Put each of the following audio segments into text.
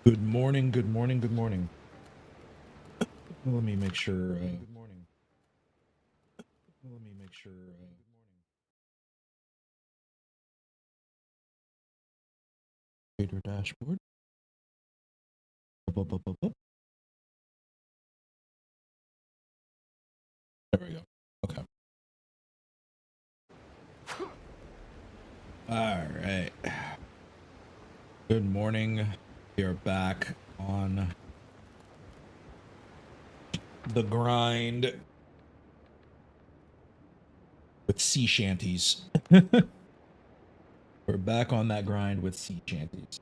Good morning, good morning, good morning. Let me make sure. Good morning. Let me make sure. Trader dashboard. Up, up, up, up, up. There we go. Okay. All right. Good morning. We are back on the grind with sea shanties. We're back on that grind with sea shanties.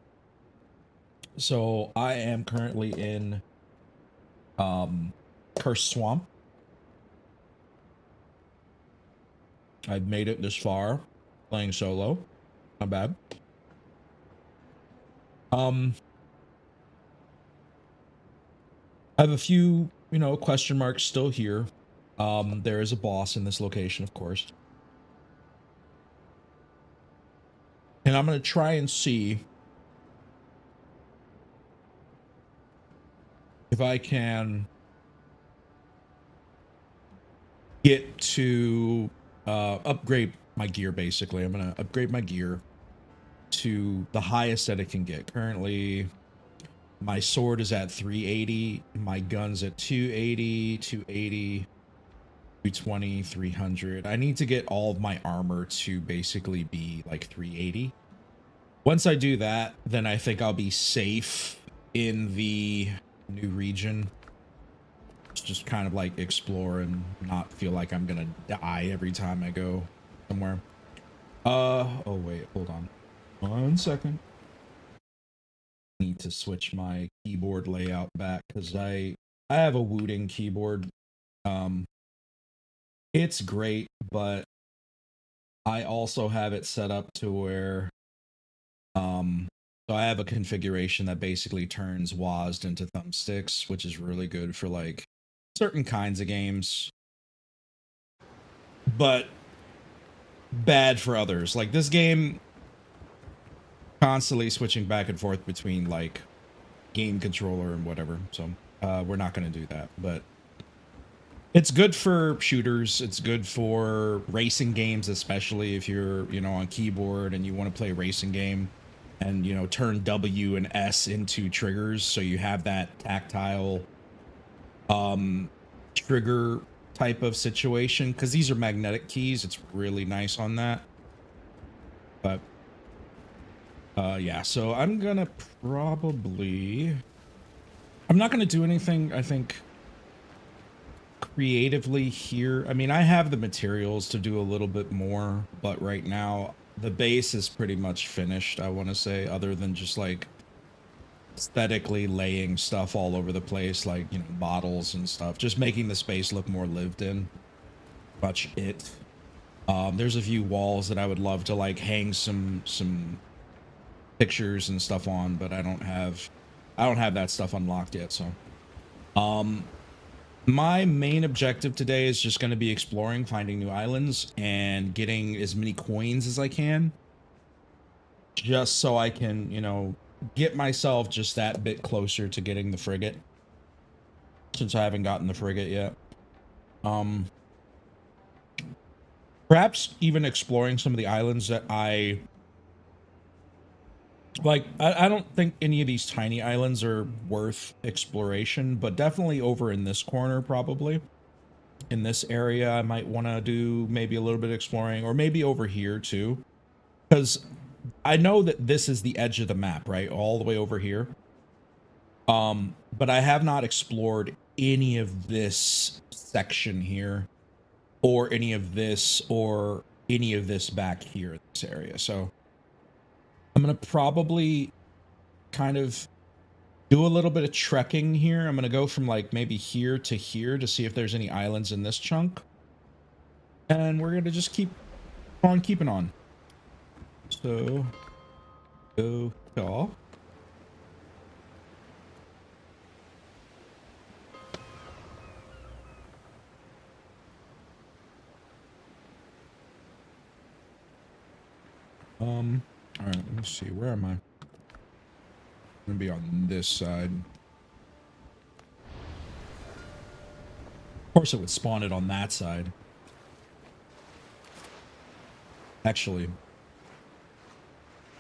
So I am currently in Cursed Swamp. I've made it this far playing solo. Not bad. Um I have a few, question marks still here. There is a boss in this location, of course. And I'm going to try and see if I can get to upgrade my gear, basically. I'm going to upgrade my gear to the highest that it can get. Currently, my sword is at 380. My gun's at 280, 280, 220, 300. I need to get all of my armor to basically be like 380. Once I do that, then I think I'll be safe in the new region. Just kind of like explore and not feel like I'm gonna die every time I go somewhere. Oh wait, hold on. 1 second. Need to switch my keyboard layout back because I have a Wooting keyboard. Um, it's great, but I also have it set up to where so I have a configuration that basically turns WASD into thumbsticks, which is really good for like certain kinds of games, but bad for others. Like this game, constantly switching back and forth between like game controller and whatever. So we're not going to do that, but it's good for shooters. It's good for racing games, especially if you're, on keyboard and you want to play a racing game and, turn W and S into triggers. So you have that tactile trigger type of situation because these are magnetic keys. It's really nice on that. But yeah, so I'm gonna probably, I'm not gonna do anything, I think, creatively here. I mean, I have the materials to do a little bit more, but right now the base is pretty much finished, I want to say, other than just like aesthetically laying stuff all over the place, like, bottles and stuff, just making the space look more lived in. Much it. There's a few walls that I would love to like hang some pictures and stuff on, but I don't have that stuff unlocked yet. So my main objective today is just going to be exploring, finding new islands, and getting as many coins as I can, just so I can, get myself just that bit closer to getting the frigate, since I haven't gotten the frigate yet. Perhaps even exploring some of the islands that I like. I don't think any of these tiny islands are worth exploration, but definitely over in this corner, probably in this area, I might want to do maybe a little bit of exploring, or maybe over here too, because I know that this is the edge of the map, right, all the way over here. But I have not explored any of this section here, or any of this back here in this area. So I'm gonna probably kind of do a little bit of trekking here. I'm gonna go from like maybe here to see if there's any islands in this chunk, and we're gonna just keep on keeping on. So go y'all. All right, let me see, where am I? gonna be on this side. Of course, it would spawn it on that side. Actually,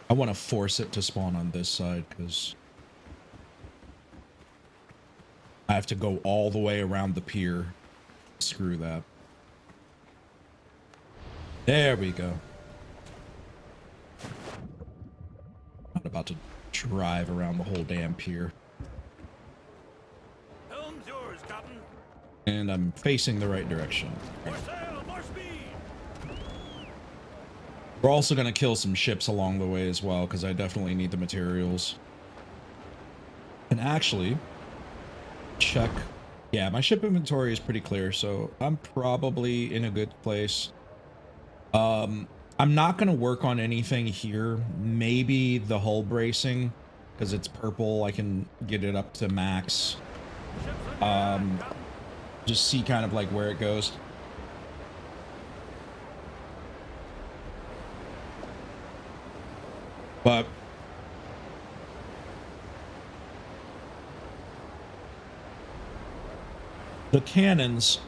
I want to force it to spawn on this side because I have to go all the way around the pier. Screw that. There we go. Not about to drive around the whole damn pier. Helm's yours, Captain. And I'm facing the right direction. More sail, more speed. We're also going to kill some ships along the way as well, because I definitely need the materials. And actually, check. Yeah, my ship inventory is pretty clear, so I'm probably in a good place. I'm not going to work on anything here. Maybe the hull bracing, because it's purple. I can get it up to max. Just see kind of like where it goes. But the cannons,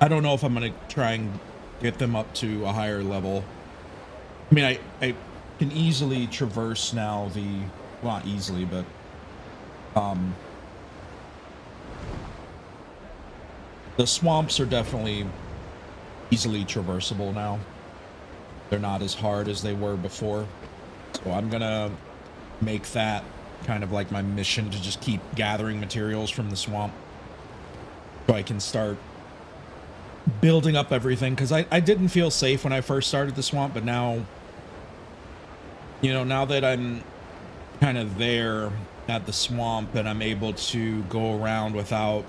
I don't know if I'm going to try and get them up to a higher level. I mean, I can easily traverse now the, well, not easily, but the swamps are definitely easily traversable now. They're not as hard as they were before. So I'm gonna make that kind of like my mission to just keep gathering materials from the swamp so I can start building up everything, because I didn't feel safe when I first started the swamp, but now, you know, now that I'm kind of there at the swamp and I'm able to go around without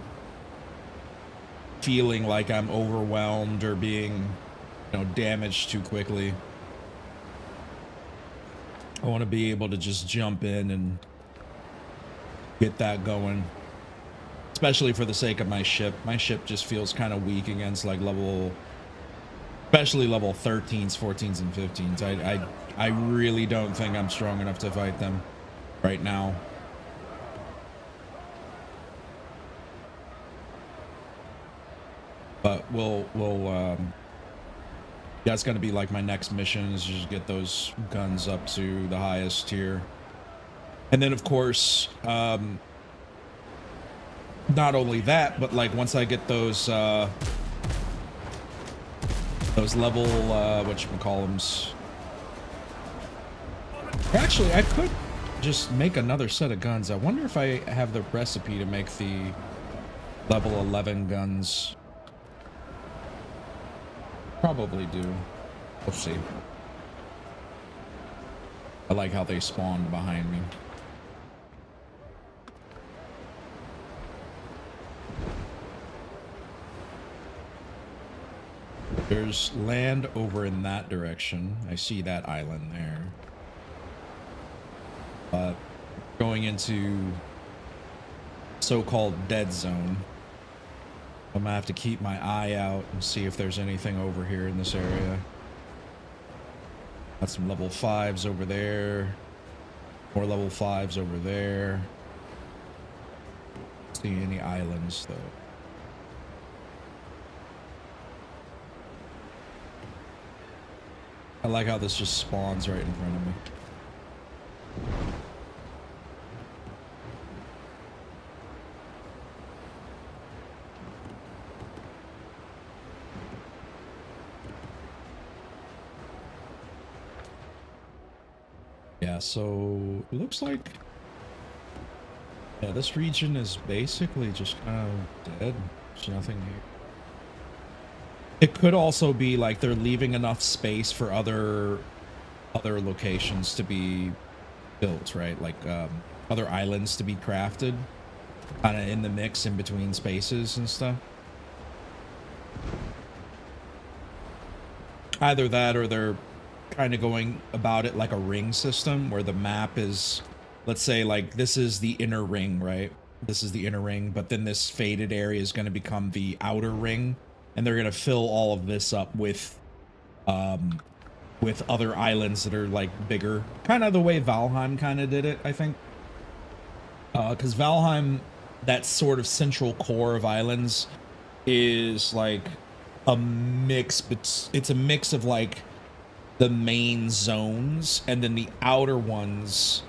feeling like I'm overwhelmed or being, you know, damaged too quickly. I want to be able to just jump in and get that going, especially for the sake of my ship. My ship just feels kind of weak against like level, especially level 13s, 14s, and 15s. I really don't think I'm strong enough to fight them right now. But that's going to be like my next mission, is just get those guns up to the highest tier. And then of course, not only that, but like once I get those level, whatchamacallums. Actually, I could just make another set of guns. I wonder if I have the recipe to make the level 11 guns. Probably do. We'll see. I like how they spawned behind me. There's land over in that direction. I see that island there. But going into so-called dead zone, I'm gonna have to keep my eye out and see if there's anything over here in this area. Got some level 5s over there. More level 5s over there. Don't see any islands though. I like how this just spawns right in front of me. Yeah, so it looks like, yeah, this region is basically just kind of dead. There's nothing here. It could also be like they're leaving enough space for other locations to be built, right? Like other islands to be crafted, kind of in the mix in between spaces and stuff. Either that, or they're kind of going about it like a ring system, where the map is, let's say, like this is the inner ring, right? This is the inner ring, but then this faded area is going to become the outer ring, and they're going to fill all of this up with other islands that are like bigger, kind of the way Valheim kind of did it, I think. Because Valheim, that sort of central core of islands, is like a mix, but it's a mix of like the main zones, and then the outer ones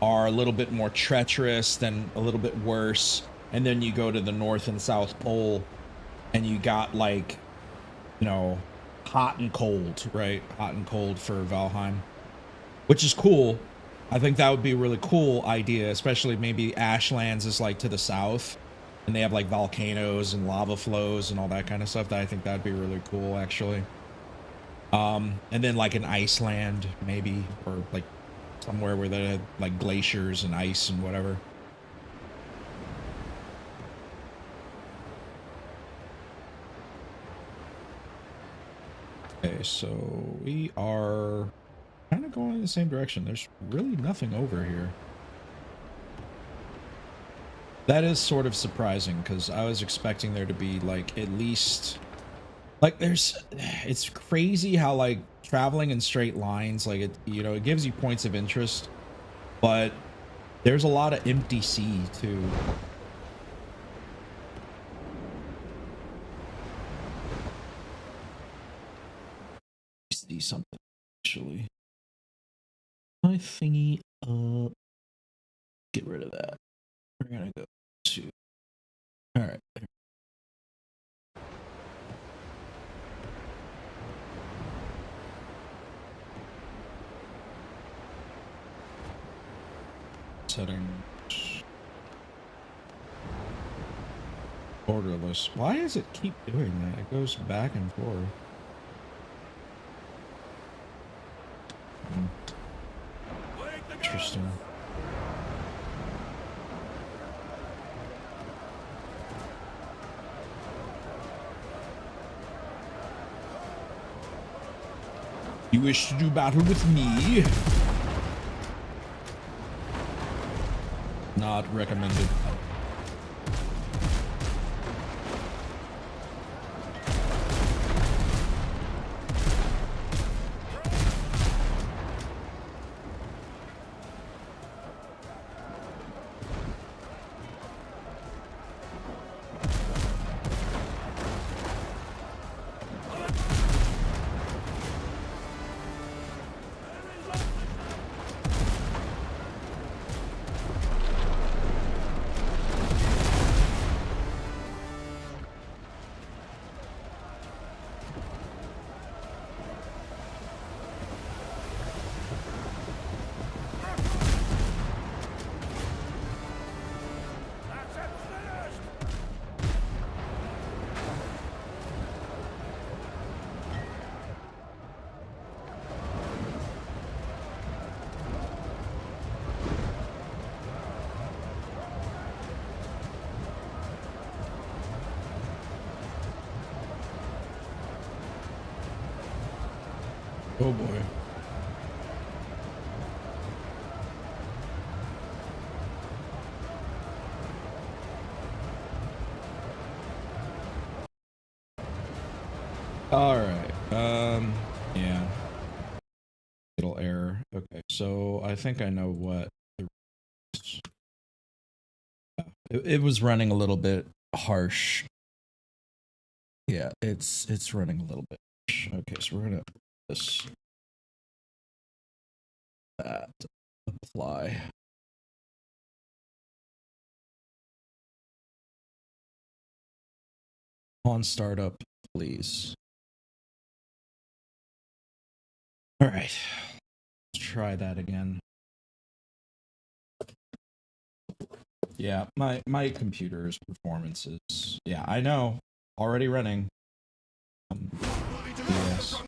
are a little bit more treacherous, then a little bit worse, and then you go to the North and South Pole, and you got like, you know, hot and cold, right? Hot and cold for Valheim, which is cool. I think that would be a really cool idea, especially maybe Ashlands is like to the south, and they have like volcanoes and lava flows and all that kind of stuff. That I think that'd be really cool, actually. And then like an Iceland, maybe, or like somewhere where they had like glaciers and ice and whatever. Okay, so we are kind of going in the same direction. There's really nothing over here. That is sort of surprising because I was expecting there to be like at least like it's crazy how like traveling in straight lines, like it, you know, it gives you points of interest, but there's a lot of empty sea too. See something actually. My thingy, get rid of that. We're gonna go to, all right. Settings. Borderless. Why does it keep doing that? It goes back and forth. Interesting. You wish to do battle with me? Not recommended. Oh boy. All right. Yeah. Little error. Okay, so I think I know what the it was running a little bit harsh. Yeah, it's running a little bit harsh. Okay, so we're gonna this that apply. On startup, please. All right. Let's try that again. Yeah, my computer's performance is, yeah, I know, already running. Yes.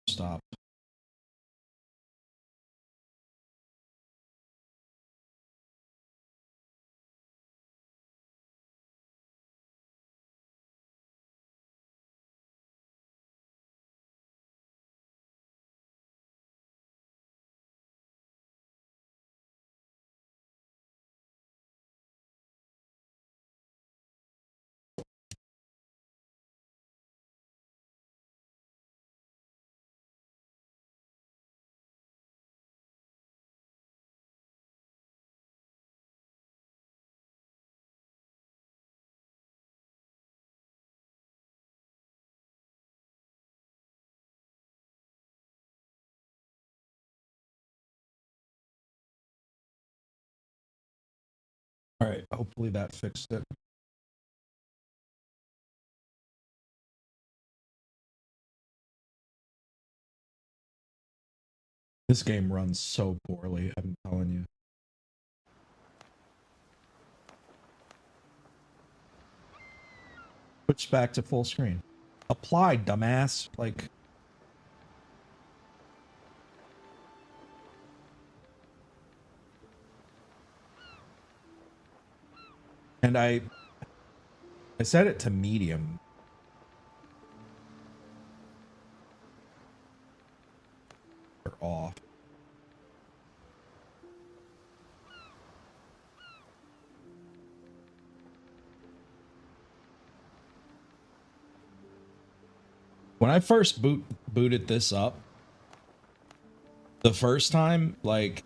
Stop. Hopefully that fixed it. This game runs so poorly, I'm telling you. Switch back to full screen. Apply, dumbass. Like, and I set it to medium. Or off. When I first booted this up, the first time, like,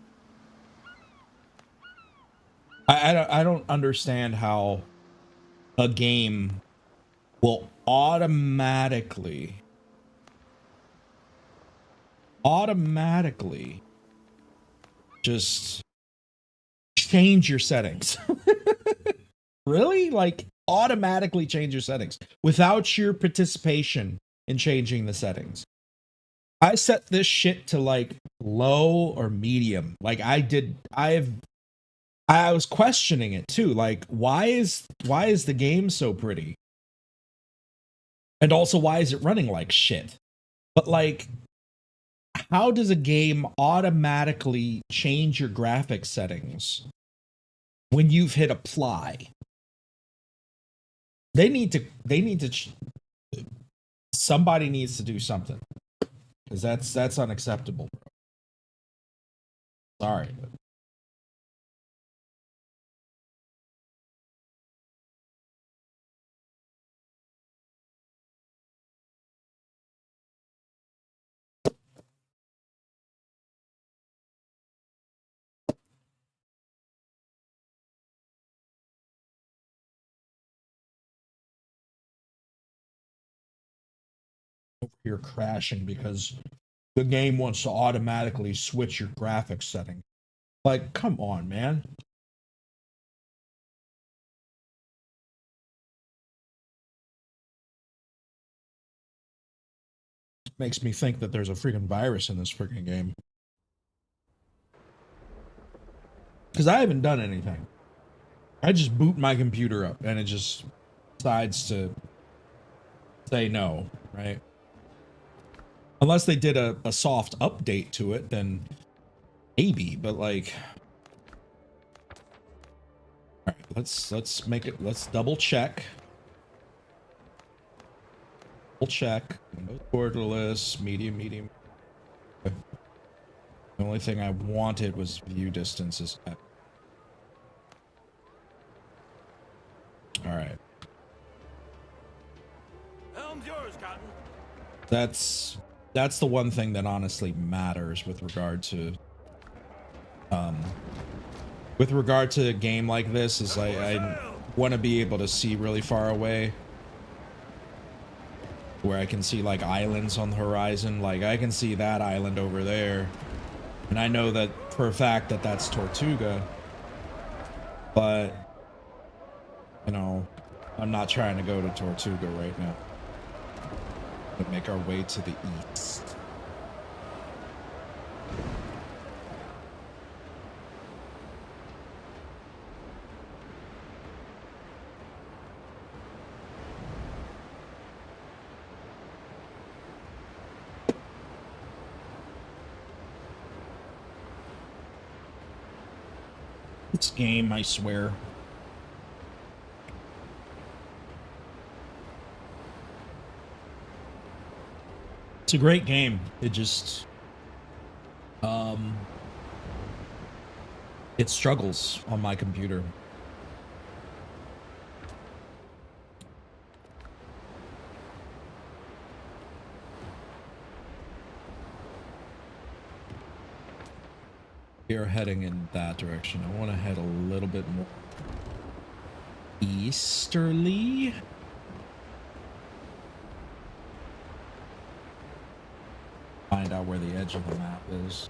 I don't understand how a game will automatically just change your settings. Really? Like, automatically change your settings without your participation in changing the settings. I set this shit to like low or medium. Like I was questioning it too. Like, why is the game so pretty? And also, why is it running like shit? But like, how does a game automatically change your graphics settings when you've hit apply? They need to somebody needs to do something, because that's unacceptable, bro. Sorry. Over here crashing because the game wants to automatically switch your graphics setting. Like, come on, man. Makes me think that there's a freaking virus in this freaking game. Because I haven't done anything. I just boot my computer up and it just decides to say no, right? Unless they did a soft update to it, then maybe, but like, all right, let's make it, let's double check. Double check. Windows borderless, medium. The only thing I wanted was view distances. All right. Helm's yours, Cotton. That's the one thing that honestly matters with regard to a game like this, is I want to be able to see really far away, where I can see like islands on the horizon. Like, I can see that island over there, and I know that for a fact that that's Tortuga, but you know, I'm not trying to go to Tortuga right now. To make our way to the east. This game, I swear. It's a great game. It just it struggles on my computer. We are heading in that direction. I want to head a little bit more easterly. Find out where the edge of the map is.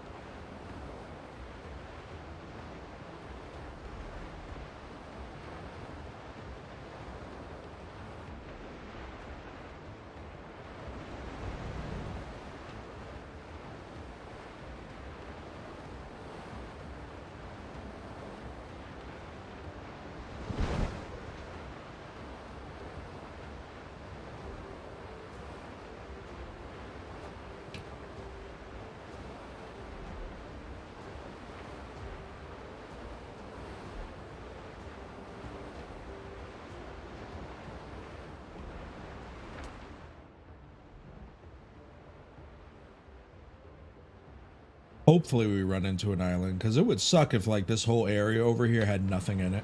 Hopefully we run into an island, because it would suck if like this whole area over here had nothing in it.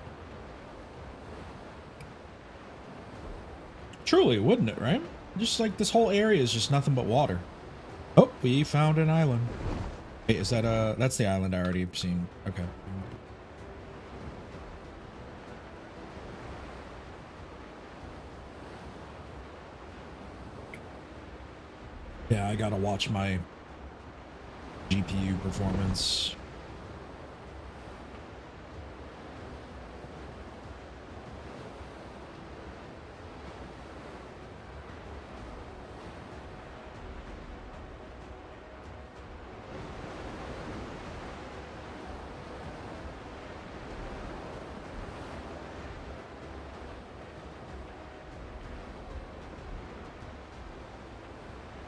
Truly, wouldn't it, right? Just like this whole area is just nothing but water. Oh, we found an island. Wait, is that that's the island I already seen. Okay. Yeah, I gotta watch my GPU performance.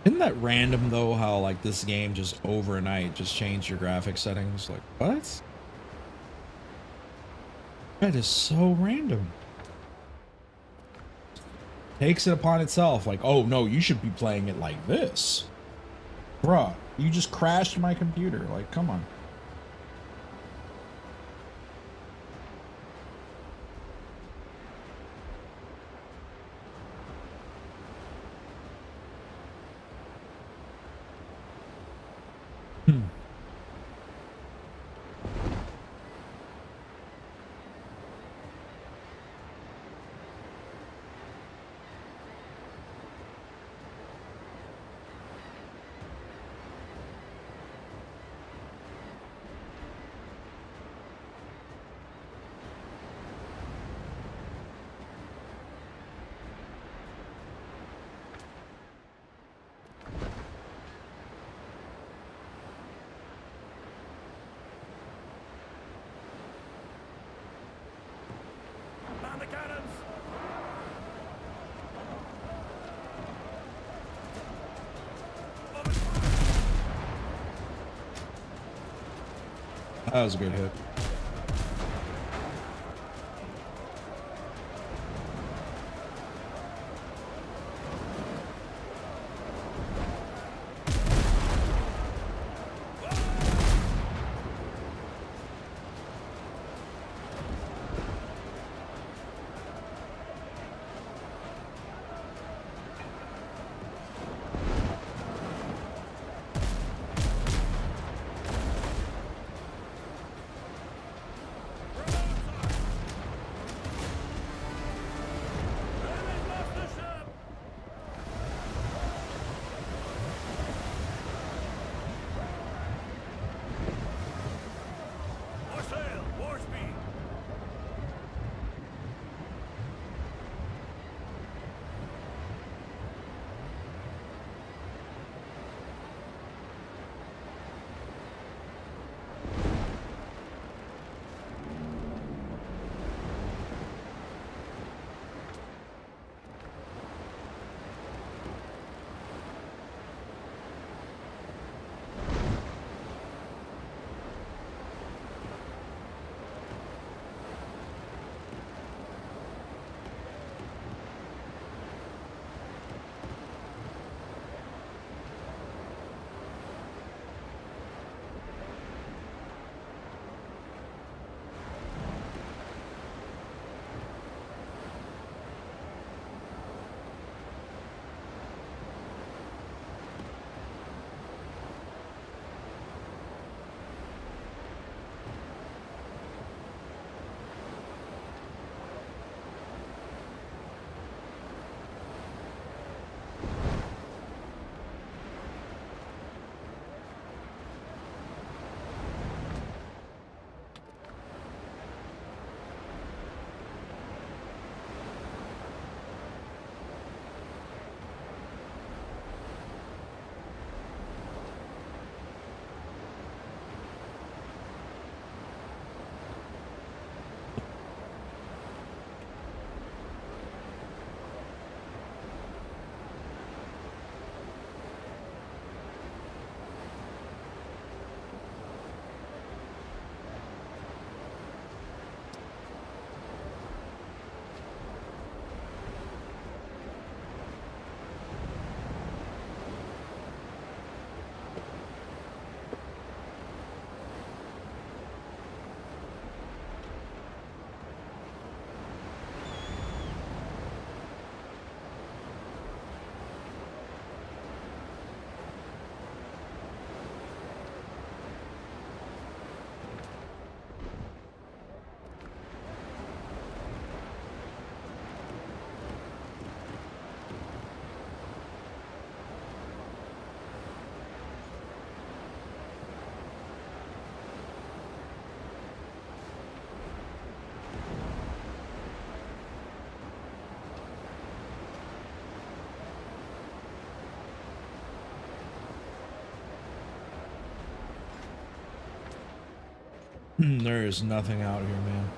Isn't that random though, how like this game just overnight just changed your graphic settings? Like, what? That is so random. Takes it upon itself, like, oh no, you should be playing it like this. Bruh, you just crashed my computer. Like, come on. Man the cannons! That was a good hit. There is nothing out here, man.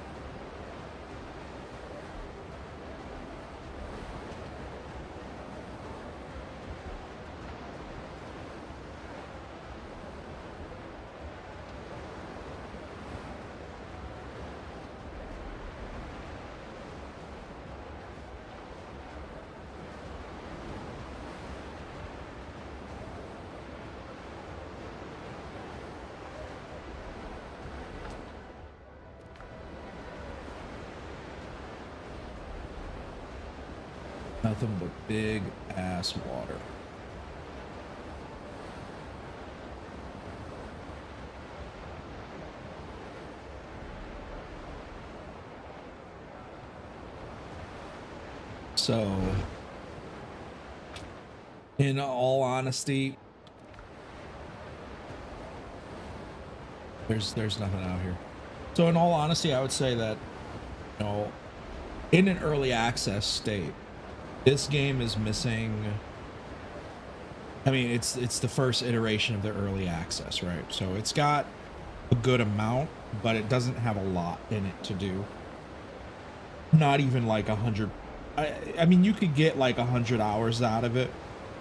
Nothing but big ass water. So, in all honesty, there's nothing out here. So in all honesty, I would say that, you know, in an early access state, this game is missing. I mean, it's the first iteration of the early access, right? So it's got a good amount, but it doesn't have a lot in it to do. Not even like 100. I mean, you could get like 100 hours out of it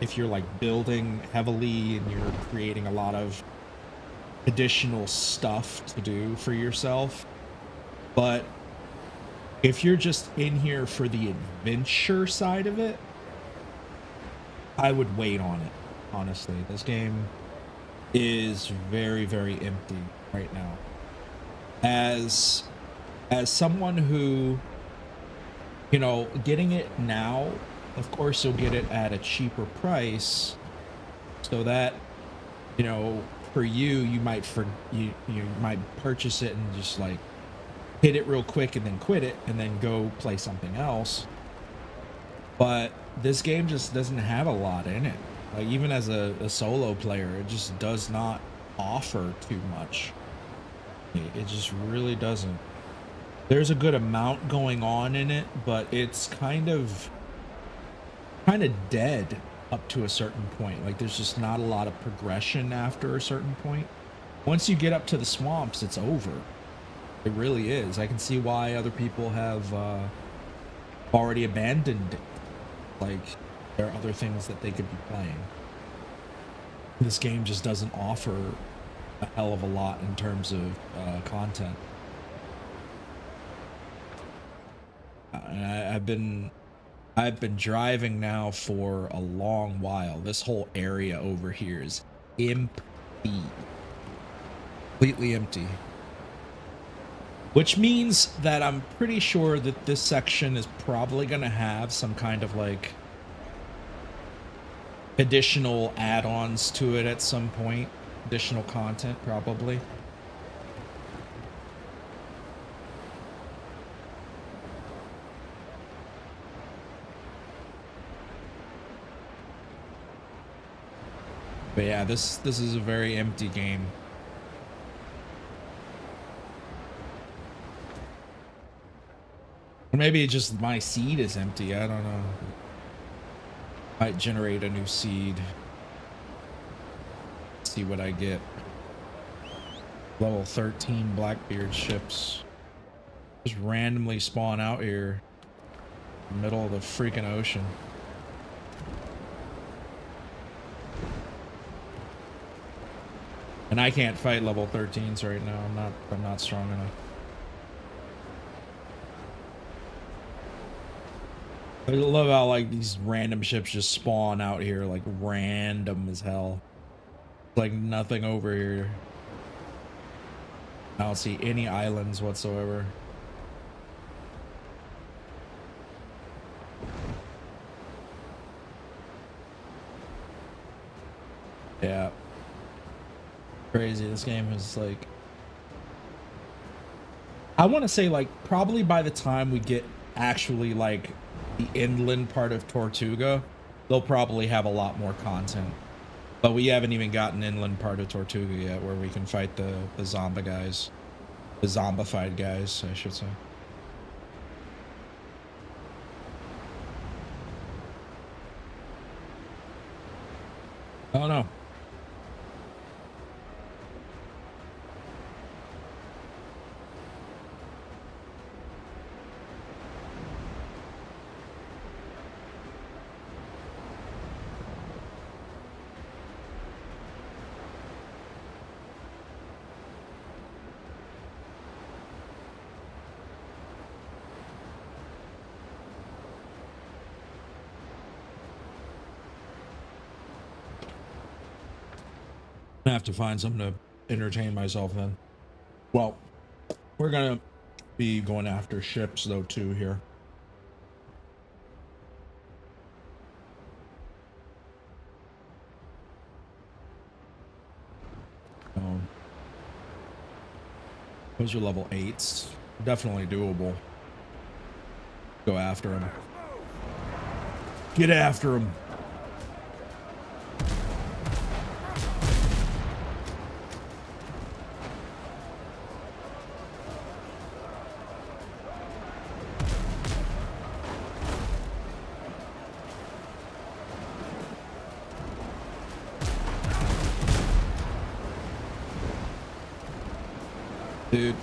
if you're like building heavily and you're creating a lot of additional stuff to do for yourself. But if you're just in here for the adventure side of it, I would wait on it. Honestly, this game is very, very empty right now. As someone who, you know, getting it now, of course you'll get it at a cheaper price, so that, you know, for you might you might purchase it and just like hit it real quick and then quit it and then go play something else. But this game just doesn't have a lot in it. Like, even as a solo player, it just does not offer too much. It just really doesn't. There's a good amount going on in it, but it's kind of dead up to a certain point. Like, there's just not a lot of progression after a certain point. Once you get up to the swamps, it's over. It really is. I can see why other people have already abandoned it. Like, there are other things that they could be playing. This game just doesn't offer a hell of a lot in terms of content. And I've been driving now for a long while. This whole area over here is empty. Completely empty. Which means that I'm pretty sure that this section is probably going to have some kind of like additional add-ons to it at some point. Additional content, probably. But yeah, this is a very empty game. Or maybe just my seed is empty. I don't know. Might generate a new seed. See what I get. Level 13 Blackbeard ships. Just randomly spawn out here. In the middle of the freaking ocean. And I can't fight level 13s right now. I'm not strong enough. I love how like these random ships just spawn out here, like random as hell. Like nothing over here. I don't see any islands whatsoever. Yeah. Crazy. This game is like, I want to say like probably by the time we get actually like the inland part of Tortuga, they'll probably have a lot more content. But we haven't even gotten inland part of Tortuga yet, where we can fight the zombie guys. The zombified guys, I should say. Oh no. I have to find something to entertain myself then. Well, we're gonna be going after ships though too here. Those are level 8s. Definitely doable. Go after him. Get after him. Dude.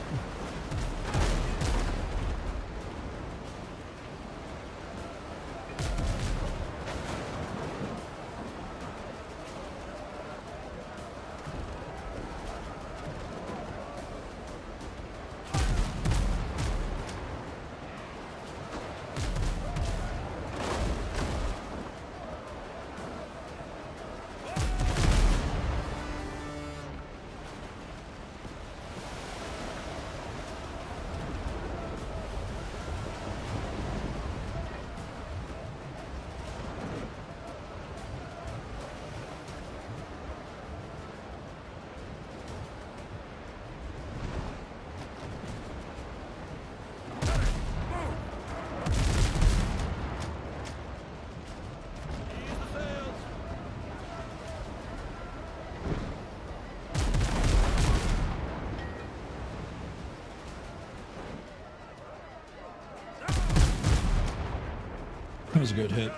That was a good hit.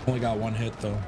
Only got one hit though.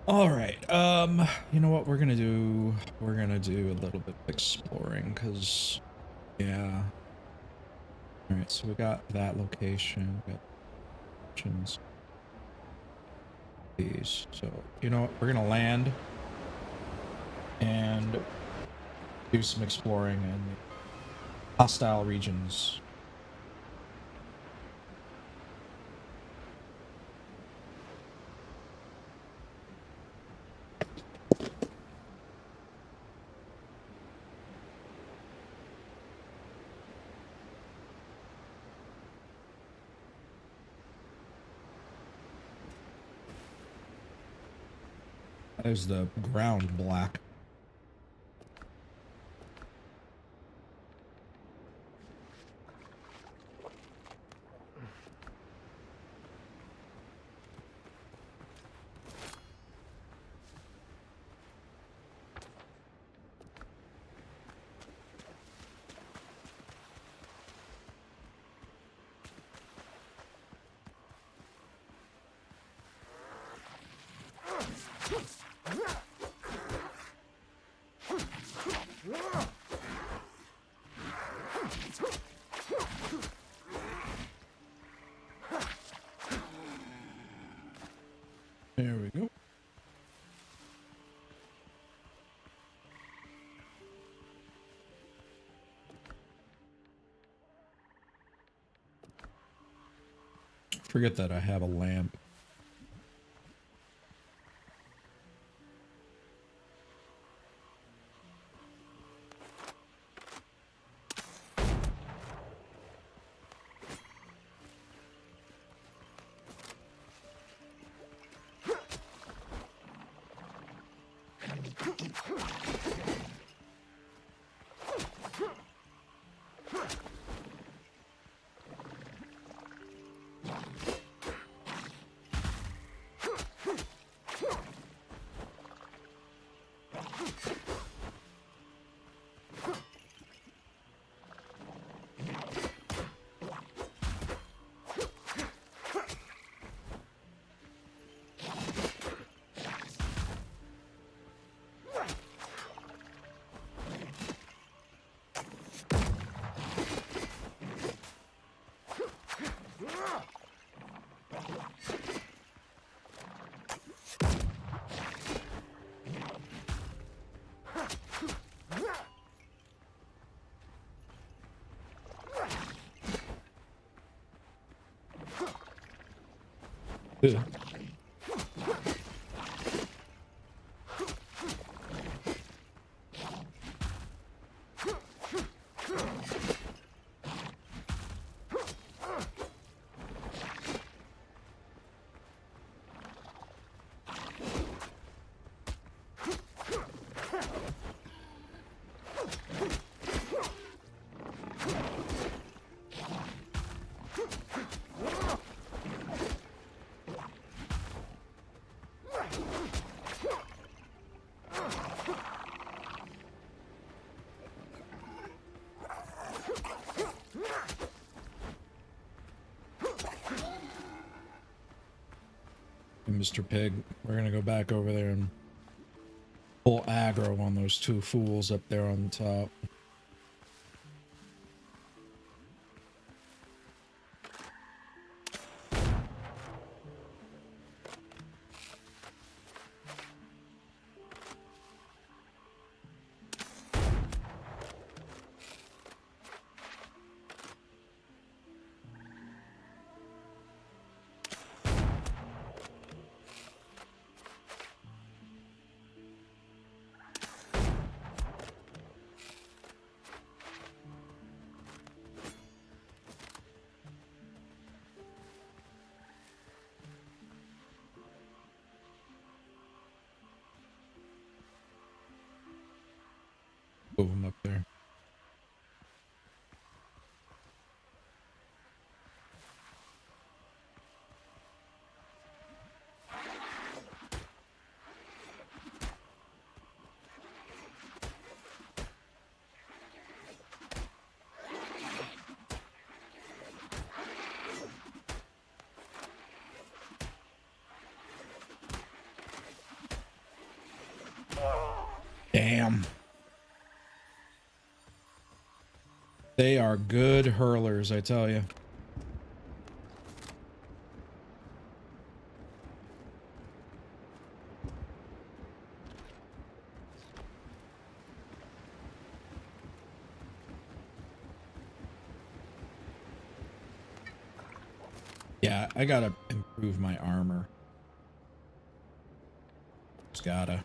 All right. You know what we're gonna do? We're gonna do a little bit of exploring, cause, yeah. All right. So we got that location. We got options. These. So you know what? We're gonna land and do some exploring in hostile regions. There's the ground black. There we go. Forget that I have a lamp. Ugh. Mr. Pig, we're gonna go back over there and pull aggro on those two fools up there on the top. Move them up there. Damn. They are good hurlers, I tell you. Yeah, I gotta improve my armor. Just gotta.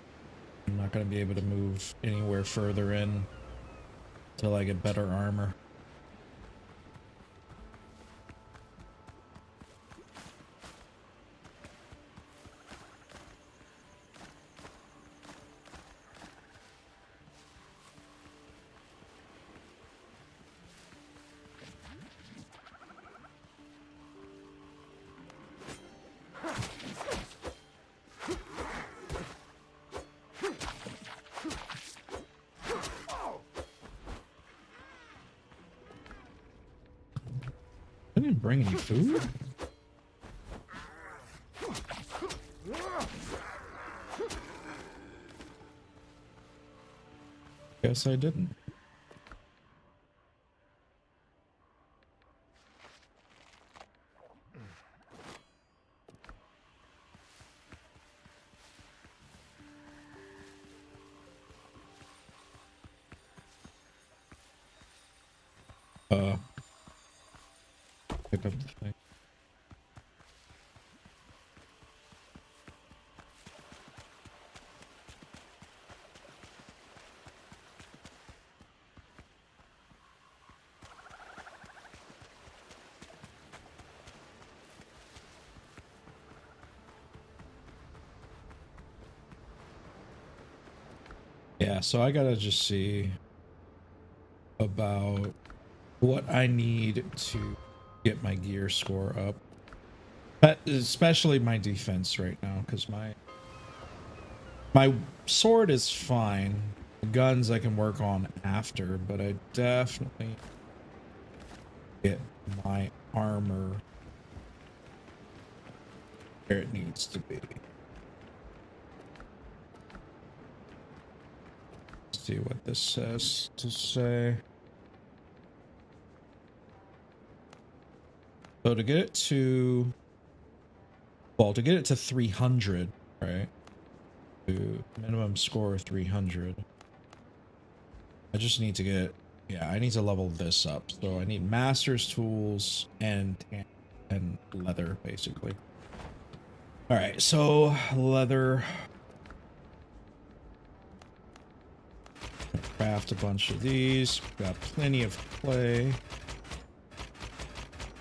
I'm not gonna be able to move anywhere further in until I get better armor. I didn't bring any food. Guess I didn't. Pick up the thing. Yeah, so I gotta just see about what I need to get my gear score up, but especially my defense right now, because My sword is fine. The guns I can work on after, but I definitely get my armor where it needs to be. Let's see what this says to say. So to get it to, well, to get it to 300, right? To minimum score 300. I just need to get, yeah, I need to level this up. So I need master's tools and leather, basically. All right, so leather. Craft a bunch of these. Got plenty of clay.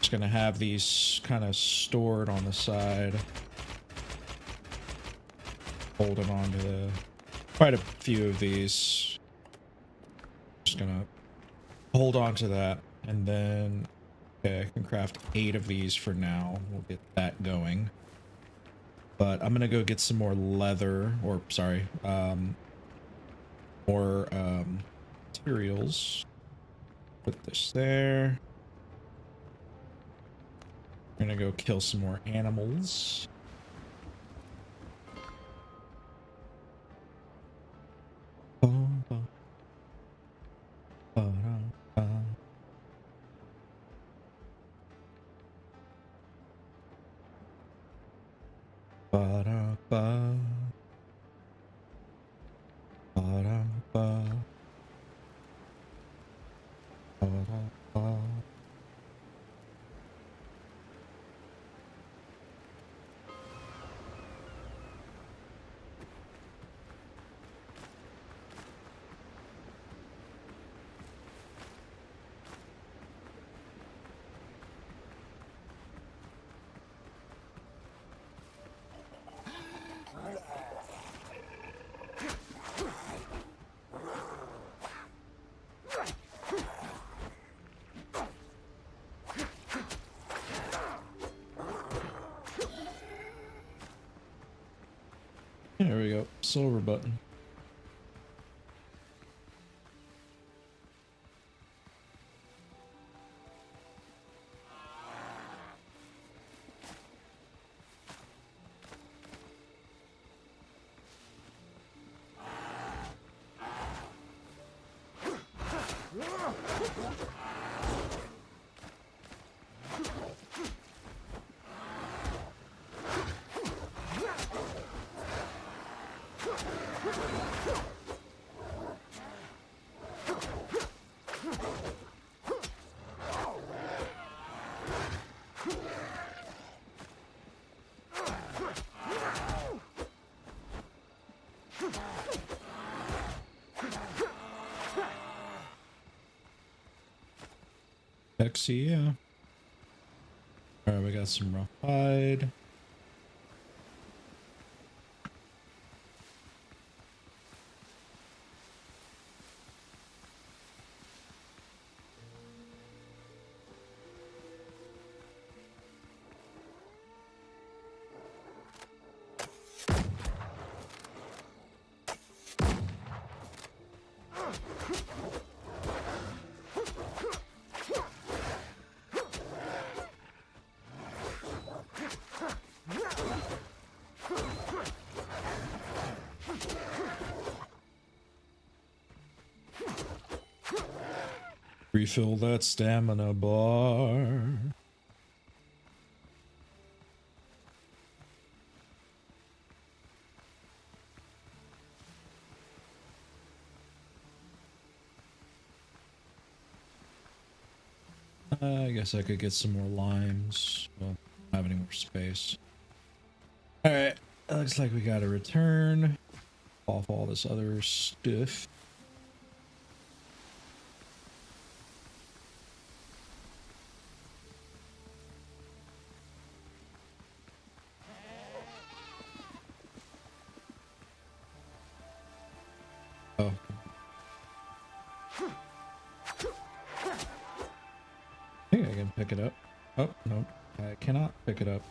Just gonna have these kind of stored on the side. Holding on to quite a few of these. Just gonna hold on to that, and then okay, I can craft 8 of these for now. We'll get that going. But I'm gonna go get some more leather, or sorry, more materials. Put this there. We're gonna go kill some more animals. Bum, bum. Ba-dum, bum. Ba-dum, ba. Ba-dum, ba. Ba-dum, ba. There we go. Silver button. Sexy, yeah. Alright, we got some rough hide. Refill that stamina bar. I guess I could get some more limes. Well, I don't have any more space. Alright, looks like we gotta return. Off all this other stuff. Oh. I think I can pick it up. Oh, no. I cannot pick it up.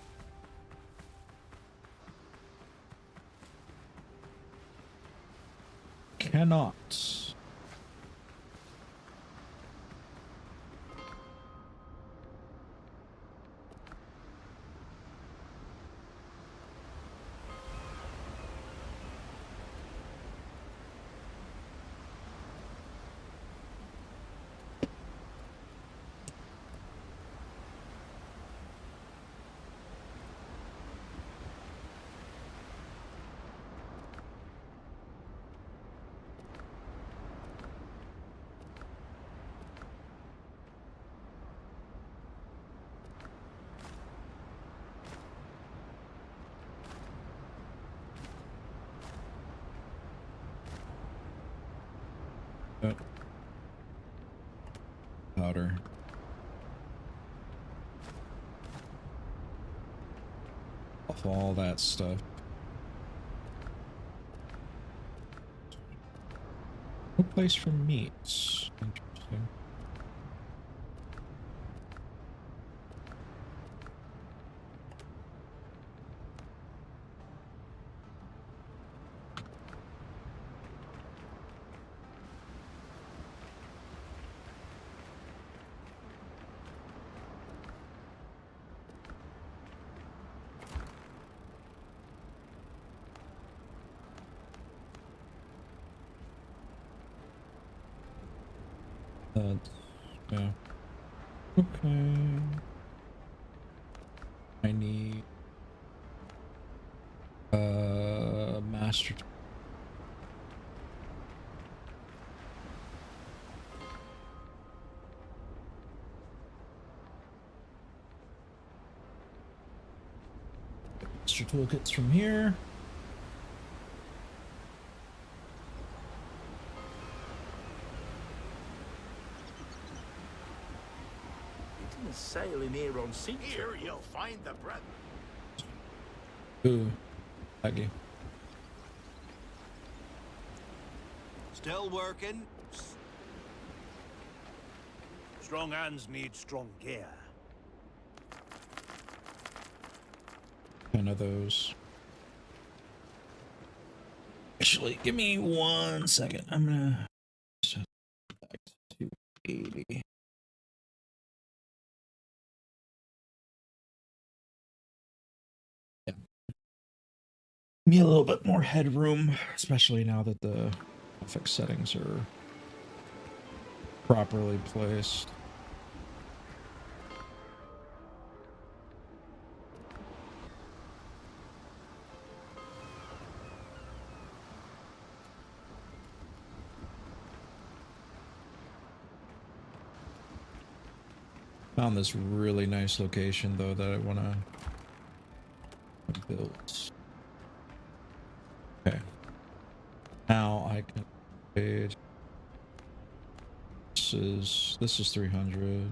cannot. Powder. Off all that stuff. No place for meats. Interesting. Yeah. Okay. I need master. Master toolkits from here. Sailing here on sea. Here you'll find the bread. Ooh, laggy. Still working. Strong hands need strong gear. 10 of those. Actually, give me 1 second. I'm gonna set back to 280. Yeah. Give me a little bit more headroom, especially now that the graphics settings are properly placed. Found this really nice location though that I want to build. Okay. Now I can trade. This is 300.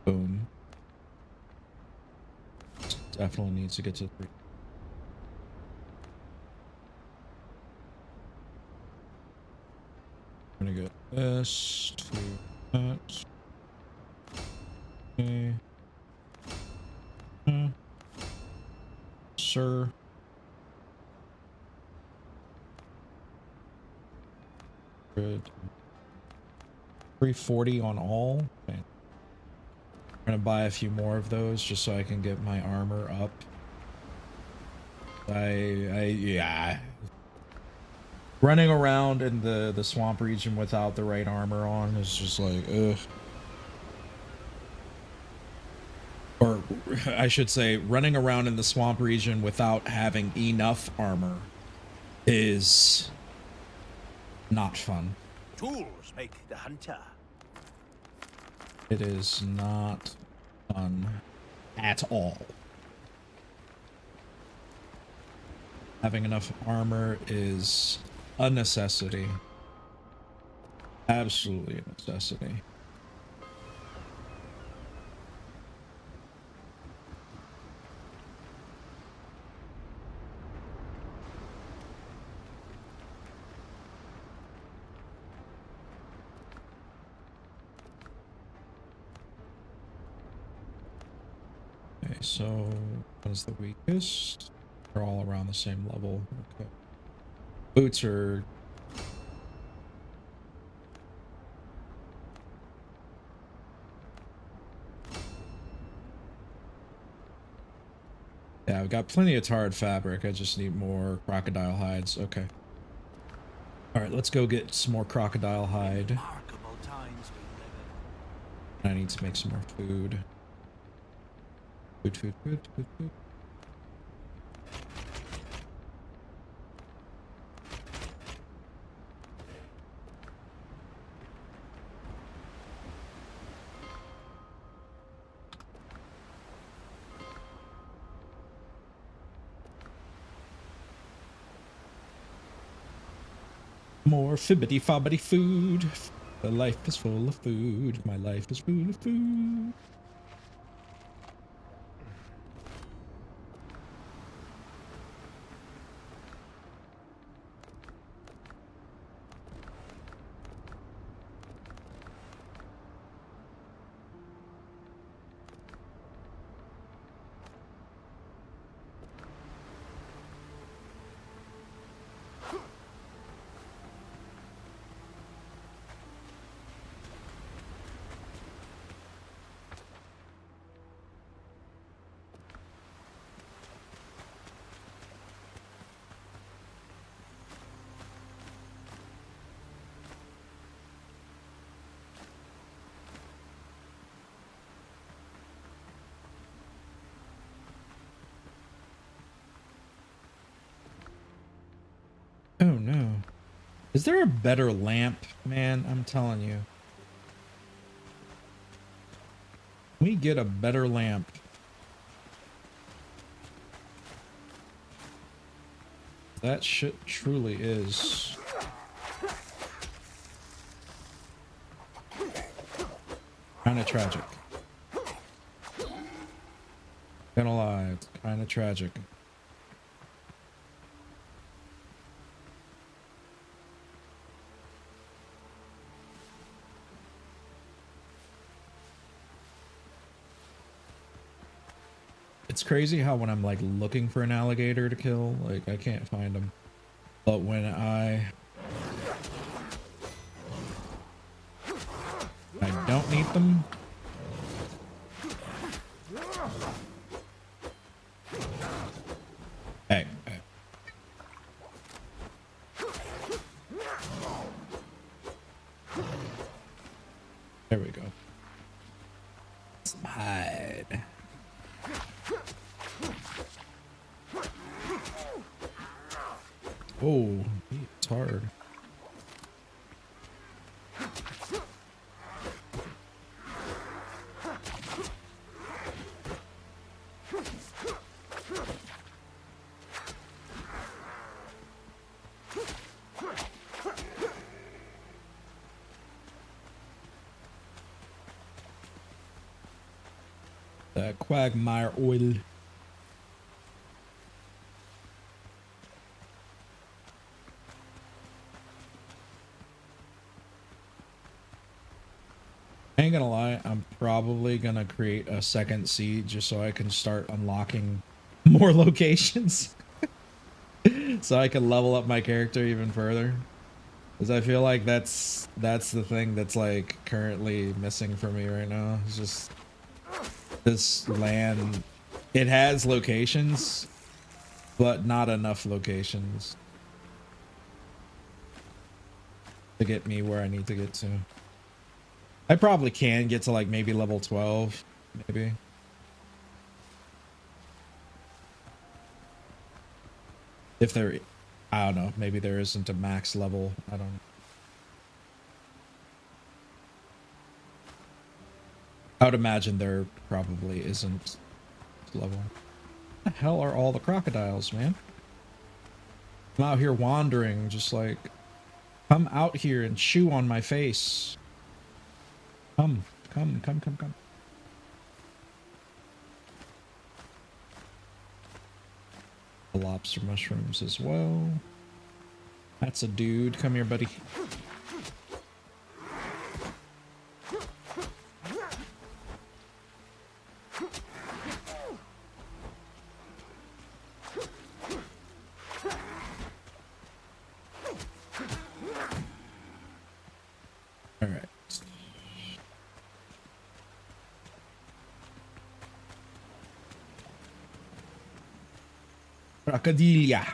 Boom. Definitely needs to get to 3. I'm gonna go this to that. Okay. Sir. Good. 340 on all. Okay. I'm gonna buy a few more of those just so I can get my armor up. Yeah. Running around in the swamp region without the right armor on is just like, ugh. Or I should say, running around in the swamp region without having enough armor is not fun. Tools make the hunter. It is not fun at all. Having enough armor is a necessity. Absolutely a necessity. Okay, so one's the weakest. They're all around the same level. Okay. Boots are... Yeah, I've got plenty of tarred fabric. I just need more crocodile hides. Okay. All right, let's go get some more crocodile hide. Remarkable times we live in. I need to make some more food. Food. More fibbity fobbity food. The life is full of food. My life is full of food. Oh no. Is there a better lamp, man? I'm telling you. We get a better lamp. That shit truly is. Kind of tragic. Gonna lie, it's kind of tragic. It's crazy how when I'm like looking for an alligator to kill, like I can't find them. But when I don't need them. Hey. There we go. Some hide. Oh, it's hard. That quagmire oil. I ain't gonna lie, I'm probably gonna create a second seed just so I can start unlocking more locations. So I can level up my character even further. Because I feel like that's the thing that's like currently missing for me right now. It's just this land. It has locations, but not enough locations to get me where I need to get to. I probably can get to like maybe level 12, maybe. If there, I don't know, maybe there isn't a max level. I don't know. I would imagine there probably isn't level. What the hell are all the crocodiles, man? I'm out here wandering, just like, come out here and chew on my face. Come. The lobster mushrooms as well. That's a dude. Come here, buddy. Crocodilia.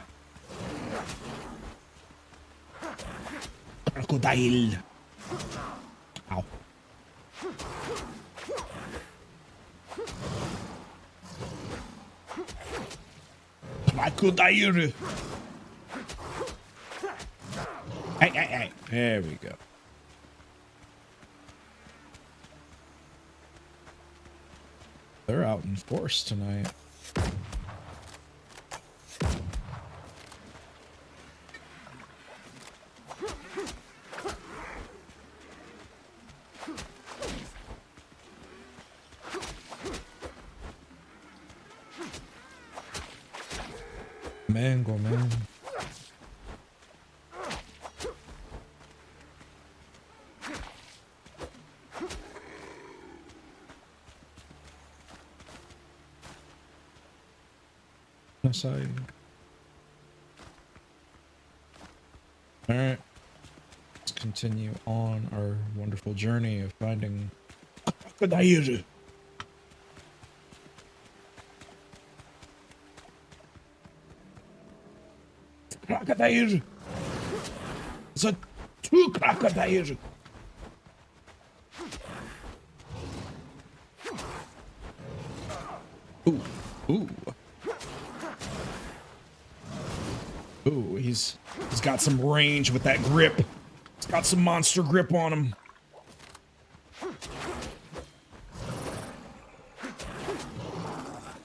Crocodile. Ow. Crocodile. Hey, hey, hey. There we go. They're out in force tonight. Mango, man. Side. All right, let's continue on our wonderful journey of finding crocodile. Crocodile. It's a two crocodile. Ooh, ooh. Ooh, he's got some range with that grip. He's got some monster grip on him.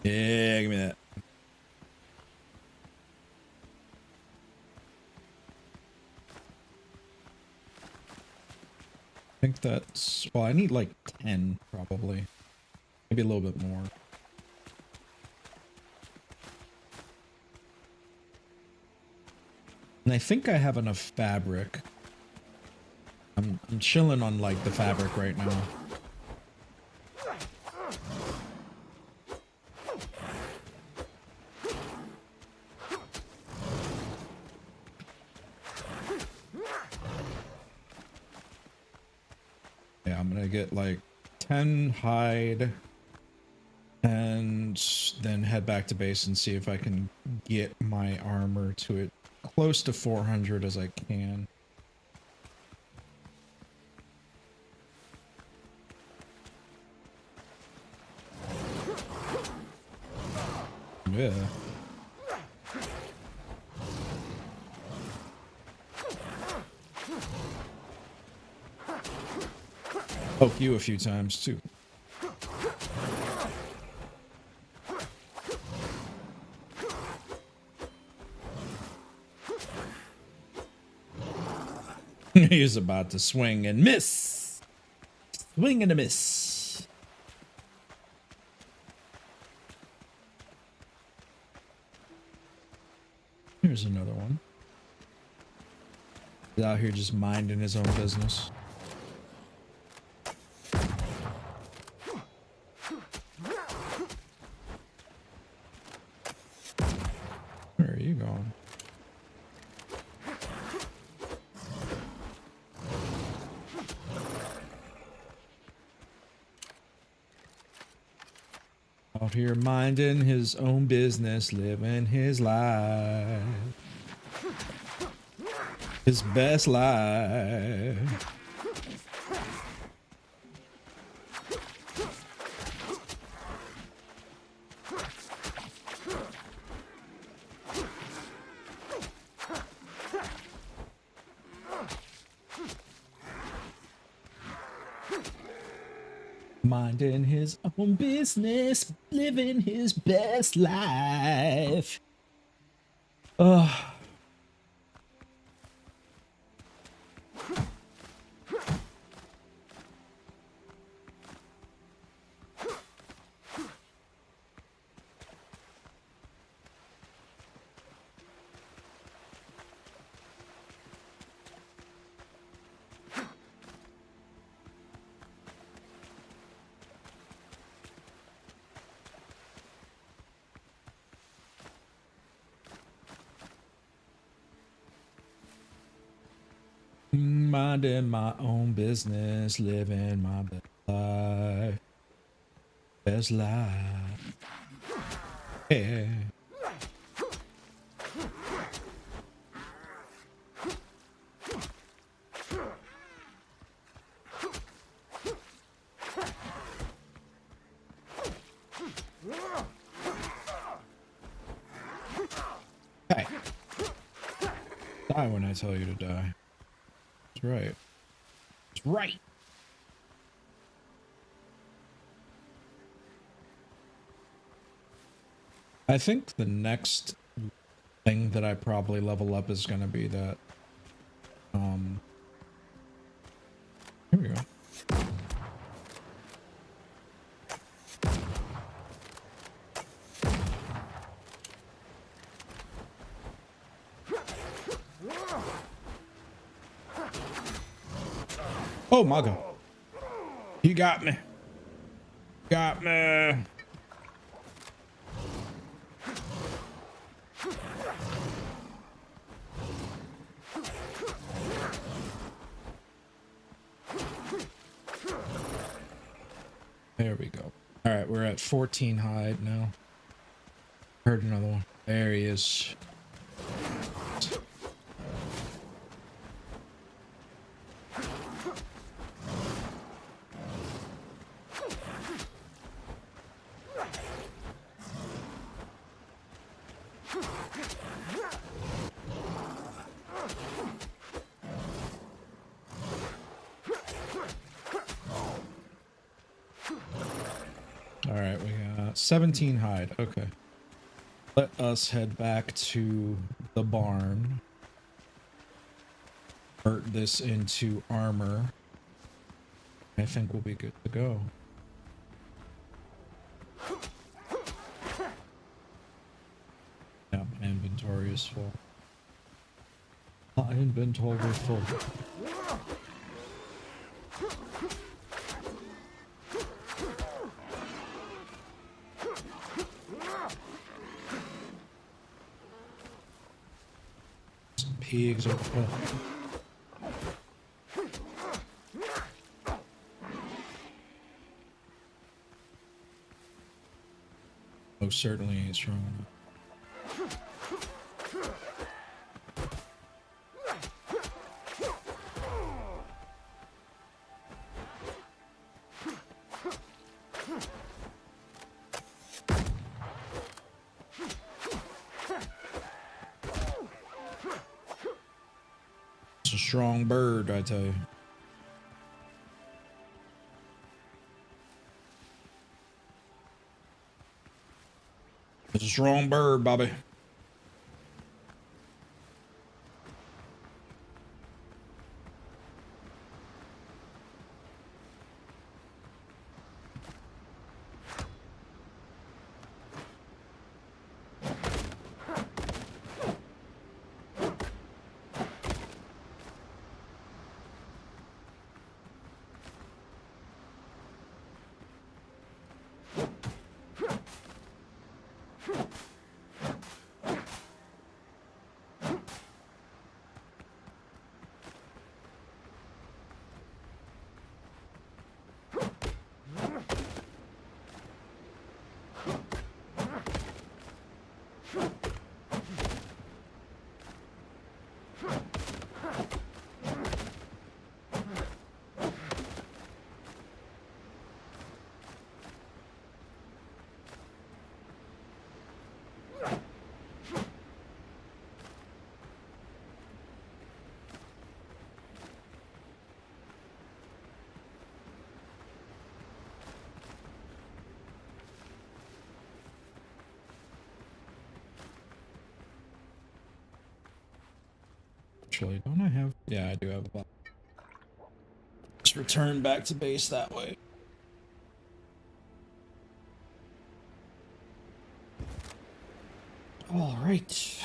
Yeah, give me that. I think that's, well, I need like 10 probably. Maybe a little bit more. And I think I have enough fabric. I'm chilling on like the fabric right now. Yeah, I'm gonna get like 10 hide and then head back to base and see if I can get my armor to it close to 400 as I can. Yeah. Poke you a few times too. He's about to swing and miss. Swing and a miss. Here's another one. He's out here just minding his own business. Where are you going? Out here minding his own business, living his life. His best life. Minding his own business, living his best life. Ugh. Minding my own business, living my best life. Best life. Yeah. Die when I tell you to die. That's right. That's right. I think the next thing that I probably level up is going to be that. Here we go. Oh my god. You got me. Got me. There we go. All right, we're at 14 hide now. Heard another one. There he is. All right, we got 17 hide. Okay. Let us head back to the barn. Convert this into armor. I think we'll be good to go. Yeah, my inventory is full. My inventory is full. Some pigs over there. Oh, certainly ain't strong enough. It's a strong bird, I tell you. It's a strong bird, Bobby. Actually, don't I have? Yeah, I do have a lot. Let's return back to base that way. All right.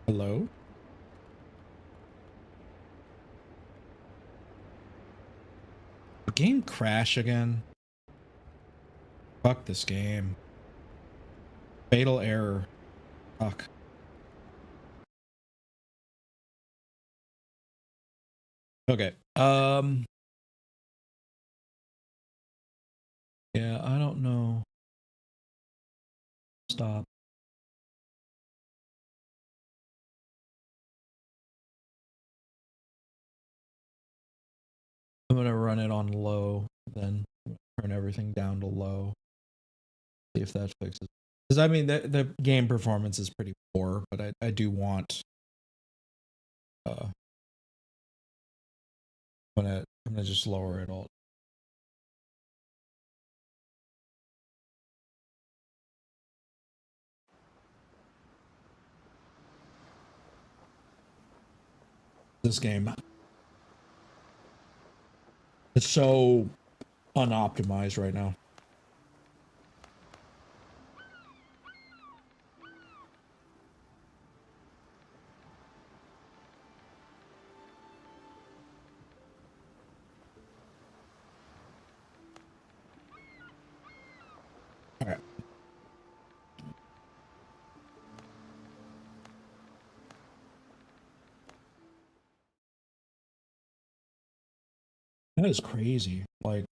Hello? The game crash again? Fuck this game. Fatal error. Fuck. Okay. Yeah, I don't know. Stop. I'm gonna run it on low, then turn everything down to low. See if that fixes. Because I mean, the game performance is pretty poor, but I do want. I'm gonna just lower it all. This game. It's so unoptimized right now. All right. That is crazy. Like,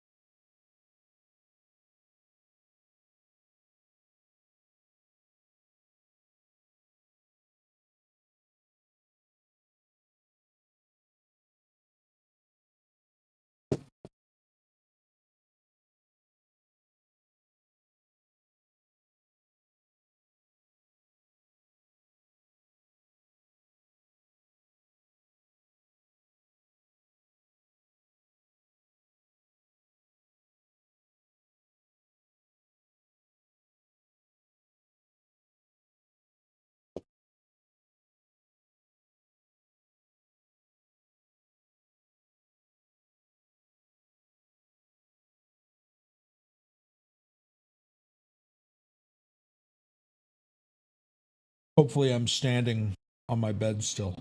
hopefully, I'm standing on my bed still.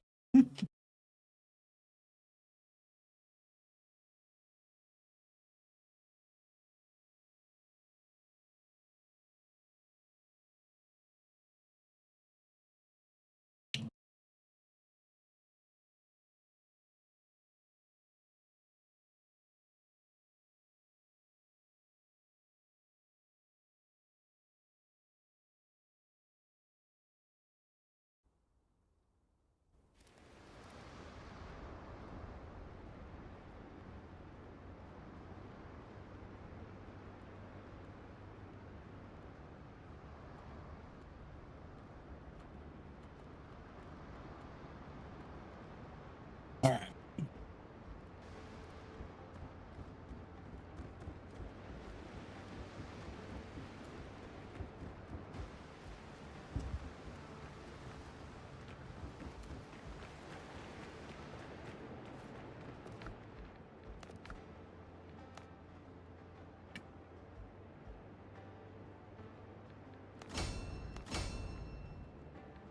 All right.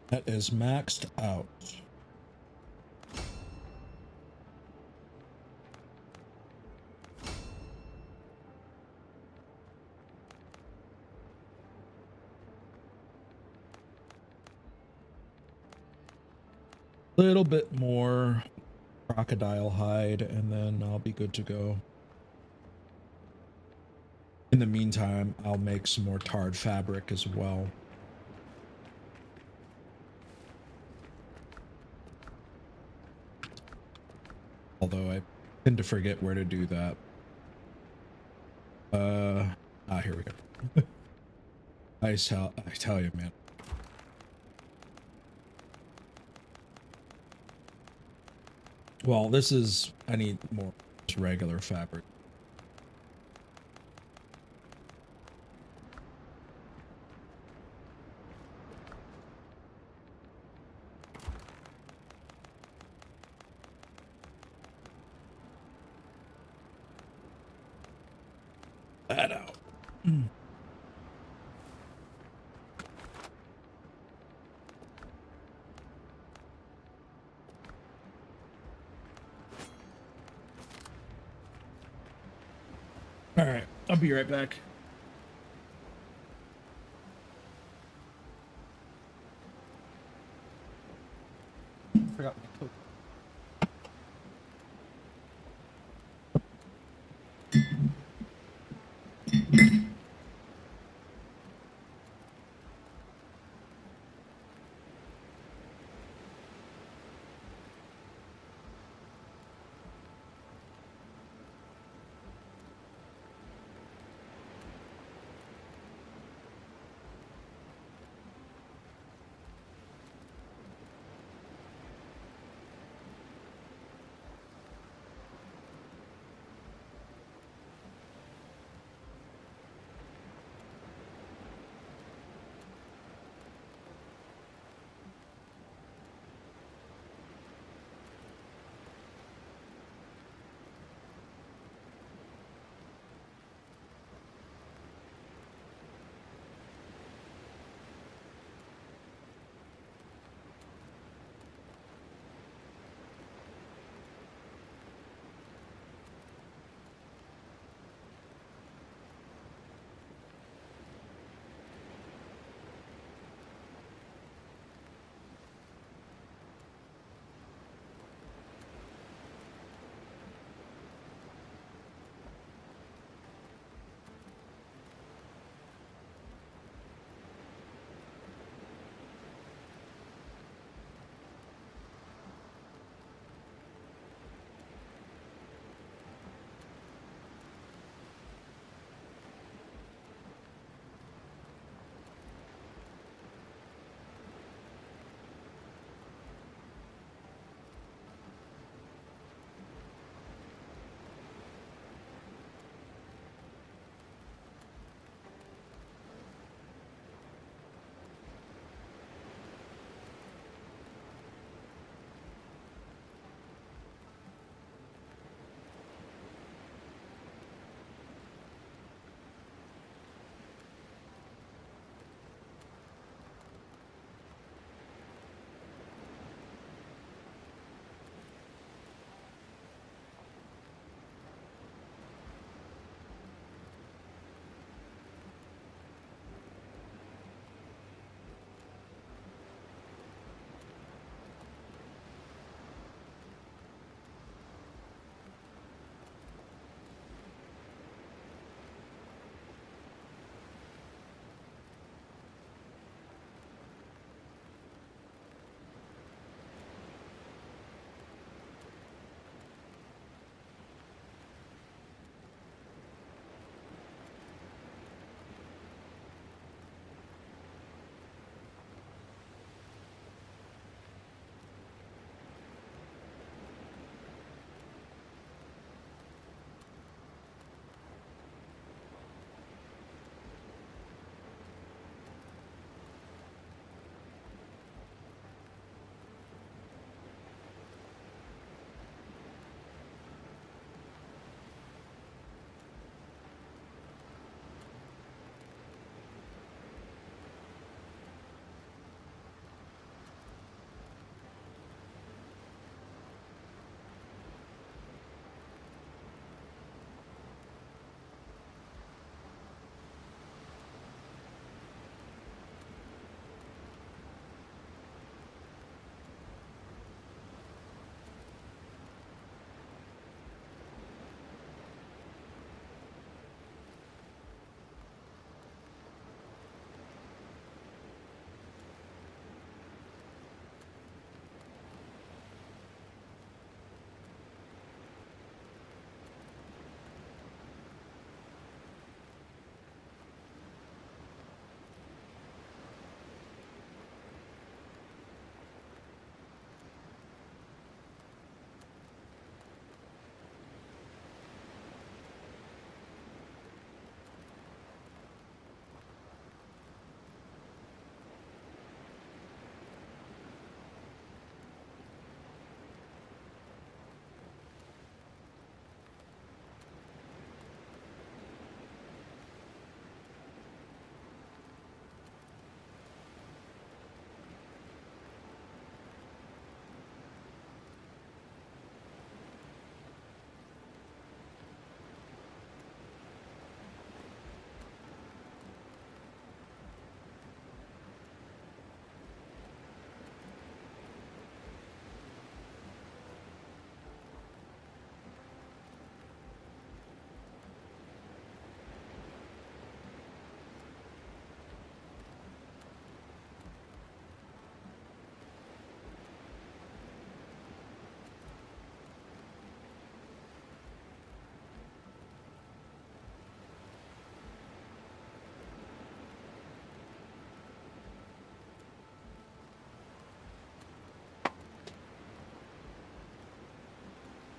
That is maxed out. Little bit more crocodile hide, and then I'll be good to go. In the meantime, I'll make some more tarred fabric as well. Although I tend to forget where to do that. Here we go. I tell you, man. Well, I need more just regular fabric. That out. All right, I'll be right back. Forgot my coat.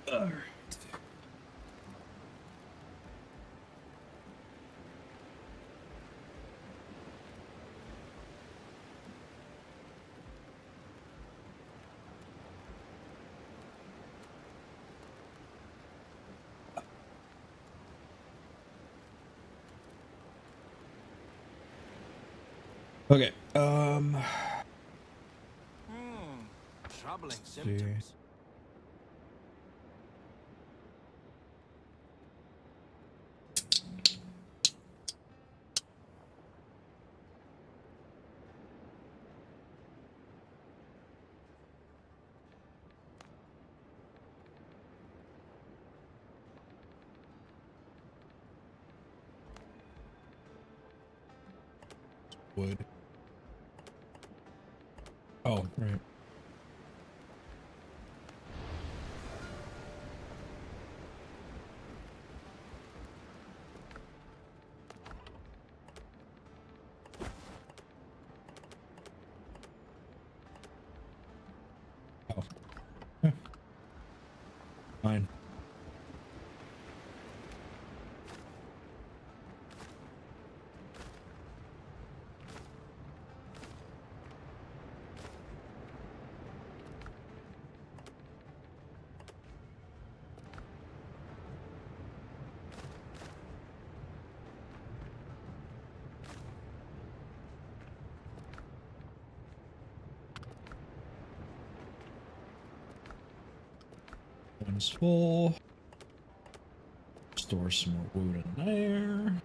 Alright. Okay. Troubling See. symptoms. Wood. Oh, right. Oh. Huh. Fine. One's full. Store some more wood in there.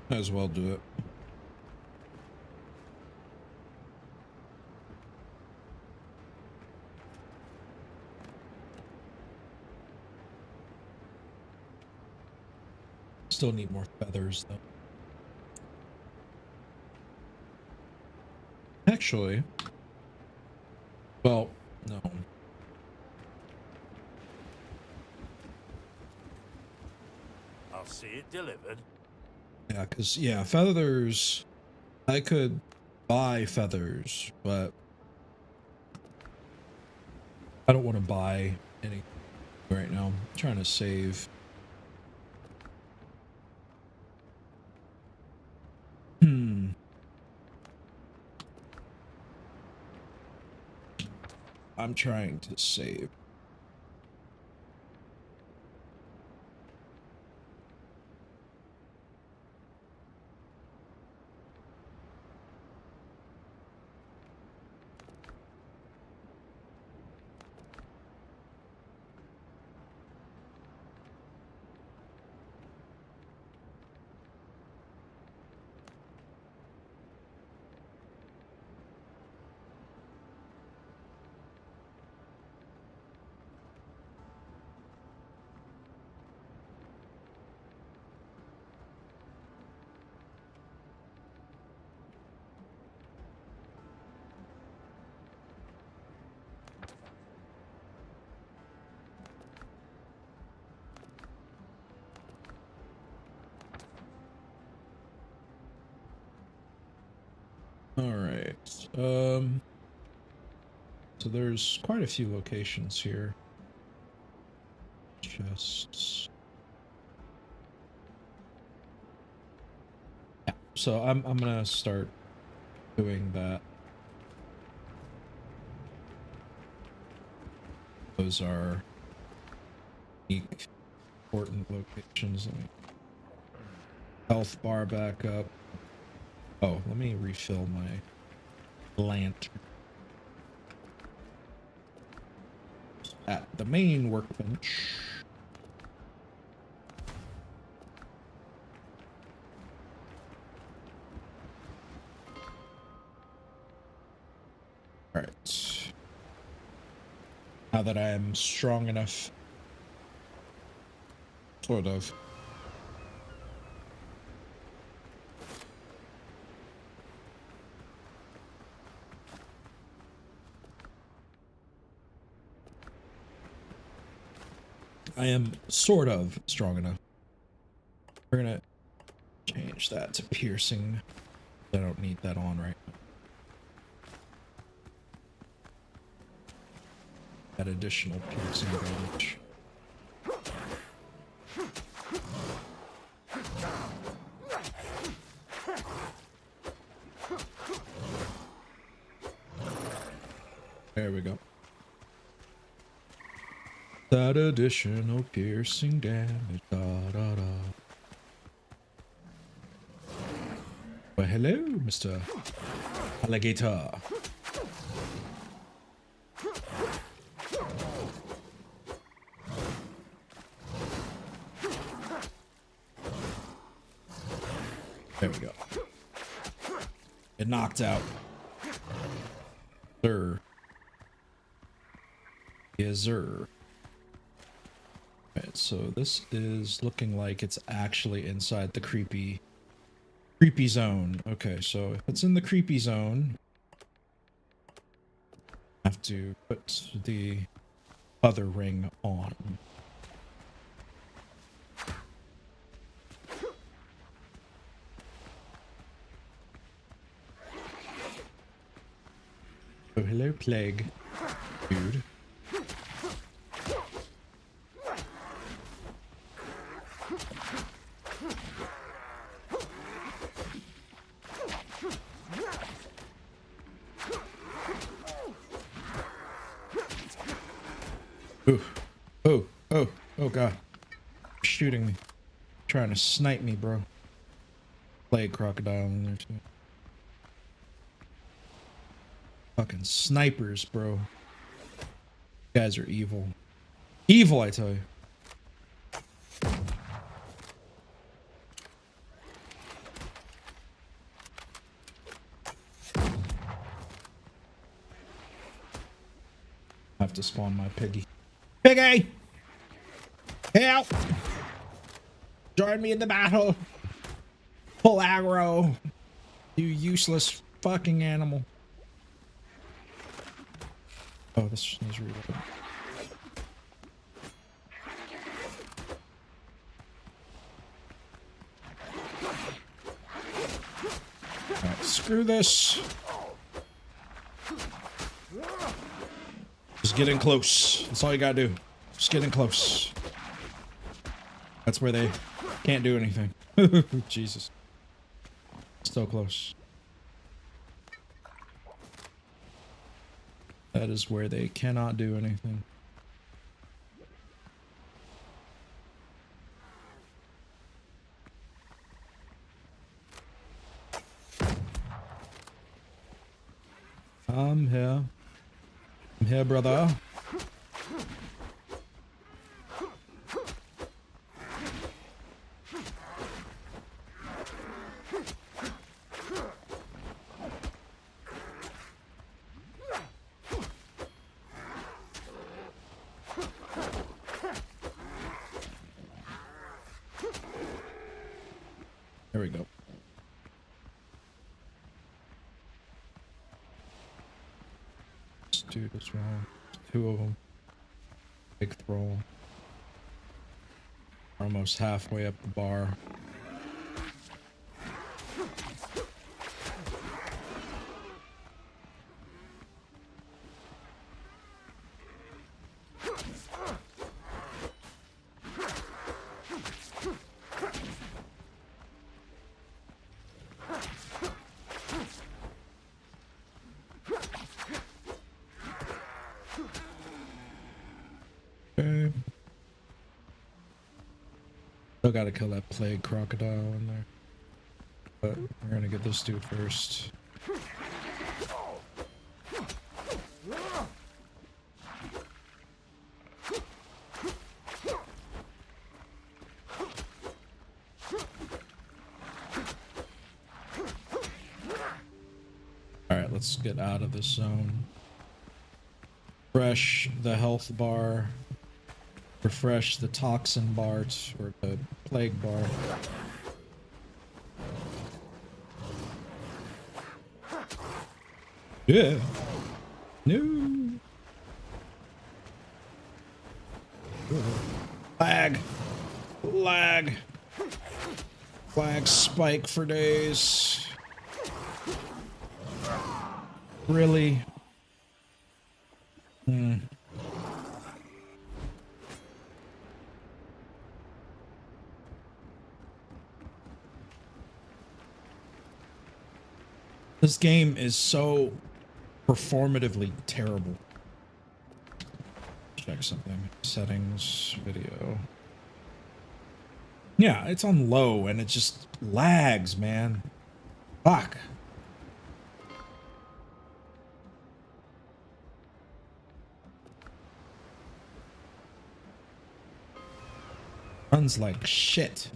Might as well do it. Still need more feathers though. Actually, well, no. I'll see it delivered. Yeah, because, yeah, feathers, I could buy feathers, but I don't want to buy any right now. I'm trying to save. Hmm. I'm trying to save. All right. So there's quite a few locations here. Chests. Yeah. So I'm gonna start doing that. Those are unique, important locations. Let me health bar back up. Oh, let me refill my lantern at the main workbench. All right. Now that I am strong enough, sort of. I am sort of strong enough. We're gonna change that to piercing. I don't need that on right now. That additional piercing damage. There we go. That additional piercing damage. Da, da, da. Well, hello, Mr. Alligator. There we go. It knocked out. Sir. Yes, sir. Right, so this is looking like it's actually inside the creepy zone. Okay, so if it's in the creepy zone, I have to put the other ring on. Oh, hello, plague, dude. Oh god. Shooting me. Trying to snipe me, bro. Plague crocodile in there too. Fucking snipers, bro. You guys are evil. Evil, I tell you. I have to spawn my piggy. Piggy! Help! Join me in the battle. Pull aggro. You useless fucking animal. Oh, this is real. Alright, screw this. Just getting close. That's all you gotta do. Just getting close. That's where they can't do anything. Jesus. So close. That is where they cannot do anything. I'm here. I'm here, brother. There we go. Let's do this round. Two of them. Big throw. Almost halfway up the bar. Okay. Still gotta kill that plague crocodile in there. But we're gonna get this dude first. Alright, let's get out of this zone. Refresh the health bar. Refresh the toxin bar, or the plague bar. Yeah. No. Lag. Lag. Lag spike for days. Really? This game is so performatively terrible. Check something. Settings, video. Yeah, it's on low and it just lags, man. Fuck. Runs like shit.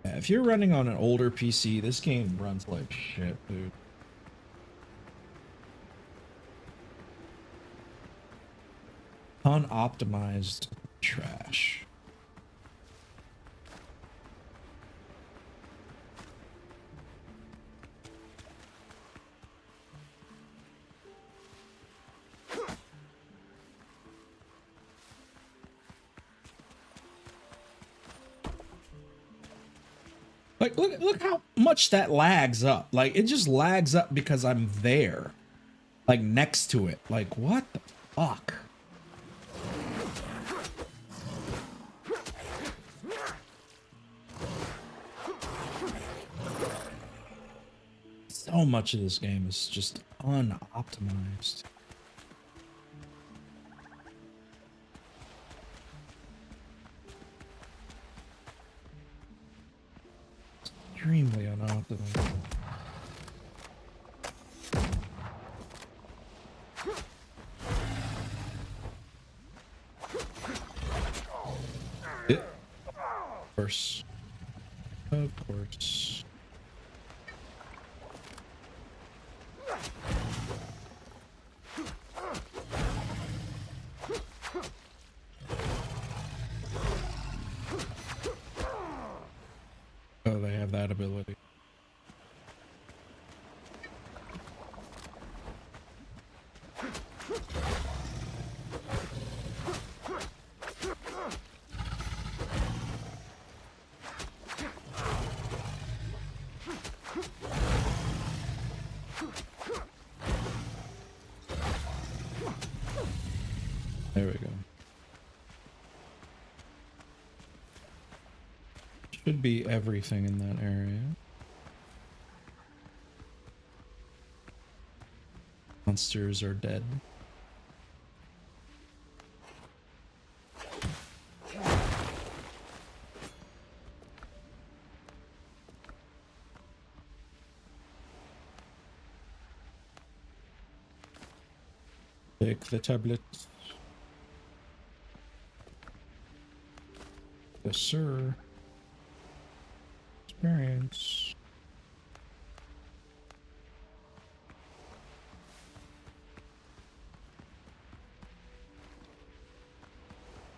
Yeah, if you're running on an older PC, this game runs like shit, dude. Unoptimized trash. Like, look how much that lags up. Like, it just lags up because I'm there. Like, next to it. Like, what the fuck? So much of this game is just unoptimized. Extremely unoptimized. Of course. Of course. Oh, they have that ability. There we go. Should be everything in that area. Monsters are dead. Take the tablet. Yes, sir. Experience.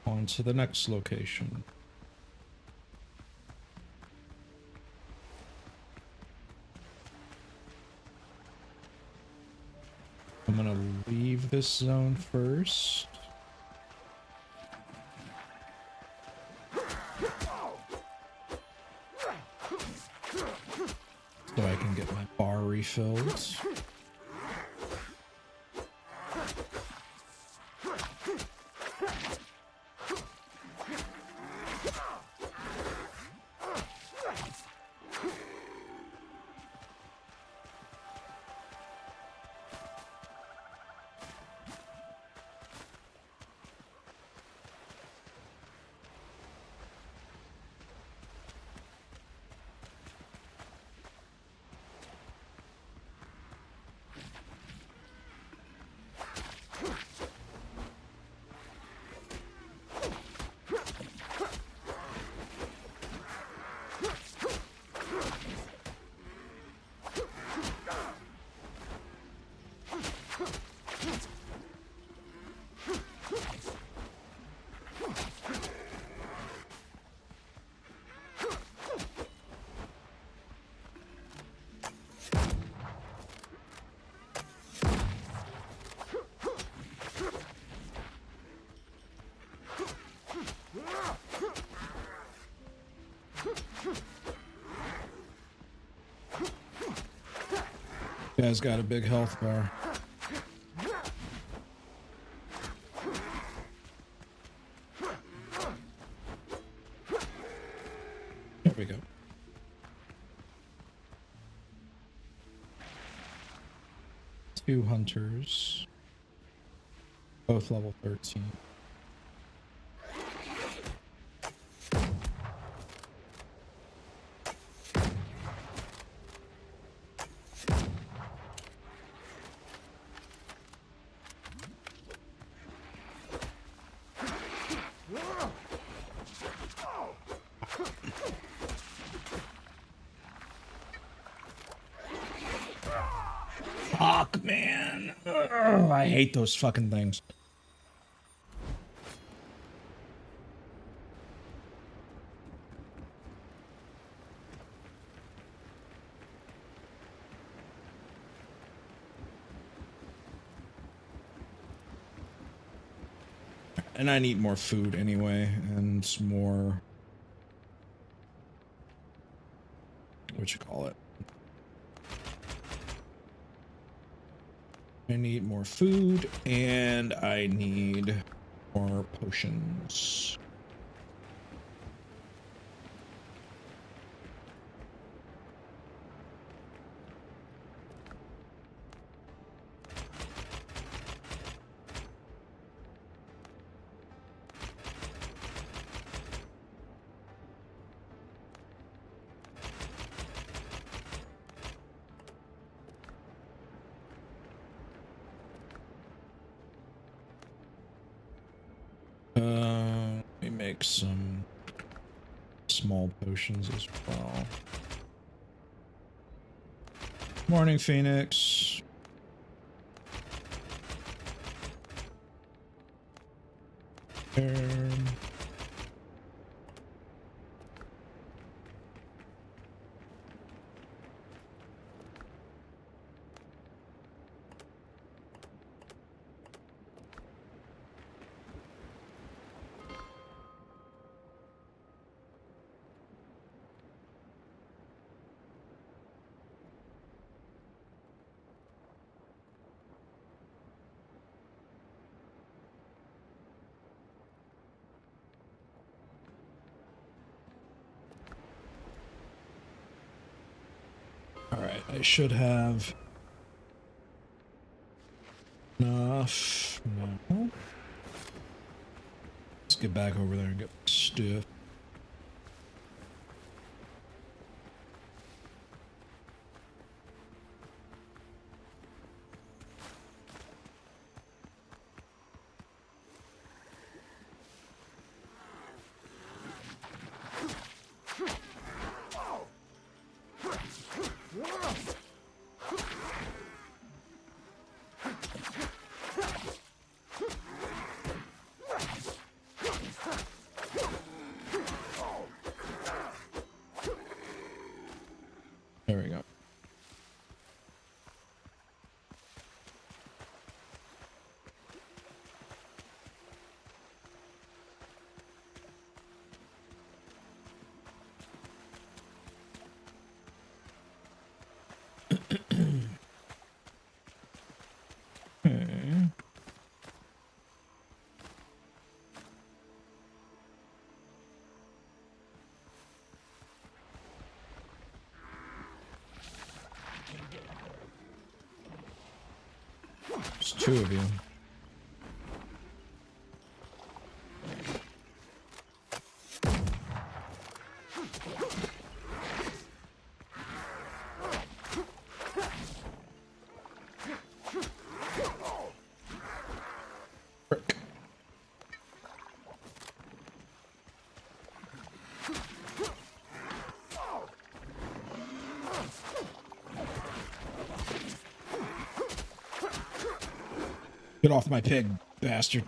On to the next location. I'm gonna leave this zone first. So I can get my bar refilled. Guy's got a big health bar. There we go. Two hunters. Both level 13. Fuck, man. Ugh, I hate those fucking things. And I need more food anyway, and more... what you call it? I need more food, and I need more potions. Let me make some small potions as well. Morning, Phoenix. Alright, I should have enough. No. Let's get back over there and get stuff. There we go. Okay. There's two of you. Frick. Get off my pig, bastard.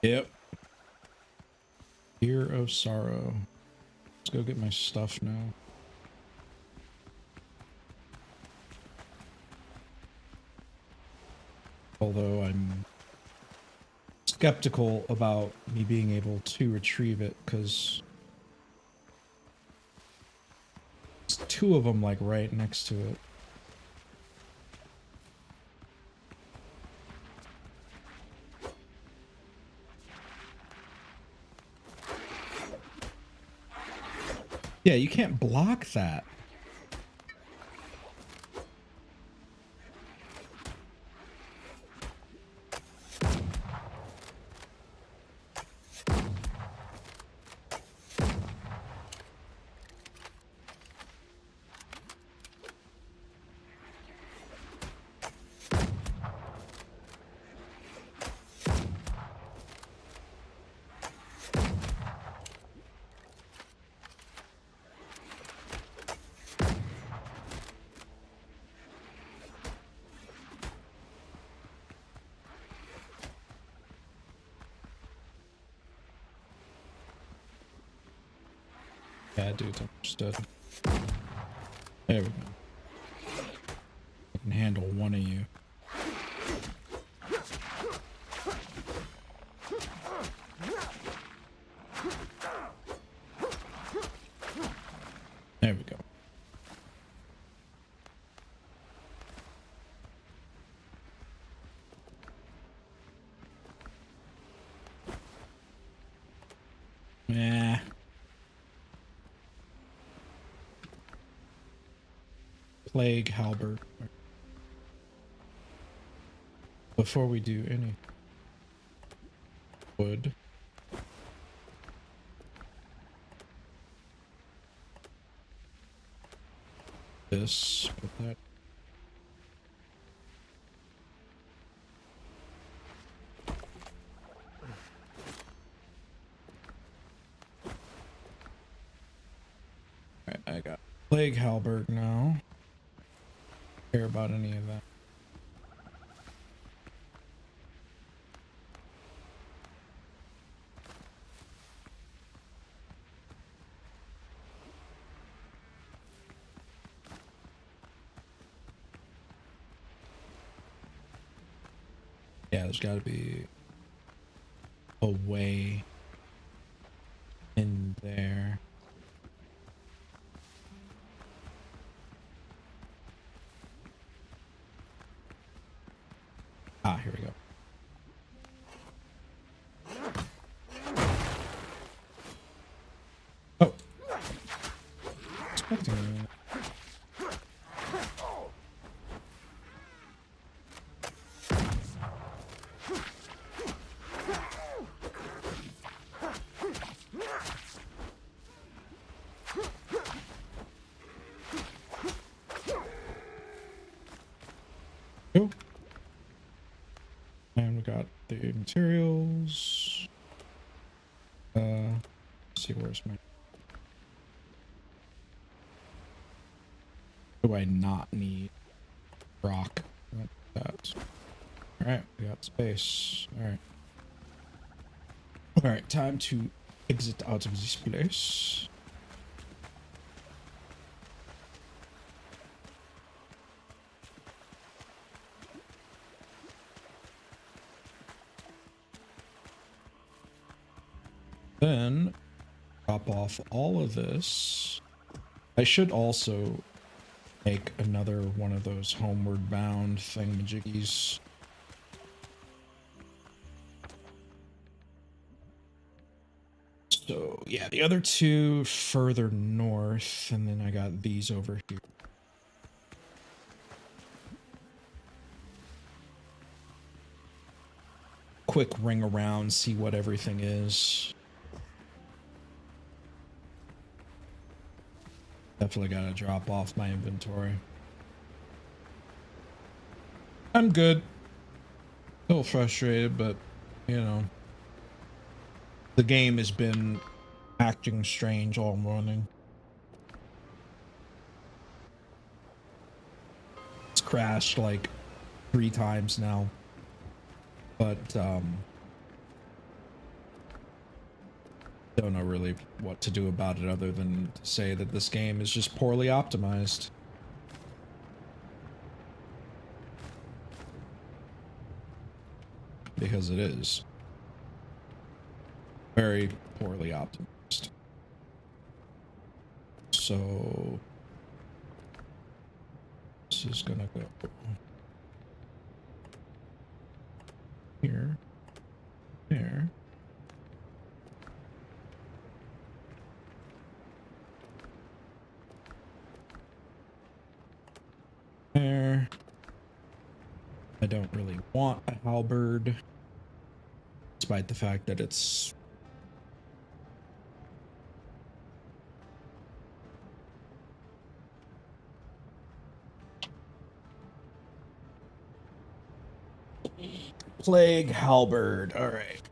Yep. Year of Sorrow. Let's go get my stuff now. Although I'm skeptical about me being able to retrieve it because there's two of them like right next to it. Yeah, you can't block that. Yeah, dude, understood. There we go. I can handle one of you. There we go. Yeah. Plague halberd. Before we do any wood. This, put that. Alright, I got plague halberd now. Care about any of that. Yeah, there's got to be a way in there. Ah, here we go. Oh. Expecting it. Go. And we got the materials. Let's see, where's my... Do I not need rock? That. Alright, we got space. Alright. Alright, time to exit out of this place. Then drop off all of this. I should also make another one of those homeward bound thingamajiggies. So yeah, the other two further north, and then I got these over here. Quick ring around, see what everything is. Definitely gotta drop off my inventory. I'm good. A little frustrated, but you know, the game has been acting strange all morning. It's crashed like 3 times now, but don't know really what to do about it other than to say that this game is just poorly optimized. Because it is. Very poorly optimized. So this is gonna go here, there. There. I don't really want a halberd, despite the fact that it's plague halberd. All right.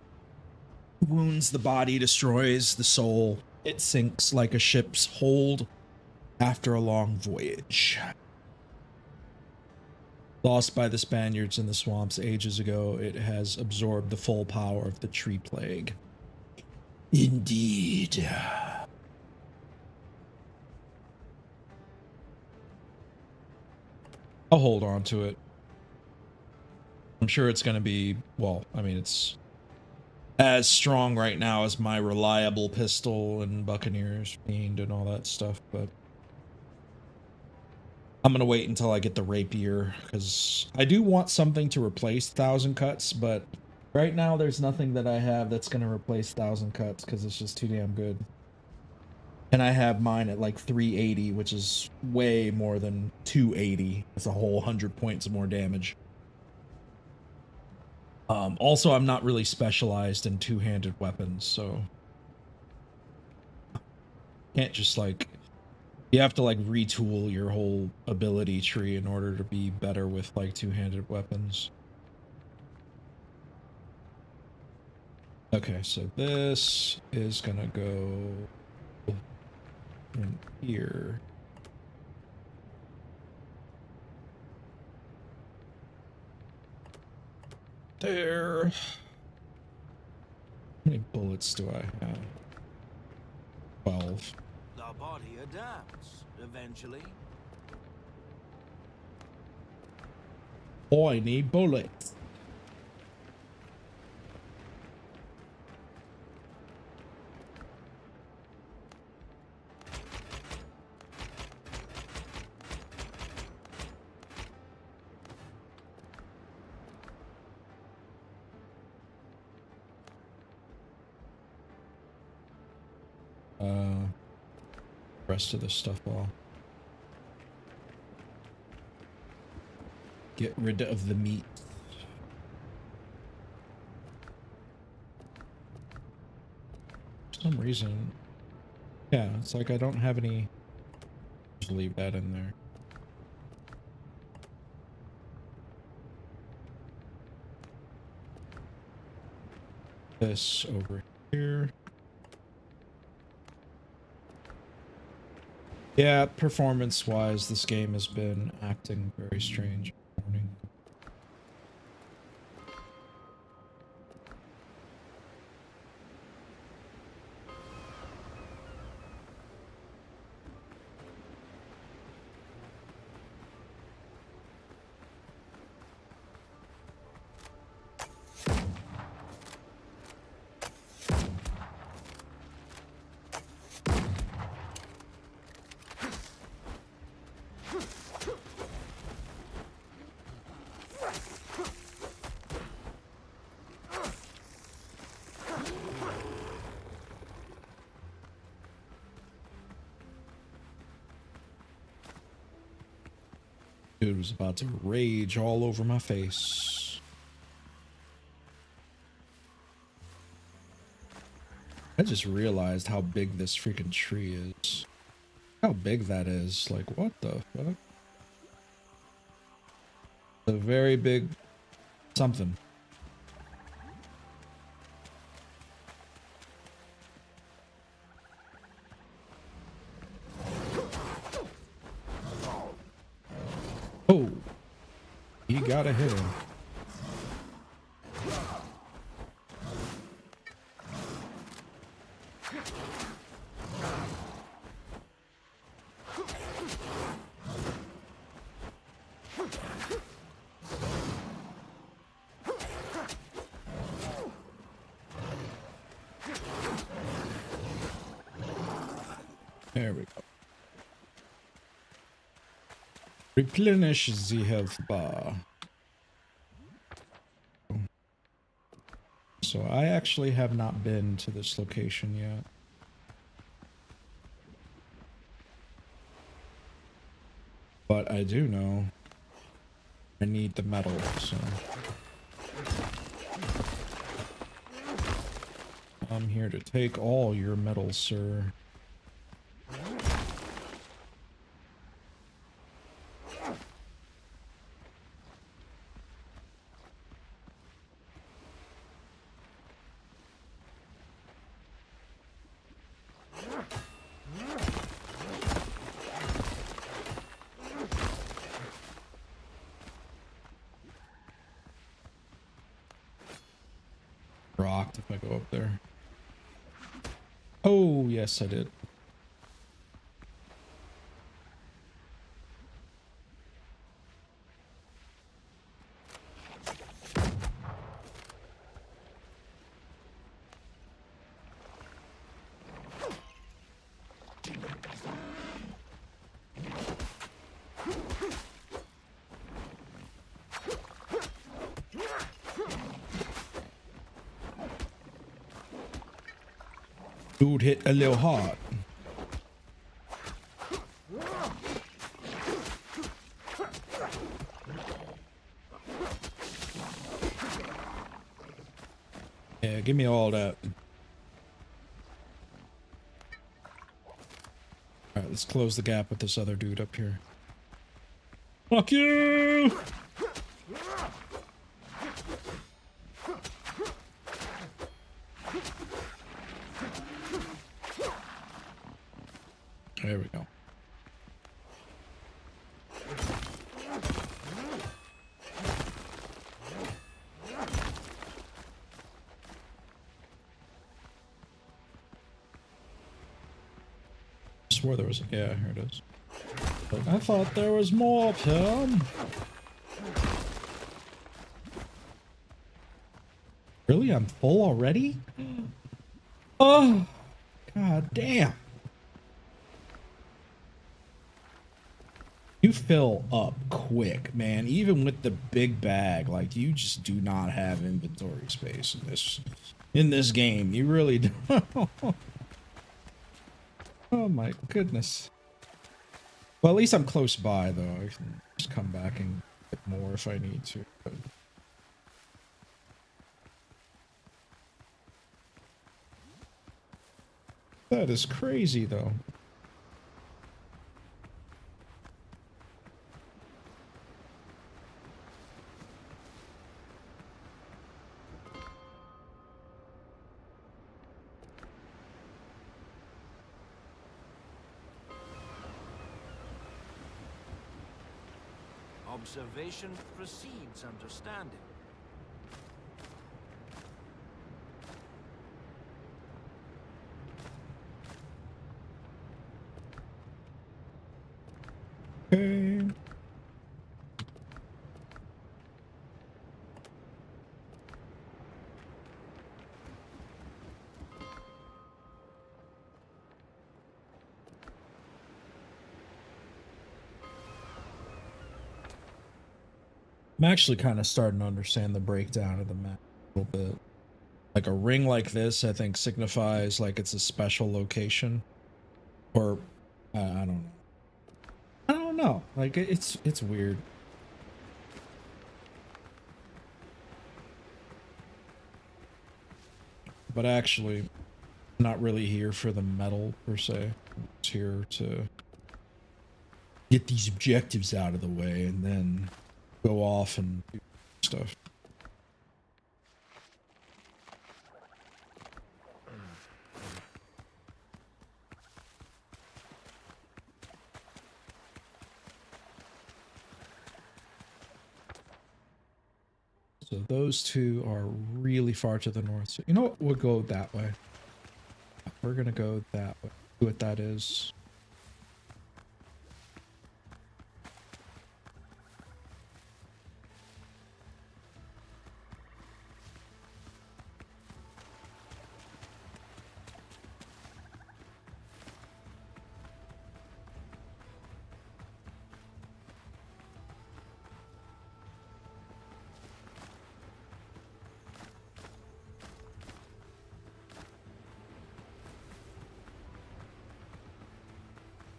Wounds the body, destroys the soul. It sinks like a ship's hold after a long voyage. Lost by the Spaniards in the swamps ages ago, it has absorbed the full power of the tree plague. Indeed. I'll hold on to it. I'm sure it's going to be, well, I mean, it's as strong right now as my reliable pistol and Buccaneers Fiend and all that stuff, but I'm going to wait until I get the rapier, because I do want something to replace 1,000 cuts, but right now there's nothing that I have that's going to replace 1,000 cuts, because it's just too damn good. And I have mine at like 380, which is way more than 280. It's a whole 100 points more damage. Also, I'm not really specialized in two-handed weapons, so can't just like, you have to like retool your whole ability tree in order to be better with like two-handed weapons. Okay, so this is gonna go in here. There. How many bullets do I have? 12. The body adapts eventually. Oh, I need bullets. Rest of the stuff off. Get rid of the meat. For some reason, yeah, it's like I don't have any. Just leave that in there. This over here. Yeah, performance-wise, this game has been acting very strange. Dude was about to rage all over my face. I just realized how big this freaking tree is. How big that is. Like, what the fuck? A very big something. Oh, he gotta hit him. There we go. Replenish the health bar. So I actually have not been to this location yet. But I do know I need the metal, so I'm here to take all your metal, sir. Rocked if I go up there. Oh, yes, I did. Dude hit a little hard. Yeah, give me all that. Alright, let's close the gap with this other dude up here. Fuck you! There we go. I swore there was. Yeah, here it is. But I thought there was more of him. Really? I'm full already? Oh, god damn. You fill up quick, man. Even with the big bag, like you just do not have inventory space in this game. You really don't. Oh my goodness. Well, at least I'm close by though. I can just come back and get more if I need to. But that is crazy though. Observation precedes understanding. Okay. I'm actually kind of starting to understand the breakdown of the map a little bit. Like a ring like this, I think signifies like it's a special location, or I don't know. I don't know. Like it's weird. But actually, I'm not really here for the metal per se. It's here to get these objectives out of the way and then go off and do stuff. So those two are really far to the north. So you know what? We'll go that way. We're gonna go that way. See what that is.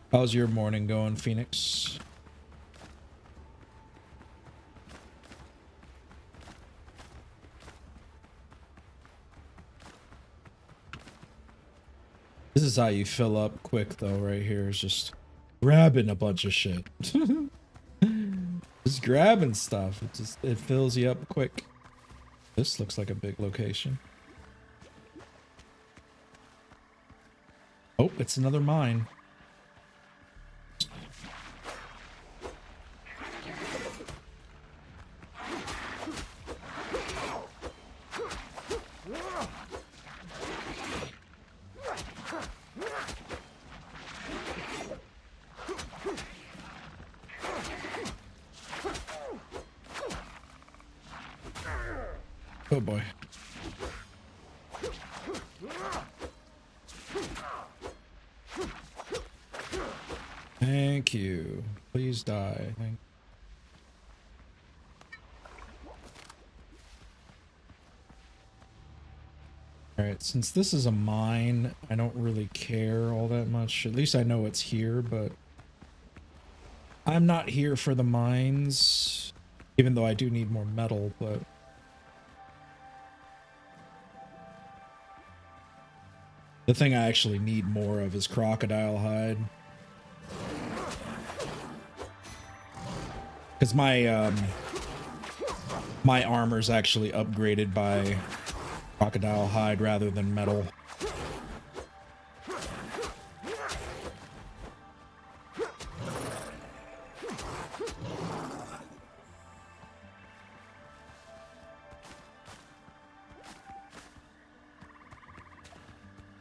How's your morning going, Phoenix? This is how you fill up quick, though, right here. Is just grabbing a bunch of shit. Just grabbing stuff. It fills you up quick. This looks like a big location. Oh, it's another mine. Oh boy. Thank you. Please die. Alright, since this is a mine, I don't really care all that much. At least I know it's here, but I'm not here for the mines, even though I do need more metal, but the thing I actually need more of is crocodile hide. Because my my armor's actually upgraded by crocodile hide rather than metal.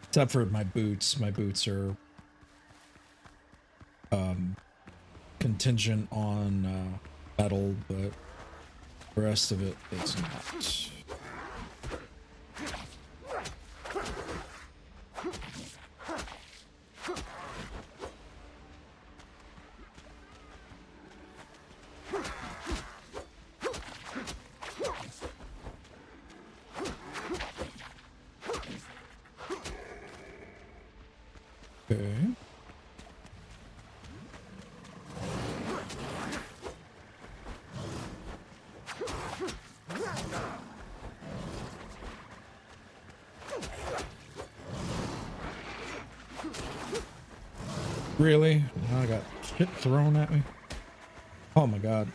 Except for my boots. My boots are contingent on metal, but the rest of it is not. Okay. Really? I got shit thrown at me. Oh my god.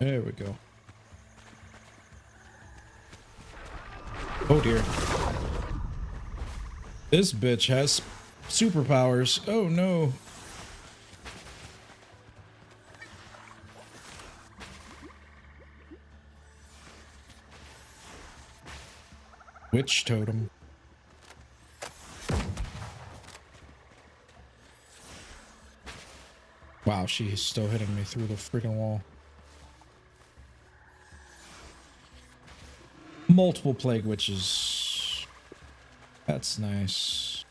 There we go. Oh dear. This bitch has superpowers. Oh no. Witch totem. Wow, she's still hitting me through the freaking wall. Multiple plague witches. That's nice.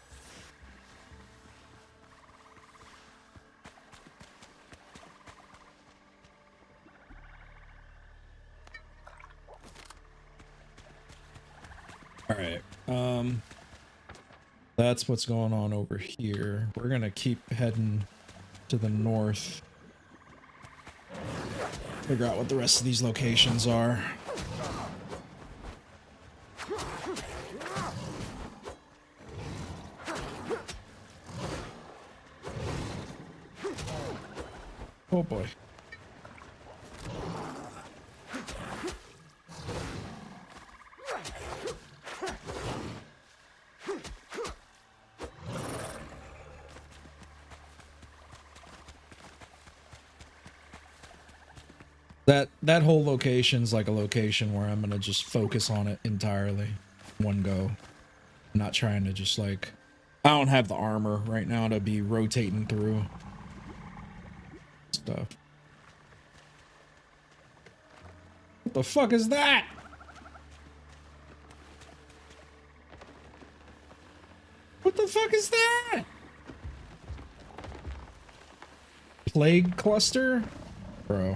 All right. That's what's going on over here. We're gonna keep heading to the north. Figure out what the rest of these locations are. Oh boy. That whole location's like a location where I'm gonna just focus on it entirely. One go. I'm not trying to just like... I don't have the armor right now to be rotating through stuff. What the fuck is that? What the fuck is that? Plague cluster? Bro.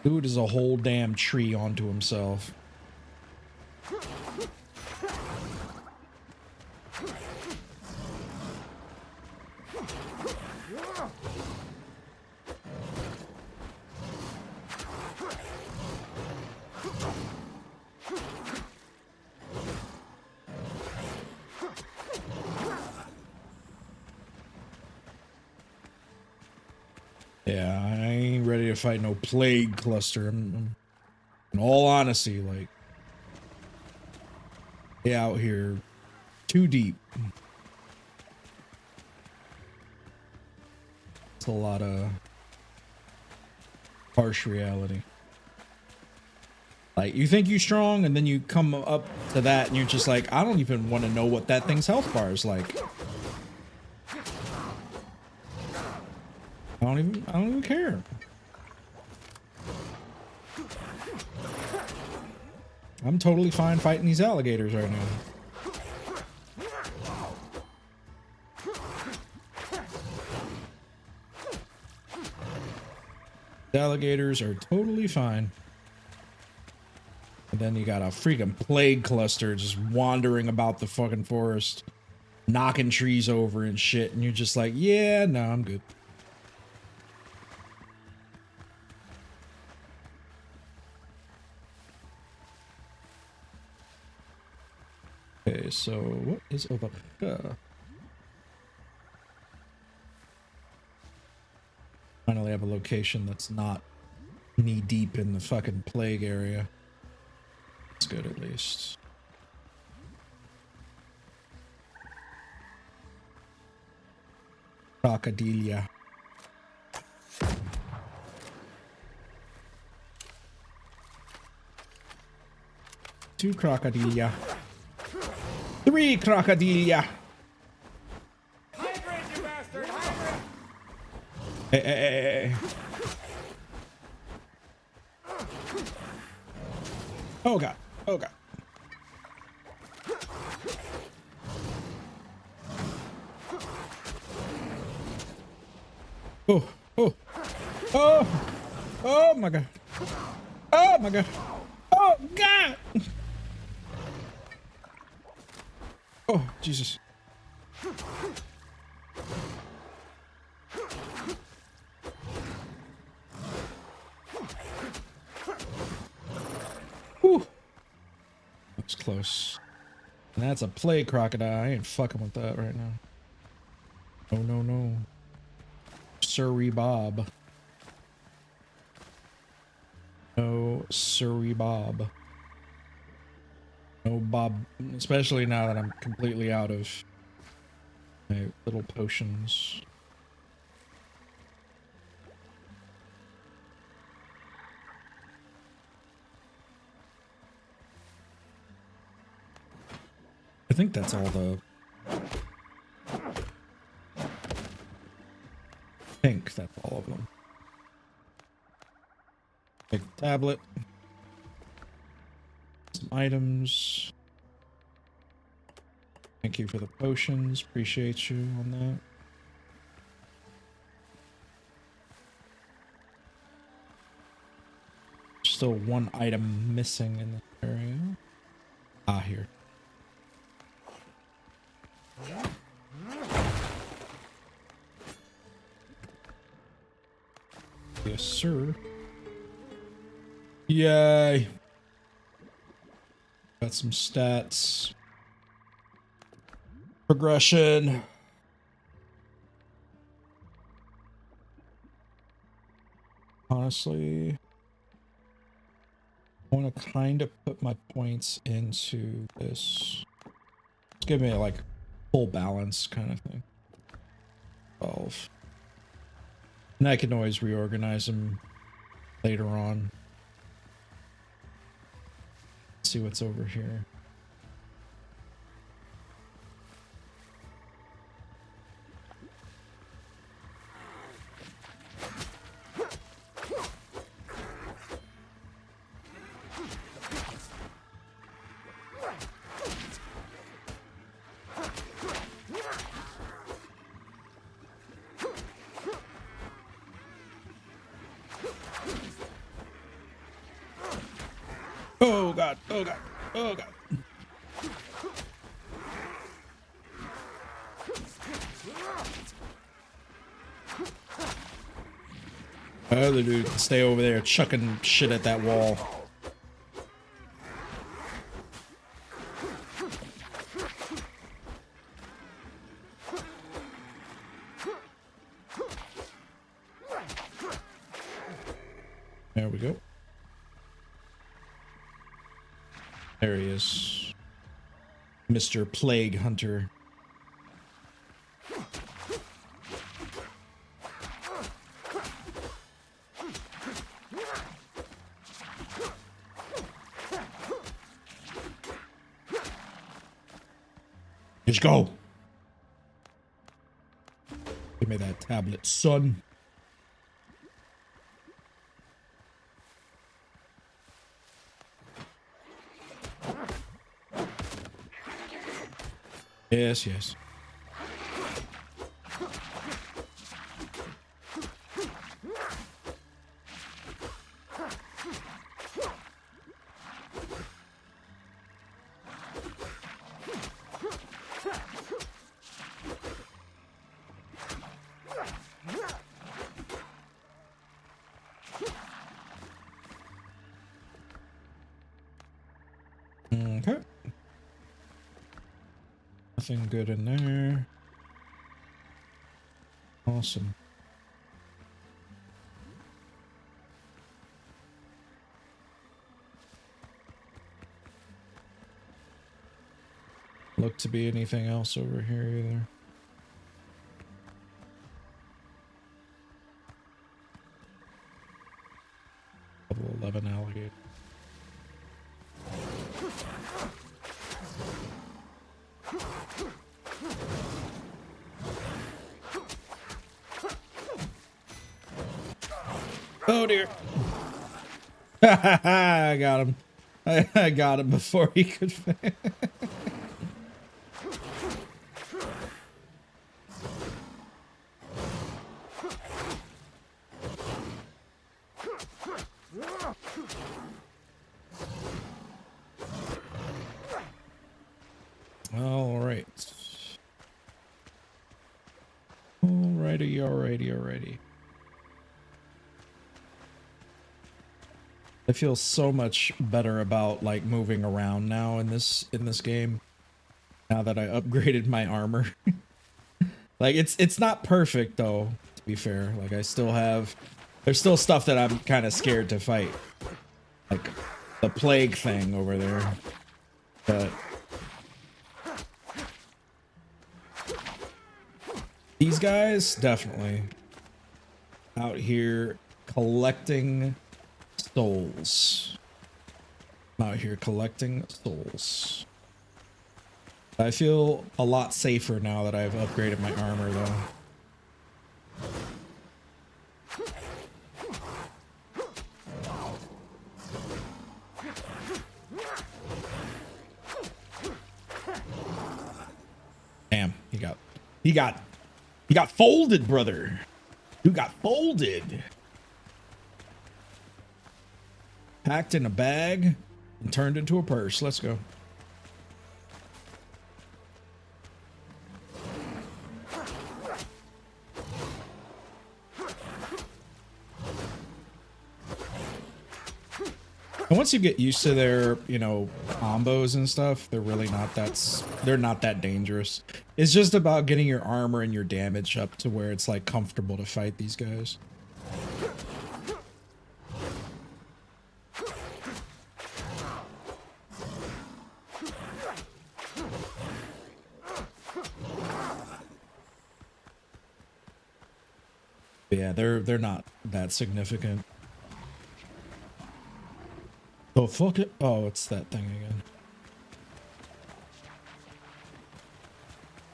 Dude is a whole damn tree onto himself. Yeah, I ain't ready to fight no plague cluster. In all honesty, like, they out here too deep. It's a lot of harsh reality. Like, you think you're strong, and then you come up to that, and you're just like, I don't even want to know what that thing's health bar is like. I don't even care. I'm totally fine fighting these alligators right now. The alligators are totally fine. And then you got a freaking plague cluster just wandering about the fucking forest, knocking trees over and shit, and you're just like, yeah, no, I'm good. Okay, so what is over here? Finally have a location that's not knee deep in the fucking plague area. That's good at least. Crocodilia. Two crocodilia. Three crocodilia. Hydrate, you bastard! Hydrate! Hey. Oh god. Oh god. Oh my god. Oh my god. Oh god. Oh Jesus. Whew. That's close. And that's a plague crocodile. I ain't fucking with that right now. Oh no. Sorry, Bob. No, sorry, Bob. No, Bob. Especially now that I'm completely out of my little potions. I think that's all the... I think that's all of them. Big tablet. Some items. Thank you for the potions. Appreciate you on that. Still one item missing in this area. Ah, here. Yes, sir. Yay. Got some stats. Progression. Honestly, I want to kind of put my points into this. Just give me like full balance kind of thing. 12. And I can always reorganize them later on. see what's over here. Oh god, oh god, oh god. Other dude can stay over there chucking shit at that wall. There we go. There he is. Mr. Plague Hunter. Let's go. Give me that tablet, son. Yes, yes. Okay. Nothing good in there. Awesome. Look to be anything else over here either. Level 11 alligator. Oh dear. I got him. I got him before he could. All right. Alrighty. I feel so much better about like moving around now in this game. Now that I upgraded my armor. Like it's not perfect though, to be fair. Like I still have there's still stuff that I'm kind of scared to fight. Like the plague thing over there. But these guys definitely out here collecting souls. I'm out here collecting souls. I feel a lot safer now that I've upgraded my armor though. Damn, he got folded, brother. You got folded. Packed in a bag and turned into a purse. Let's go. And once you get used to their, you know, combos and stuff, they're really not that dangerous. It's just about getting your armor and your damage up to where it's like comfortable to fight these guys. But yeah, they're not that significant. Oh, fuck it. Oh, it's that thing again.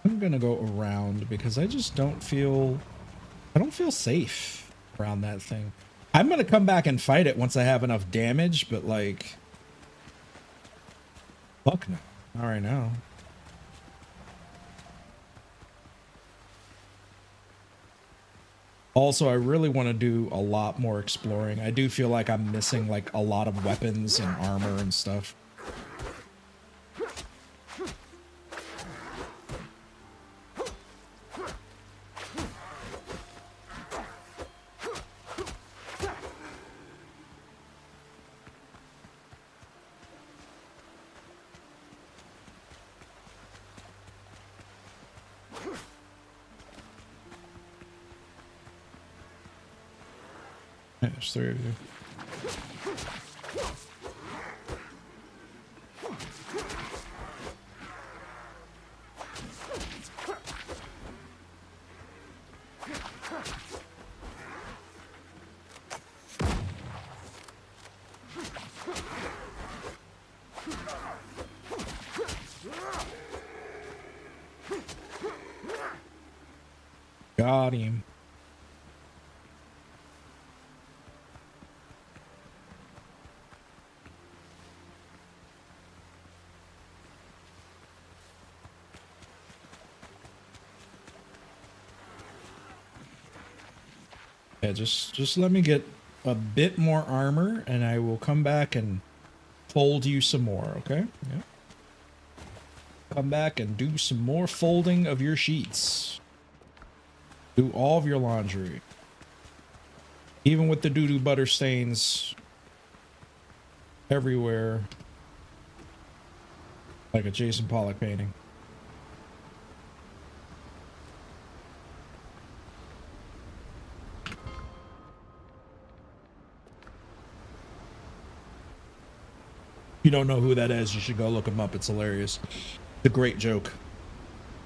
I'm gonna go around because I just don't feel safe around that thing. I'm gonna come back and fight it once I have enough damage, but like, fuck no. Not right now. Also, I really want to do a lot more exploring. I do feel like I'm missing like a lot of weapons and armor and stuff. Yeah, there's 3 of you. Got him. Yeah, just let me get a bit more armor and I will come back and fold you some more, okay? Yeah. Come back and do some more folding of your sheets. Do all of your laundry. Even with the doo-doo butter stains everywhere. Like a Jason Pollock painting. You don't know who that is, you should go look him up. It's hilarious. It's a great joke.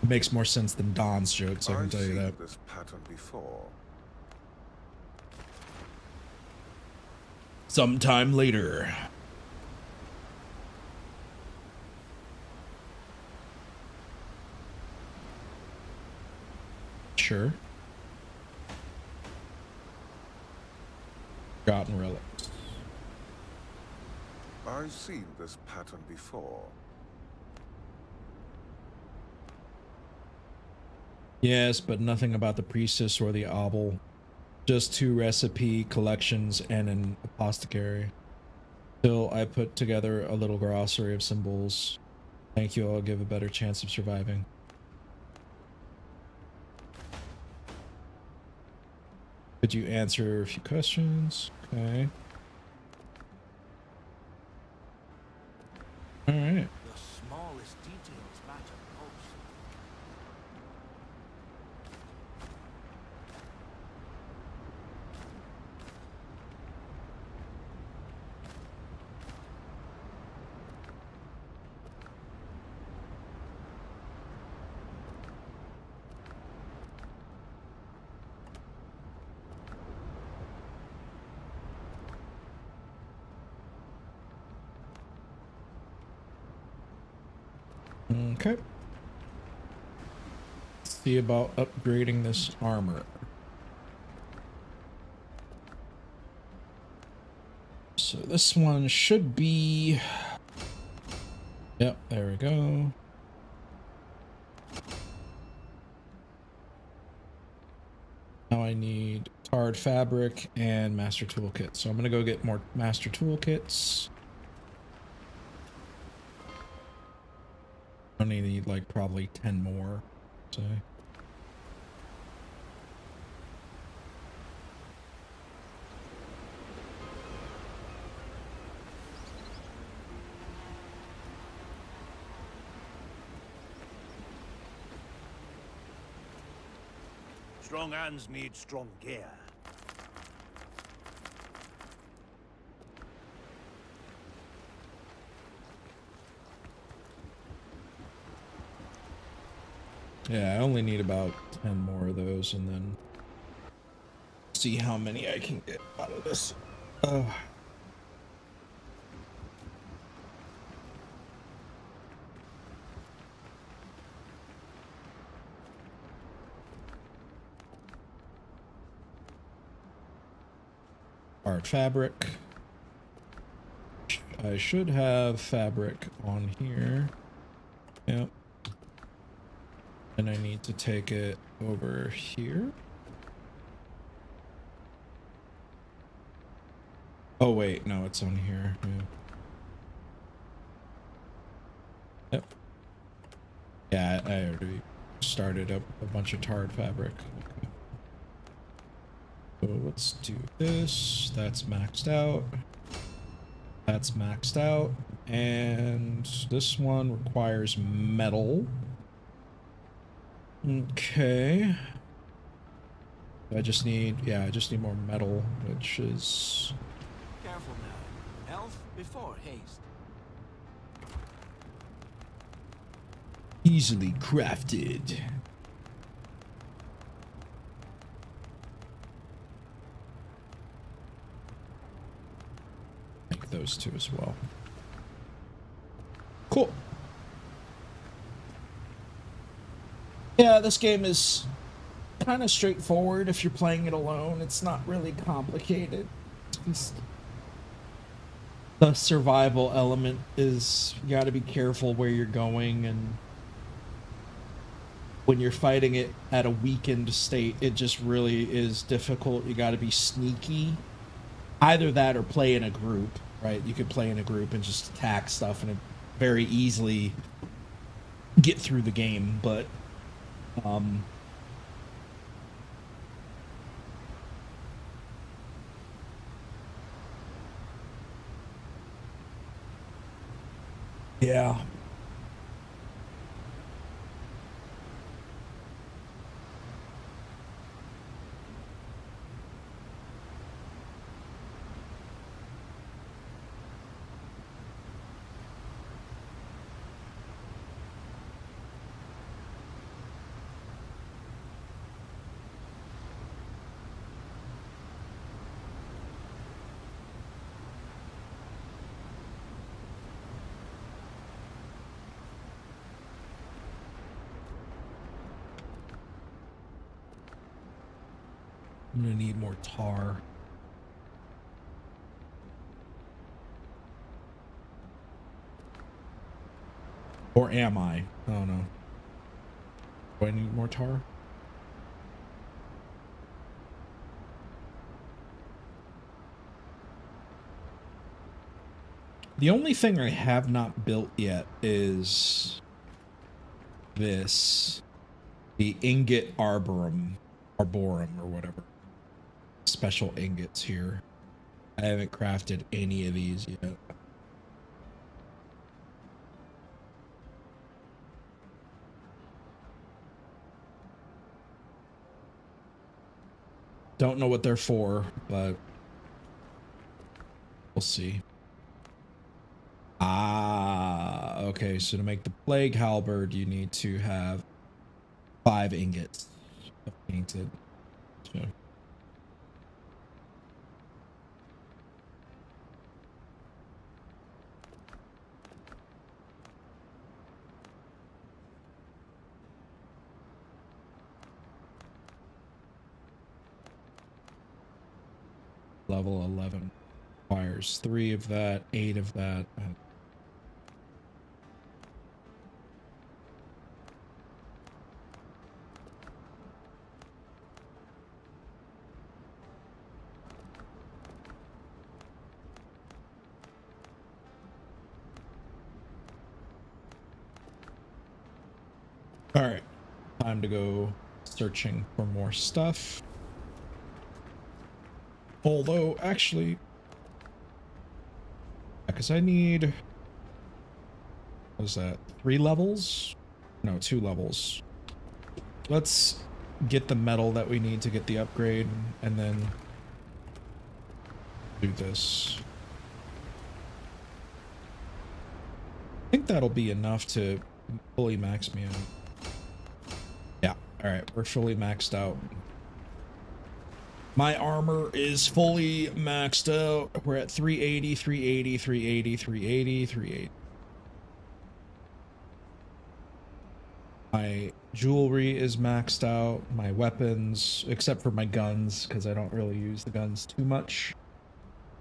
It makes more sense than Don's jokes, I can tell you that. I've seen this pattern before. Sometime later. Sure. Forgotten relics. I've seen this pattern before. Yes, but nothing about the priestess or the obol. Just 2 recipe collections and an apothecary. Till I put together a little glossary of symbols. Thank you, I'll give a better chance of surviving. Could you answer a few questions? Okay. All right. The smallest details matter most. Okay. Let's see about upgrading this armor. So this one should be... Yep, there we go. Now I need tarred fabric and master toolkit. So I'm gonna go get more master toolkits. I only need like probably 10 more. So. Strong hands need strong gear. Yeah, I only need about 10 more of those and then see how many I can get out of this. Art fabric. I should have fabric on here. Yep. And I need to take it over here. Oh wait, no, it's on here. Yeah. Yep. Yeah, I already started up a bunch of tarred fabric. Okay. So let's do this. That's maxed out. That's maxed out. And this one requires metal. Okay. I just need more metal, which is... Careful now. Health before haste. easily crafted. Make those two as well. Cool. Yeah, this game is kind of straightforward if you're playing it alone. It's not really complicated. Just the survival element is, you got to be careful where you're going, and when you're fighting it at a weakened state, it just really is difficult. You got to be sneaky. Either that or play in a group, right? You could play in a group and just attack stuff and very easily get through the game, but yeah. I'm gonna need more tar. Or am I? I don't know. Do I need more tar? The only thing I have not built yet is this. The ingot arborum or whatever. Special ingots here. I haven't crafted any of these yet. Don't know what they're for, but we'll see. Ah, okay, so to make the plague halberd, you need to have 5 ingots of painted. So. Level 11 requires 3 of that, 8 of that. All right, time to go searching for more stuff. Although, actually, because I need, what is that, 3 levels? No, 2 levels. Let's get the metal that we need to get the upgrade, and then do this. I think that'll be enough to fully max me out. Yeah, all right, we're fully maxed out. My armor is fully maxed out. We're at 380, 380, 380, 380, 380. My jewelry is maxed out. My weapons, except for my guns, because I don't really use the guns too much.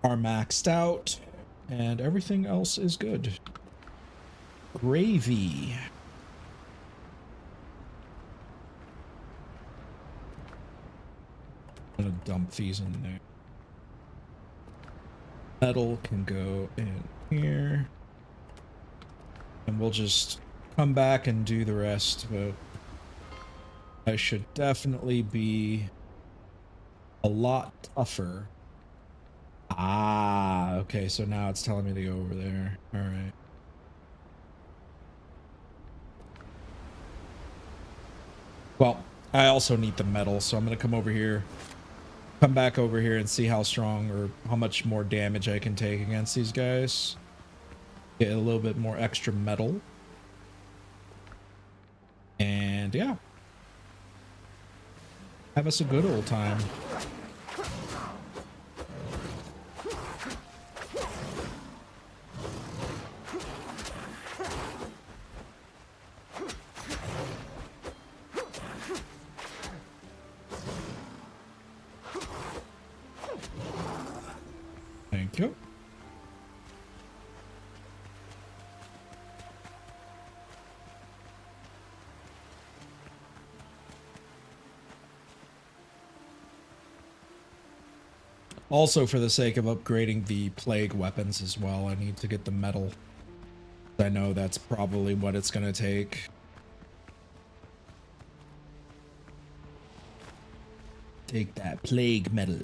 are maxed out, and everything else is good. Gravy. I'm gonna dump these in there. Metal can go in here. And we'll just come back and do the rest, but I should definitely be a lot tougher. Ah, okay, so now it's telling me to go over there. All right. Well, I also need the metal, so I'm going to come over here, come back over here and see how strong or how much more damage I can take against these guys. Get a little bit more extra metal. And yeah. Have us a good old time. Thank you. Also, for the sake of upgrading the plague weapons as well, I need to get the metal. I know that's probably what it's going to take. Take that plague metal.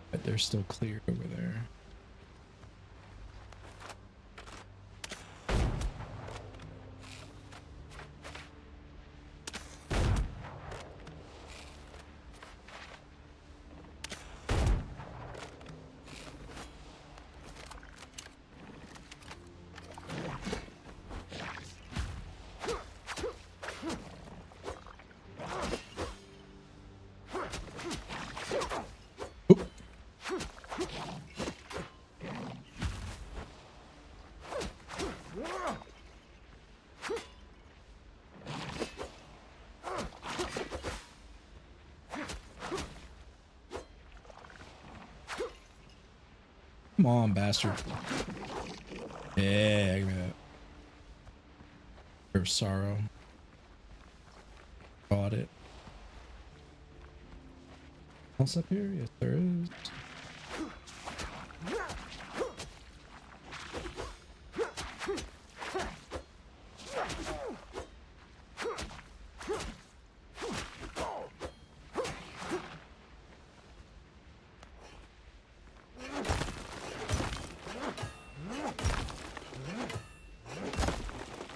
But they're still clear over there. Come on, bastard. Yeah, give me that. Of sorrow. Got it. Else up here? Yes, there is.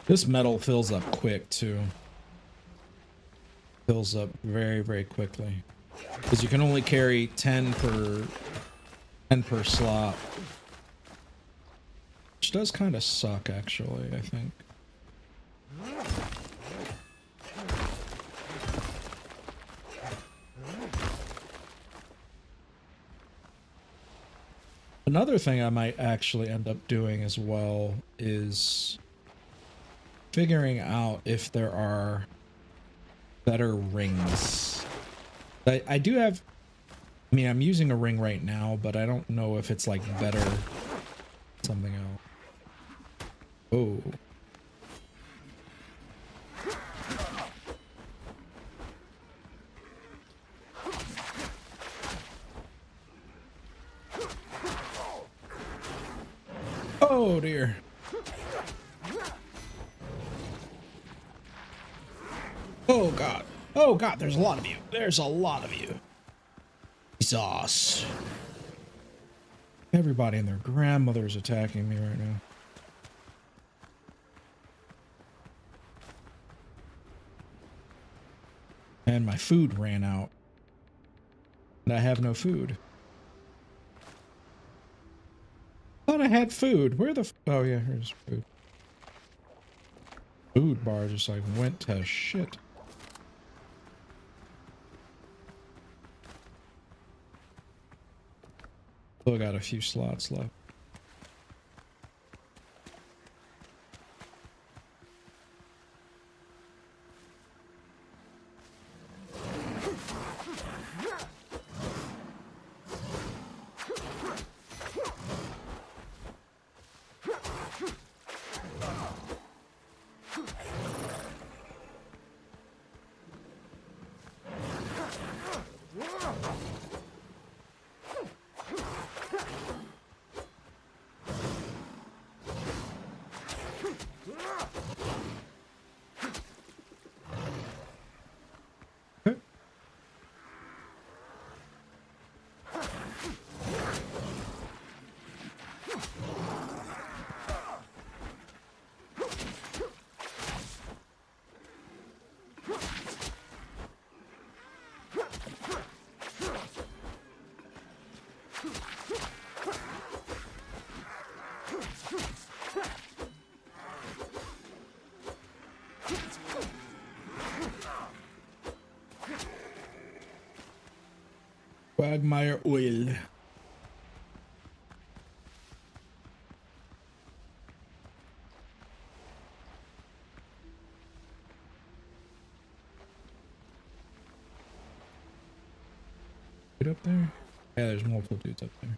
This metal fills up quick too. Fills up very, very quickly. Because you can only carry 10 per slot. Which does kind of suck actually, I think. Another thing I might actually end up doing as well is figuring out if there are better rings. I do have, I mean, I'm using a ring right now, but I don't know if it's like better something else. Oh. Oh dear. Oh god. Oh god, there's a lot of you. There's a lot of you. Jesus. Everybody and their grandmother is attacking me right now. And my food ran out. And I have no food. Thought I had food. Where the oh yeah, here's food. Food bar just like went to shit. Still got a few slots left. Quagmire oil. Get up there? Yeah, there's multiple dudes up there.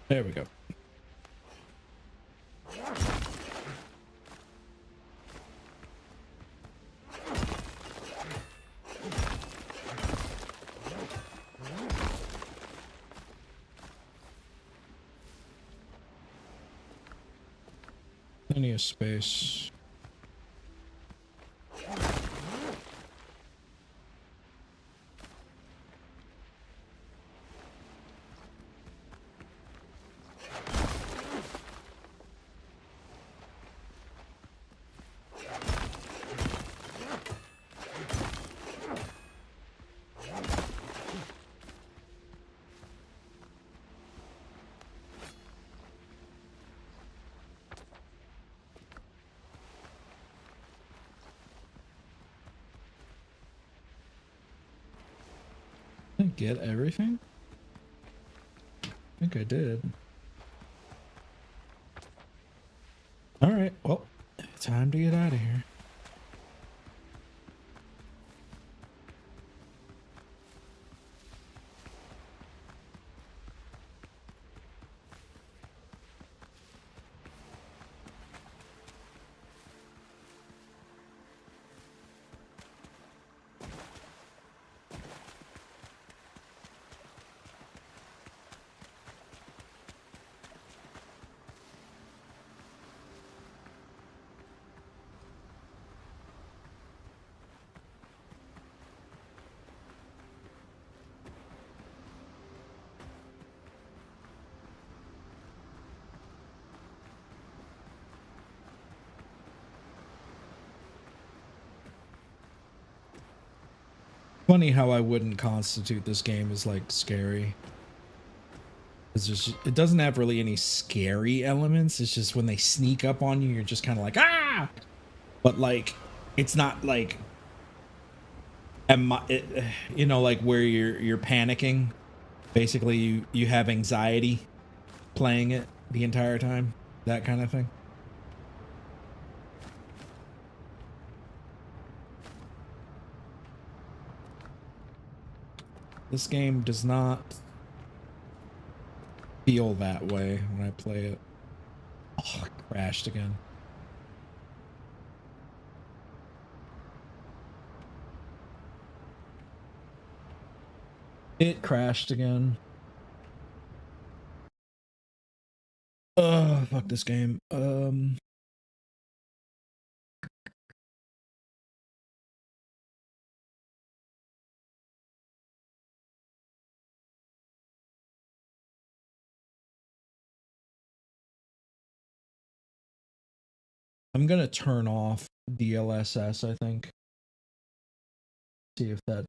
There we go. Plenty of space. Did I get everything? I think I did. Alright, well, time to get out of here. Funny how I wouldn't constitute this game as like scary. It's just, it doesn't have really any scary elements. It's just when they sneak up on you, you're just kind of like, ah! But like, it's not like, you know, like where you're panicking. Basically, you have anxiety playing it the entire time. That kind of thing. This game does not feel that way when I play it. Oh, it crashed again. It crashed again. Fuck this game. I'm gonna turn off DLSS, I think. See if that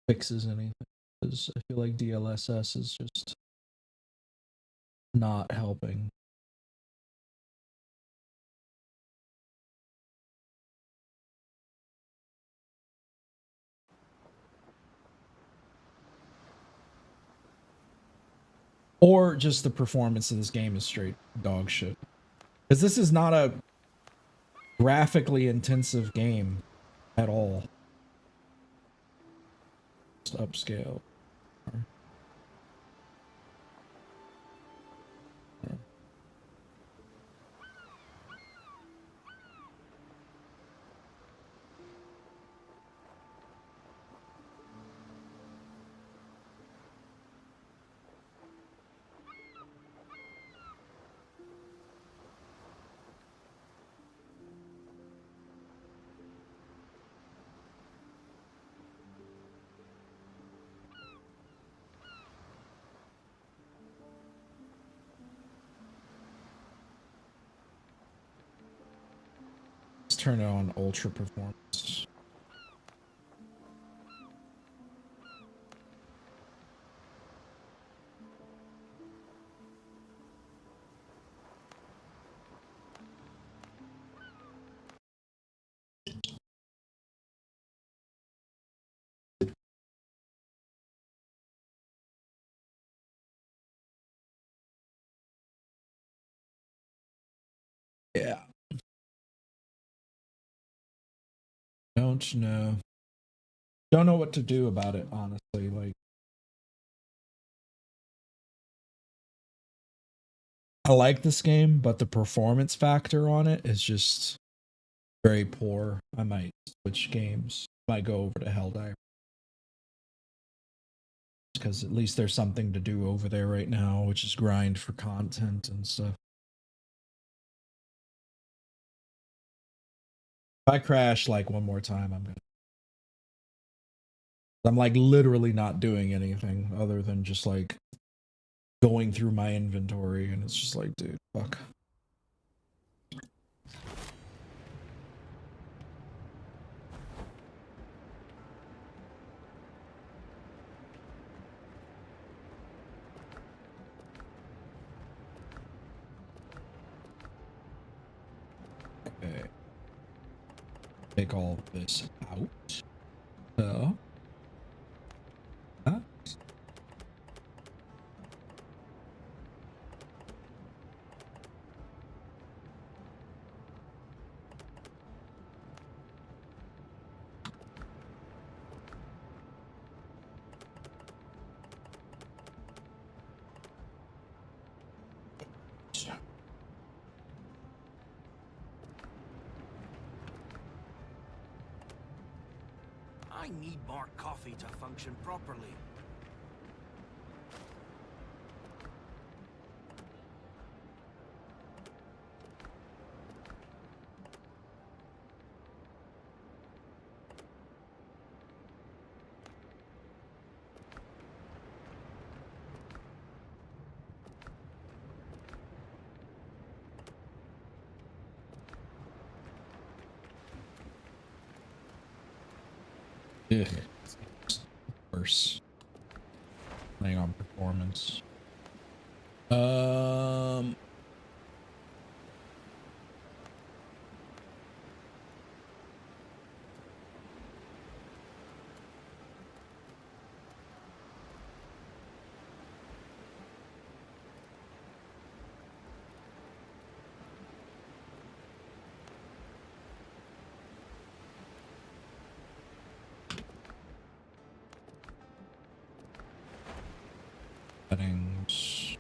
fixes anything. Because I feel like DLSS is just not helping. Or just the performance of this game is straight dog shit. Because this is not a graphically intensive game at all. Just upscale. turn it on ultra performance. Yeah. Don't know. Don't know what to do about it, honestly. Like, I like this game, but the performance factor on it is just very poor. I might switch games. Might go over to Helldive. Because at least there's something to do over there right now, which is grind for content and stuff. If I crash like one more time, I'm like literally not doing anything other than just like going through my inventory, and it's just like, dude, fuck. Okay. Take all this out. So. Huh? I need more coffee to function properly. Ugh. Worse. Playing on performance. Settings.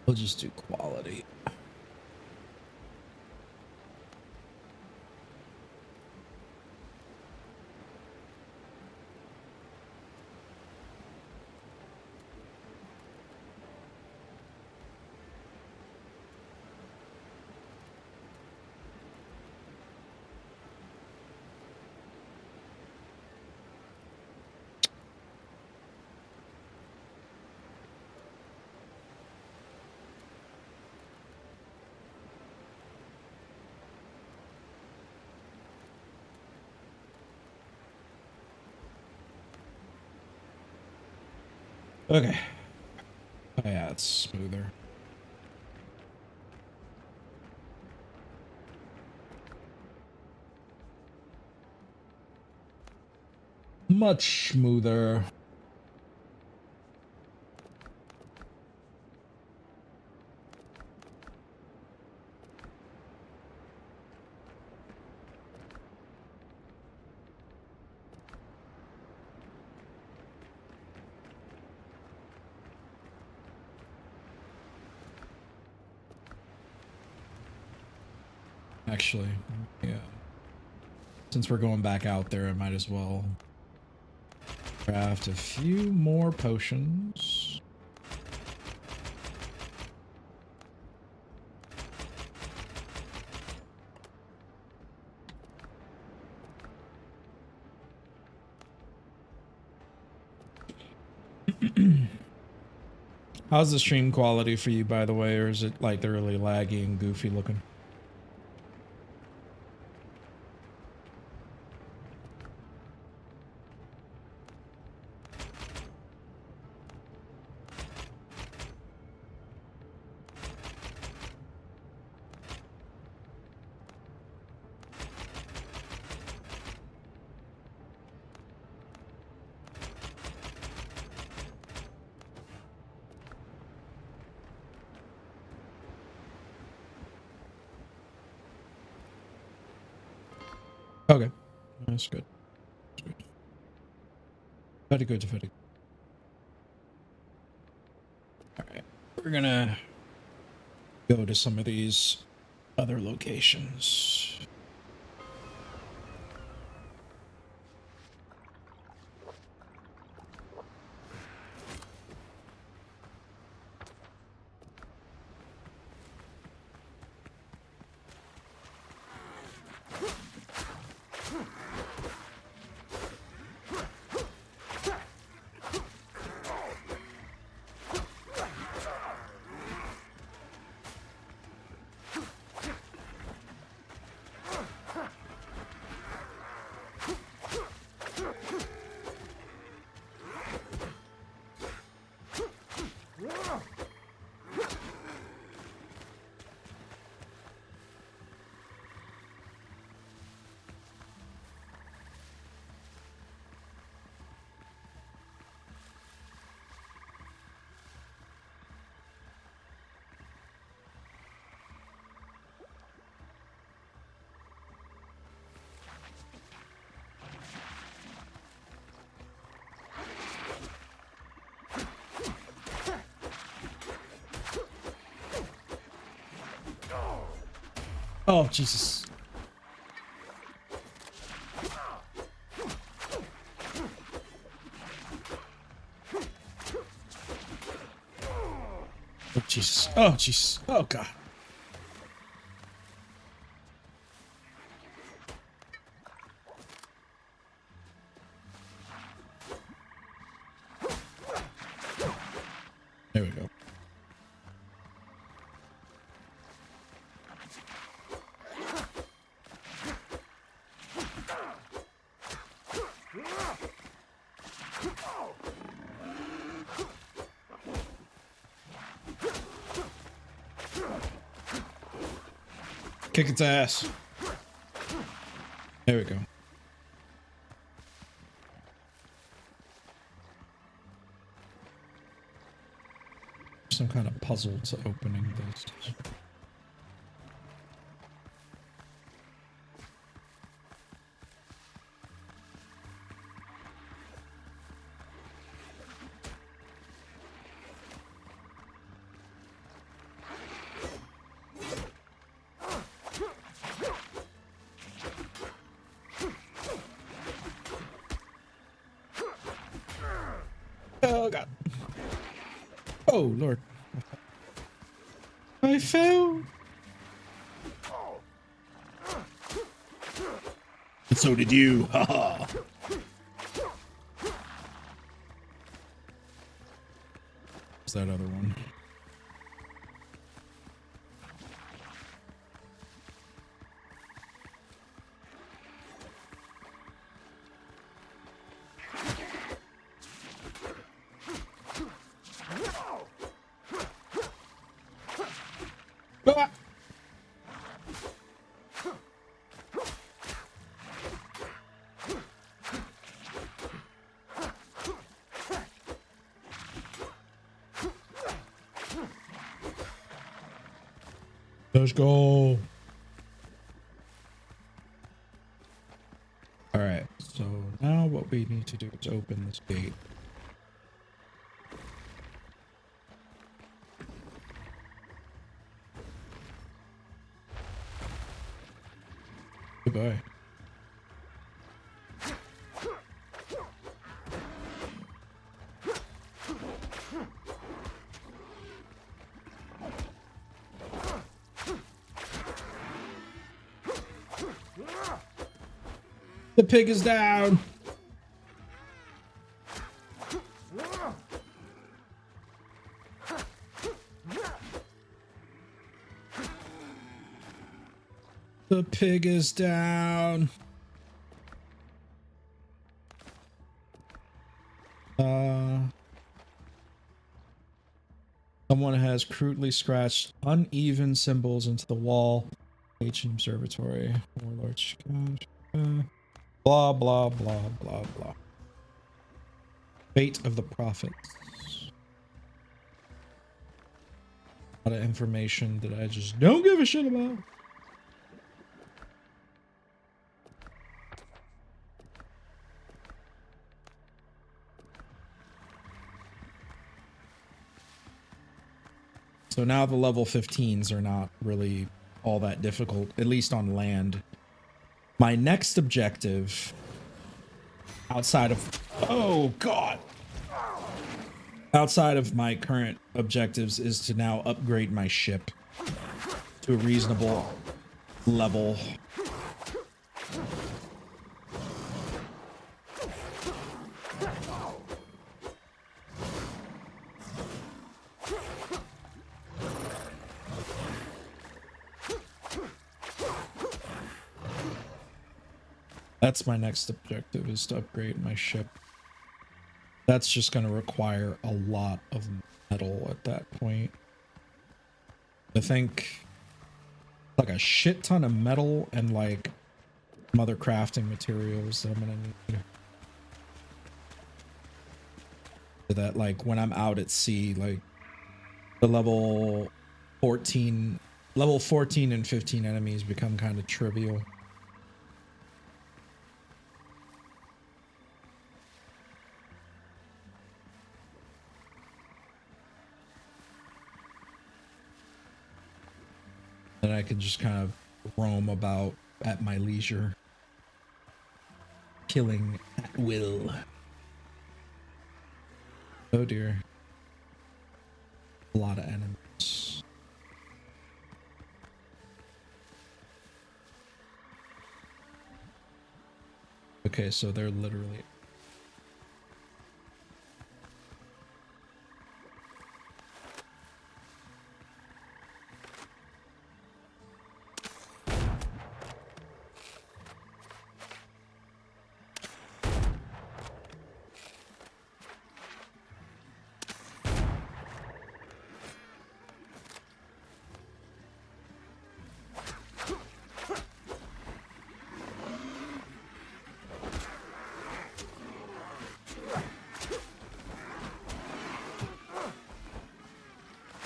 We'll just do quality. Okay. Oh, yeah, it's smoother. Much smoother. Actually, yeah. Since we're going back out there, I might as well craft a few more potions. How's the stream quality for you, by the way, or is it like really laggy and goofy looking? Okay, that's good. That's good. Very good, very good. All right, we're gonna go to some of these other locations. Oh, Jesus. Oh, Jesus. Oh, Jesus. Oh, God. There we go. Kick its ass. There we go. Some kind of puzzle to opening this. Oh, God. Oh, Lord. I fell. And so did you. Haha. What's that other one? Ah! Let's go. All right, so now what we need to do is open this gate. Goodbye. The pig is down. The pig is down. Someone has crudely scratched uneven symbols into the wall. Ancient observatory. Warlords. Blah, blah, blah, blah, blah. Fate of the prophets. A lot of information that I just don't give a shit about. So now the level 15s are not really all that difficult, at least on land. My next objective, outside of... Oh, God! Outside of my current objectives is to now upgrade my ship to a reasonable level. That's my next objective, is to upgrade my ship. That's just going to require a lot of metal at that point. I think like a shit ton of metal and like some other crafting materials that I'm going to need. So that like when I'm out at sea, like the level 14 and 15 enemies become kind of trivial. That I can just kind of roam about at my leisure, killing at will. Oh dear. A lot of enemies. Okay, so they're literally...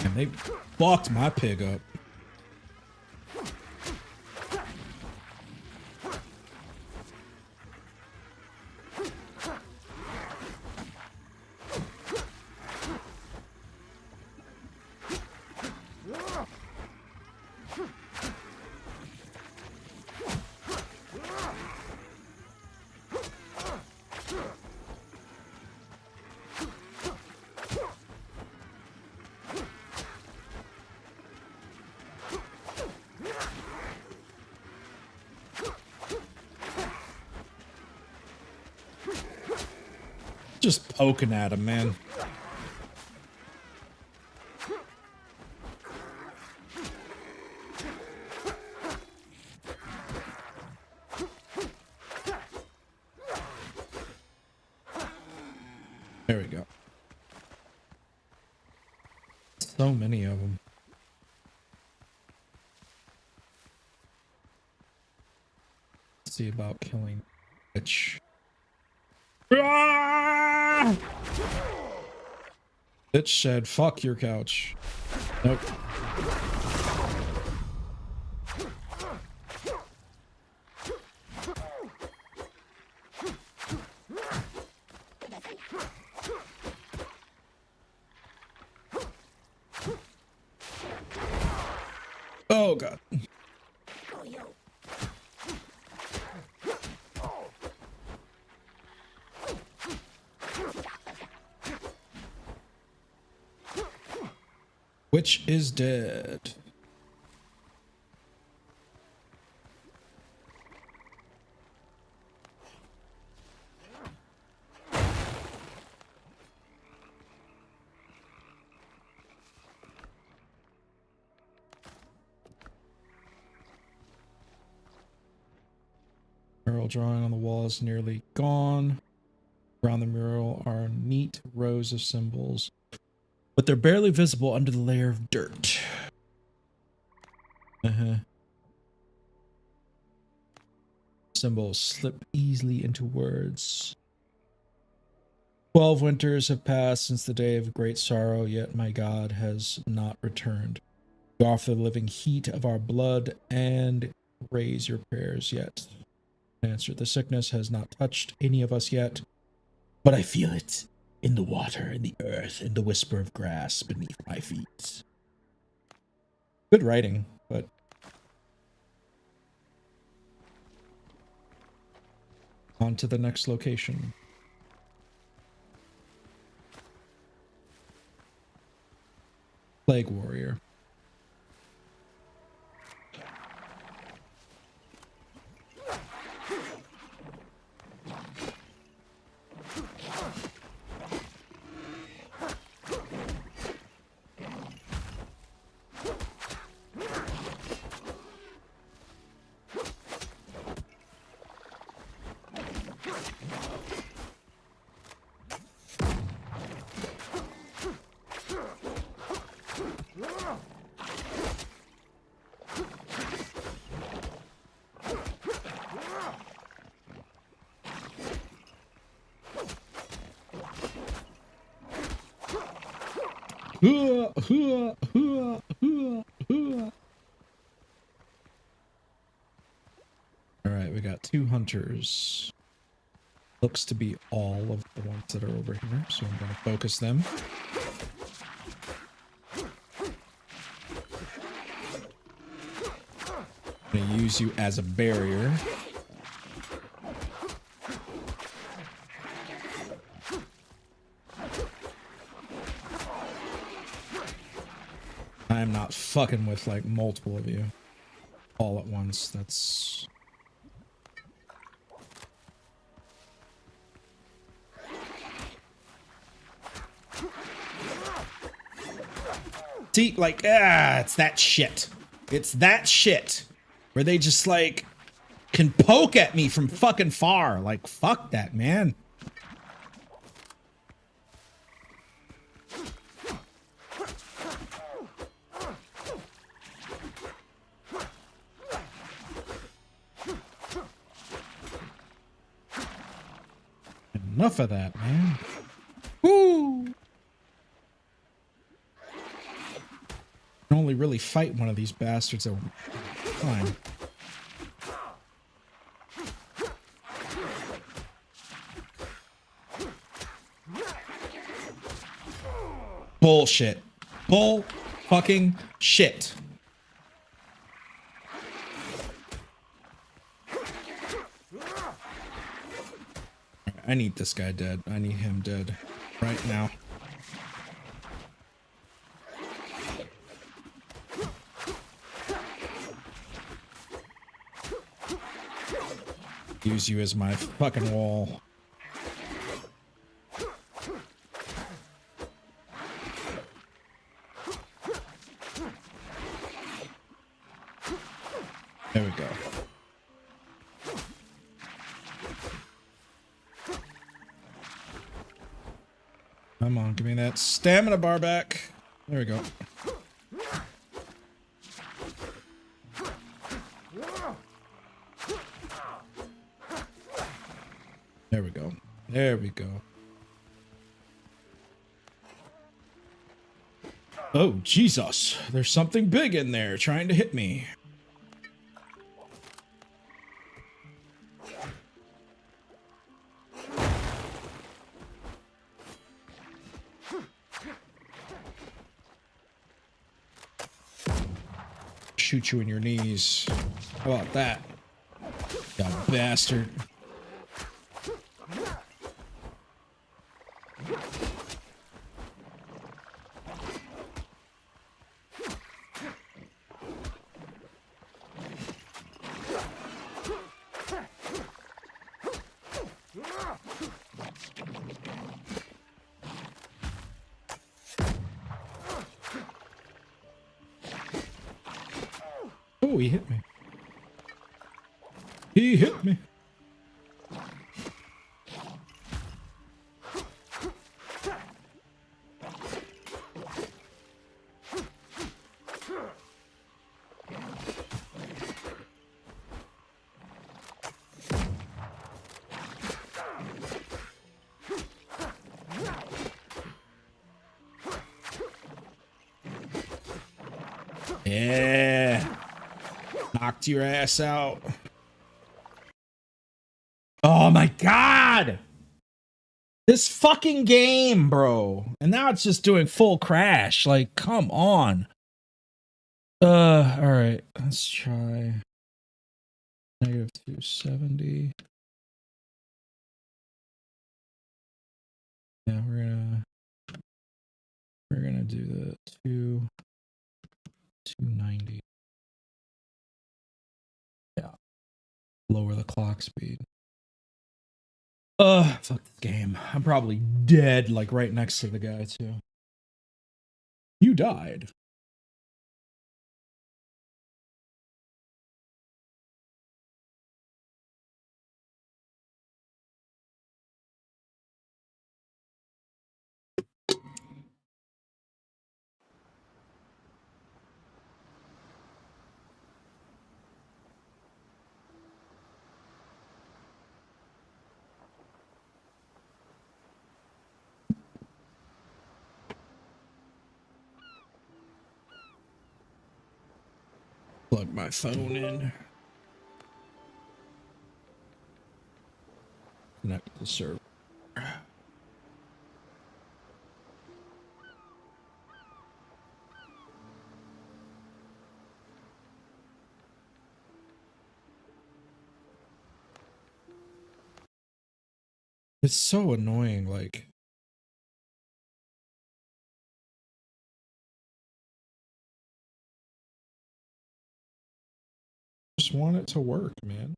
And they fucked my pig up. Just poking at him, man. There we go. So many of them. Let's see about killing Bitch. Ah! Bitch said, fuck your couch. Nope. Oh, God. Witch is dead. mural drawing on the wall is nearly gone. Around the mural are neat rows of symbols, but they're barely visible under the layer of dirt. Symbols slip easily into words. 12 winters have passed since the day of great sorrow, yet my God has not returned. You offer the living heat of our blood and raise your prayers yet. Answer, the sickness has not touched any of us yet, but I feel it in the water, in the earth, in the whisper of grass beneath my feet. Good writing, but on to the next location. Plague Warrior. Alright, we got 2 hunters. Looks to be all of the ones that are over here, so I'm going to focus them. I'm going to use you as a barrier. I'm not fucking with like multiple of you all at once. That's... See, like, it's that shit. It's that shit where they just like can poke at me from fucking far. Like, fuck that, man. Enough of that, man. Woo! I can only really fight one of these bastards at a time. Bullshit. Bull fucking shit. I need this guy dead. I need him dead right now. Use you as my fucking wall. There we go. Come on, give me that stamina bar back. There we go. There we go. There we go. Oh, Jesus. There's something big in there trying to hit me. Shoot you in your knees. How about that? You bastard. Oh, he hit me. He hit me. Yeah. Knocked your ass out. Oh my god! This fucking game, bro. And now it's just doing full crash. Like, come on. Alright. Let's try negative 270. Yeah, we're gonna do the 290. Yeah. Lower the clock speed. Fuck this game. I'm probably dead, like right next to the guy too. You died. Plug my phone in. Connect to the server. It's so annoying, like just want it to work, man.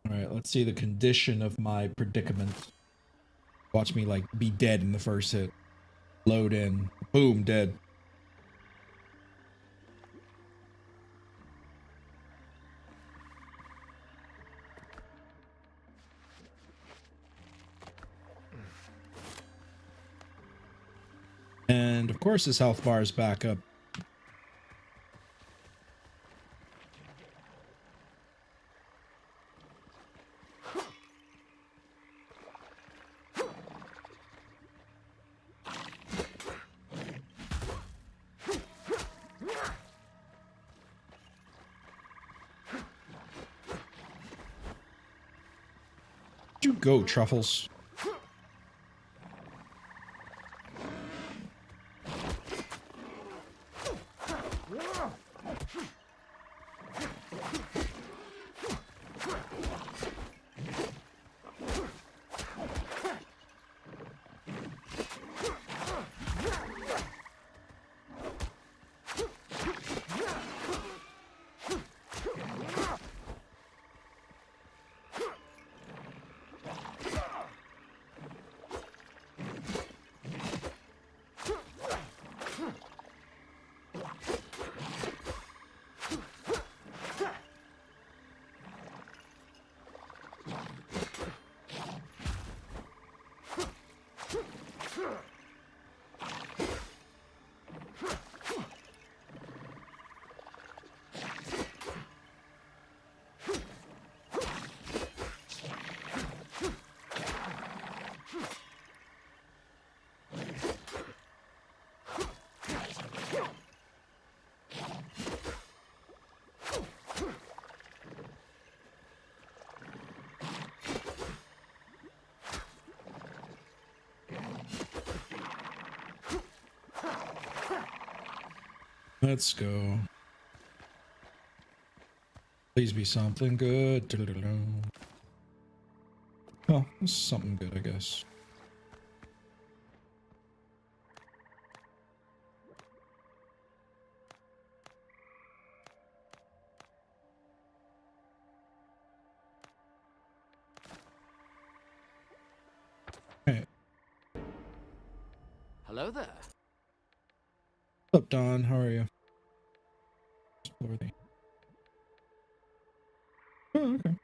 All right, let's see the condition of my predicament. Watch me like be dead in the first hit. Load in. Boom, dead. And of course his health bar is back up. You go, Truffles. Let's go. Please be something good. Well, this is something good, I guess. Hello there. What's up, Don? How are you? Worthy. Oh, okay.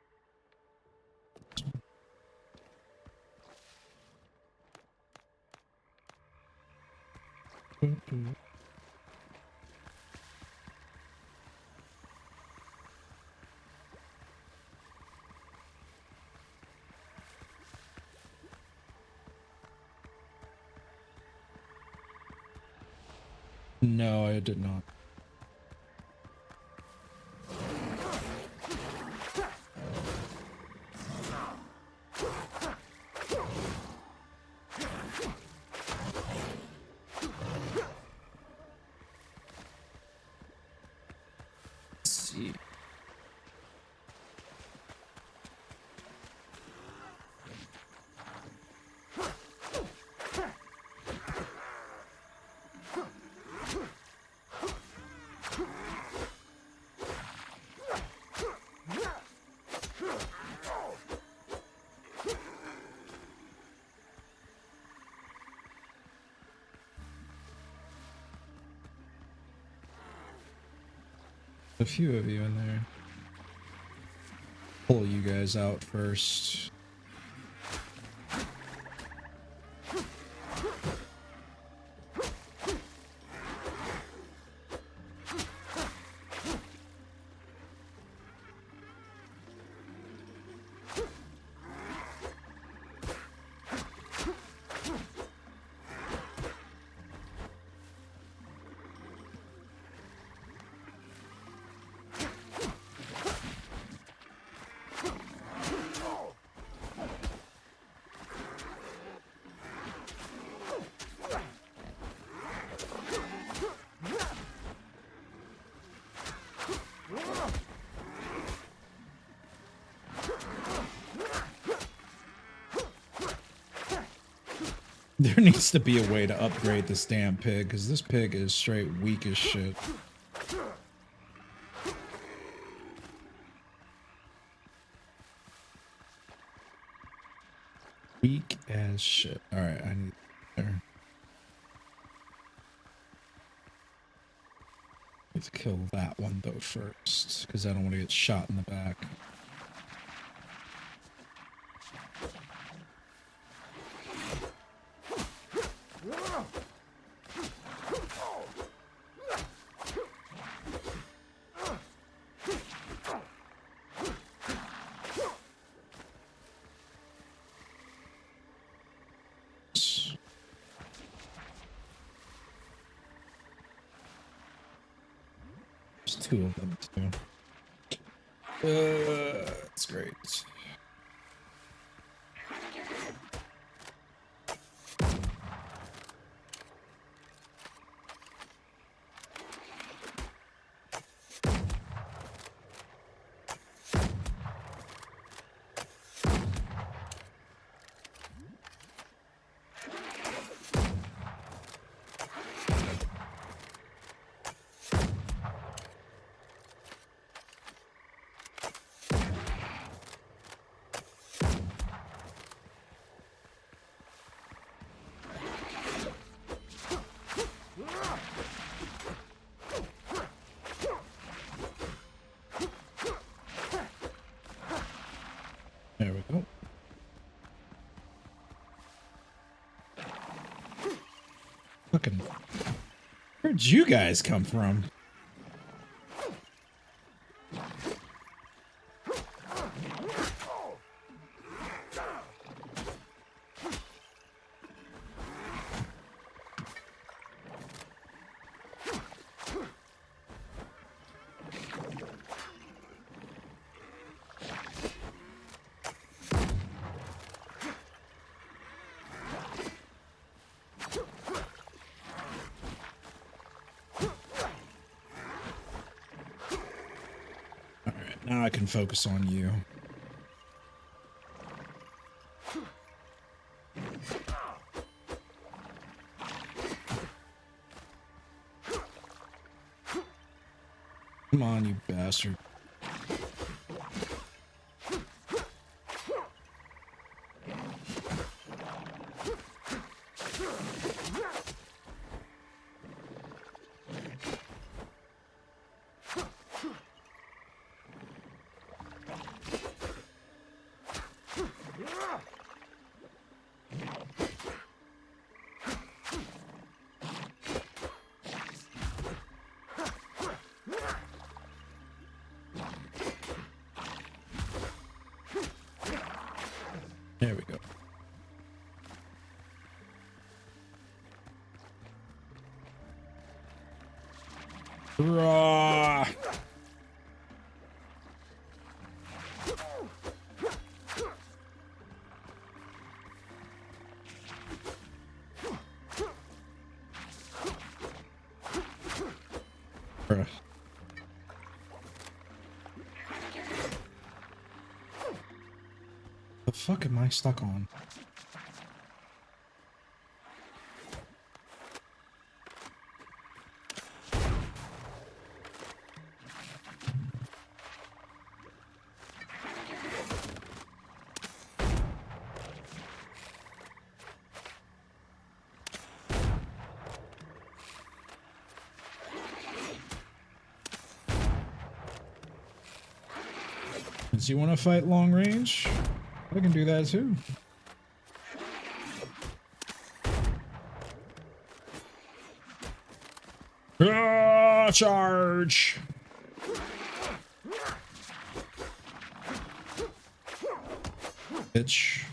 No, I did not. Let's see. A few of you in there. Pull you guys out first. There needs to be a way to upgrade this damn pig, because this pig is straight weak as shit. Weak as shit. Alright, I need there. Let's kill that one though first, because I don't want to get shot in the back. There's two of them too. That's great. There we go. Fucking, where'd you guys come from? Now I can focus on you. Come on, you bastard. Rah. Bruh. The fuck am I stuck on? Does he want to fight long range? I can do that too. Ah, charge! Bitch.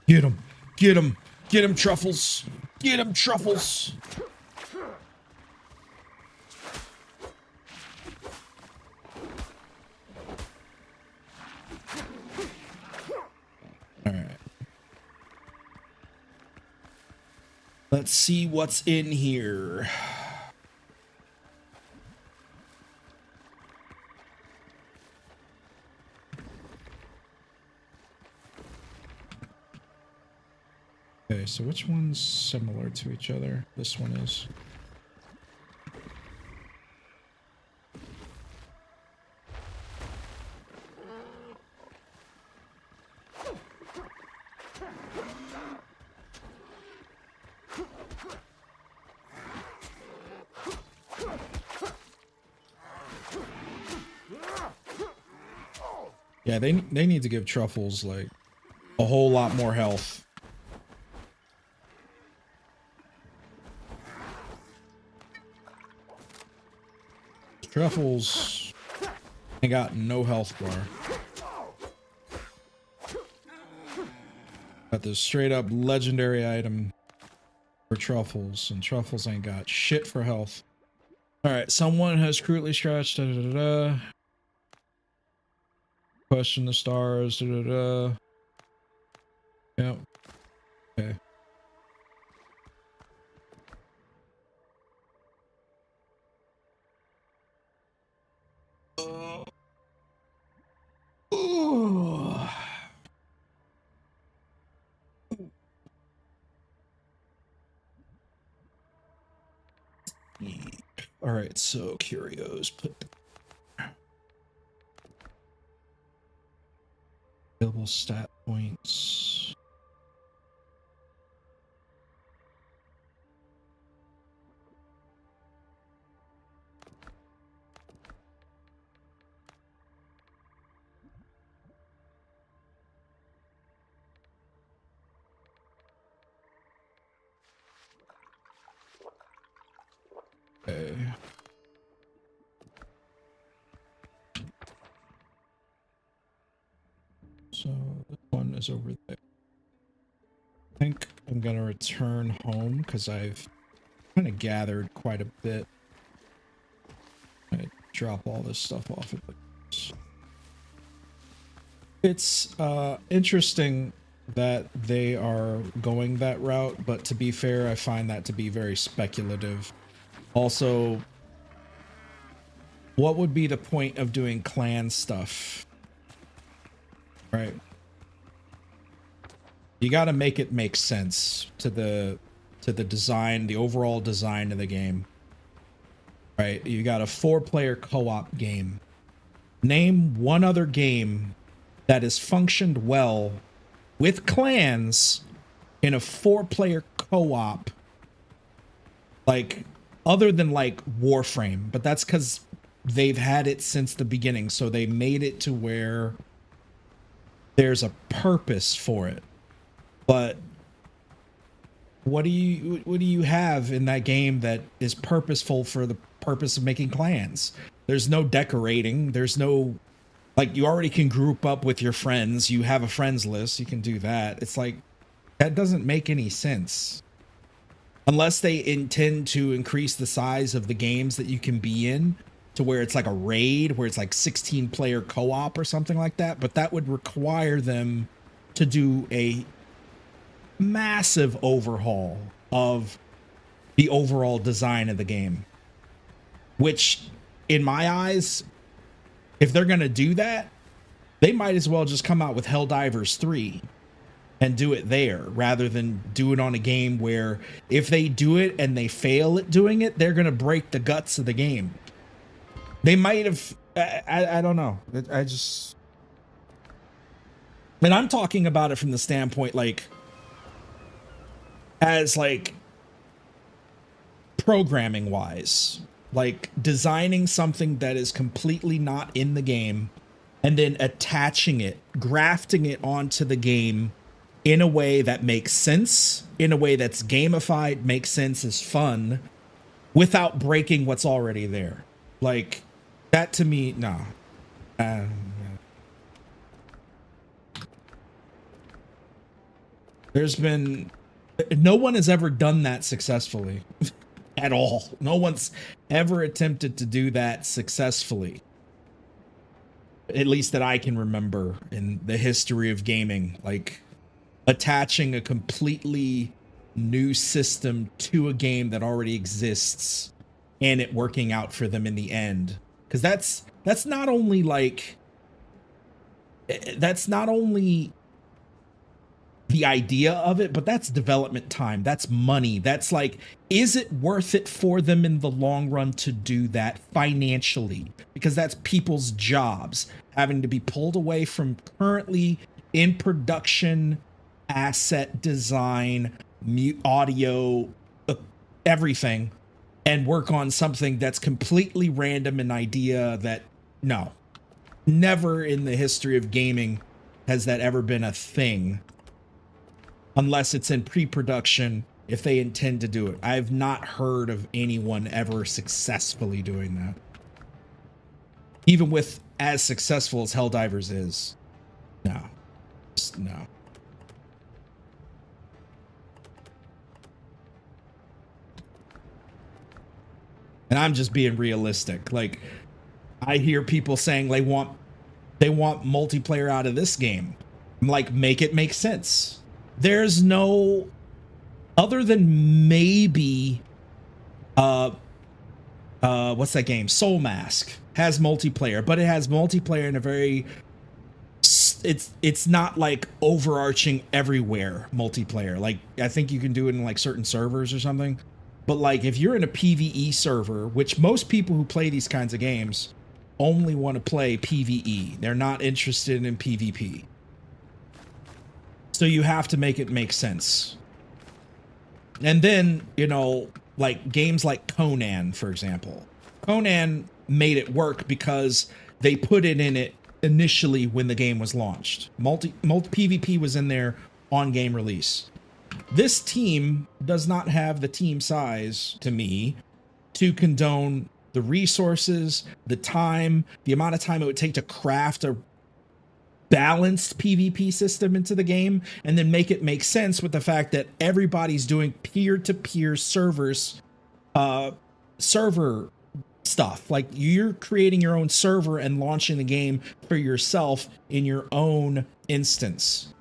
Get him! Get him! Get him, Truffles! Get him, Truffles! Let's see what's in here. Okay, so which one's similar to each other? This one is. Yeah, they need to give Truffles like a whole lot more health. Truffles ain't got no health bar. Got this straight up legendary item for Truffles, and Truffles ain't got shit for health. Alright, someone has crudely scratched. Da, da, da, da. Question the stars. Da, da, da. Yep. Okay. All right, so curios put available stat points. Okay. So this one is over there. I think I'm gonna return home because I've kind of gathered quite a bit. I drop all this stuff off at the. It's interesting that they are going that route, but to be fair, I find that to be very speculative. Also, what would be the point of doing clan stuff? Right. You got to make it make sense to the design, the overall design of the game. Right? You got a 4-player co-op game. Name one other game that has functioned well with clans in a 4-player co-op, like other than like Warframe, but that's because they've had it since the beginning, so they made it to where there's a purpose for it. But what do you have in that game that is purposeful for the purpose of making clans? There's no decorating, there's no, like, you already can group up with your friends, you have a friends list, you can do that. It's like, that doesn't make any sense. unless they intend to increase the size of the games that you can be in to where it's like a raid, where it's like 16 player co-op or something like that. But that would require them to do a massive overhaul of the overall design of the game, which in my eyes, if they're going to do that, they might as well just come out with Helldivers 3 and do it there rather than do it on a game where if they do it and they fail at doing it, they're going to break the guts of the game. They might have, I don't know. I just, and I'm talking about it from the standpoint, like, as like programming wise, like designing something that is completely not in the game and then attaching it, grafting it onto the game in a way that makes sense, in a way that's gamified, makes sense, is fun, without breaking what's already there. Like, that to me, no. There's been, no one has ever done that successfully at all. No one's ever attempted to do that successfully. At least that I can remember in the history of gaming, like attaching a completely new system to a game that already exists and it working out for them in the end. Because that's not only like, that's not only the idea of it, but that's development time, that's money, that's like, is it worth it for them in the long run to do that financially? Because that's people's jobs, having to be pulled away from currently in production asset design, mute audio, everything, and work on something that's completely random, an idea that, no, never in the history of gaming has that ever been a thing. Unless it's in pre-production, if they intend to do it. I've not heard of anyone ever successfully doing that. Even with as successful as Helldivers is. No. Just no. And I'm just being realistic. Like, I hear people saying they want multiplayer out of this game. I'm like, make it make sense. There's no, other than maybe what's that game? Soul Mask has multiplayer, but it has multiplayer in a very, it's not like overarching everywhere multiplayer. Like, I think you can do it in like certain servers or something. But like, if you're in a PvE server, which most people who play these kinds of games only want to play PvE. They're not interested in PvP. So you have to make it make sense. And then, you know, like games like Conan, for example. Conan made it work because they put it in it initially when the game was launched. Multi PvP was in there on game release. This team does not have the team size, to me, to condone the resources, the time, the amount of time it would take to craft a balanced PvP system into the game, and then make it make sense with the fact that everybody's doing peer-to-peer servers, server stuff. Like, you're creating your own server and launching the game for yourself in your own instance.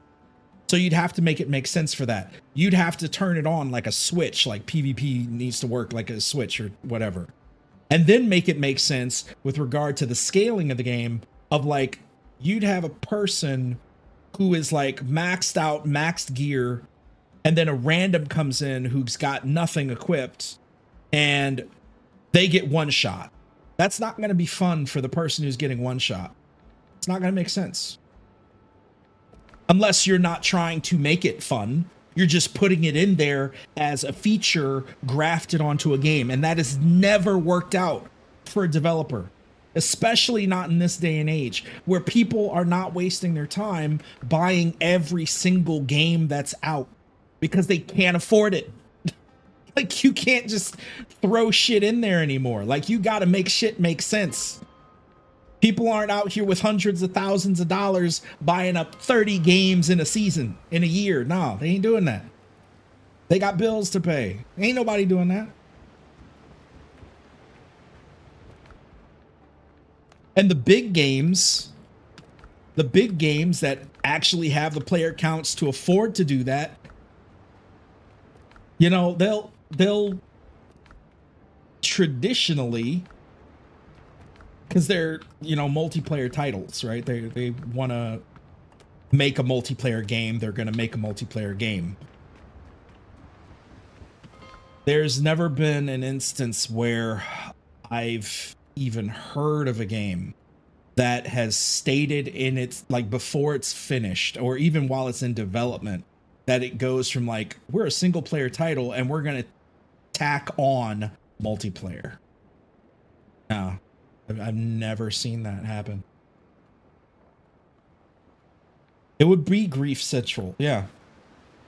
So you'd have to make it make sense for that. You'd have to turn it on like a switch, like PvP needs to work like a switch or whatever. And then make it make sense with regard to the scaling of the game of like, you'd have a person who is like maxed out, maxed gear, and then a random comes in who's got nothing equipped and they get one shot. That's not going to be fun for the person who's getting one shot. It's not going to make sense. Unless you're not trying to make it fun. You're just putting it in there as a feature grafted onto a game. And that has never worked out for a developer. Especially not in this day and age, where people are not wasting their time buying every single game that's out because they can't afford it. Like, you can't just throw shit in there anymore. Like, you got to make shit make sense. People aren't out here with hundreds of thousands of dollars buying up 30 games in a season, in a year. No, they ain't doing that. They got bills to pay. Ain't nobody doing that. And the big games that actually have the player counts to afford to do that, you know, they'll traditionally, because they're, you know, multiplayer titles, right? They want to make a multiplayer game. They're going to make a multiplayer game. There's never been an instance where I've even heard of a game that has stated in its, like, before it's finished or even while it's in development, that it goes from like, we're a single player title and we're going to tack on multiplayer. No, I've never seen that happen. It would be grief central. Yeah.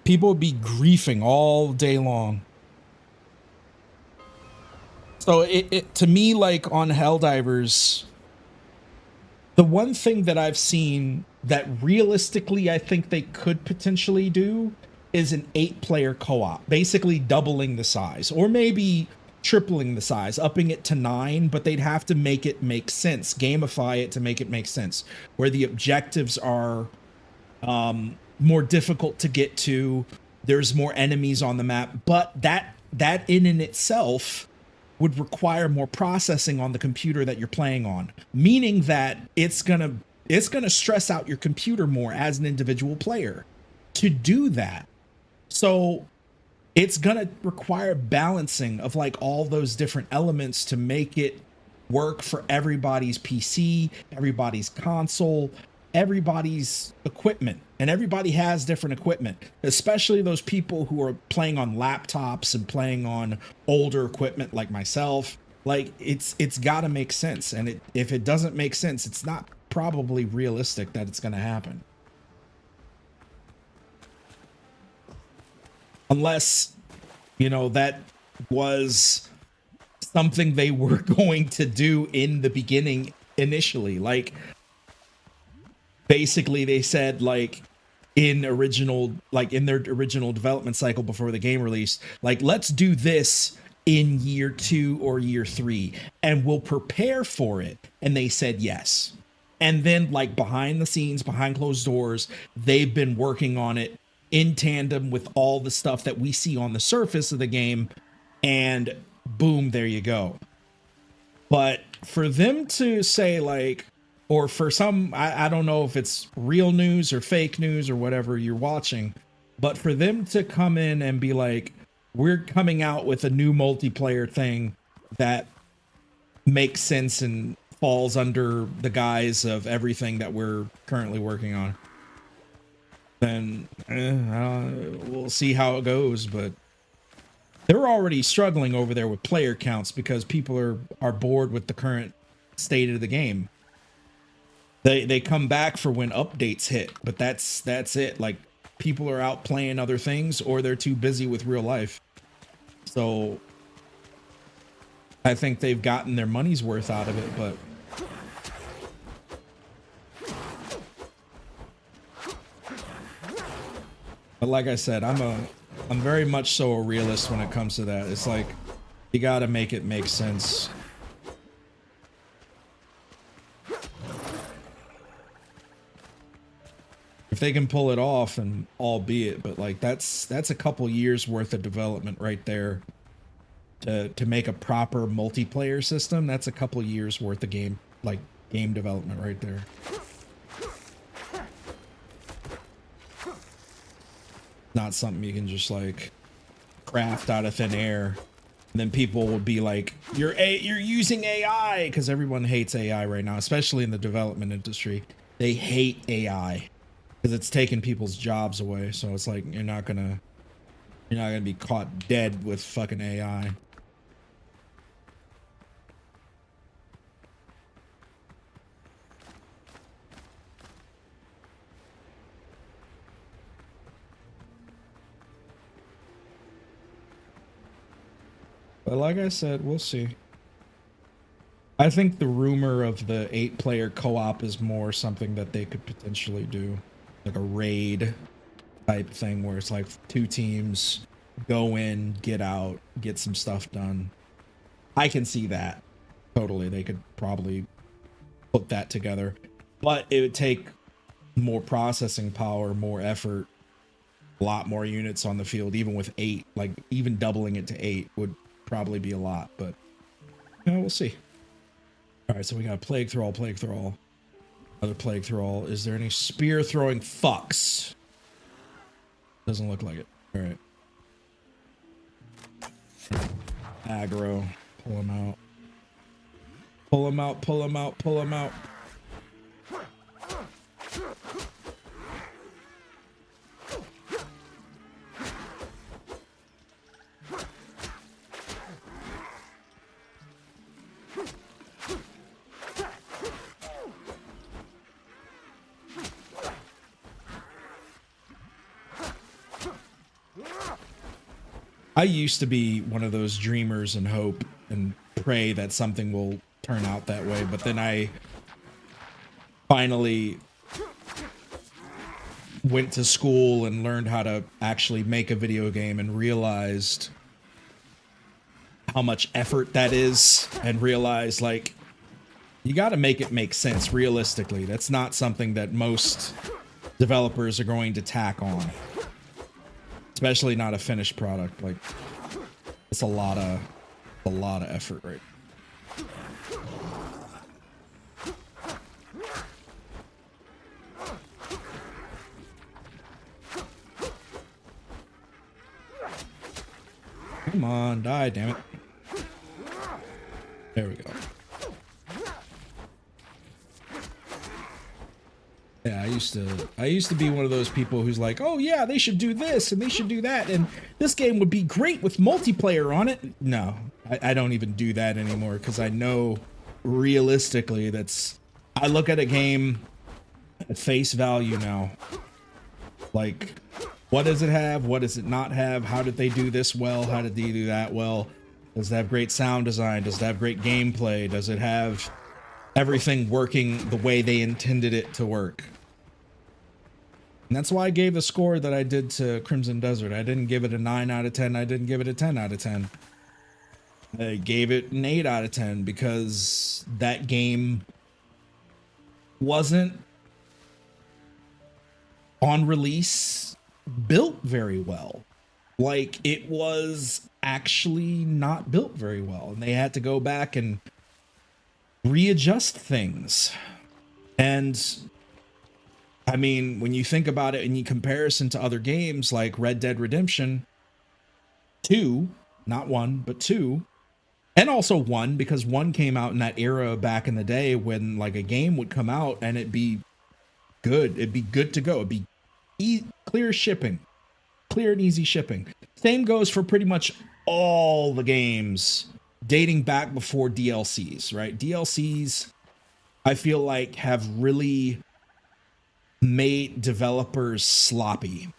People would be griefing all day long. So it to me, like on Helldivers, the one thing that I've seen that realistically I think they could potentially do is an 8-player co-op, basically doubling the size or maybe tripling the size, upping it to 9, but they'd have to make it make sense, gamify it to make it make sense, where the objectives are more difficult to get to, there's more enemies on the map, but that in itself would require more processing on the computer that you're playing on, meaning that it's gonna stress out your computer more as an individual player to do that. So it's gonna require balancing of like all those different elements to make it work for everybody's PC, everybody's console, everybody's equipment. And everybody has different equipment, especially those people who are playing on laptops and playing on older equipment like myself. Like it's got to make sense. And if it doesn't make sense, it's not probably realistic that it's going to happen. Unless, you know, that was something they were going to do in the beginning initially. Like basically they said, like, in their original development cycle before the game released, like, let's do this in year 2 or year 3 and we'll prepare for it. And they said yes. And then, like, behind the scenes, behind closed doors, they've been working on it in tandem with all the stuff that we see on the surface of the game, and boom, there you go. But for them to say, like, or for some, I don't know if it's real news or fake news or whatever you're watching, but for them to come in and be like, we're coming out with a new multiplayer thing that makes sense and falls under the guise of everything that we're currently working on, then we'll see how it goes. But they're already struggling over there with player counts because people are bored with the current state of the game. They come back for when updates hit, but that's it. Like, people are out playing other things or they're too busy with real life. So I think they've gotten their money's worth out of it, but like I said, I'm very much so a realist when it comes to that. It's like, you gotta make it make sense. If they can pull it off, and albeit, but like that's a couple years worth of development right there to make a proper multiplayer system. That's a couple years worth of game development right there. Not something you can just like craft out of thin air. And then people will be like, you're using AI, because everyone hates AI right now, especially in the development industry. They hate AI because it's taking people's jobs away. So it's like, you're not gonna be caught dead with fucking AI. But like I said, we'll see. I think the rumor of the 8-player co-op is more something that they could potentially do, like a raid type thing where it's like 2 teams go in, get out, get some stuff done. I can see that. Totally. They could probably put that together. But it would take more processing power, more effort, a lot more units on the field, even with 8. Like, even doubling it to 8 would probably be a lot, but we'll see. All right, so we got plague thrall, another plague thrall. Is there any spear throwing fucks? Doesn't look like it. All right. Aggro. Pull him out. Pull him out, pull him out, pull him out. I used to be one of those dreamers and hope and pray that something will turn out that way, but then I finally went to school and learned how to actually make a video game and realized how much effort that is, and realized, like, you got to make it make sense realistically. That's not something that most developers are going to tack on. Especially not a finished product. Like, it's a lot of effort, right? Come on, die, damn it. There we go. Yeah, I used to be one of those people who's like, oh yeah, they should do this and they should do that, and this game would be great with multiplayer on it. No, I don't even do that anymore, because I know realistically I look at a game at face value now. Like, what does it have? What does it not have? How did they do this well? How did they do that well? Does it have great sound design? Does it have great gameplay? Does it have everything working the way they intended it to work? And that's why I gave the score that I did to Crimson Desert. I didn't give it a 9 out of 10. I didn't give it a 10 out of 10. I gave it an 8 out of 10 because that game wasn't on release built very well. Like, it was actually not built very well, and they had to go back and readjust things. And I mean, when you think about it in comparison to other games like Red Dead Redemption 2, not 1, but 2, and also 1, because 1 came out in that era back in the day when, like, a game would come out and it'd be good. It'd be good to go. It'd be clear shipping, clear and easy shipping. Same goes for pretty much all the games dating back before DLCs, right? DLCs, I feel like, have really made developers sloppy.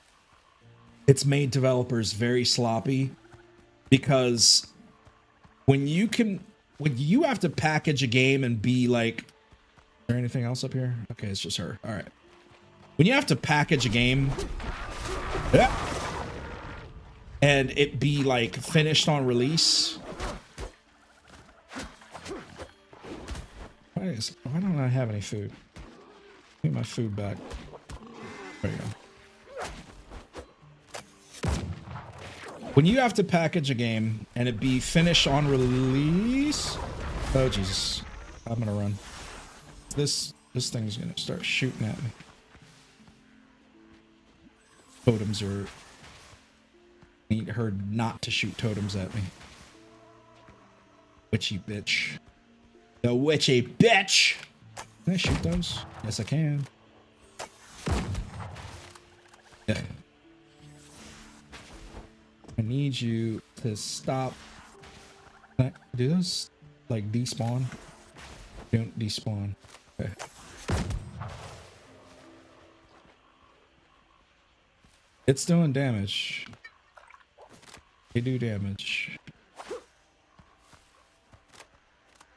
It's made developers very sloppy, because when you have to package a game and be like, is there anything else up here? Okay, it's just her. All right. When you have to package a game, yeah, and it be like finished on release. Why don't I have any food? Get my food back. There you go. When you have to package a game and it be finished on release, oh Jesus, I'm gonna run. This thing's gonna start shooting at me. Totems are. Need her not to shoot totems at me. Witchy bitch. The witchy bitch! Can I shoot those? Yes, I can. Yeah. I need you to stop. Do those, like, despawn? Don't despawn. Okay. It's doing damage. They do damage.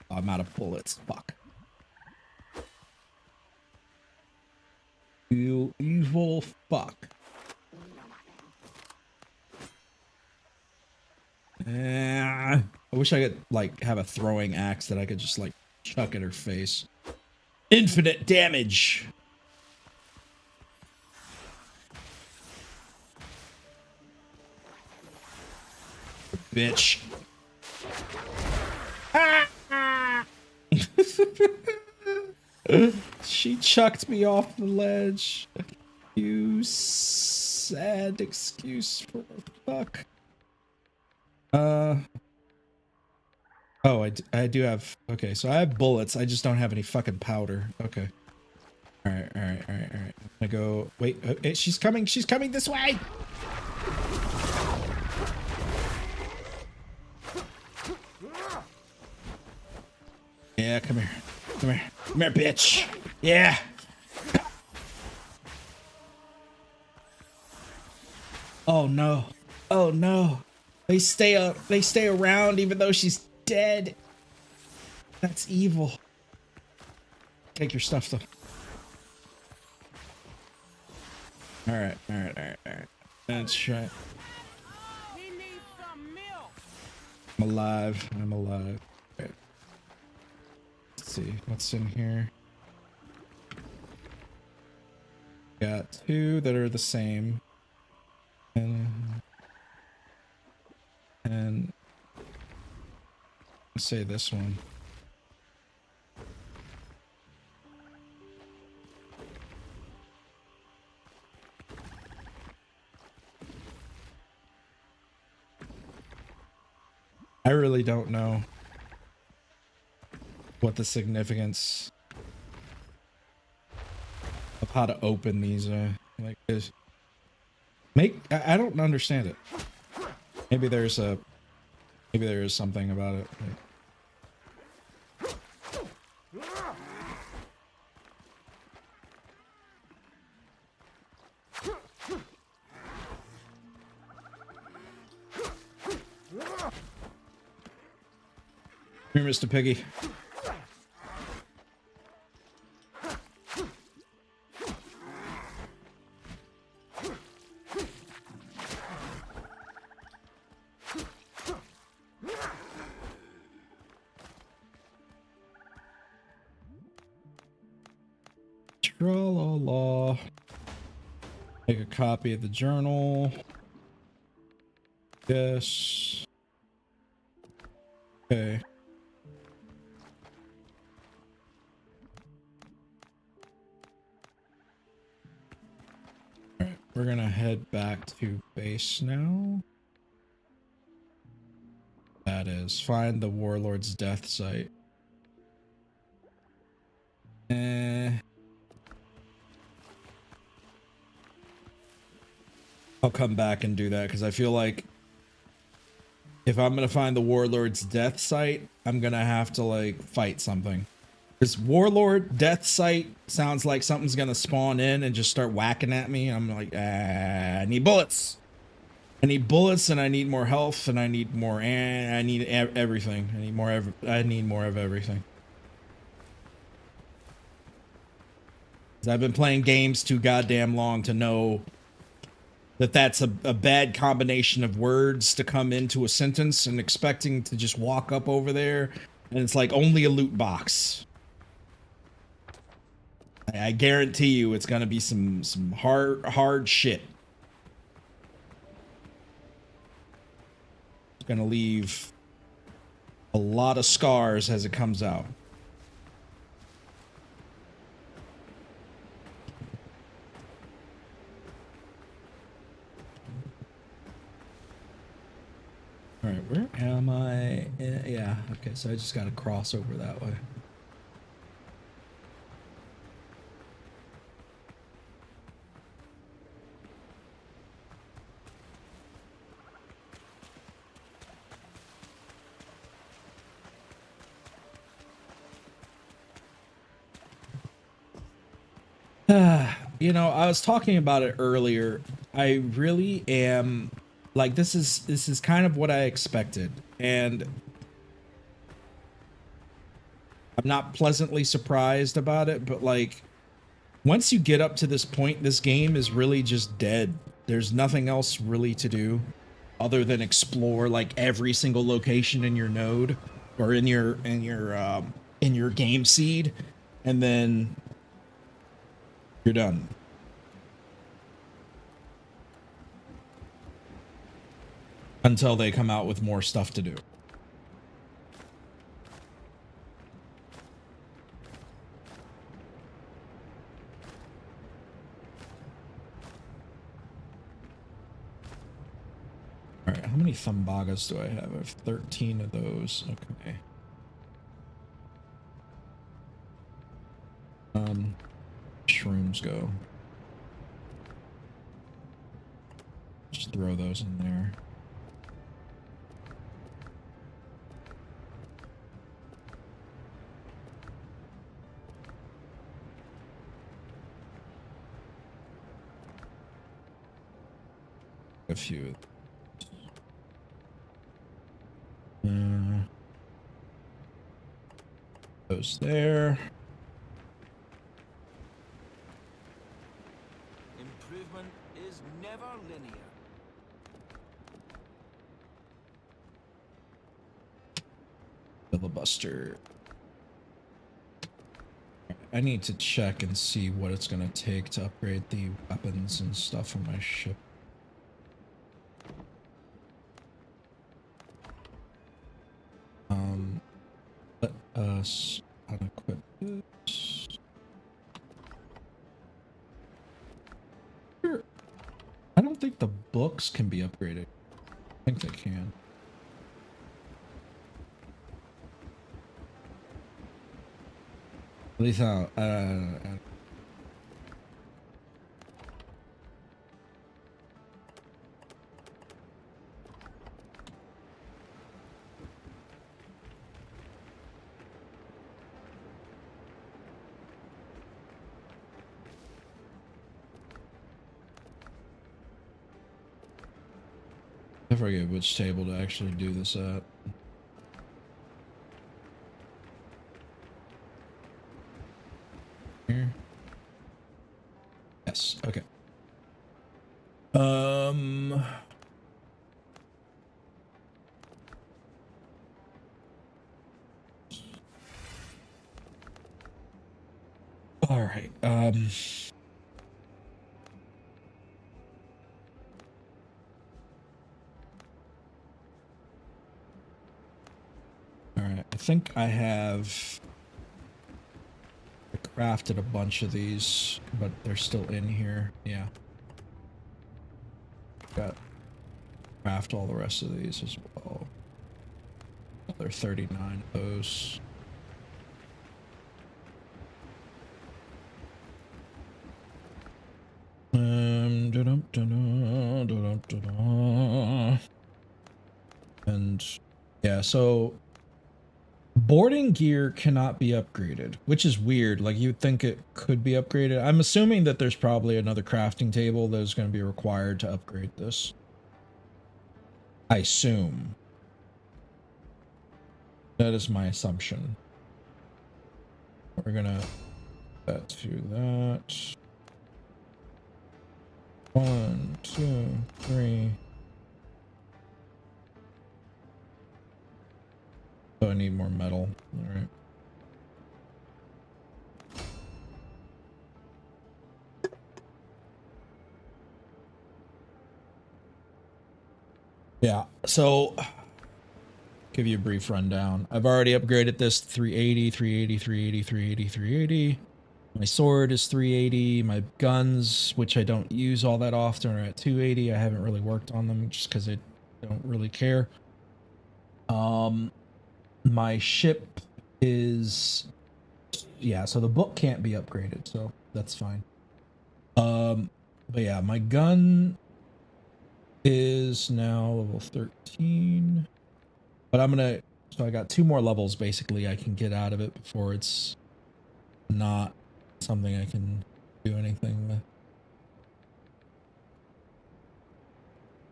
I'm out of bullets. Fuck. You evil fuck. I wish I could like have a throwing axe that I could just like chuck at her face. Infinite damage. Bitch. She chucked me off the ledge. You sad excuse for the fuck. Oh, I do have, okay, so I have bullets. I just don't have any fucking powder. Okay. All right. I'm gonna go, wait, she's coming this way. Yeah, come here, bitch. Yeah. Oh no. They stay around even though she's dead. That's evil. Take your stuff though. All right. That's right. He needs some milk. I'm alive. Okay. Let's see what's in here. Got two that are the same. And let's say this one. I really don't know what the significance of how to open these like is. I don't understand it. Maybe there is something about it. Here, Mr. Piggy. Tra-la-la. Make a copy of the journal. Yes. Okay. Alright, we're gonna head back to base now. That is, find the warlord's death site. I'll come back and do that because I feel like if I'm gonna find the warlord's death site, I'm gonna have to like fight something. This warlord death site sounds like something's gonna spawn in and just start whacking at me. I'm like, I need bullets. I need bullets and I need more health and I need more, and I need everything. I need more of everything. I've been playing games too goddamn long to know that that's a bad combination of words to come into a sentence and expecting to just walk up over there and it's like only a loot box. I guarantee you it's gonna be some hard shit. It's gonna leave a lot of scars as it comes out. All right, where am I? Yeah, okay, so I just got to cross over that way. You know, I was talking about it earlier. I really am like, this is kind of what I expected, and I'm not pleasantly surprised about it, but like once you get up to this point, this game is really just dead. There's nothing else really to do. other than explore like every single location in your node or in your game seed, and then you're done. Until they come out with more stuff to do. All right, how many thumbagas do I have? I have 13 of those. Okay. Shrooms go. Just throw those in there. A few. Those there. Improvement is never linear. Filibuster. I need to check and see what it's going to take to upgrade the weapons and stuff on my ship. Let us unequip this. Sure. I don't think the books can be upgraded. I think they can. At least I forget which table to actually do this at. Here. Yes, okay. All right. All right. I think I have crafted a bunch of these, but they're still in here. Yeah. Got craft all the rest of these as well. There are 39 of those. And yeah, so boarding gear cannot be upgraded, which is weird. Like, you'd think it could be upgraded. I'm assuming that there's probably another crafting table that is going to be required to upgrade this. I assume. That is my assumption. We're gonna that to that. 1, 2, 3. Oh, I need more metal. All right. Yeah, so give you a brief rundown. I've already upgraded this to 380, 380, 380, 380, 380. My sword is 380. My guns, which I don't use all that often, are at 280. I haven't really worked on them just because I don't really care. My ship is, yeah, so the book can't be upgraded, so that's fine. But yeah, my gun is now level 13. But I'm gonna, so I got 2 more levels basically I can get out of it before it's not something I can do anything with.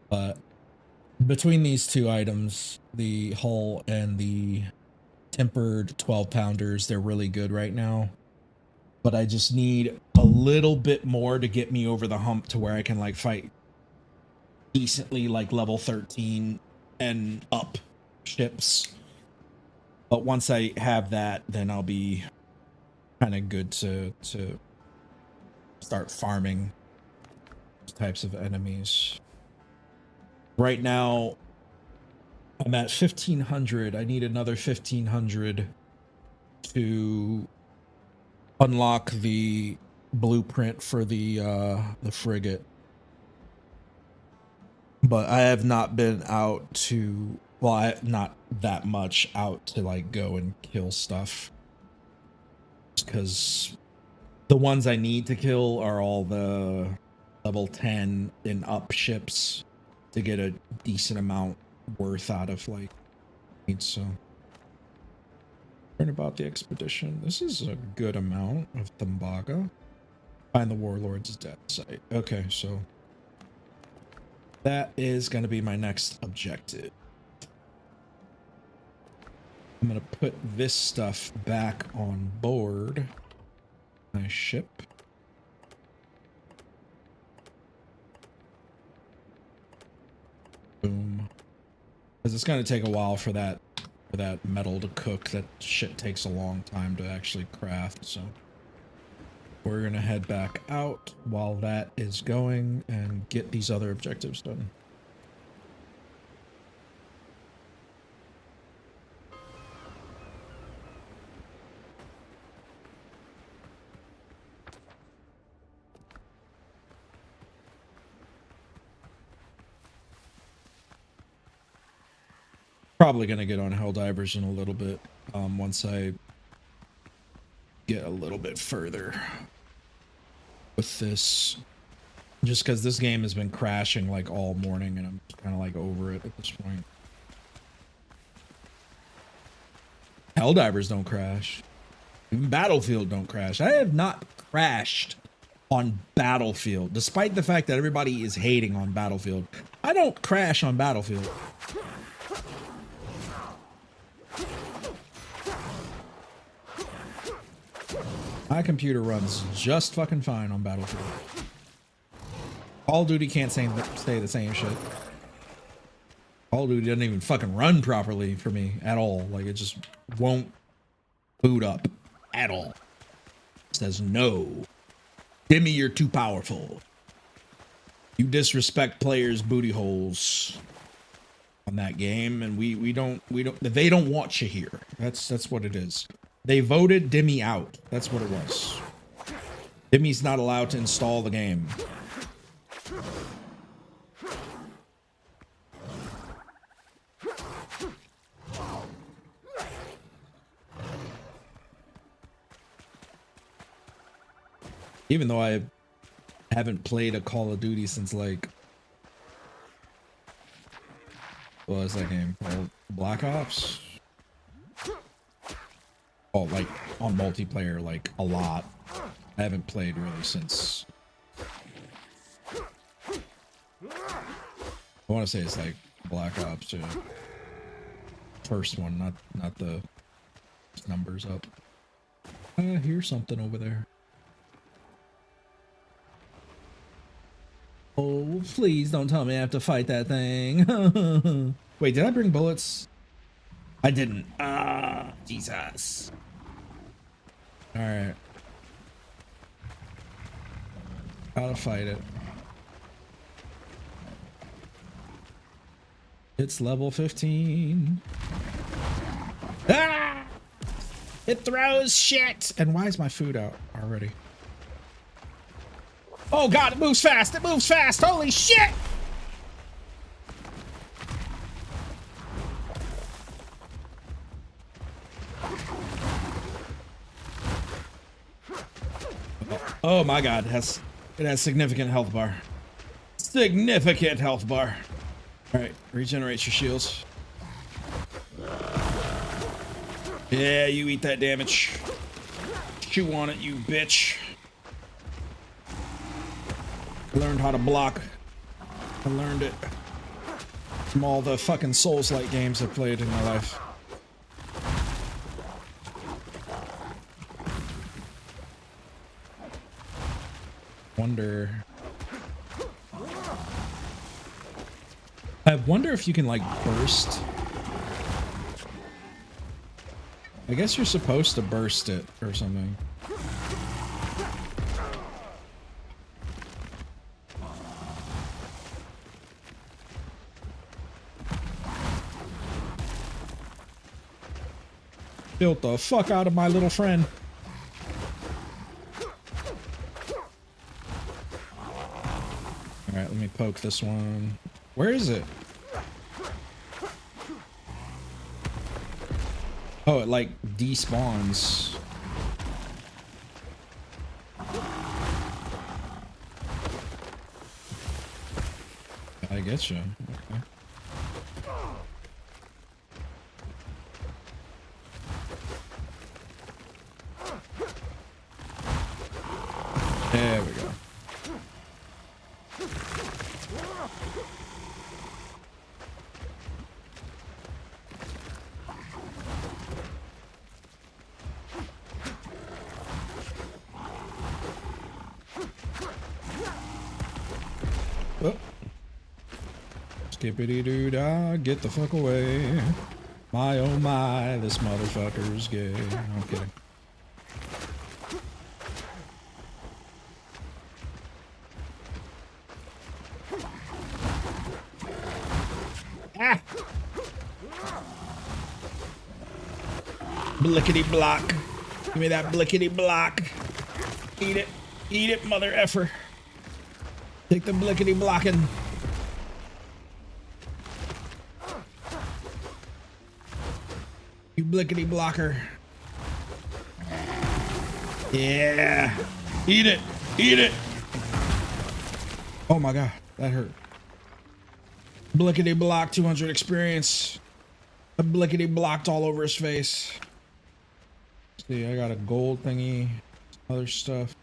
But between these 2 items, the hull and the tempered 12-pounders, they're really good right now. But I just need a little bit more to get me over the hump to where I can like fight decently like level 13 and up ships. But once I have that, then I'll be kind of good to start farming those types of enemies. Right now, I'm at 1500. I need another 1500 to unlock the blueprint for the frigate. But I have not been out to, well, not that much out to like go and kill stuff, because the ones I need to kill are all the level 10 and up ships to get a decent amount worth out of like needs. So learn about the expedition. This is a good amount of Thumbaga. Find the warlord's death site. Okay, so that is going to be my next objective. I'm going to put this stuff back on board my ship. Boom. Because it's going to take a while for that metal to cook. That shit takes a long time to actually craft. So we're going to head back out while that is going and get these other objectives done. Probably going to get on Helldivers in a little bit once I get a little bit further with this, just because this game has been crashing like all morning and I'm kind of like over it at this point. Helldivers don't crash. Even Battlefield don't crash. I have not crashed on Battlefield, despite the fact that everybody is hating on Battlefield. I don't crash on Battlefield. My computer runs just fucking fine on Battlefield. Call of Duty can't say the same shit. Call of Duty doesn't even fucking run properly for me at all. Like, it just won't boot up at all. It says no. Dimmy, you're too powerful. You disrespect players' booty holes on that game, and we don't they don't want you here. That's what it is. They voted Dimmy out. That's what it was. Dimmy's not allowed to install the game. Even though I haven't played a Call of Duty since like, what was that game called? Black Ops? Oh, like on multiplayer, like a lot. I haven't played really since. I want to say it's like Black Ops 2. First one, not the numbers up. I hear something over there. Oh, please don't tell me I have to fight that thing. Wait, did I bring bullets? I didn't. Ah, Jesus. All right. Gotta fight it. It's level 15. Ah! It throws shit. And why is my food out already? Oh God, it moves fast. It moves fast. Holy shit. Oh my God, it has significant health bar. Significant health bar. All right, regenerate your shields. Yeah, you eat that damage. Chew on it, you bitch. I learned how to block. I learned it from all the fucking soulslite games I've played in my life. I wonder if you can like burst. I guess you're supposed to burst it or something. Built the fuck out of my little friend. All right, let me poke this one. Where is it? Oh, it like despawns. I get you. Okay. There we go. Oh. Skippity doo dah, get the fuck away. My oh my, this motherfucker's gay. No, I'm kidding. Ah! Blickety block. Give me that blickety block. Eat it. Eat it, mother effer. Take the blickety blocking. You blickety blocker. Yeah. Eat it. Eat it. Oh my god, that hurt. Blickety block, 200 experience. A blickety blocked all over his face. See, I got a gold thingy. Other stuff.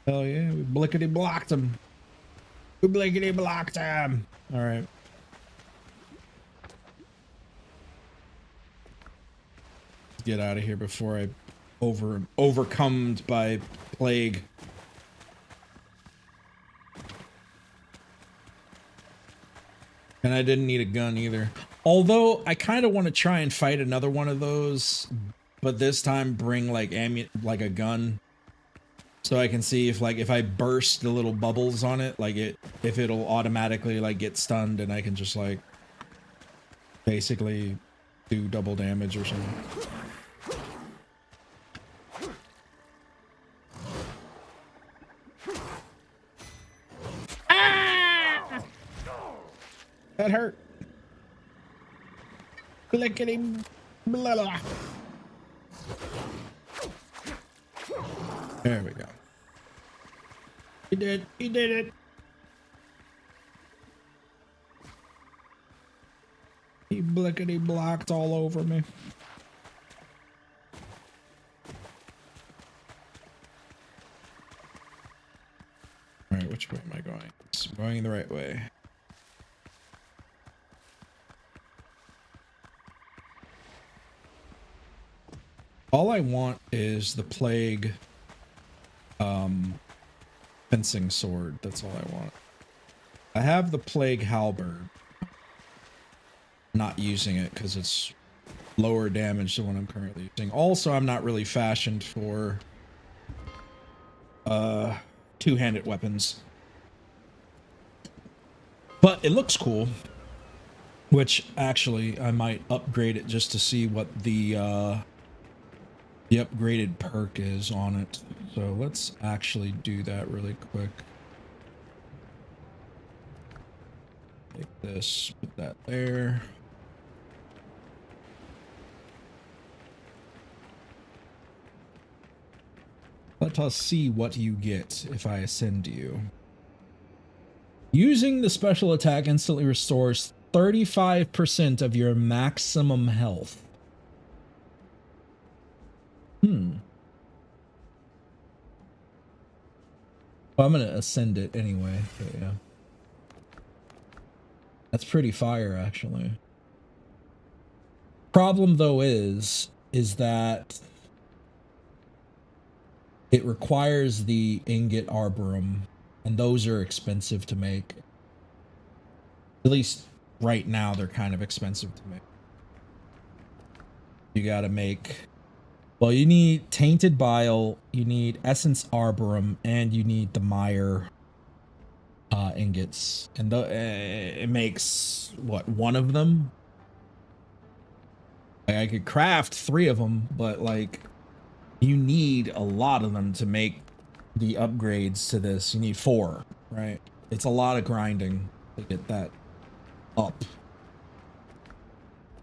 Hell yeah, we blickety blocked him. We blickety blocked him. All right. Let's get out of here before I overcome by plague. And I didn't need a gun either. Although I kind of want to try and fight another one of those, but this time bring like like a gun, so I can see if like if I burst the little bubbles on it, like if it'll automatically like get stunned and I can just like basically do double damage or something. Ah! That hurt. Clickety blah, blah. There we go. He did. He did it. He blickety blocked all over me. All right, which way am I going? I'm going the right way. All I want is the plague fencing sword. That's all I want. I have the plague halberd. Not using it because it's lower damage than what I'm currently using. Also, I'm not really fashioned for two-handed weapons. But it looks cool. Which actually I might upgrade it just to see what the upgraded perk is on it. So let's actually do that really quick. Take this, put that there. Let us see what you get if I ascend you. Using the special attack instantly restores 35% of your maximum health. Well, I'm gonna ascend it anyway, but yeah. That's pretty fire, actually. Problem though is that it requires the ingot arborum, and those are expensive to make. At least right now, they're kind of expensive to make. You gotta make... Well, you need Tainted Bile, you need Essence Arborum, and you need the Mire ingots. And it makes, what, one of them? Like, I could craft 3 of them, but, like, you need a lot of them to make the upgrades to this. You need 4, right? It's a lot of grinding to get that up.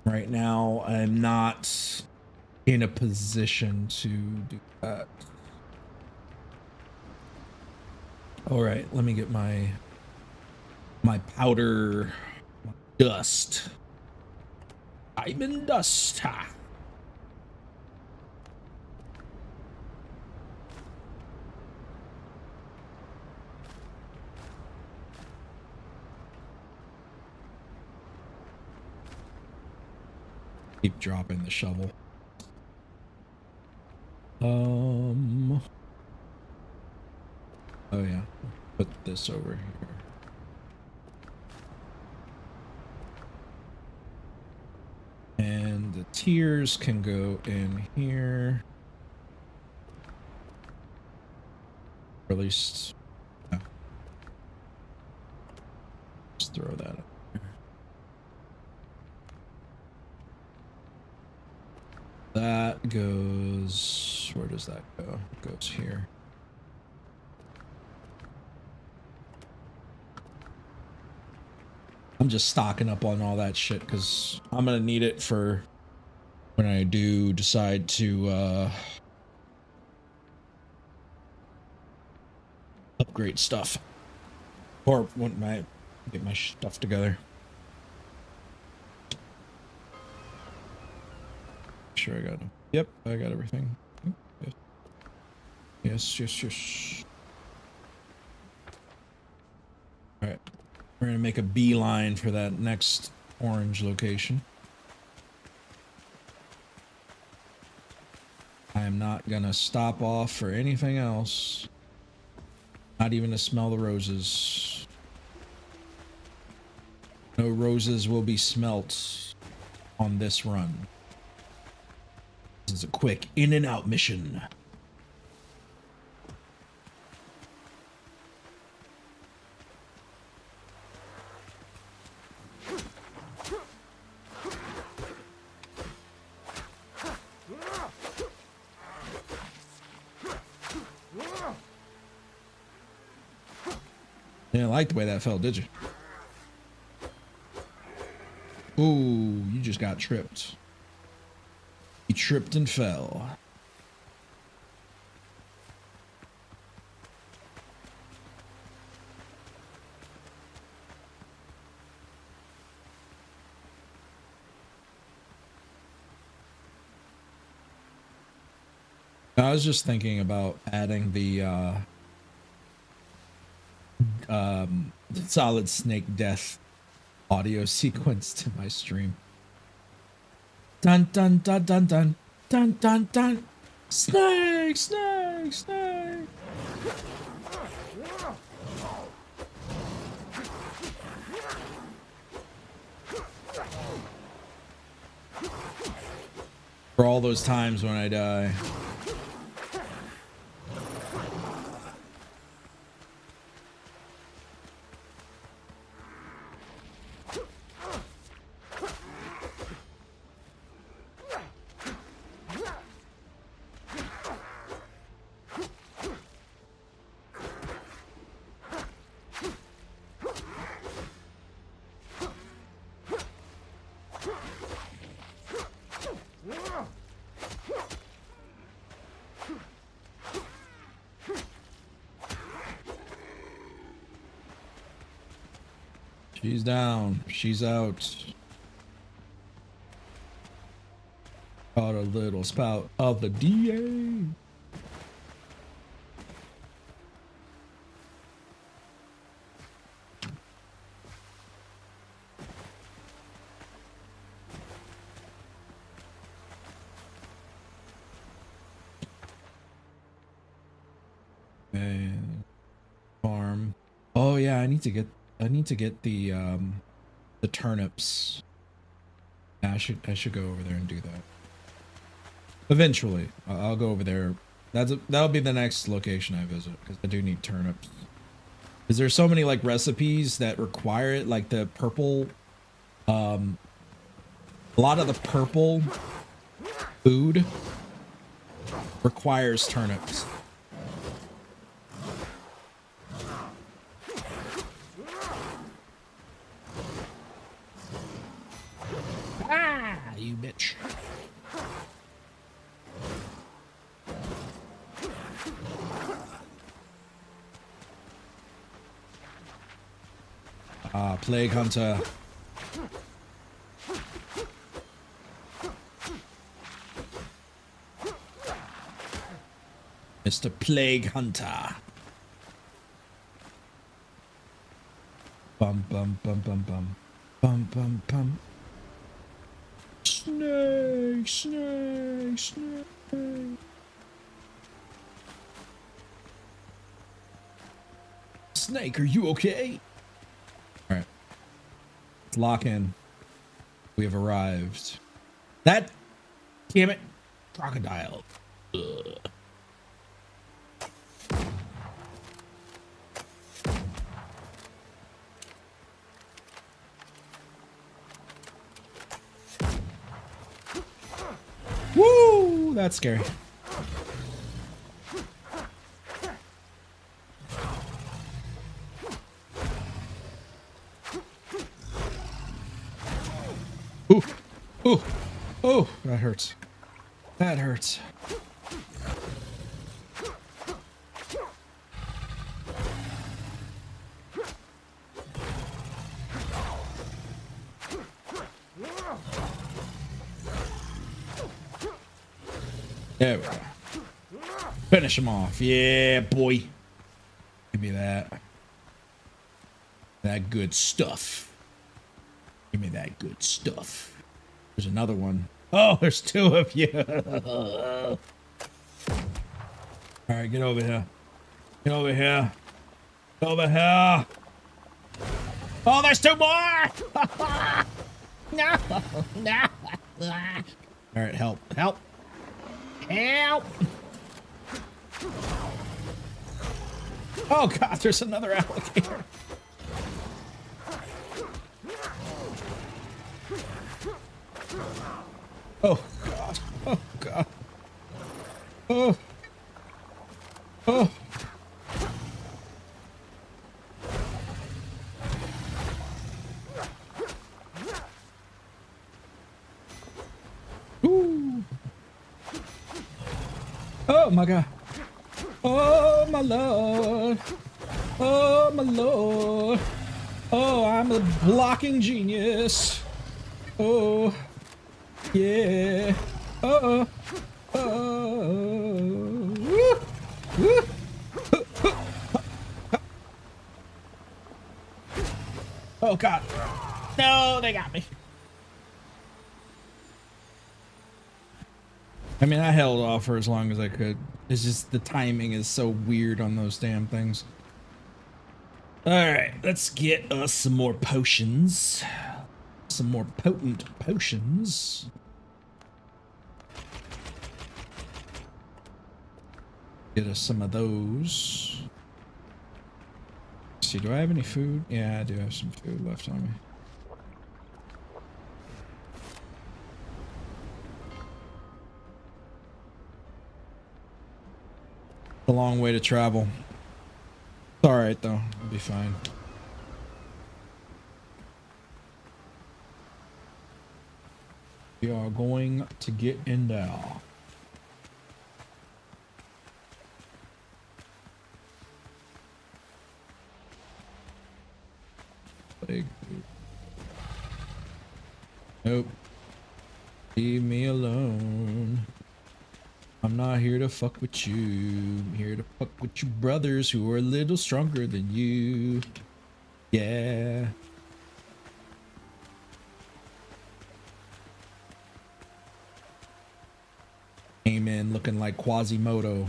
Right now, I'm not in a position to do that. All right, let me get my powder dust. Diamond dust. Ha. Keep dropping the shovel. Oh yeah, put this over here. And the tiers can go in here. Or at least, yeah. Just throw that up there. That goes, where does that go? It goes here. I'm just stocking up on all that shit because I'm gonna need it for when I do decide to upgrade stuff, or when I get my stuff together. Sure, I got them. Yep, I got everything. Yes. All right, we're gonna make a beeline for that next orange location. I am not gonna stop off for anything else. Not even to smell the roses. No roses will be smelt on this run. This is a quick in and out mission. You didn't like the way that felt, did you? Ooh, you just got tripped. You tripped and fell. I was just thinking about adding the Solid Snake Death audio sequence to my stream. Dun dun dun dun dun dun dun dun. Snake, snake, snake. For all those times when I die. She's down. She's out. Caught a little spout of the DA. And farm. Oh yeah, I need to get the the turnips. Yeah, I should go over there and do that. Eventually, I'll go over there. That'll be the next location I visit because I do need turnips. Is there so many like recipes that require it, like the purple? A lot of the purple food requires turnips. Ah, you bitch. Ah, Plague Hunter. Mr. Plague Hunter. Bum bum bum bum bum. Bum bum bum. Snake, snake, snake. Snake, are you okay? Alright. Let's lock in. We have arrived. That, damn it, crocodile. Ugh. Woo! That's scary. Ooh! Ooh! Oh! That hurts. That hurts. There we go. Finish him off. Yeah, boy. Give me that. That good stuff. Give me that good stuff. There's another one. Oh, there's two of you. All right, get over here. Get over here. Get over here. Oh, there's two more. No, no. All right, help, help. Help! Oh god, there's another alligator. Oh god. Oh god. Oh. Oh. Ooh. Oh my god. Oh my lord. Oh my lord. Oh, I'm a blocking genius. Oh. Yeah. Uh-oh. Oh. Woo. Woo. Oh god. No, they got me. I mean, I held off for as long as I could. It's just the timing is so weird on those damn things. All right, let's get us some more potions. Some more potent potions. Get us some of those. Let's see, do I have any food? Yeah, I do have some food left on me. A long way to travel. It's all right though. I'll be fine. We are going to get in there. Like, nope. Leave me alone. I'm not here to fuck with you. I'm here to fuck with your brothers who are a little stronger than you. Yeah. Came in looking like Quasimodo.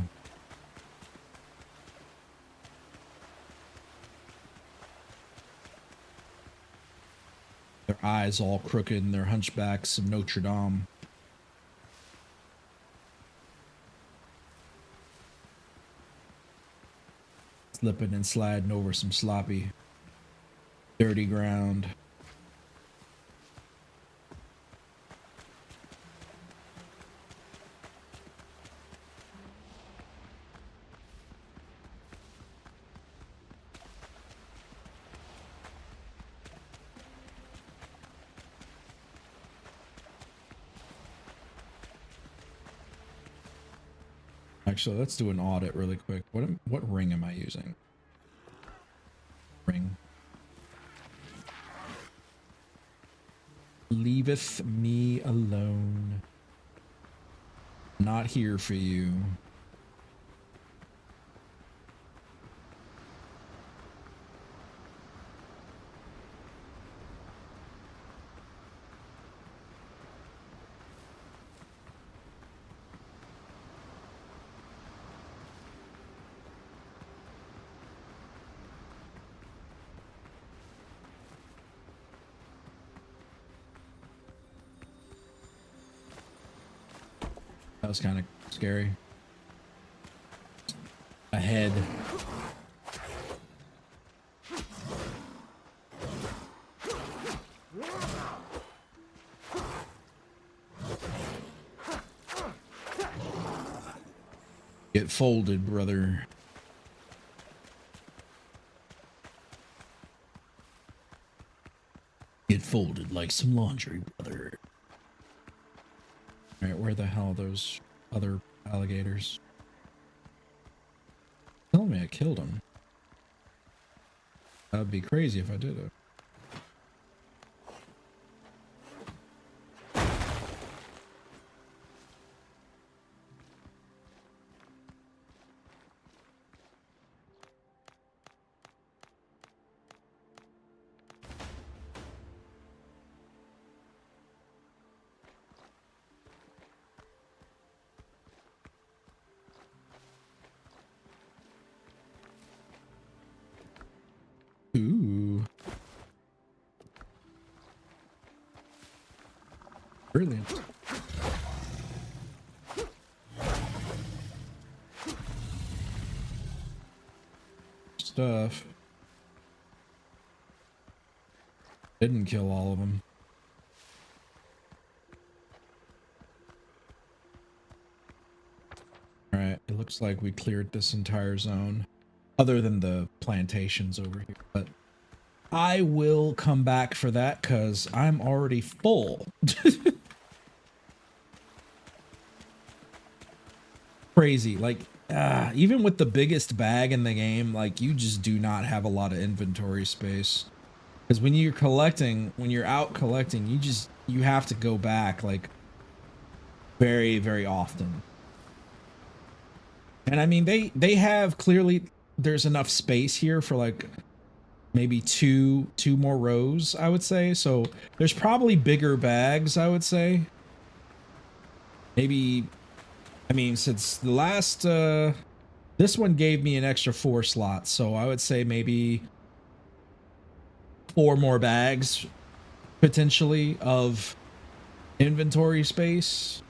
Their eyes all crooked and their hunchbacks of Notre Dame. Slipping and sliding over some sloppy, dirty ground. Actually, let's do an audit really quick. What ring am I using? Ring. Leaveth me alone. Not here for you. That was kind of scary. A head. Get folded, brother. Get folded like some laundry, brother. Alright, where the hell are those other alligators? Tell me I killed them. That would be crazy if I did it. Ooh. Brilliant. Stuff. Didn't kill all of them. Alright, it looks like we cleared this entire zone. Other than the plantations over here. But I will come back for that because I'm already full. Crazy. Like, even with the biggest bag in the game, like, you just do not have a lot of inventory space. Because when you're out collecting, you have to go back, like, very, very often. And I mean, they have clearly, there's enough space here for, like, maybe two more rows, I would say. So there's probably bigger bags, I would say. Maybe, I mean, since the last, this one gave me an extra 4 slots. So I would say maybe 4 more bags, potentially, of inventory space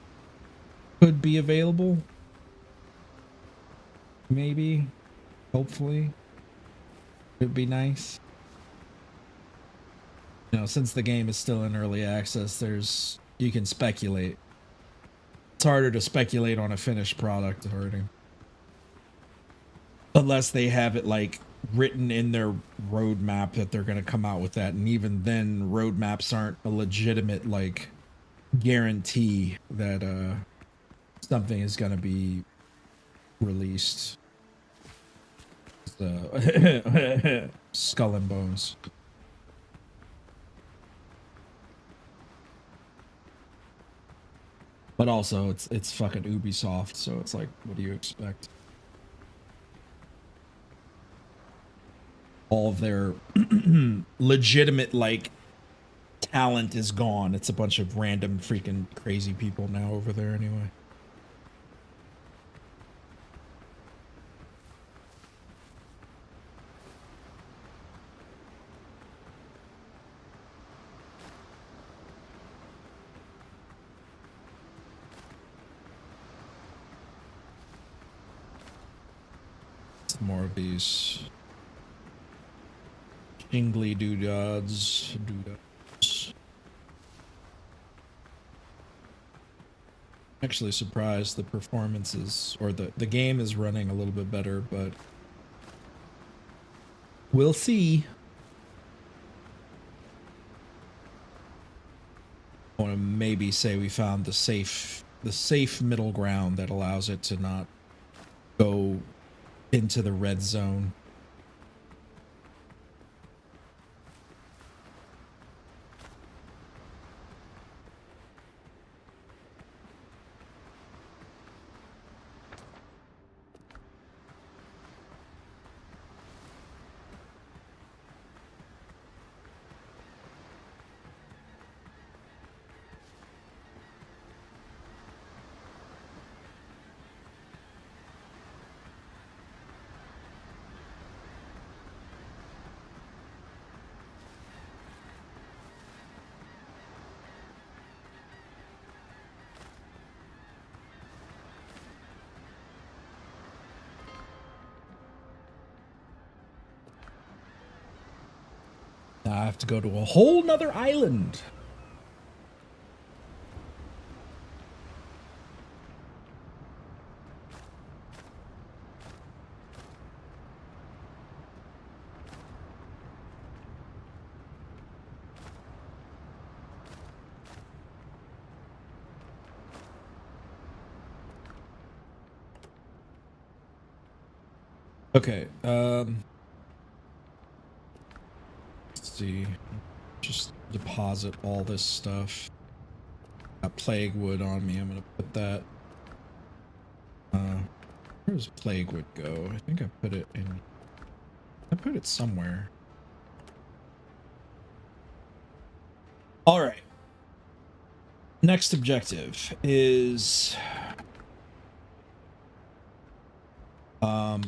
could be available. Maybe, hopefully. It'd be nice. You know, since the game is still in early access, you can speculate. It's harder to speculate on a finished product already. Unless they have it, like, written in their roadmap that they're going to come out with that. And even then, roadmaps aren't a legitimate, like, guarantee that something is going to be released. Skull and Bones. But also, it's fucking Ubisoft, so it's like, what do you expect? All of their legitimate, like, talent is gone. It's a bunch of random freaking crazy people now over there anyway. more of these jingly doodads. Actually surprised the performances, or the game is running a little bit better, but we'll see. I want to maybe say we found the safe middle ground that allows it to not go into the red zone. Now I have to go to a whole nother island. Okay, let's see. Just deposit all this stuff. Got plague wood on me. I'm gonna put that. Where does plague wood go? I think I put it in. I put it somewhere. All right. Next objective is I'm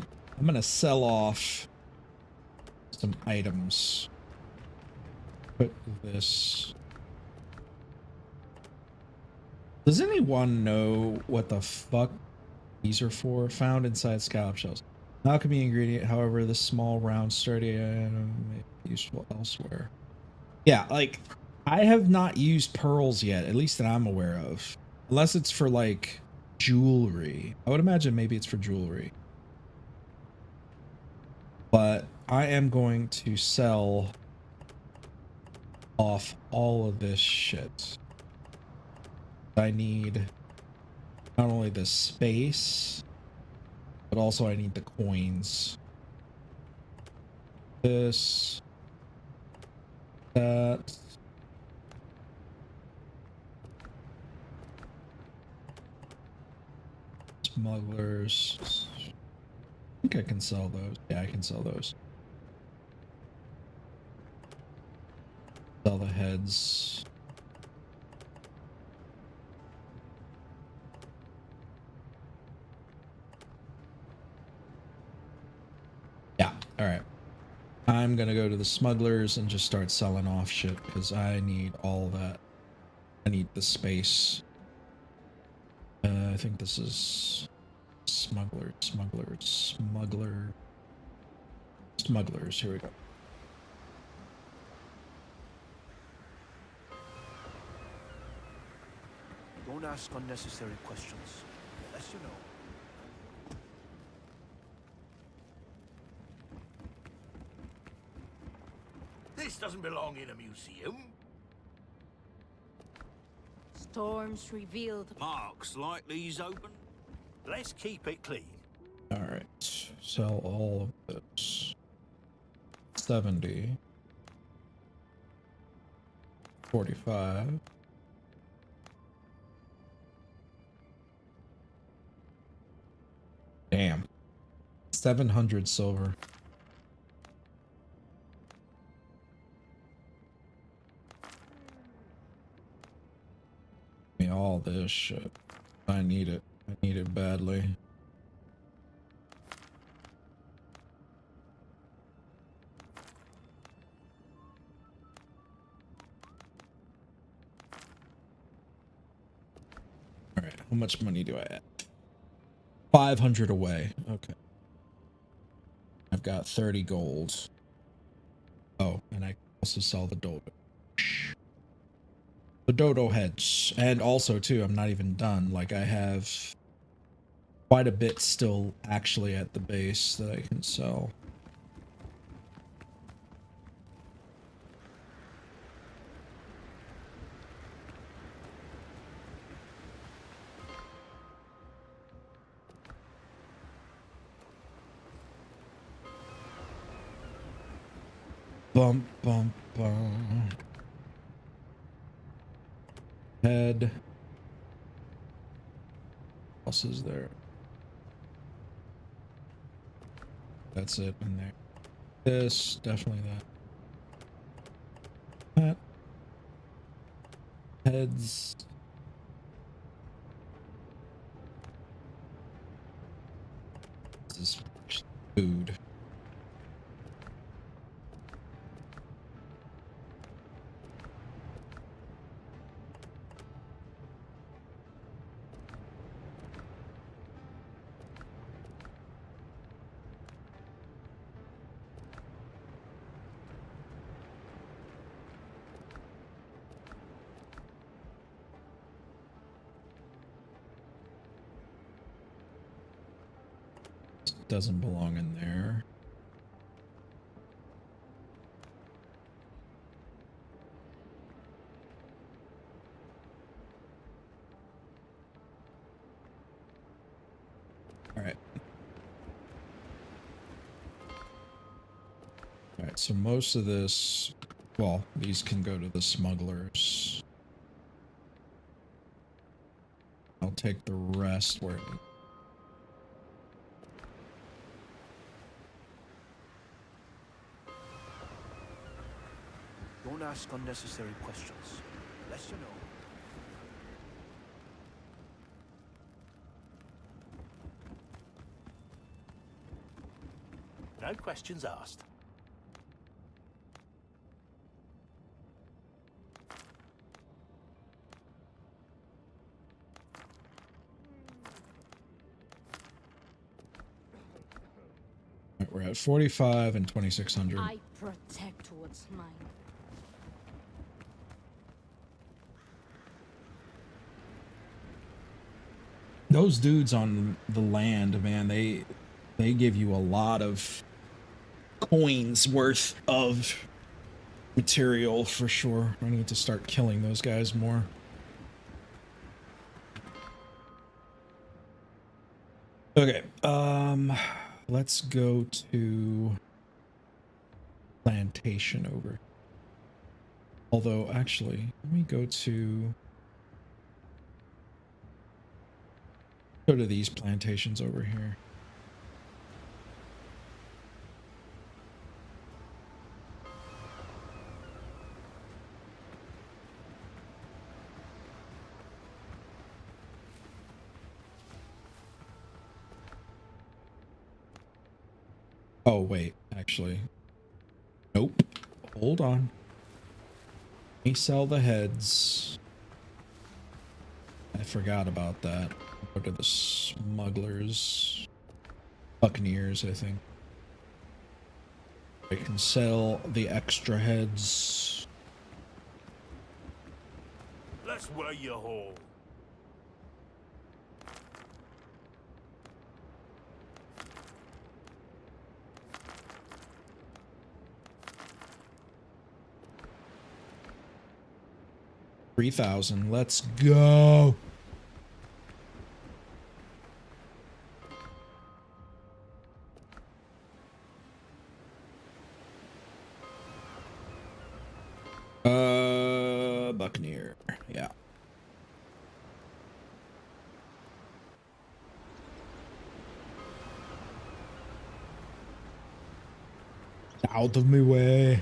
gonna sell off some items. Put this. Does anyone know what the fuck these are for? Found inside scallop shells. Alchemy ingredient, however, this small round sturdy item may be useful elsewhere. Yeah, like I have not used pearls yet, at least that I'm aware of. Unless it's for like jewelry. I would imagine maybe it's for jewelry. But I am going to sell off all of this shit. I need not only the space, but also I need the coins. This, that. Smugglers. I think I can sell those. Yeah, I can sell those. Sell the heads. Yeah, all right. I'm gonna go to the smugglers and just start selling off shit because I need all that. I need the space. I think this is smugglers. Here we go. Don't ask unnecessary questions, unless you know. This doesn't belong in a museum. Storms revealed. Marks like these open? Let's keep it clean. All right, sell all of this. 70. 45. Damn. 700 silver. Me all this shit. I need it. I need it badly. All right, how much money do I have? 500 away. Okay. got 30 gold. Oh, and I also sell the dodo. The dodo heads. And also, too, I'm not even done. Like, I have quite a bit still actually at the base that I can sell. Bump, bump, bump. Head. What else is there? That's it in there. This, definitely that. That. Heads. This is food. Doesn't belong in there. All right. All right, so most of this, well, these can go to the smugglers. I'll take the rest where Don't ask unnecessary questions. Unless you know. No questions asked. we're at 45 and 2600. I protect what's mine. Those dudes on the land, man, they give you a lot of coins worth of material for sure. I need to start killing those guys more. Okay, let's go to plantation over. Although, actually, let me go to these plantations over here. Oh, wait, actually. Nope. Hold on. Let me sell the heads. I forgot about that. What are the smugglers? Buccaneers, I think. I can sell the extra heads. Let's weigh you whole. $3,000. Let's go. Buccaneer. Yeah. Out of my way.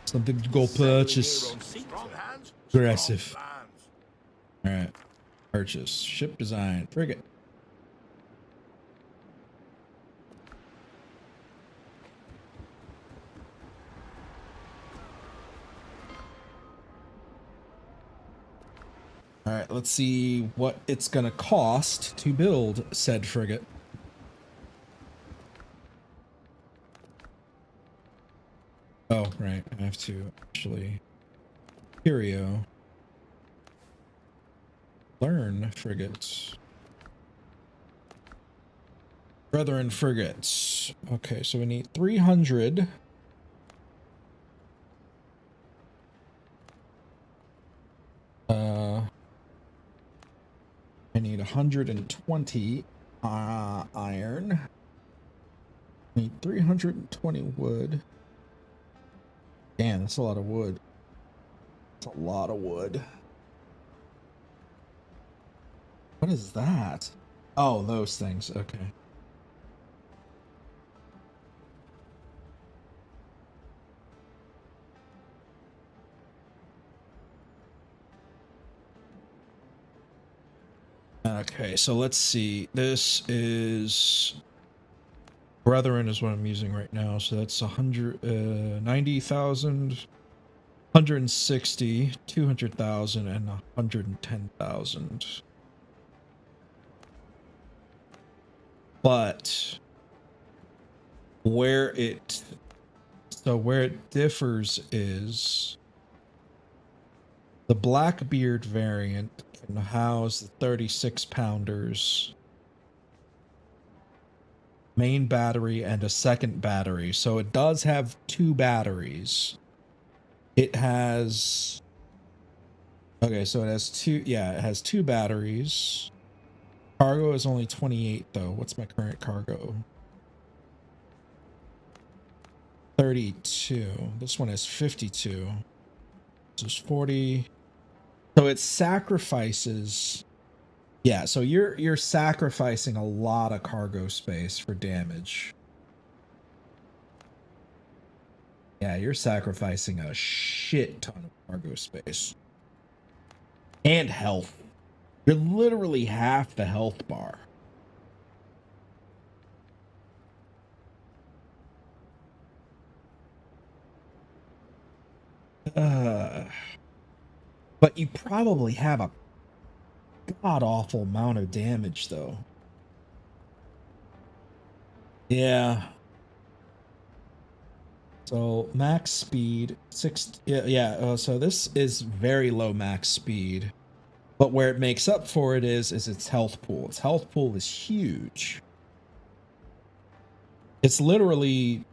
Something to go purchase. Strong hands, Aggressive. strong plans. All right. Purchase. Ship design. Frigate. All right, let's see what it's gonna cost to build said frigate. Oh, right. I have to actually Curio. Learn frigates. Brethren frigates. Okay, so we need 300. I need 120 iron. I need 320 wood. Damn, that's a lot of wood. That's a lot of wood. What is that? Oh, those things. Okay. Okay, so let's see. This is Brethren is what I'm using right now. So that's 90,000, 160, 200,000, and 110,000. But where it differs is the Blackbeard variant can house the 36 pounders, main battery, and a second battery. So it does have 2 batteries. It has, okay, so it has 2, yeah, it has 2 batteries. Cargo is only 28 though. What's my current cargo? 32. This one is 52. This is 40. So it sacrifices, yeah, so you're sacrificing a lot of cargo space for damage. Yeah, you're sacrificing a shit ton of cargo space. And health. You're literally half the health bar. But you probably have a god-awful amount of damage, though. Yeah. So max speed, 6, yeah, so this is very low max speed. But where it makes up for it is its health pool. Its health pool is huge. It's literally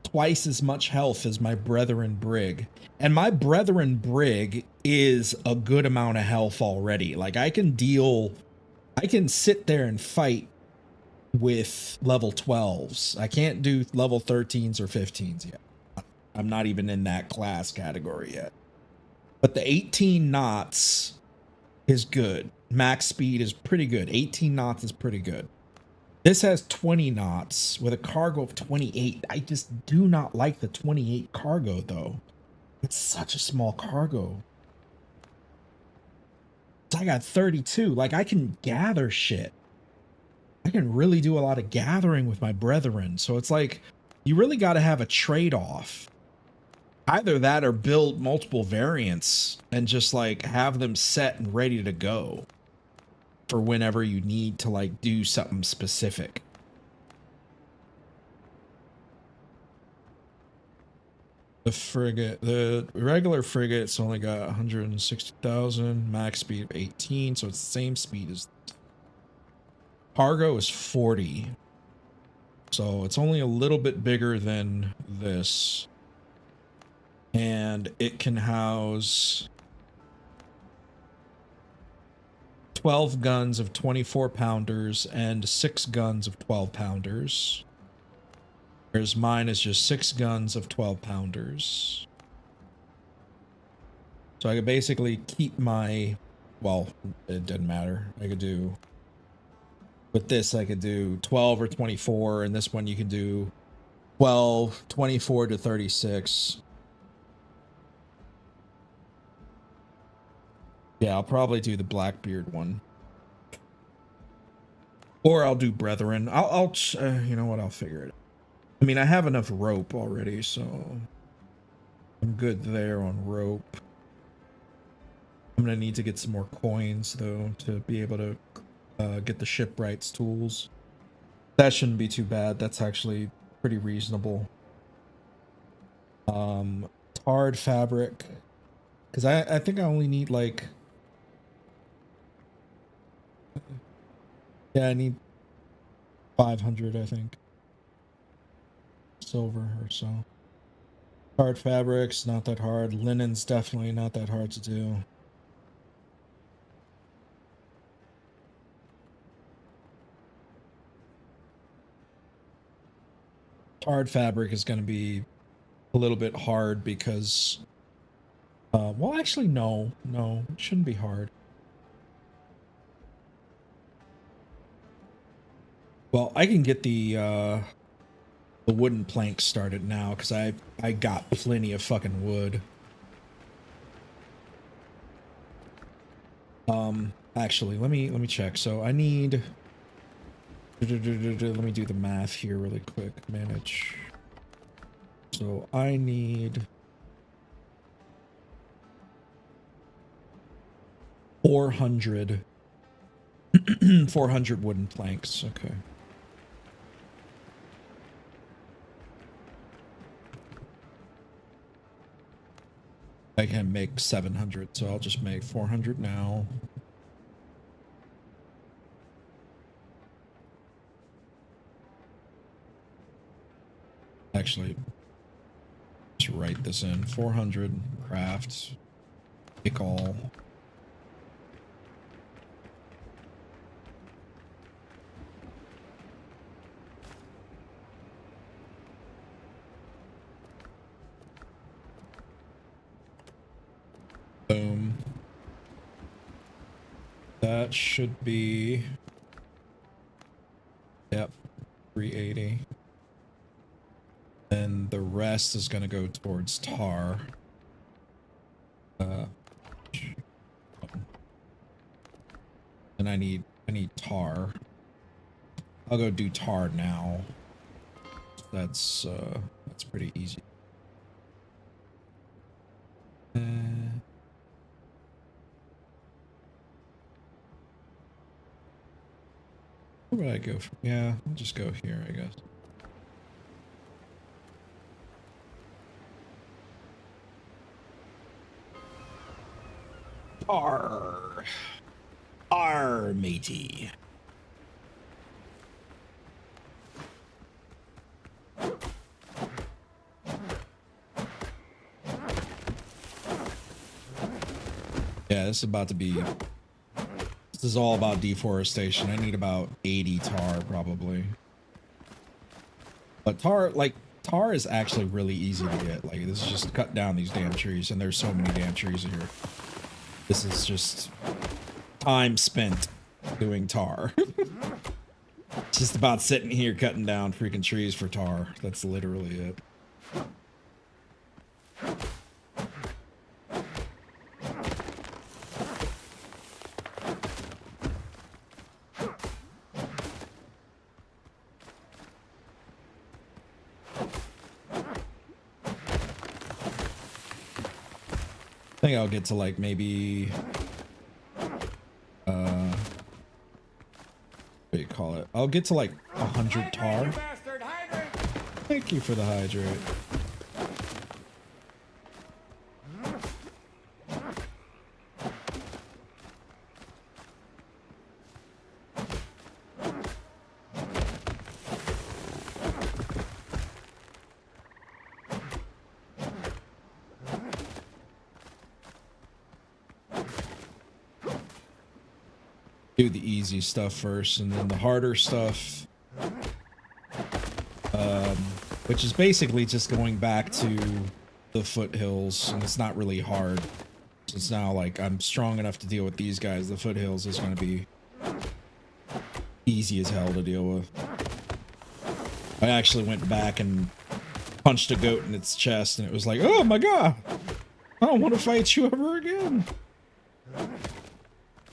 twice as much health as my Brethren Brig. And my Brethren Brig is a good amount of health already. Like, I can sit there and fight with level 12s. I can't do level 13s or 15s yet. I'm not even in that class category yet. But the 18 knots is good. Max speed is pretty good. 18 knots is pretty good. This has 20 knots with a cargo of 28. I just do not like the 28 cargo, though. It's such a small cargo. So I got 32. Like, I can gather shit. I can really do a lot of gathering with my brethren. So it's like, you really got to have a trade-off. Either that or build multiple variants and just, like, have them set and ready to go for whenever you need to, like, do something specific. The regular frigate's only got 160,000, max speed of 18, so it's the same speed as cargo is 40. So it's only a little bit bigger than this. And it can house 12 guns of 24 pounders and 6 guns of 12 pounders. Whereas mine is just 6 guns of 12 pounders. So I could basically keep my, well, it doesn't matter. I could do, with this I could do 12 or 24, and this one you can do 12, 24 to 36. Yeah, I'll probably do the Blackbeard one. Or I'll do Brethren. I'll you know what, I'll figure it out. I mean, I have enough rope already, so I'm good there on rope. I'm gonna need to get some more coins, though, to be able to get the shipwrights tools. That shouldn't be too bad. That's actually pretty reasonable. Tarred fabric, because I think I only need like, yeah, I need 500, I think, silver or so. Tarred fabrics, not that hard. Linen's definitely not that hard to do. Tarred fabric is going to be a little bit hard because, well, actually, no, it shouldn't be hard. Well, I can get the wooden planks started now because I got plenty of fucking wood. Actually, let me check. So I need. Let me do the math here really quick. Manage. So I need 400 400 wooden planks. Okay. I can make 700, so I'll just make 400 now. Actually, just write this in. 400 craft. Pick all. Boom. That should be, yep, 380. And the rest is going to go towards tar. And I need tar. I'll go do tar now. That's pretty easy. Where would I go from? Yeah, I'll just go here, I guess. Arr, matey. Yeah, this is about to be. This is all about deforestation. I need about 80 tar probably. But tar is actually really easy to get. Like, this is just cut down these damn trees, and there's so many damn trees here. This is just time spent doing tar. It's just about sitting here cutting down freaking trees for tar. That's literally it. I think I'll get to like maybe what do you call it? I'll get to like 100 tar. Thank you for the hydrate. Do the easy stuff first, and then the harder stuff, which is basically just going back to the foothills, and it's not really hard. It's now like I'm strong enough to deal with these guys. The foothills is going to be easy as hell to deal with. I actually went back and punched a goat in its chest, and it was like, oh my god, I don't want to fight you ever again.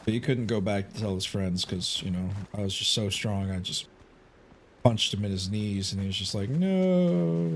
But he couldn't go back to tell his friends because, you know, I was just so strong. I just punched him in his knees, and he was just like, no.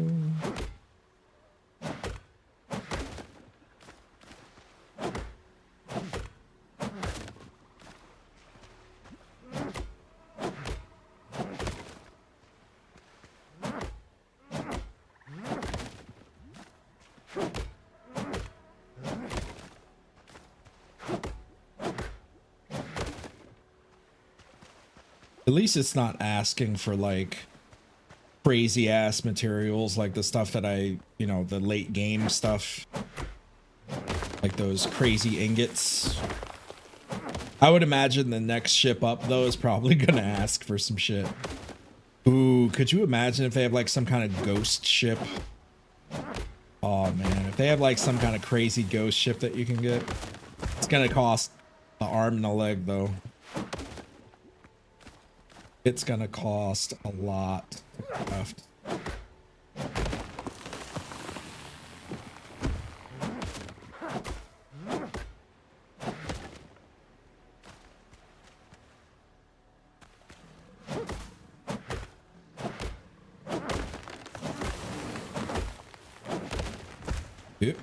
At least it's not asking for like crazy ass materials like the stuff that the late game stuff. Like those crazy ingots. I would imagine the next ship up though is probably gonna ask for some shit. Ooh, could you imagine if they have like some kind of ghost ship? Oh man, if they have like some kind of crazy ghost ship that you can get, it's gonna cost an arm and a leg though. It's gonna cost a lot to craft. Yep.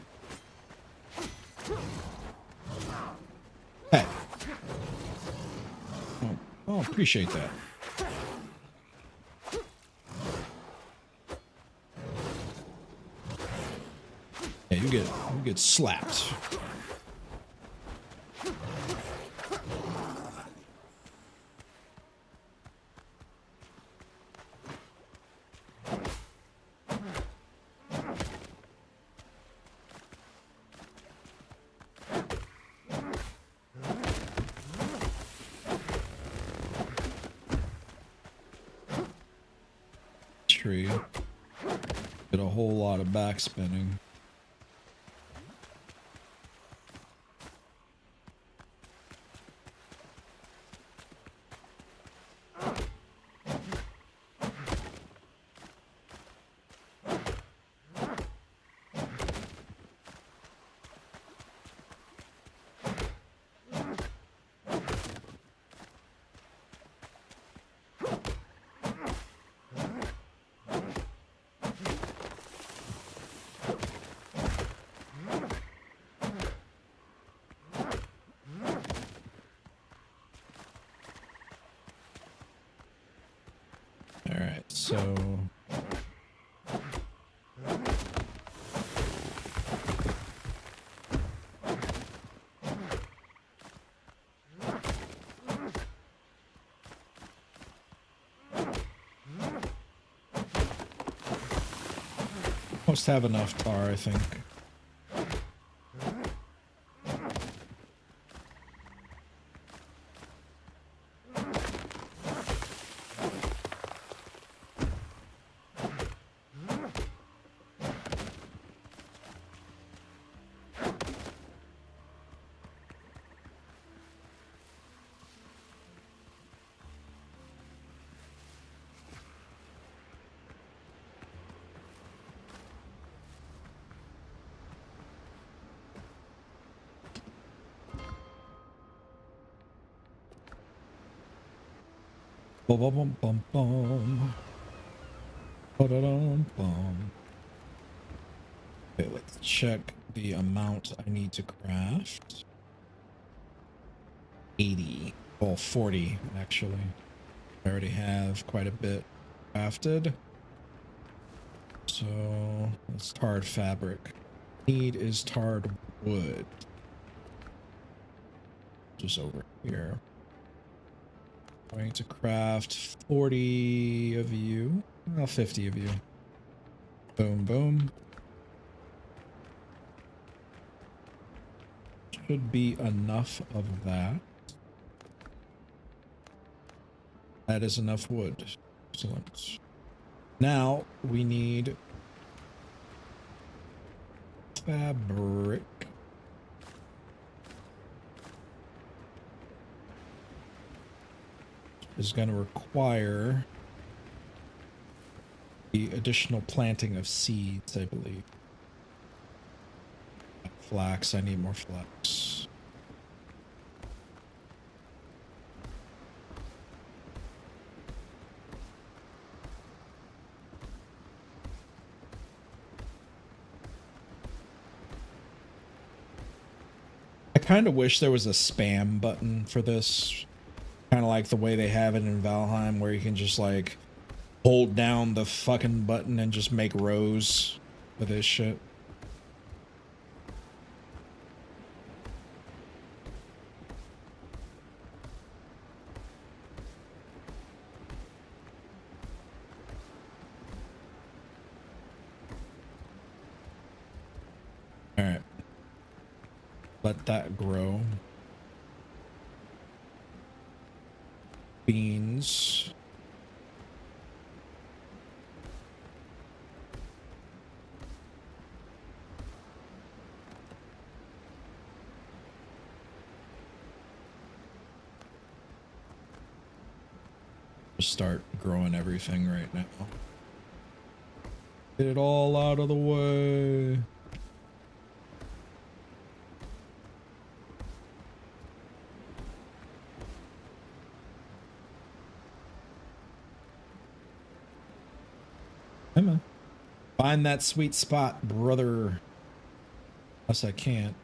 Hey. Oh, appreciate that. Yeah, you get slapped. Tree. Did a whole lot of backspinning. Alright, so almost have enough tar, I think. Bum bum bum bum bum. Ba-da-dum, bum. Okay, let's check the amount I need to craft. 80. Well, 40 actually. I already have quite a bit crafted. So let's tarred fabric. Need is tarred wood. Just over here. Going to craft 40 of you. Well, 50 of you. Boom, boom. Should be enough of that. That is enough wood. Excellent. Now we need fabric. Is going to require the additional planting of seeds, I believe. Flax, I need more flax. I kind of wish there was a spam button for this. Kind of like the way they have it in Valheim, where you can just like hold down the fucking button and just make rows with this shit. All right. Let that grow. Beans. Start growing everything right now. Get it all out of the way. Come on. Find that sweet spot, brother. Unless I can't.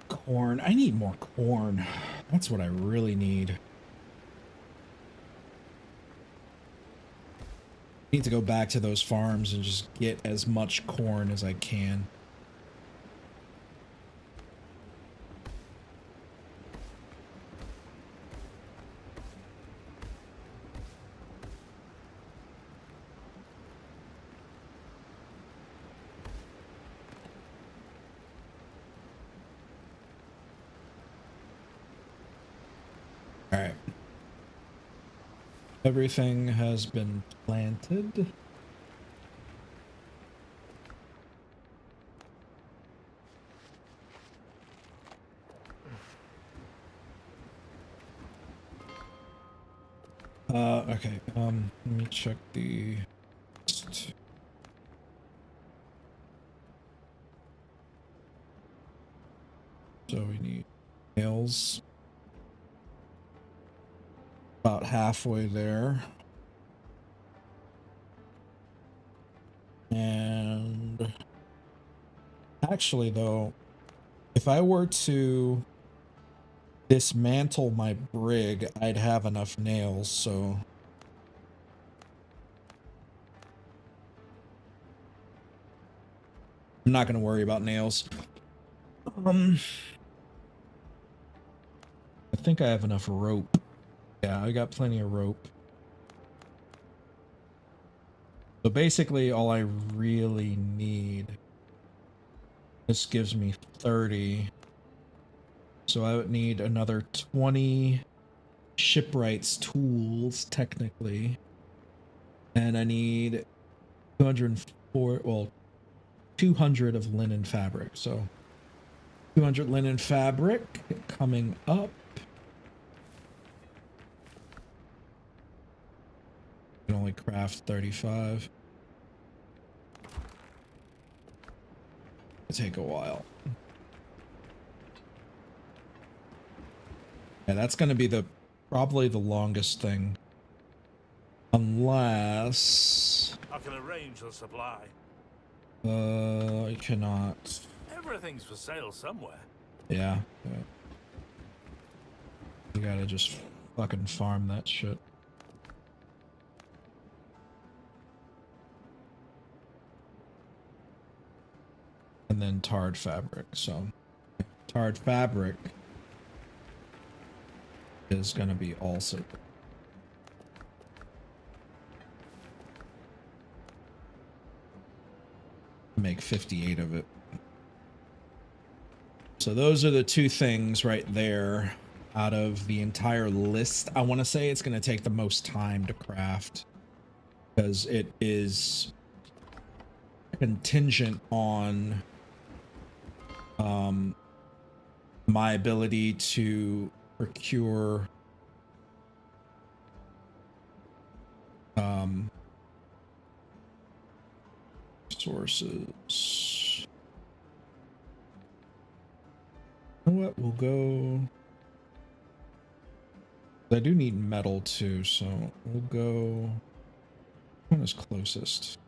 Corn. I need more corn. That's what I really need. Need to go back to those farms and just get as much corn as I can. All right. Everything has been planted. Okay. Let me check the so we need nails. About halfway there. And actually though, if I were to dismantle my brig, I'd have enough nails, so I'm not gonna worry about nails. I think I have enough rope. Yeah, I got plenty of rope. So basically all I really need, this gives me 30. So I would need another 20 shipwrights tools, technically. And I need 204, well, 200 of linen fabric. So 200 linen fabric coming up. I can only craft 35. It'll take a while. Yeah, that's going to be probably the longest thing. Unless I can arrange the supply. I cannot. Everything's for sale somewhere. Yeah. You gotta just fucking farm that shit. And then tarred fabric. So tarred fabric is going to be also make 58 of it. So those are the two things right there out of the entire list. I want to say it's going to take the most time to craft because it is contingent on my ability to procure sources. You know what? We'll go. I do need metal too, so we'll go. One is closest.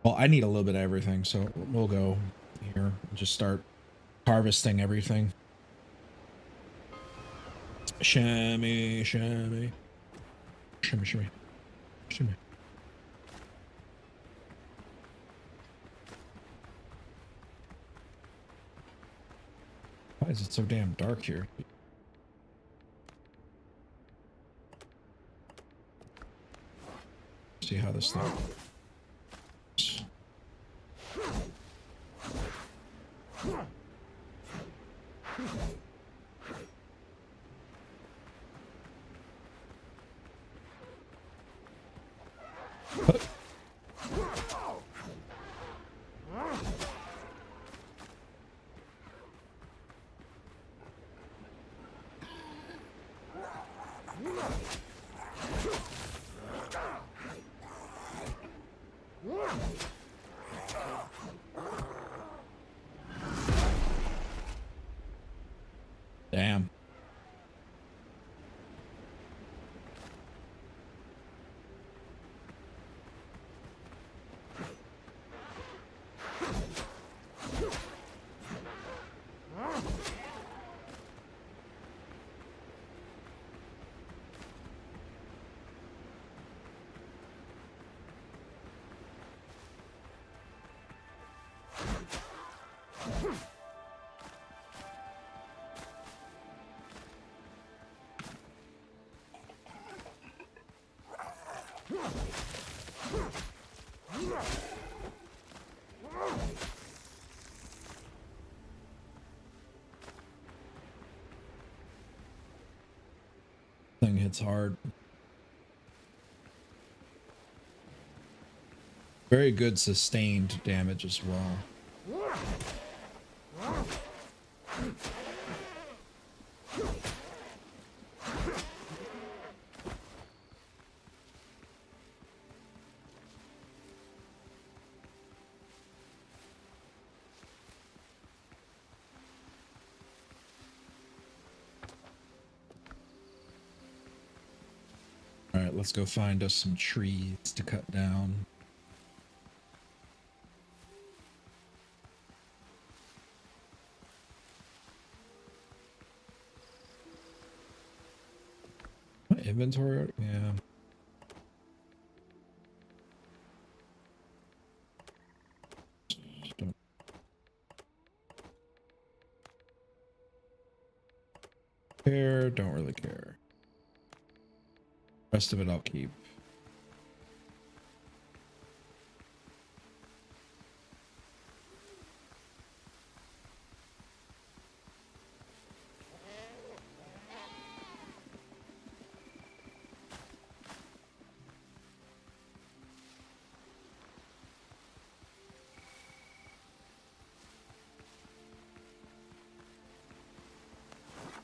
Well, I need a little bit of everything, so we'll go here and just start harvesting everything. Shimmy, shimmy. Shimmy, shimmy. Shimmy. Why is it so damn dark here? See how this thing. Damn. Thing hits hard. Very good sustained damage as well. All right, let's go find us some trees to cut down. My inventory, yeah. Don't care, don't really care. Rest of it I'll keep.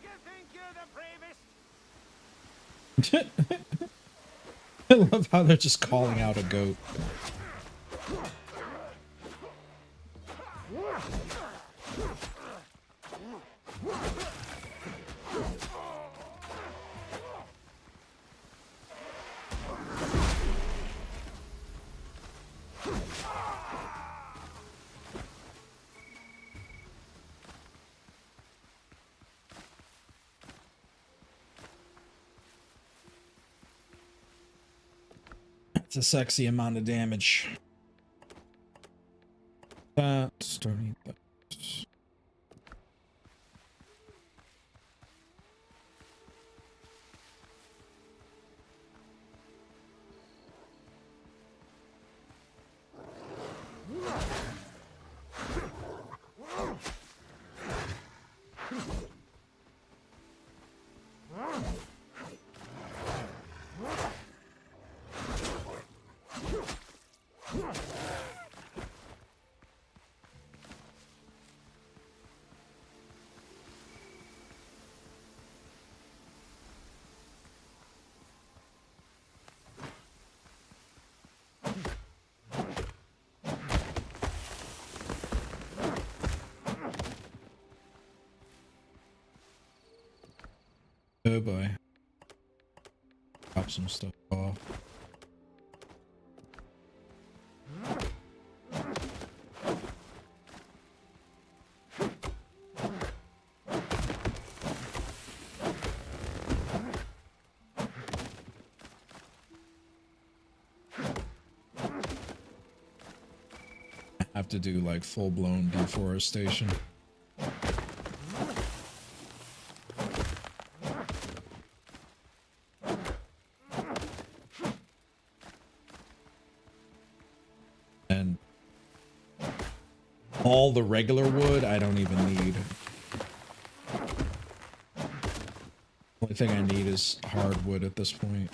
You think you're the bravest? I love how they're just calling out a goat. It's a sexy amount of damage. Don't need that. Oh boy. Drop some stuff off. Have to do like full-blown deforestation. And all the regular wood I don't even need. Only thing I need is hardwood at this point.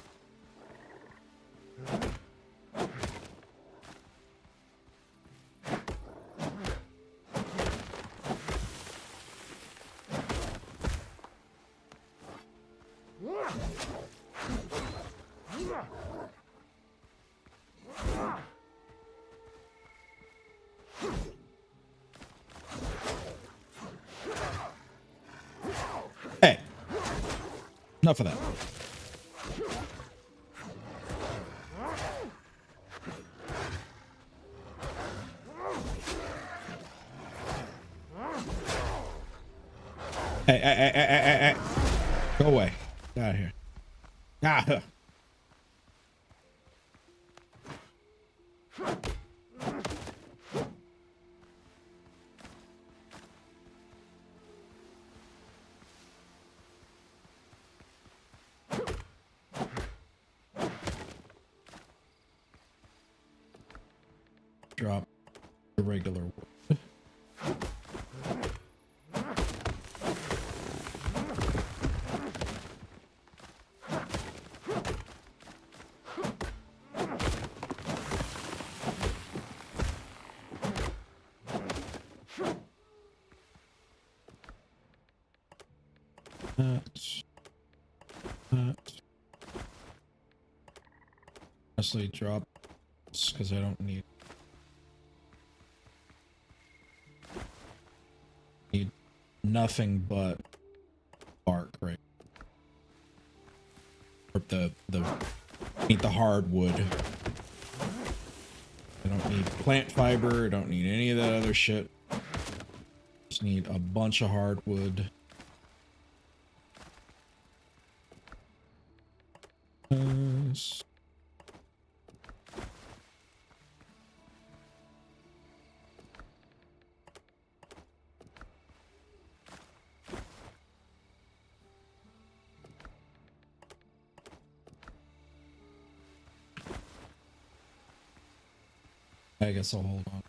Hey, enough of that. Hey. Go away. Get out of here. Ah. Drop the regular wood. That. Honestly, drop this because I don't need nothing but bark, right? Or need the hardwood. I don't need plant fiber. I don't need any of that other shit. Just need a bunch of hardwood. I guess I'll hold on.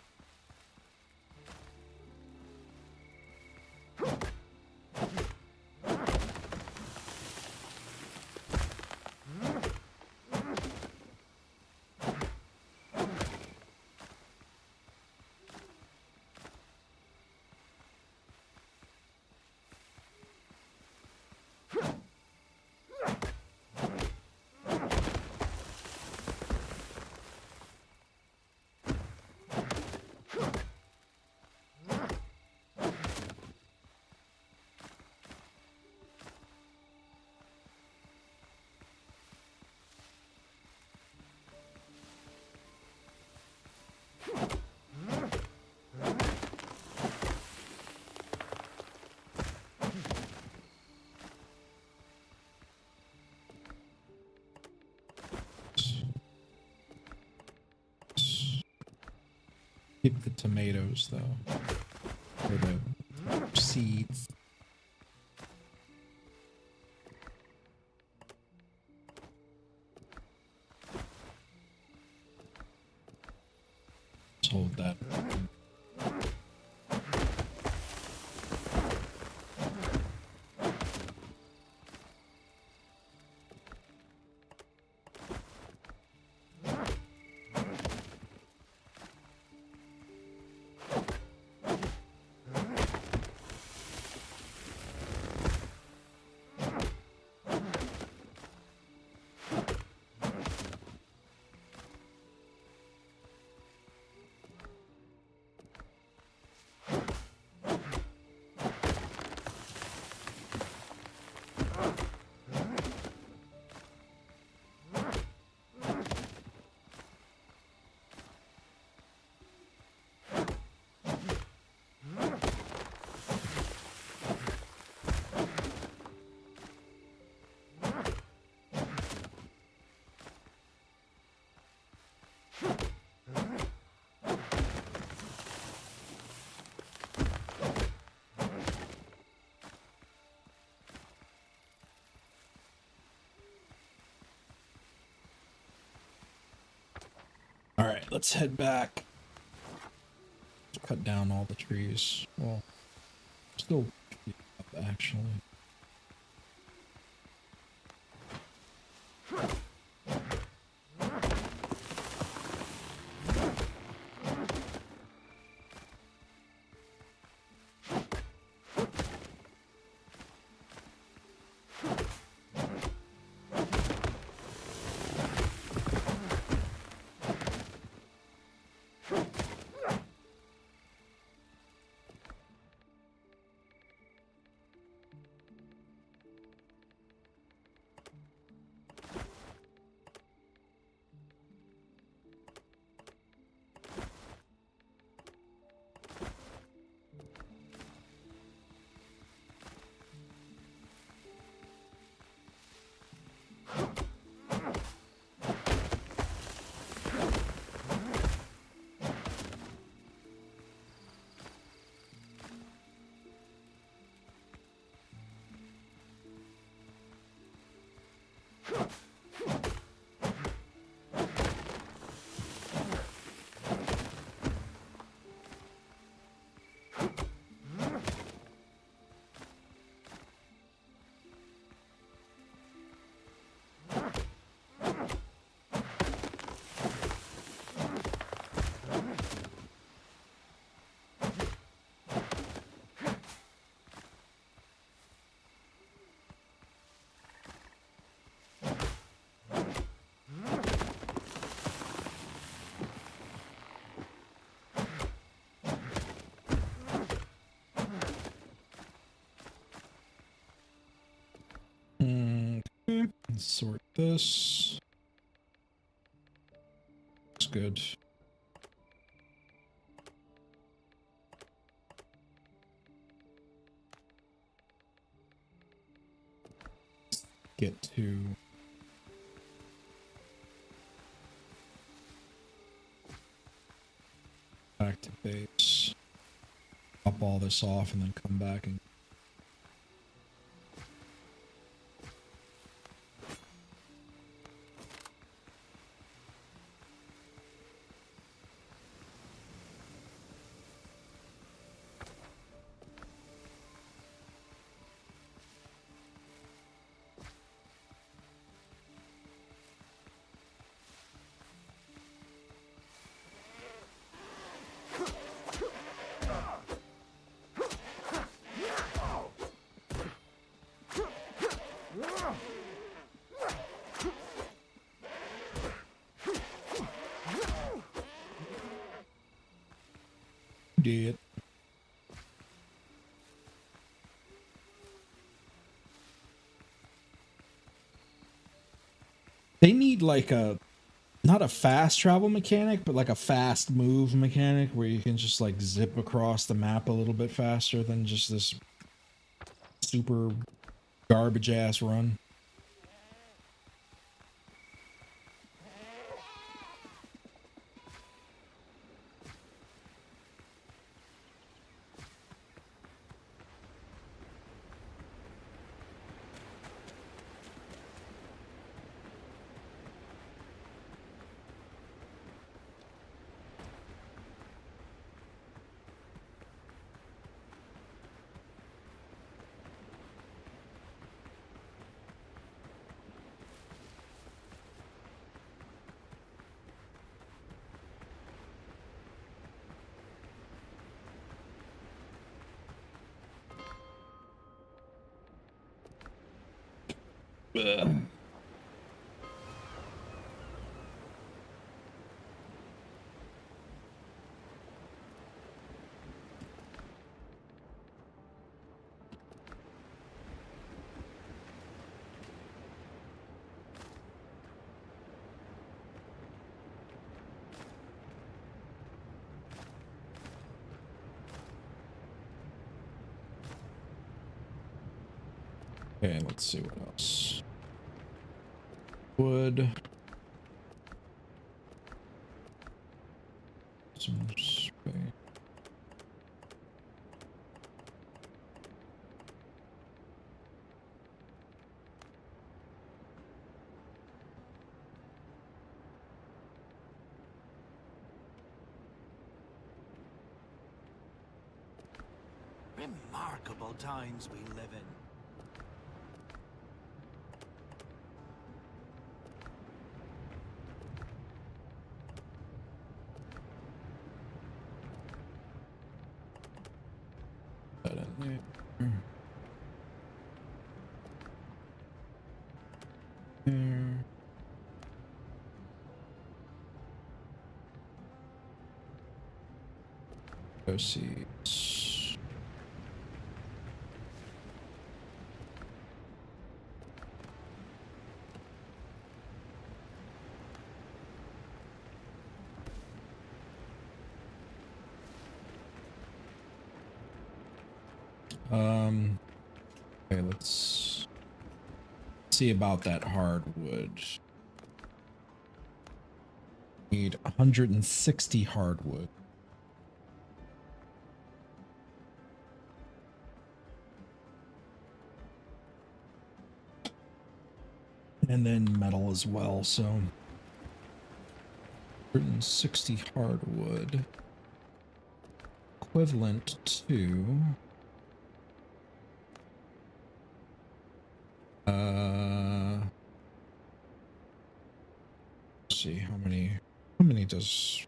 Keep the tomatoes though, or the seeds. Let's hold that. let's head back. Cut down all the trees. Well, still up actually. Okay, let's sort this. Looks good. Get to back to base. Pop all this off and then come back and did. They need like a, not a fast travel mechanic, but like a fast move mechanic where you can just like zip across the map a little bit faster than just this super garbage ass run. Ugh. Okay, let's see what else. Wood. Some space. Remarkable times we live in. Proceeds. Okay, let's see about that hardwood. Need 160 hardwood. And then metal as well, so 160 hardwood equivalent to let's see how many does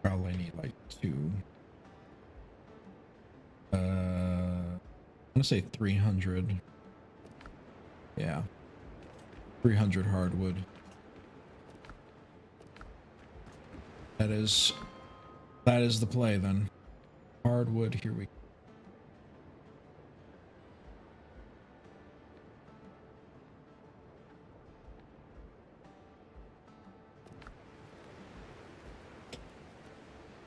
probably need like 2. I'm gonna say 300. Yeah, 300 hardwood. That is the play then. Hardwood, here we go.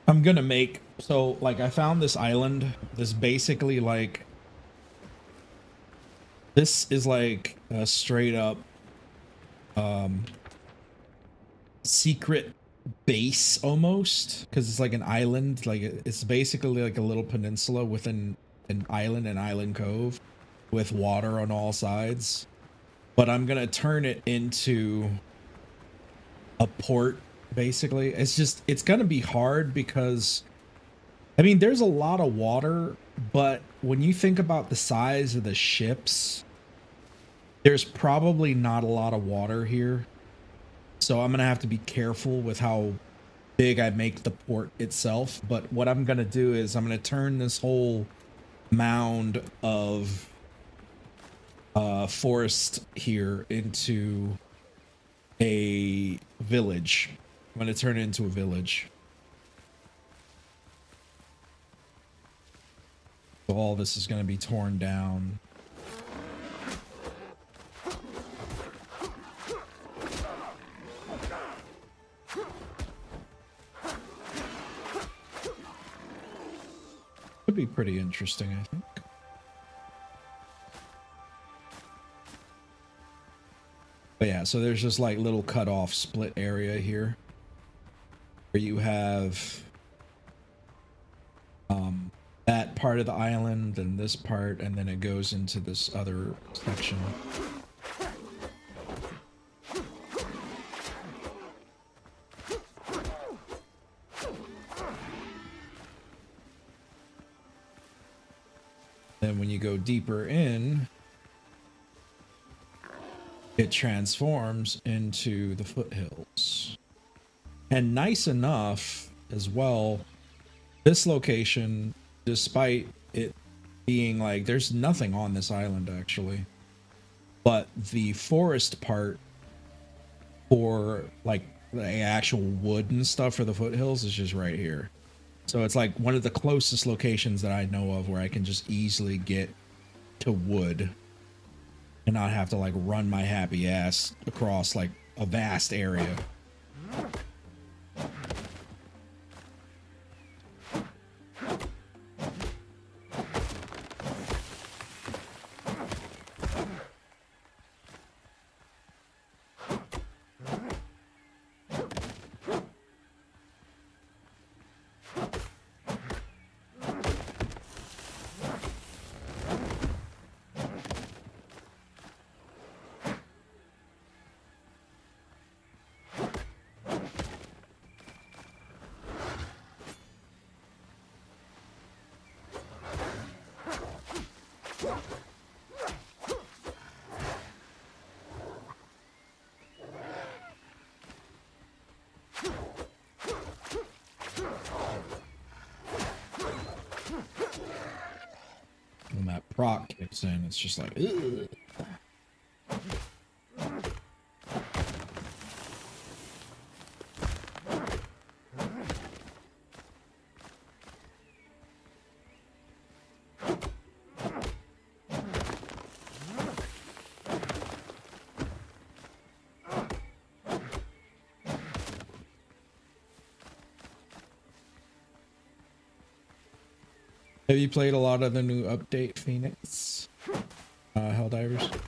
I'm gonna make, so like I found this island, this basically like, this is like a straight up secret base almost, because it's like an island, like it's basically like a little peninsula within an island cove with water on all sides. But I'm gonna turn it into a port. Basically, it's gonna be hard because I mean there's a lot of water, but when you think about the size of the ships, there's probably not a lot of water here, so I'm gonna have to be careful with how big I make the port itself. But what I'm gonna do is I'm gonna turn this whole mound of forest here into a village. I'm going to turn it into a village. So all this is going to be torn down. Could be pretty interesting, I think. But yeah, so there's just like little cut off split area here. Where you have that part of the island and this part, and then it goes into this other section. Then when you go deeper in, it transforms into the foothills. And nice enough as well, this location, despite it being like there's nothing on this island actually, but the forest part for like the actual wood and stuff for the foothills is just right here. So it's like one of the closest locations that I know of where I can just easily get to wood and not have to like run my happy ass across like a vast area. that proc kicks in, it's just like, ugh. Have you played a lot of the new update, Phoenix? Helldivers?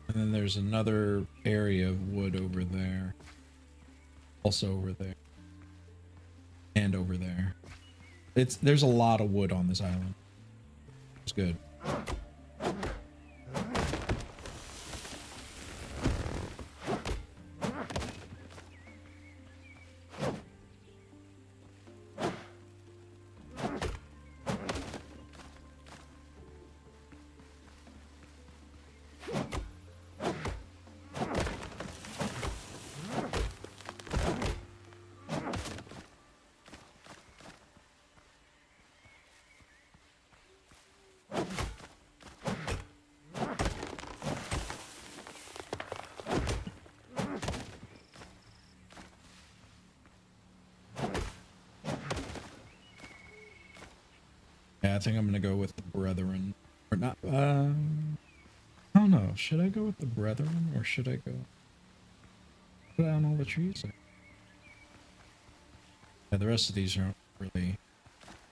And then there's another area of wood over there. Also over there. And over there. There's a lot of wood on this island. It's good. Yeah, I think I'm gonna go with the Brethren. Or not, I don't know. Should I go with the Brethren or should I go put down all the trees? Yeah, the rest of these aren't really,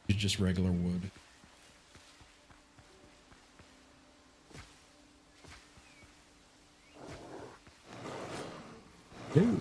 it's just regular wood. Ew.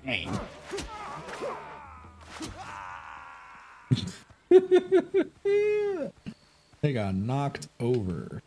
Dang. They got knocked over.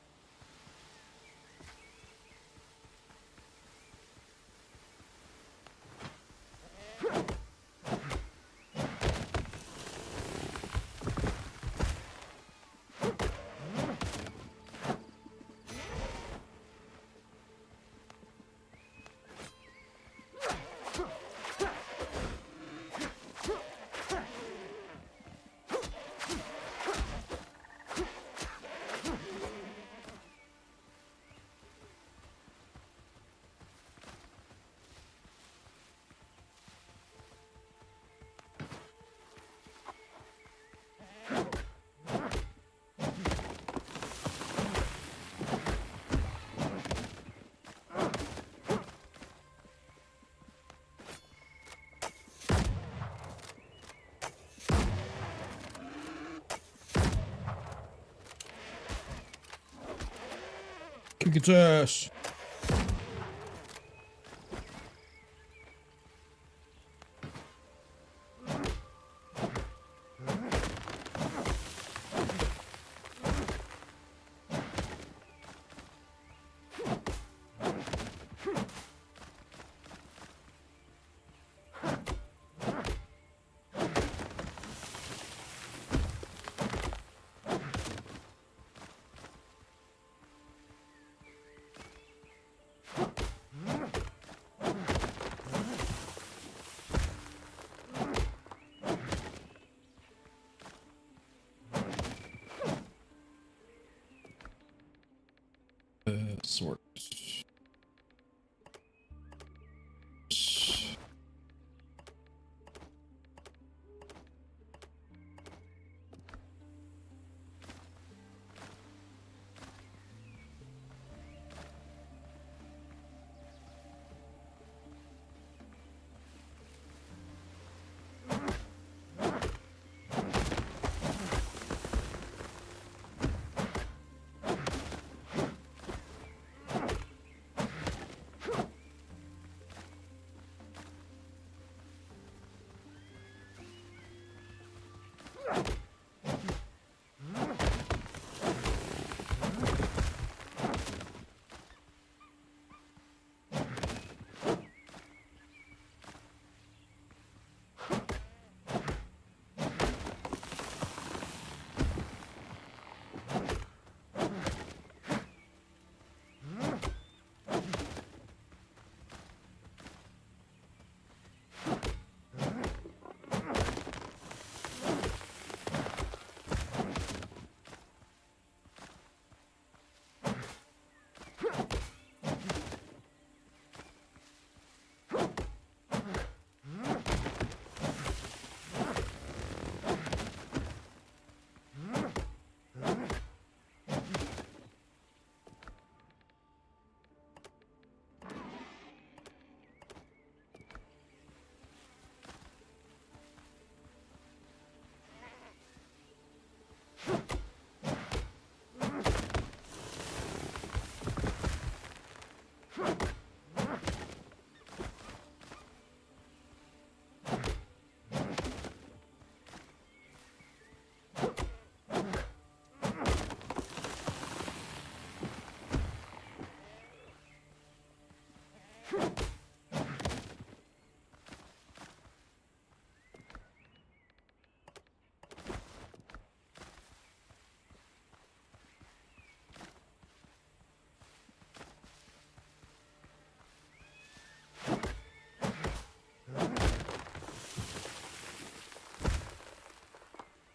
Kick its ass. Sort.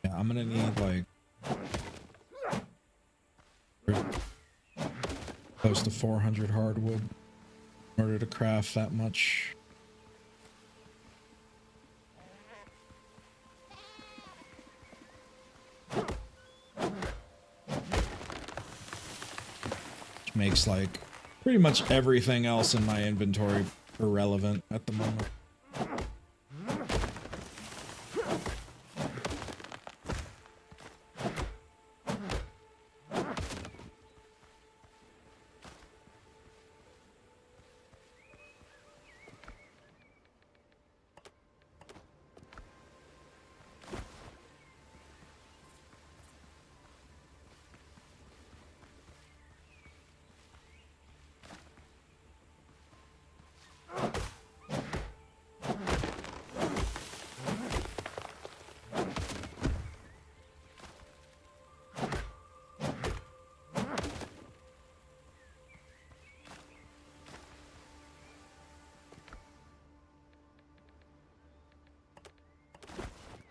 Yeah, I'm gonna need like close to 400 hardwood in order to craft that much. Which makes like pretty much everything else in my inventory irrelevant at the moment.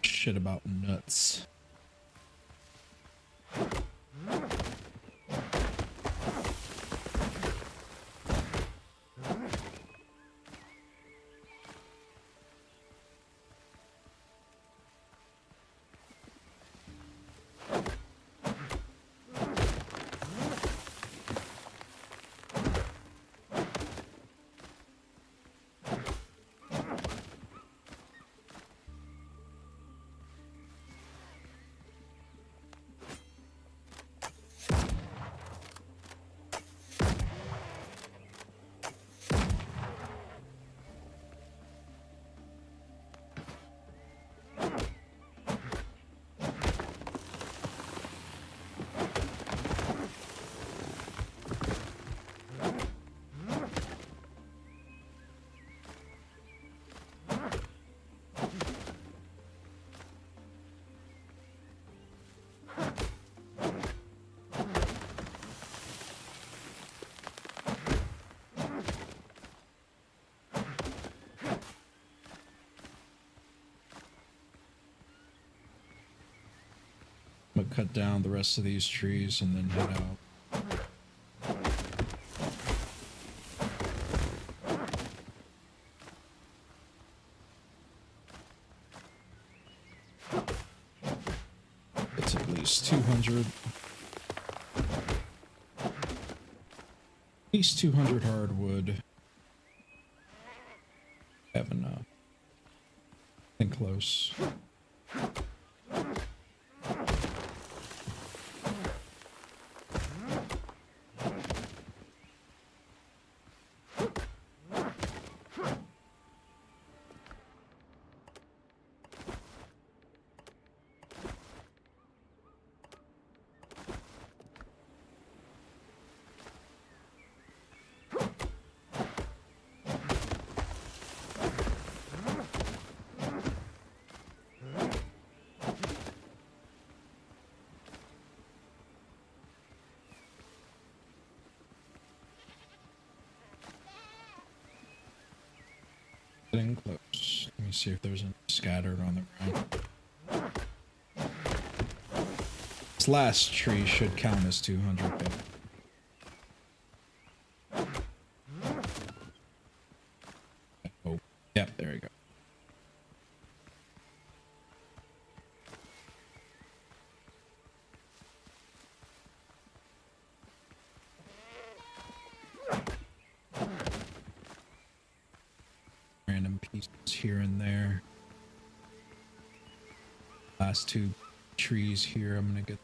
Shit about nuts. cut down the rest of these trees and then head out. It's at least 200. At least 200 hardwood. Have enough. I think close. Getting close. Let me see if there's any scattered on the ground. This last tree should count as 200. Oh, yep, there we go. Random pieces here and there. Last two trees here, I'm gonna get.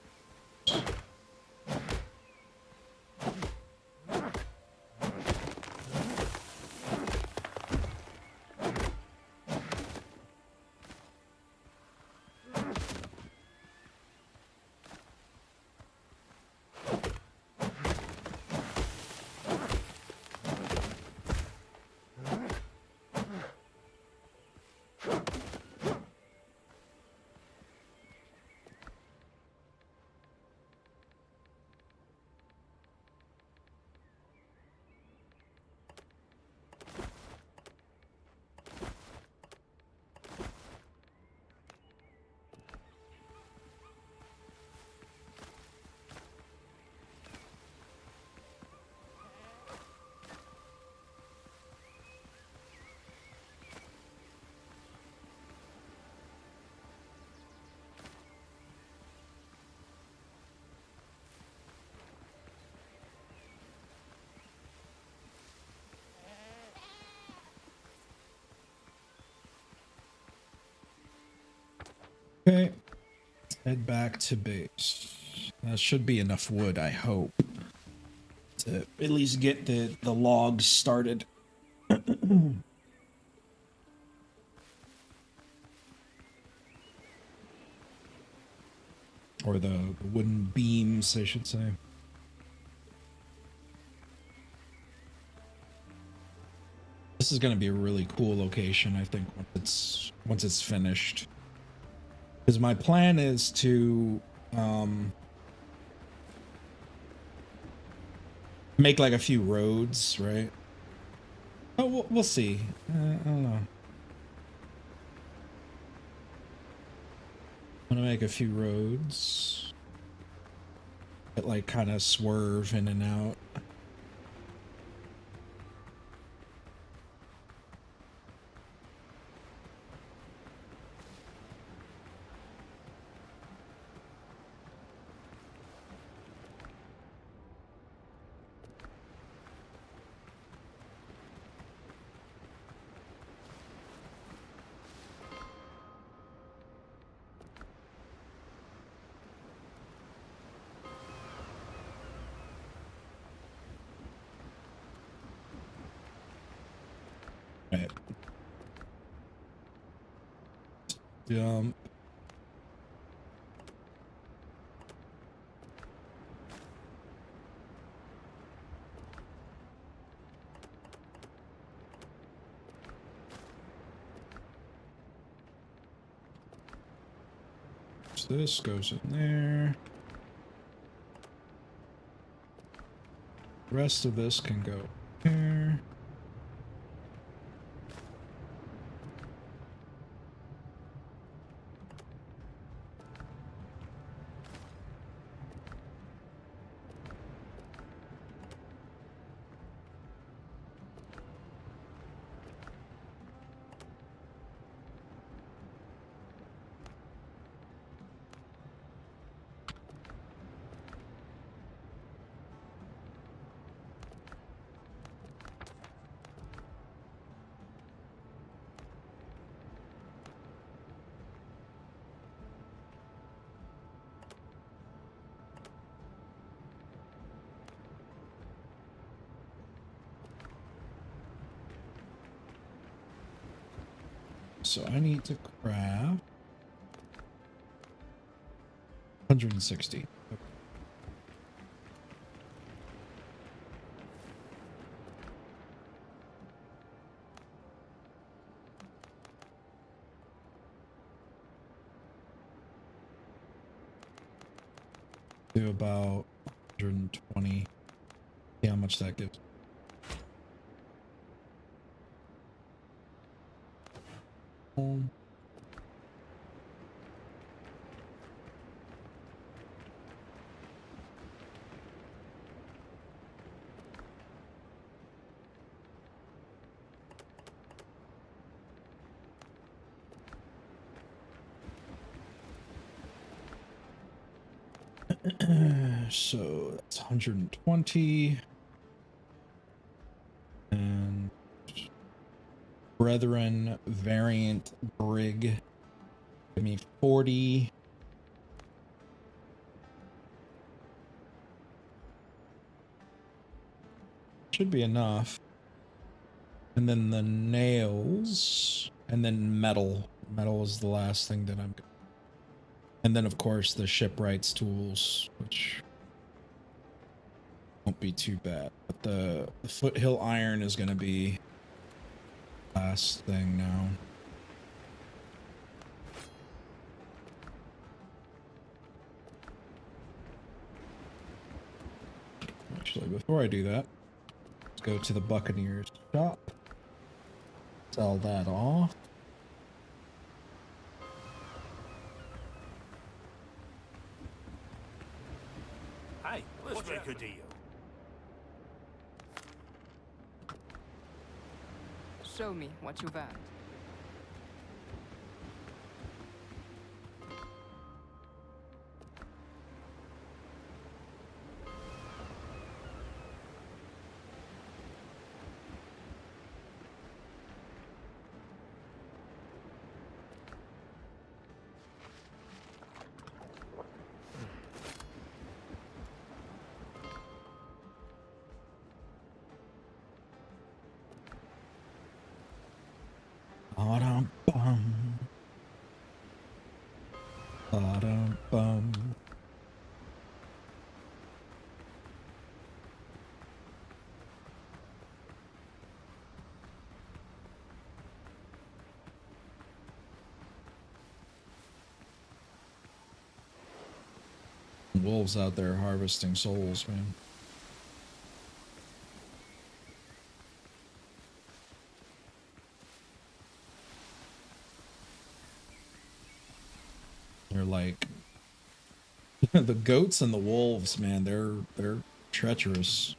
Okay, head back to base. That should be enough wood, I hope, to at least get the logs started. Or the wooden beams, I should say. This is going to be a really cool location, I think, once it's finished. Because my plan is to make like a few roads, right? Oh, we'll see. I don't know. I'm gonna make a few roads that like kind of swerve in and out. Right. Jump. So this goes in there. The rest of this can go here. so I need to craft 160. Do about 120. See how much that gives. So that's 120. And Brethren variant brig. Give me 40. Should be enough. And then the nails. And then metal. Metal is the last thing that I'm. And then, of course, the shipwright's tools, which won't be too bad. But the foothill iron is going to be the last thing now. Actually, before I do that, let's go to the Buccaneers shop. Sell that off. Hey, let's make a deal. Show me what you've earned. Ba-dum-bum. Ba-dum-bum. Wolves out there harvesting souls, man. They're like the goats and the wolves, man. They're treacherous.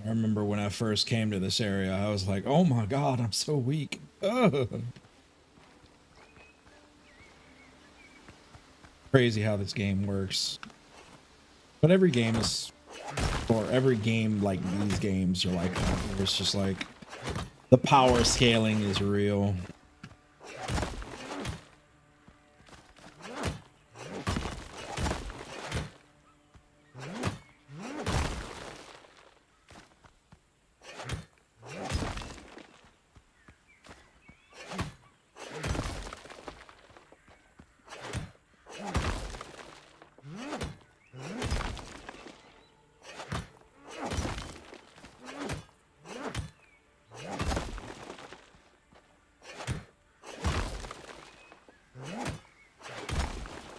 I remember when I first came to this area, I was like, "Oh my god, I'm so weak." Ugh. Crazy how this game works. But every game is, or every game like these games are like that, where it's just like the power scaling is real.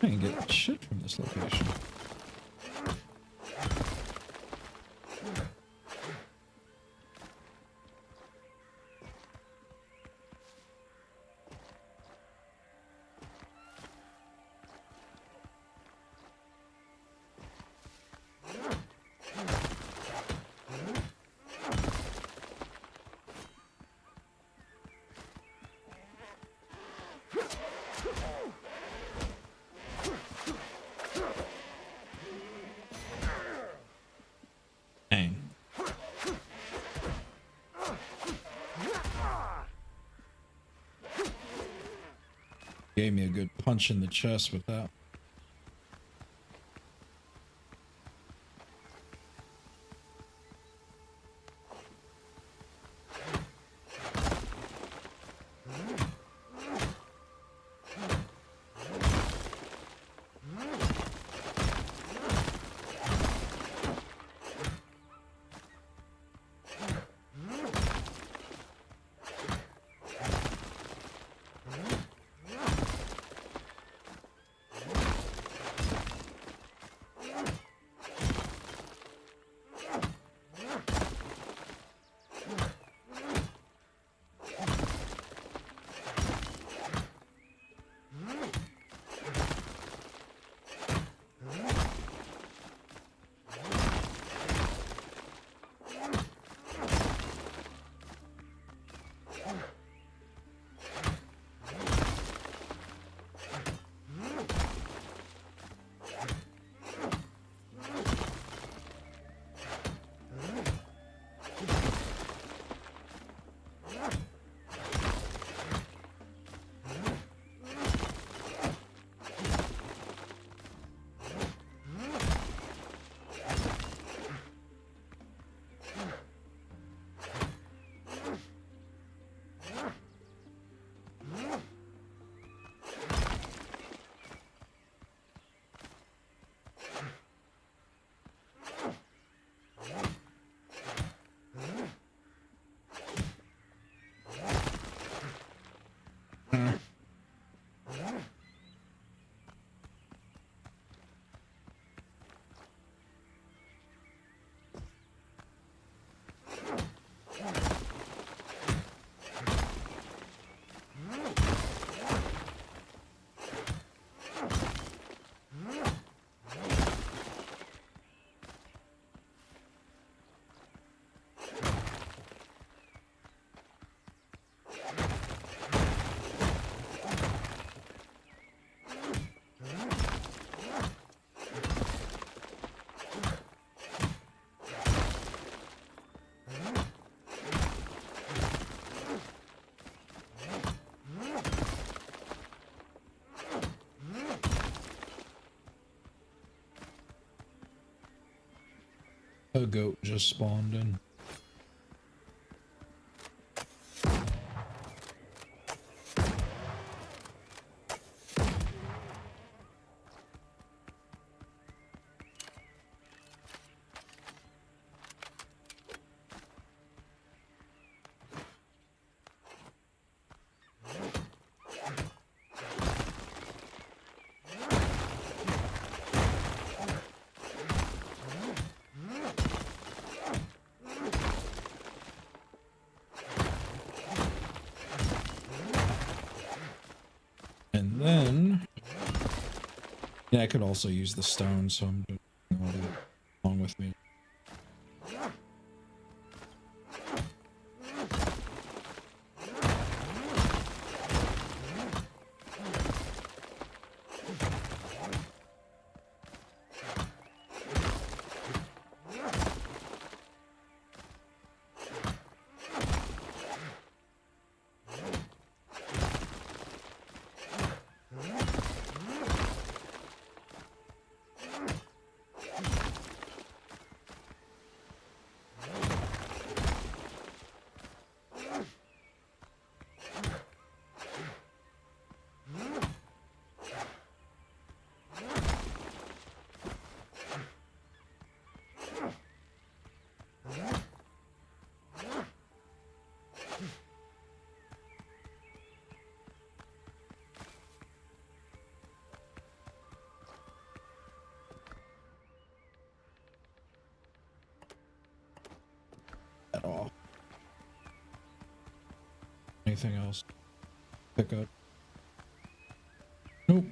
I can get shit from this location. Dang. Gave me a good punch in the chest with that. A goat just spawned in. And then, yeah, I could also use the stone, so I'm doing all that along with me. At all. Anything else? Pick up? Nope.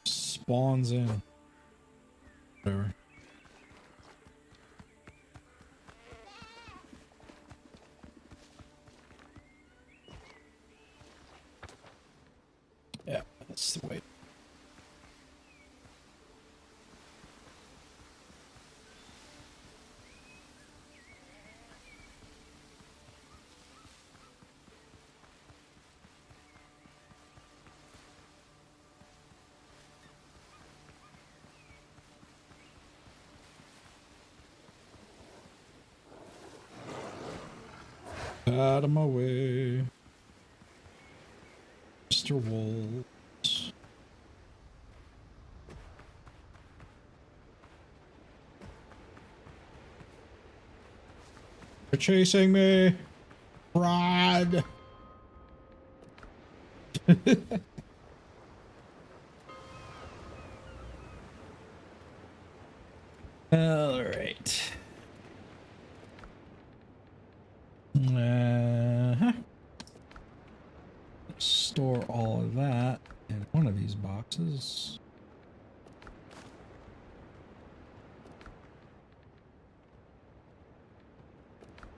Spawns in. Whatever. Yeah, that's the way. Out of my way, Mr. Wolves. They're chasing me. Rod. All right. Uh-huh. store all of that in one of these boxes.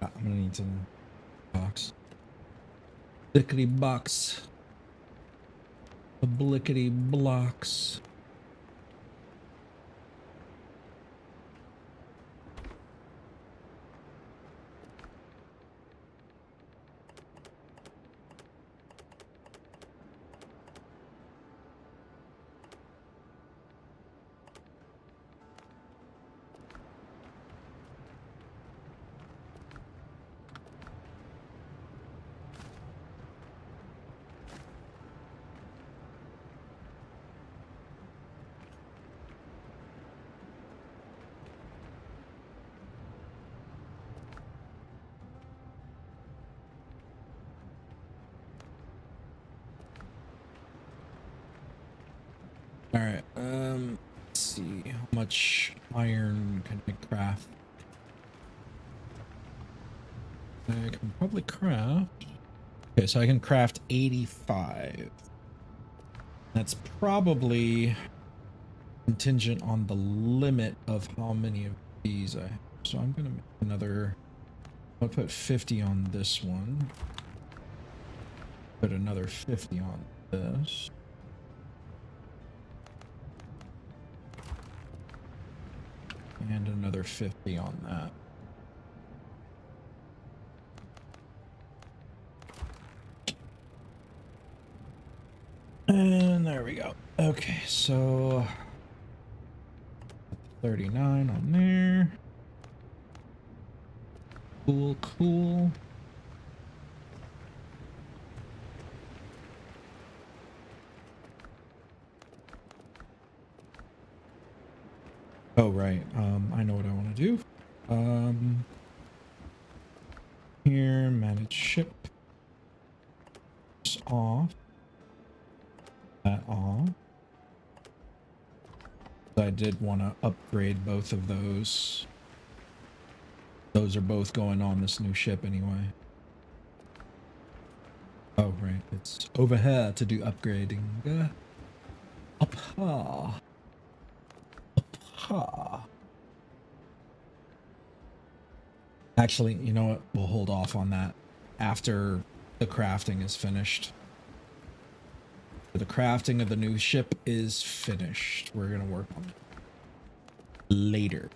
I'm gonna need some box. Blickety box. A blickety blocks. All right. Let's see how much iron can I craft. I can probably craft. Okay, so I can craft 85. That's probably contingent on the limit of how many of these I have. So I'm gonna make another. I'll put 50 on this one. Put another 50 on this. And another 50 on that. And there we go. Okay, so 39 on there. Cool, cool. Oh, right. I know what I want to do. Here, manage ship. This off. That off. I did want to upgrade both of those. Those are both going on this new ship anyway. Oh, right. It's over here to do upgrading. Up ha. Up ha. Actually, you know what? We'll hold off on that after the crafting is finished. The crafting of the new ship is finished. We're going to work on it later.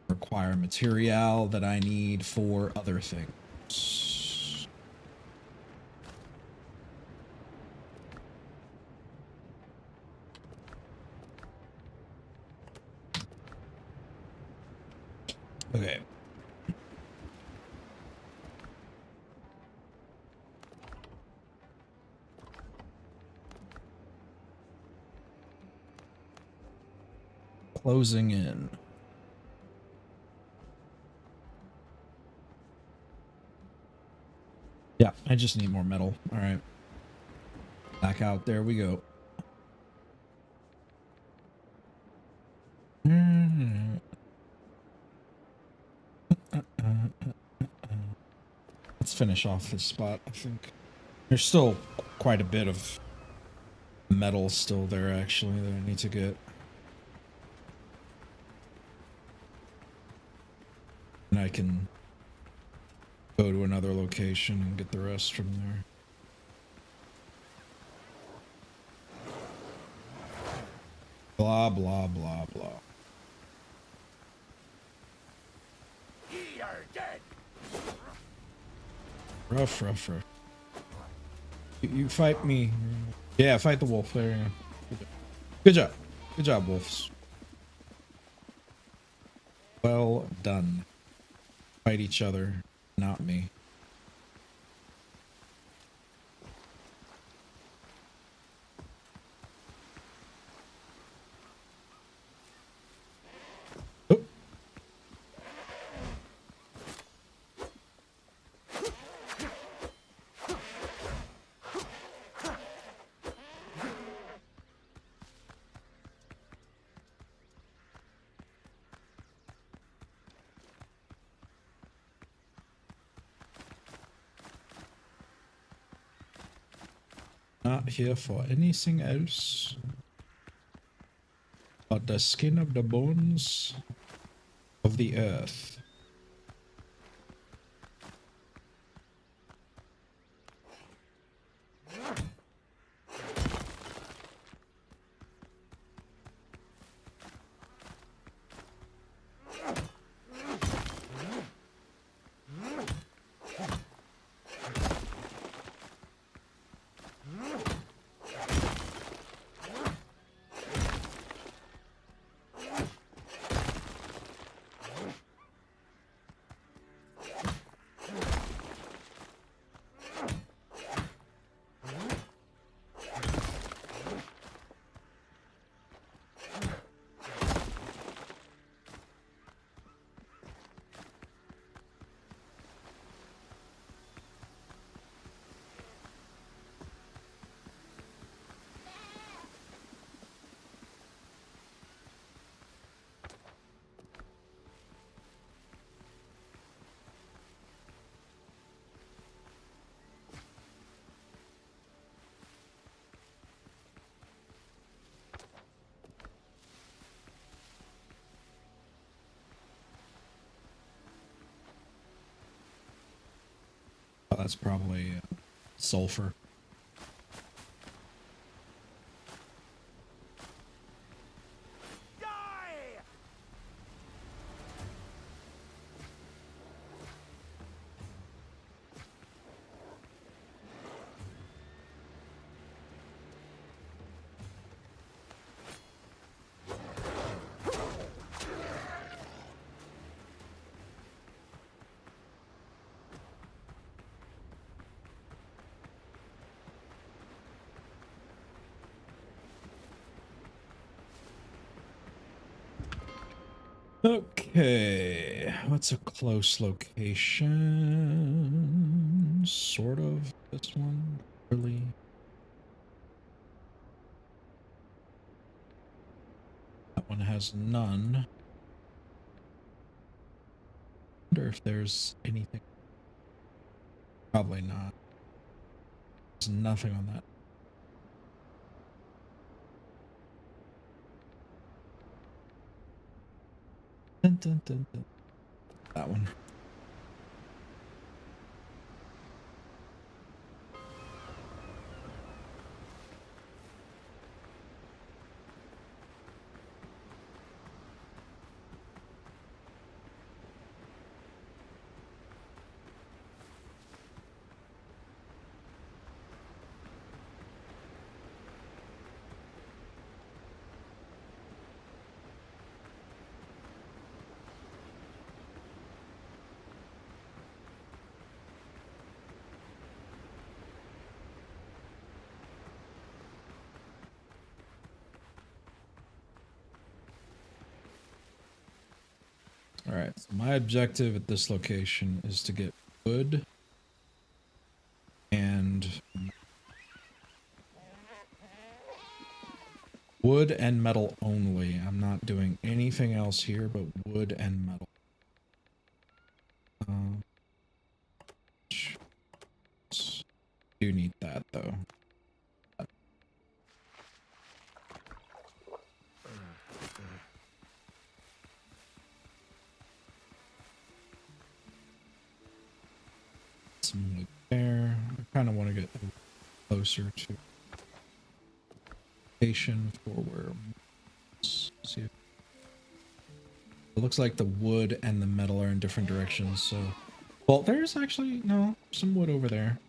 Require material that I need for other things. Okay. Closing in. Yeah, I just need more metal. All right. Back out. There we go. Let's finish off this spot, I think. There's still quite a bit of metal still there, actually, that I need to get. And I can go to another location and get the rest from there. Blah, blah, blah, blah. Ye are dead. Rough, rough, rough. You fight me. Yeah, fight the wolf. There you go. Good job. Good job, wolves. Well done. Fight each other, not me. Oh. Not here for anything else but the skin of the bones of the earth. Oh, that's probably sulfur. Okay, what's a close location? Sort of this one, really. That one has none. Wonder if there's anything. Probably not. There's nothing on that. Dun, dun, dun, dun. That one. Alright, so my objective at this location is to get wood and metal only. I'm not doing anything else here but wood and metal. Do need that though. Some wood there. I kind of want to get closer to location for where. Let's see if it looks like the wood and the metal are in different directions. So, well, there's actually no some wood over there.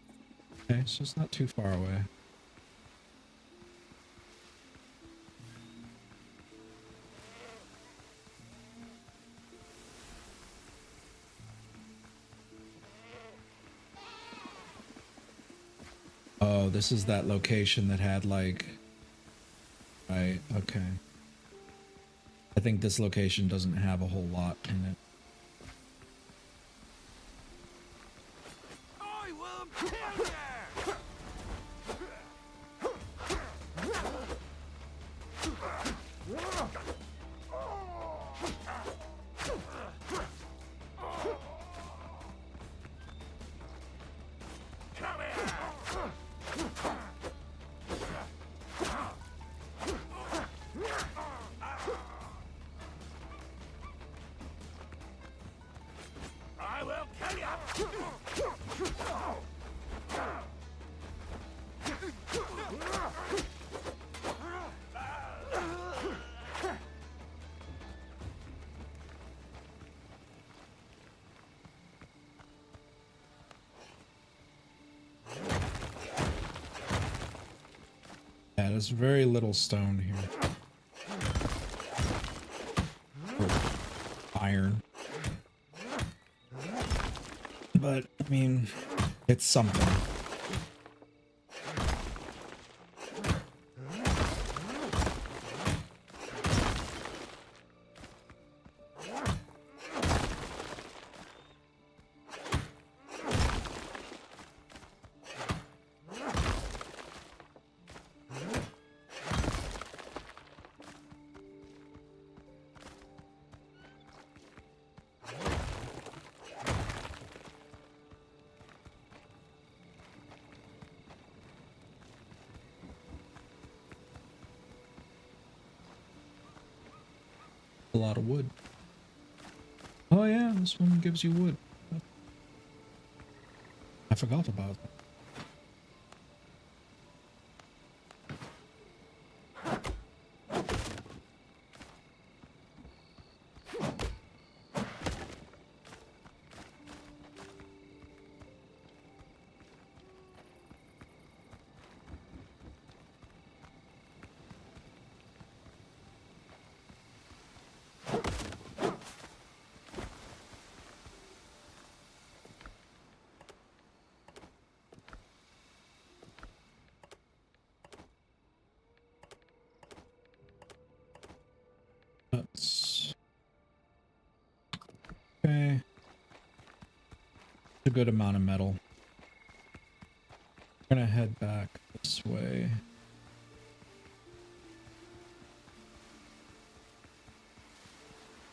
Okay, so it's not too far away. Oh, this is that location that had like... Right, okay. I think this location doesn't have a whole lot in it. I will kill you! Yeah, there's very little stone here. Oh, iron. But, I mean, it's something. A lot of wood. Oh yeah, this one gives you wood. I forgot about that. That's okay. A good amount of metal. I'm gonna head back this way.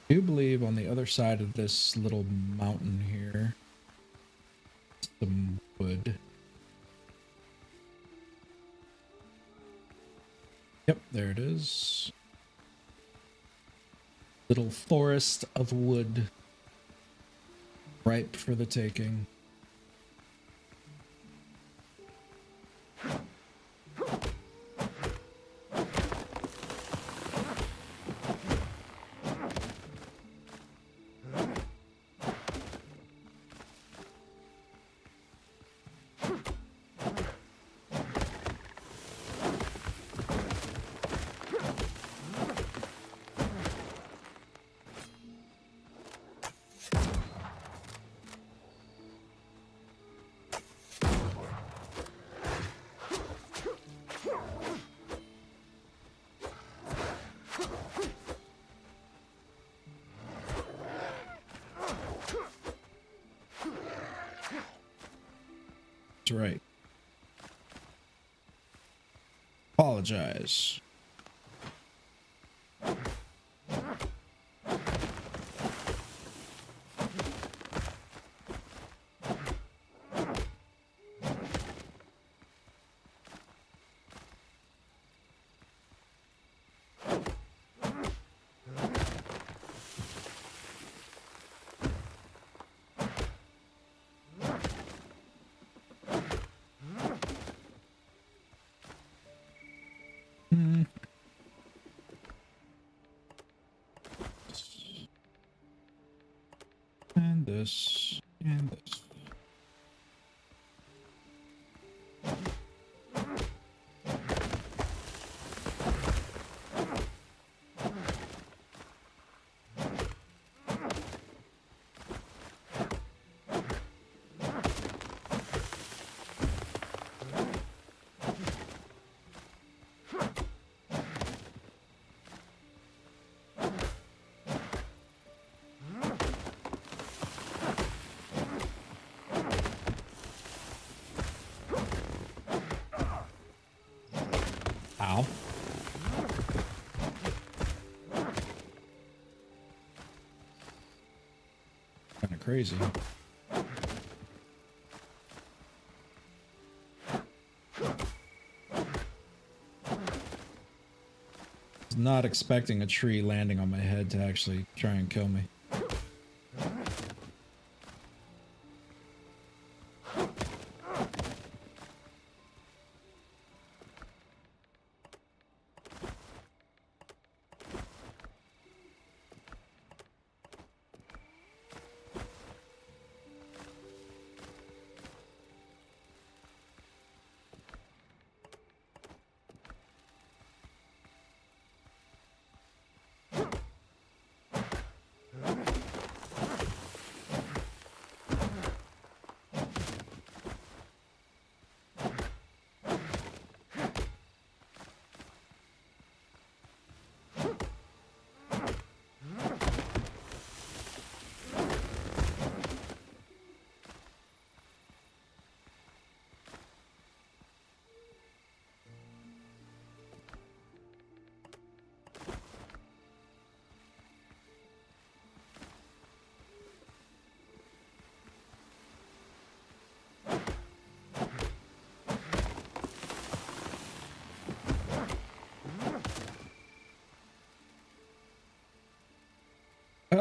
I do believe on the other side of this little mountain here, some wood. Yep, there it is. Little forest of wood, ripe for the taking. That's right. Apologize. And this, and this. Ow. Kind of crazy. Was not expecting a tree landing on my head to actually try and kill me.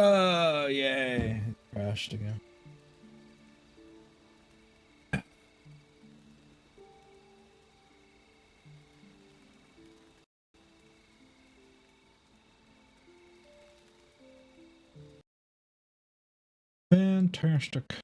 Oh, yay. It crashed again. Fantastic.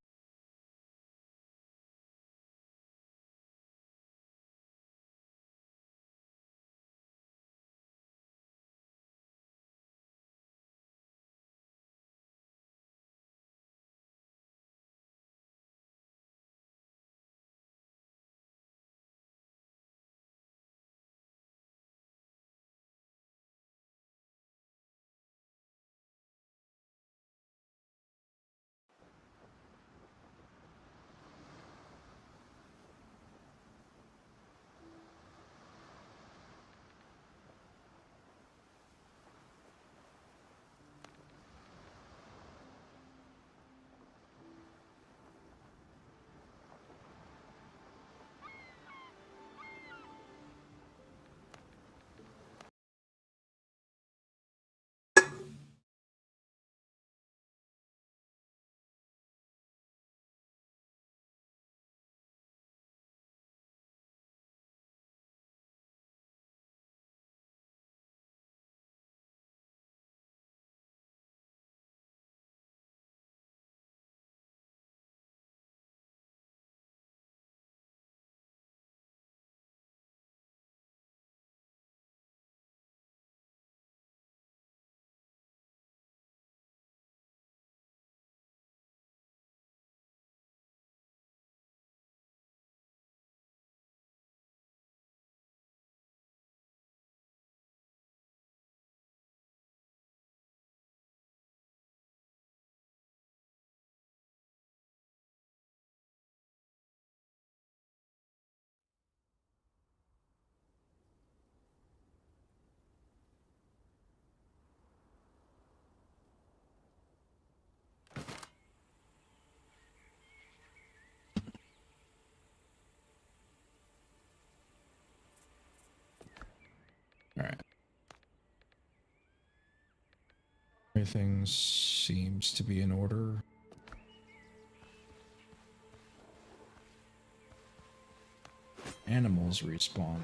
All right. Everything seems to be in order. Animals respawn.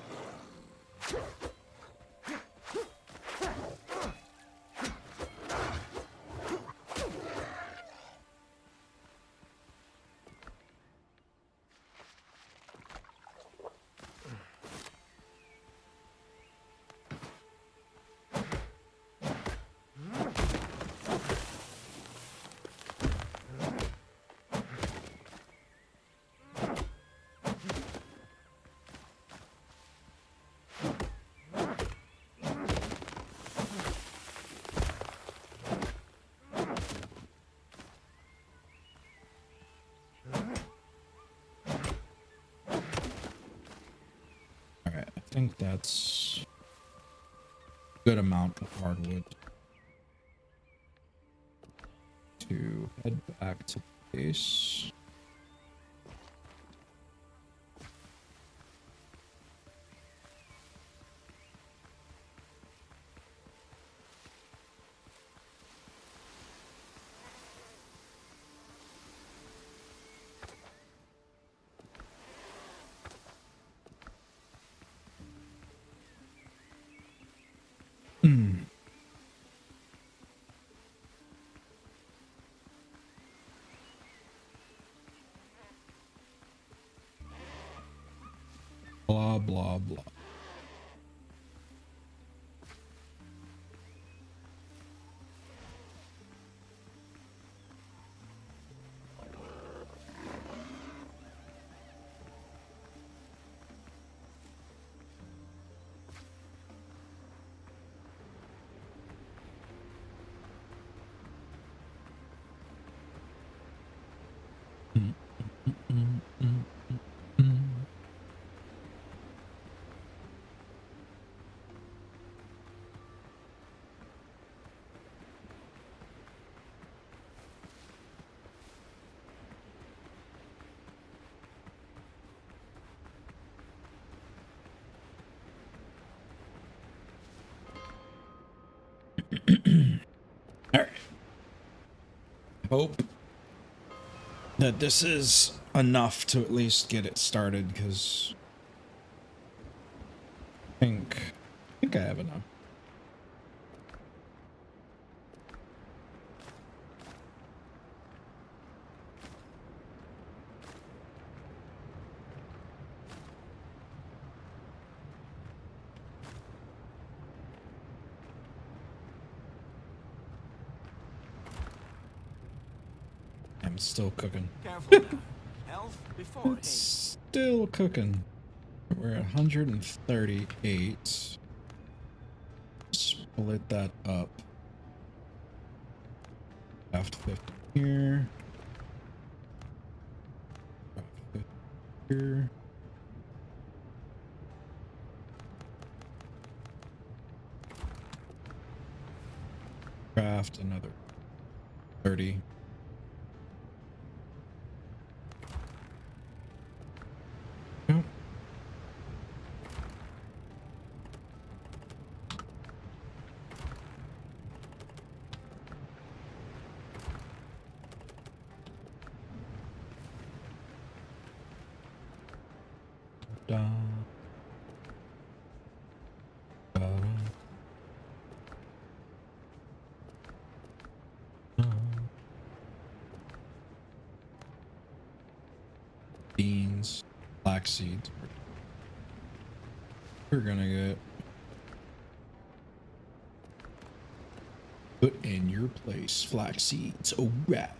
Alright, I think that's a good amount of hardwood to head back to base. Blah, blah, blah. Mm, mm, mm, mm, mm. All right. hope that this is enough to at least get it started, because I think I have enough. I'm still cooking. Careful now. Health before It's haste. still cooking. We're at 138. Split that up. Craft 50 here. Craft 50 here. Craft another 30. Yep. Da, da, da. Beans, flax seeds. We're gonna get put in your place. Flax seeds. Oh, right.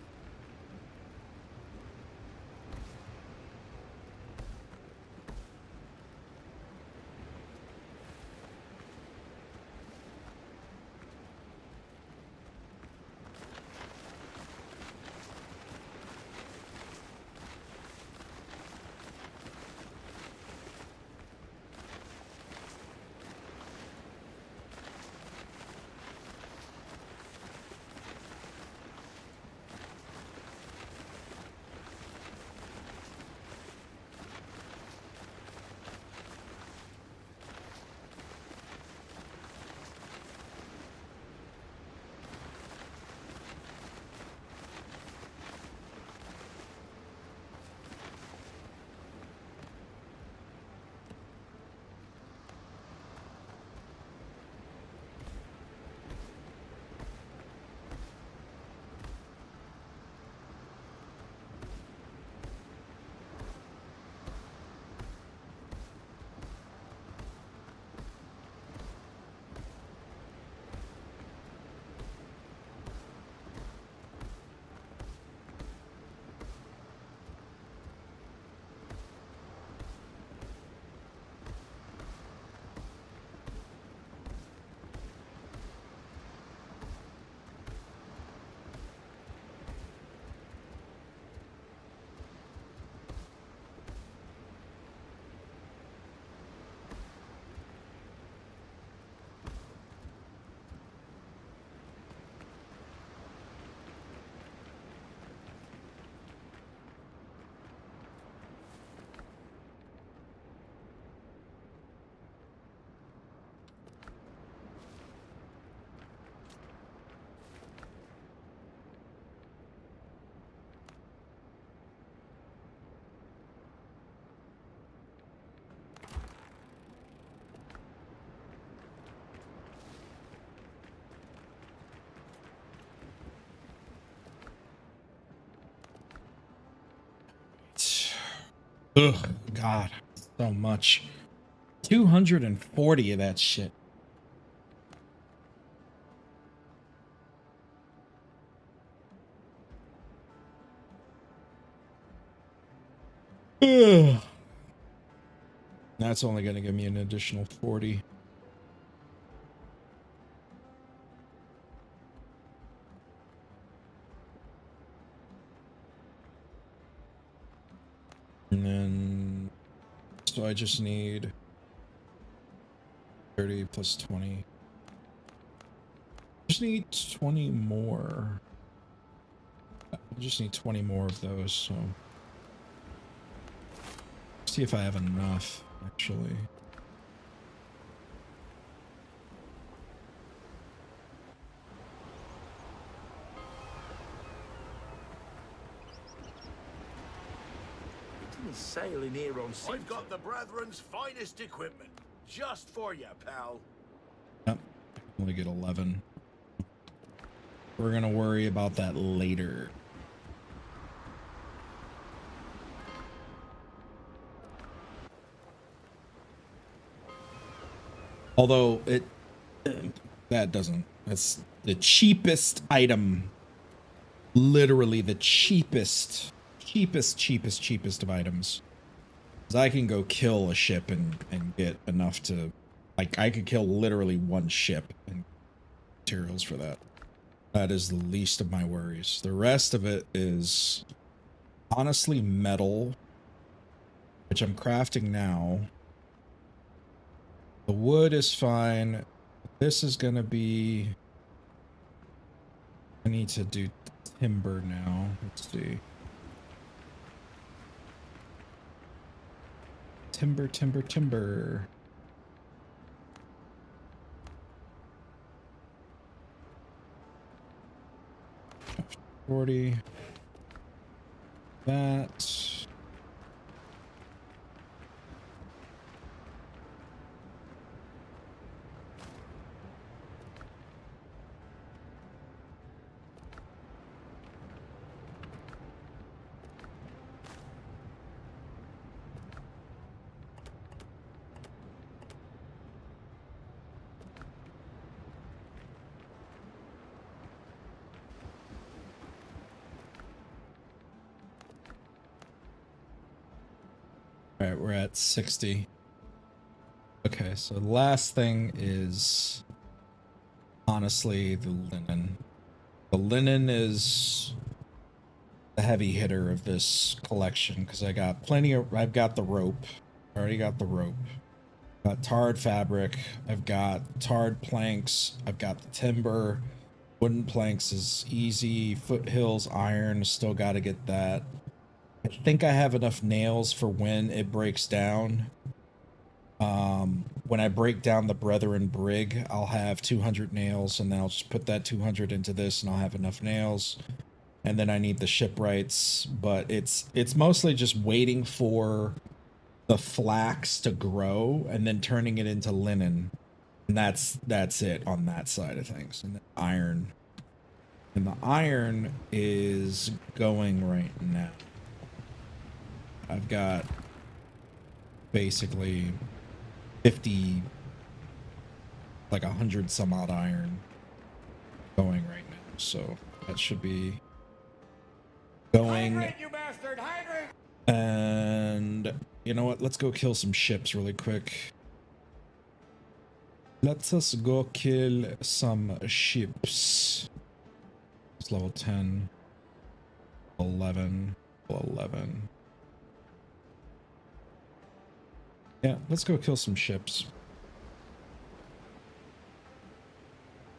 Ugh, God, so much. 240 of that shit. Ugh. That's only going to give me an additional 40. And then, so I just need 30 plus 20. Just need 20 more. I just need 20 more of those, so. See if I have enough, actually. sailing here on sea. I've got the Brethren's finest equipment. Just for you, pal. Yep. Only get 11. We're gonna worry about that later. Although that's the cheapest item. Literally the cheapest of items. 'Cause I can go kill a ship and get enough to, like, I could kill literally one ship and materials for that. That is the least of my worries. The rest of it is honestly metal, which I'm crafting now. The wood is fine. This is gonna be, I need to do timber now. Let's see. Timber. 40. That. All right, we're at 60. Okay, so the last thing is honestly the linen. The linen is the heavy hitter of this collection because I got plenty of, I've got the rope. I already got the rope. Got tarred fabric. I've got tarred planks. I've got the timber. Wooden planks is easy. Foothills, iron, still got to get that. I think I have enough nails for when it breaks down. When I break down the Brethren Brig, I'll have 200 nails, and then I'll just put that 200 into this, and I'll have enough nails. And then I need the shipwrights, but it's mostly just waiting for the flax to grow and then turning it into linen. And that's it on that side of things. And the iron. And the iron is going right now. I've got basically 50, like 100 some odd iron going right now. So that should be going. Hydrate, you bastard! Hydrate! And you know what? Let's go kill some ships really quick. Let us go kill some ships. It's level 10, 11, 11. Yeah, let's go kill some ships.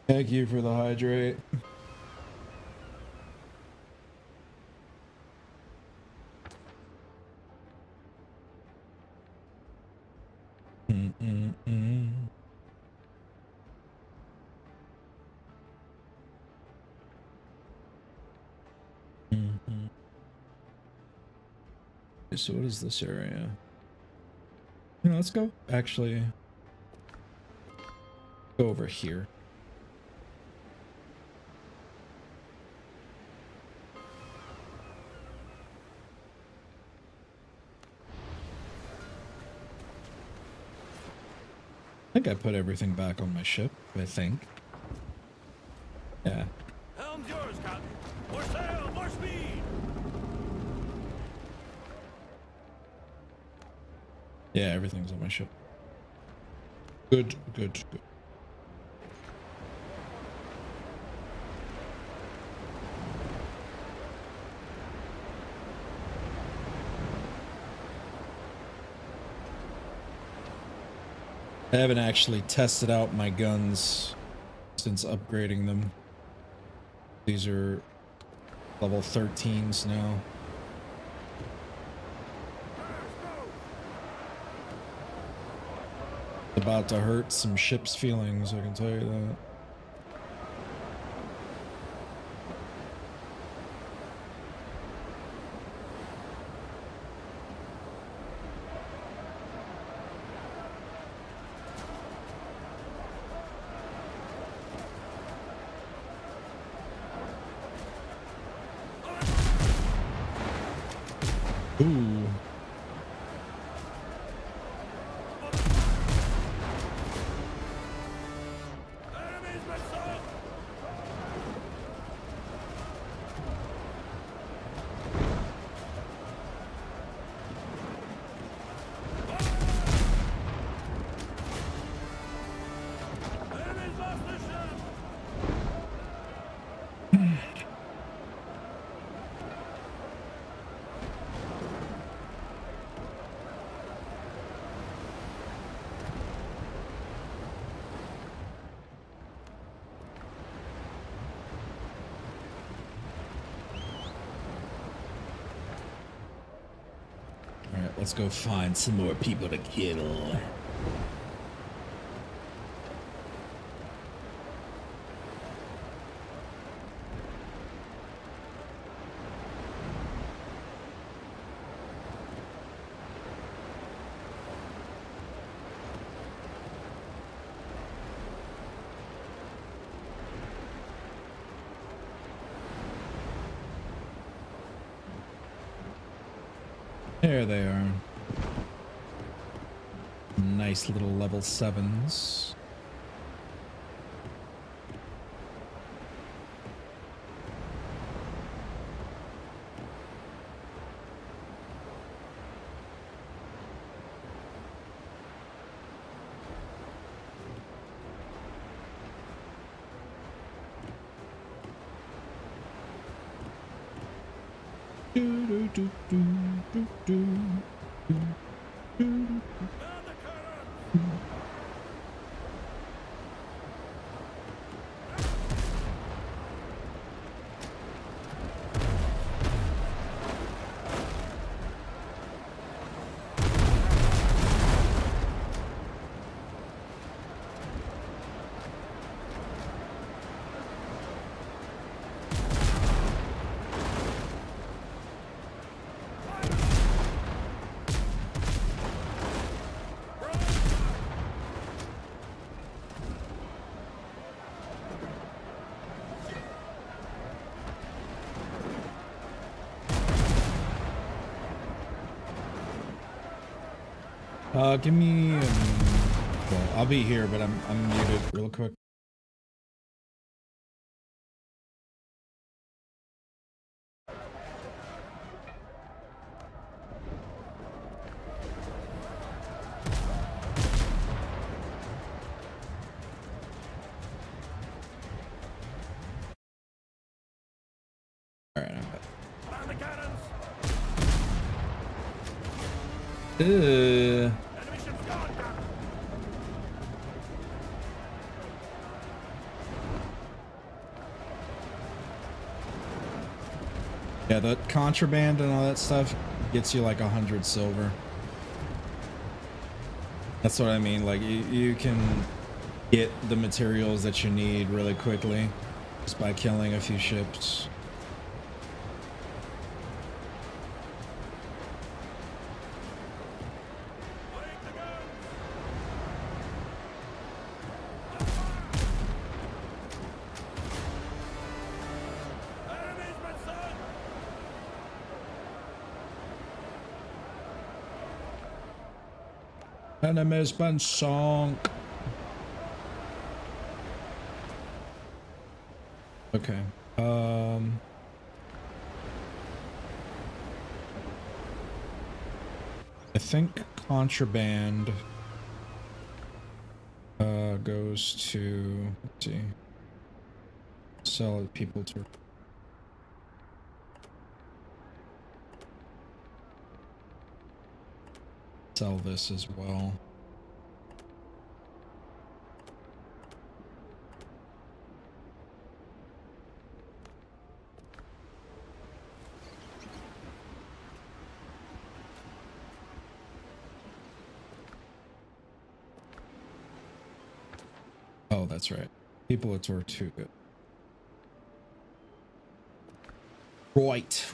Thank you for the hydrate. So what is this area? You know, let's go actually go over here. I think I put everything back on my ship, I think. Yeah. Helm's yours, Captain. More sail, more speed. Yeah, everything's on my ship. Good. I haven't actually tested out my guns since upgrading them. These are level 13s now. About to hurt some ship's feelings, I can tell you that. Ooh. Enemies missile! Enemies lost the ship! All right, let's go find some more people to kill. There they are. Nice little level 7s. Do, do, do, do, do, do, do, do. Man the cannon! Give me. Well, I'll be here, but I'm muted real quick. All right, I'm back. Man the cannons! Uh, Enemy ship's gone down! yeah, the contraband and all that stuff gets you like 100 silver. That's what I mean. Like you can get the materials that you need really quickly just by killing a few ships. Wake the guns! Enemies missile! Enemy's been sunk. Okay. I think contraband goes to, let's see, sell it people to sell this as well. Oh, that's right. People at Tortuga. Right.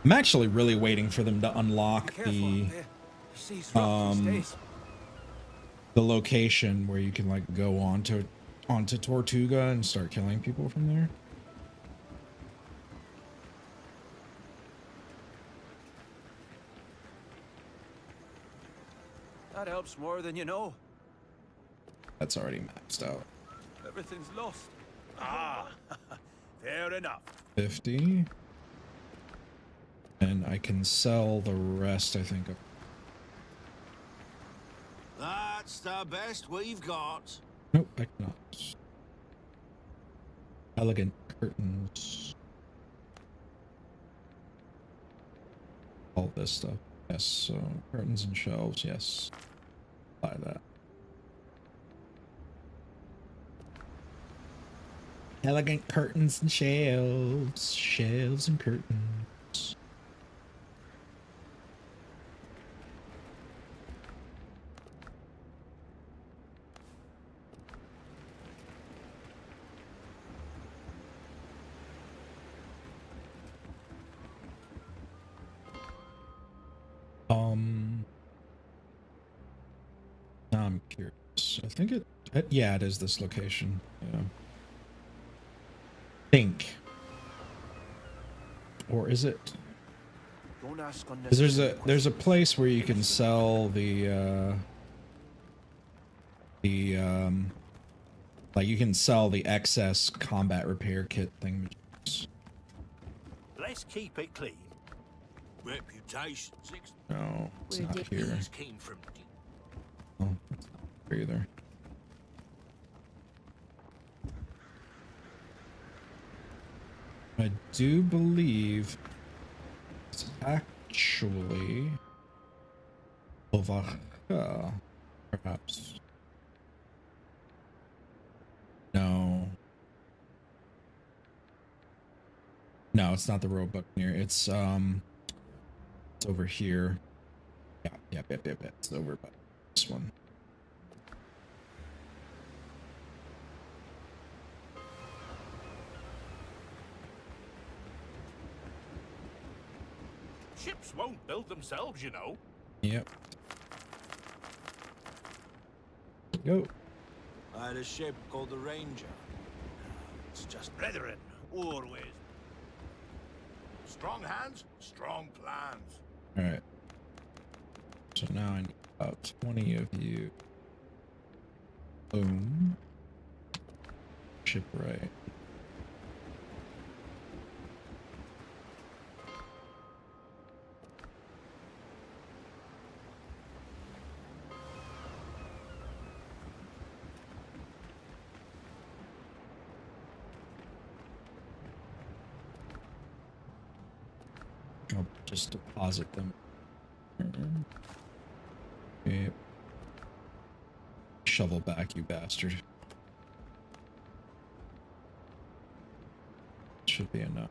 I'm actually really waiting for them to unlock the location where you can like go on to onto Tortuga and start killing people from there. That helps more than you know. That's already maxed out. Everything's lost. Ah, fair enough. 50. And I can sell the rest, I think. That's the best we've got. Nope, I cannot. Elegant curtains. All this stuff. Yes, so curtains and shelves, yes. Buy that. Elegant curtains and shelves. Shelves and curtains. Now I'm curious. I think yeah, it is this location. Yeah. Think. Or is it? Don't ask 'Cause there's a place where you can sell the like you can sell the excess combat repair kit thing. Let's keep it clean. Reputation. No, it's We're not dead. here. These came from. Oh, it's not here either. I do believe it's actually over here, perhaps. No. No, it's not the Royal Buccaneer. It's over here. Yeah. It's over by this one. Ships won't build themselves, you know. Yep. Go. I had a ship called the Ranger. It's just brethren, always. Strong hands, strong plans. All right. So now I need about 20 of you. Boom. Shipwright. I'll just deposit them. Okay. Shovel back, you bastard. Should be enough.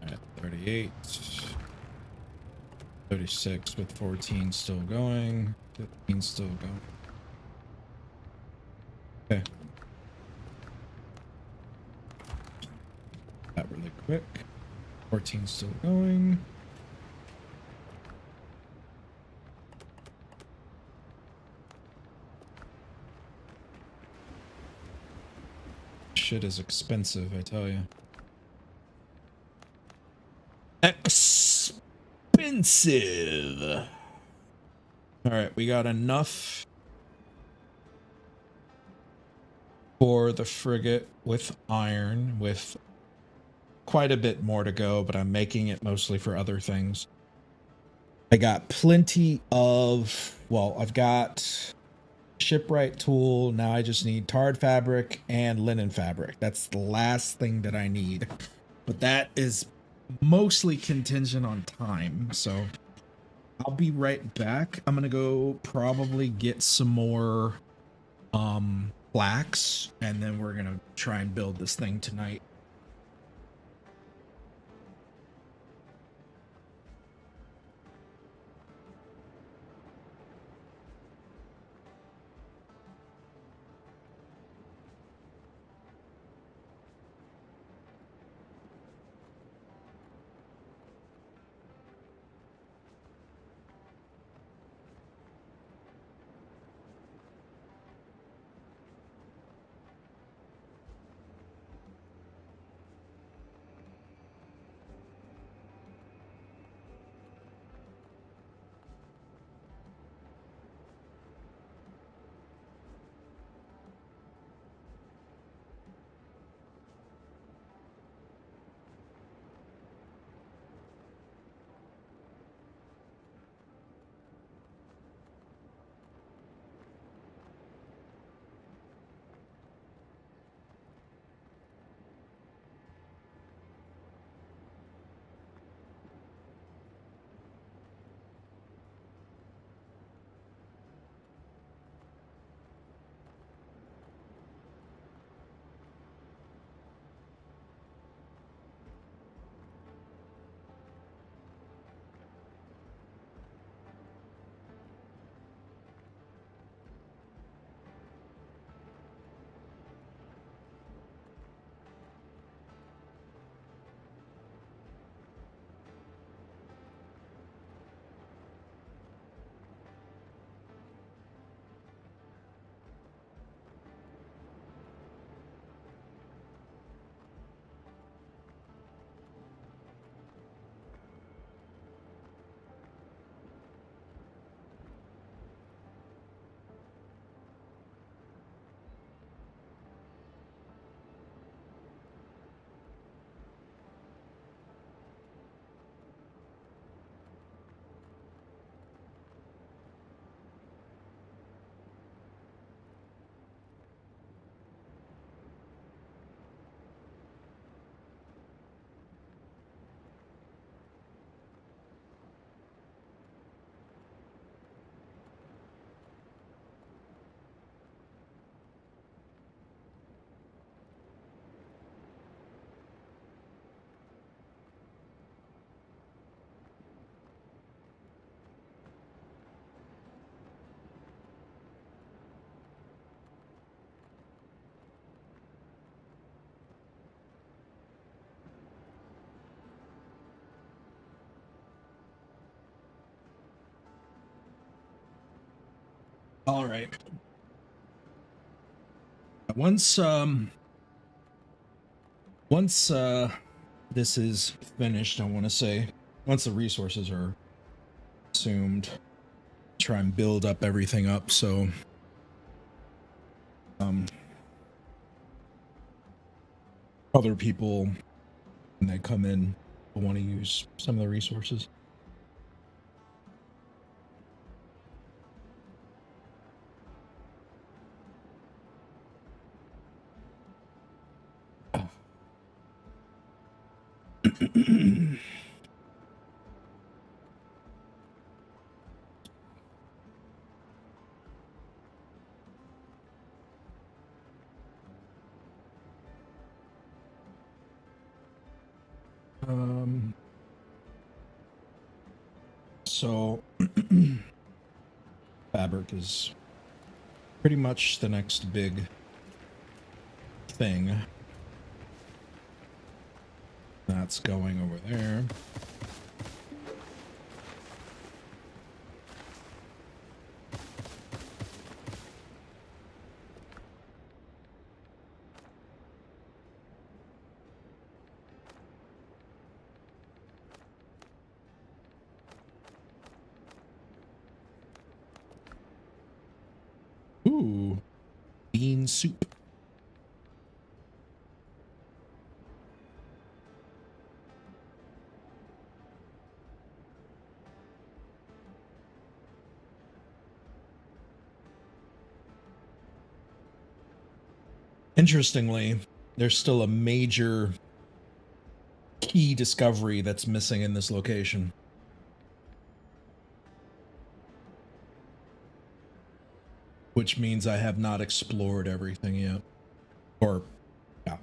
Alright, 38. 36 with 14 still going. 15 still going. Okay. That really quick. 14 still going. Shit is expensive, I tell you. Expensive. All right, we got enough for the frigate with iron, with quite a bit more to go, but I'm making it mostly for other things. I got plenty of, well, I've got shipwright tool. Now I just need tarred fabric and linen fabric. That's the last thing that I need, but that is mostly contingent on time, so I'll be right back. I'm gonna go probably get some more flax, and then we're gonna try and build this thing tonight. All right. Once this is finished, I want to say, once the resources are consumed, try and build up everything up so other people when they come in will want to use some of the resources. So fabric is pretty much the next big thing. That's going over there. Ooh, bean soup. Interestingly, there's still a major key discovery that's missing in this location. Which means I have not explored everything yet. Or, yeah.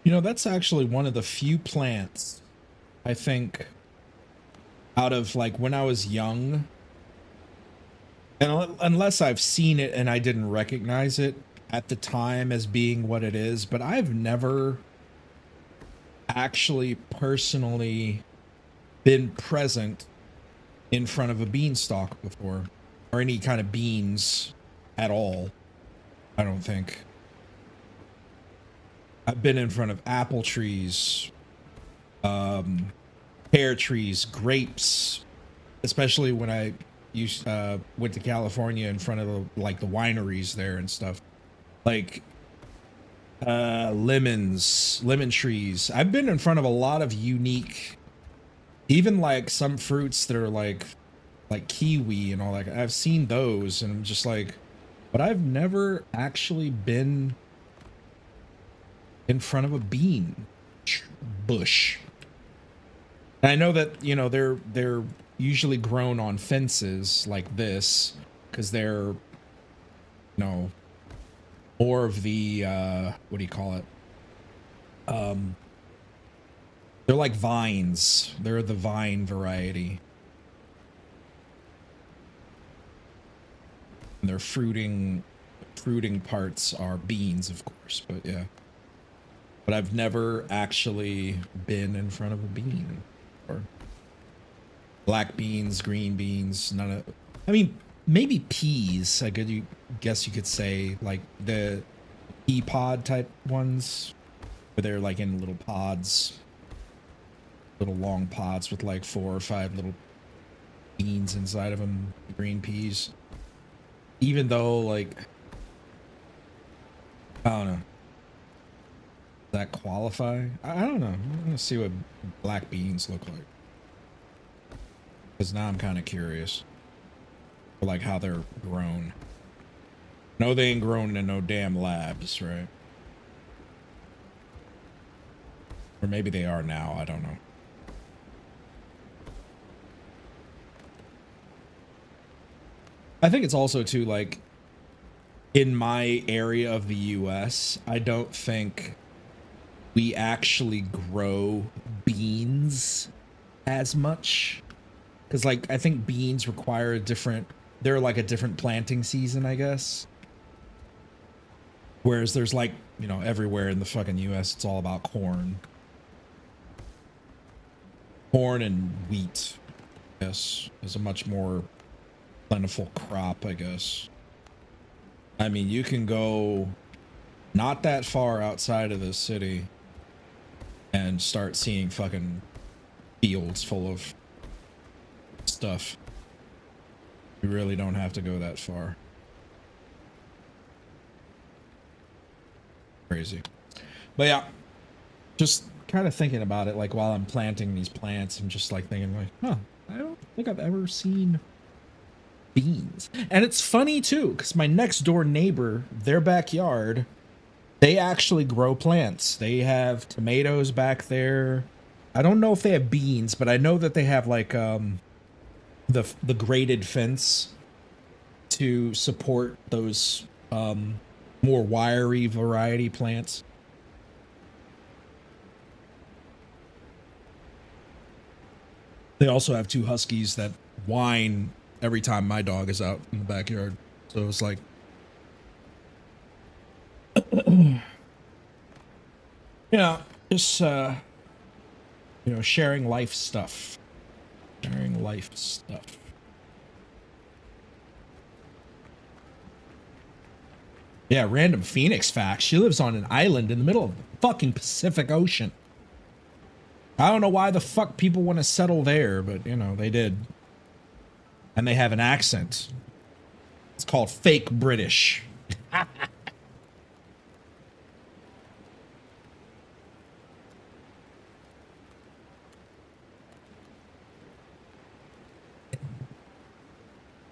You know, that's actually one of the few plants, I think, out of like when I was young, and unless I've seen it and I didn't recognize it at the time as being what it is, but I've never actually personally been present in front of a beanstalk before, or any kind of beans at all. I don't think. I've been in front of apple trees, pear trees, grapes, especially when I went to California in front of the wineries there and stuff. Like lemon trees. I've been in front of a lot of unique, even like some fruits that are like kiwi and all that. I've seen those and I'm just like, but I've never actually been in front of a bean bush. And I know that, you know, they're usually grown on fences like this because they're, you know, more of the what do you call it? They're like vines. They're the vine variety. And their fruiting parts are beans, of course, but yeah. But I've never actually been in front of a bean, or black beans, green beans, none of, I mean, maybe peas, guess you could say, like the pea pod type ones, where they're like in little pods, little long pods with like 4 or 5 little beans inside of them, green peas. even though, like, I don't know, that qualify? I don't know. I'm gonna see what black beans look like, because now I'm kind of curious, like how they're grown. No, they ain't grown in no damn labs, right? Or maybe they are now. I don't know. I think it's also too, like, in my area of the US, I don't think we actually grow beans as much. Because, like, I think beans require a different, they're like a different planting season, I guess. Whereas there's, like, you know, everywhere in the fucking US, it's all about corn. Corn and wheat, yes, is a much more plentiful crop, I guess. I mean, you can go not that far outside of the city and start seeing fucking fields full of stuff. You really don't have to go that far. Crazy. But yeah, just kind of thinking about it, like while I'm planting these plants, I'm just like thinking like, huh, I don't think I've ever seen beans. And it's funny too, because my next door neighbor, their backyard, they actually grow plants. They have tomatoes back there. I don't know if they have beans, but I know that they have like the graded fence to support those more wiry variety plants. They also have two huskies that whine every time my dog is out in the backyard. So it's like, yeah, just you know, sharing life stuff. Sharing life stuff. Yeah, random Phoenix fact. She lives on an island in the middle of the fucking Pacific Ocean. I don't know why the fuck people want to settle there, but, you know, they did. And they have an accent. It's called fake British.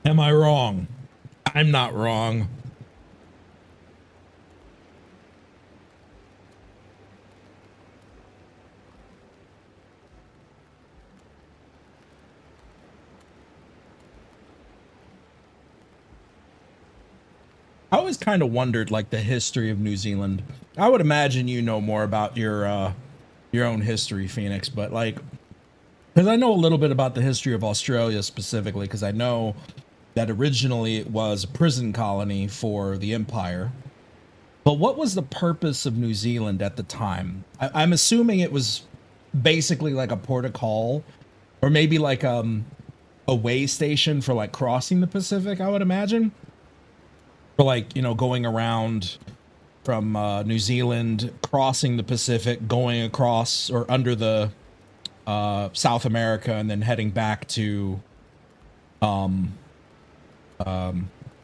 Am I wrong? I'm not wrong. I always kind of wondered, like, the history of New Zealand. I would imagine you know more about your own history, Phoenix, but, like, because I know a little bit about the history of Australia specifically, because I know that originally it was a prison colony for the Empire. But what was the purpose of New Zealand at the time? I'm assuming it was basically like a port of call, or maybe like a way station for like crossing the Pacific, I would imagine. For like, you know, going around from New Zealand, crossing the Pacific, going across or under the South America, and then heading back to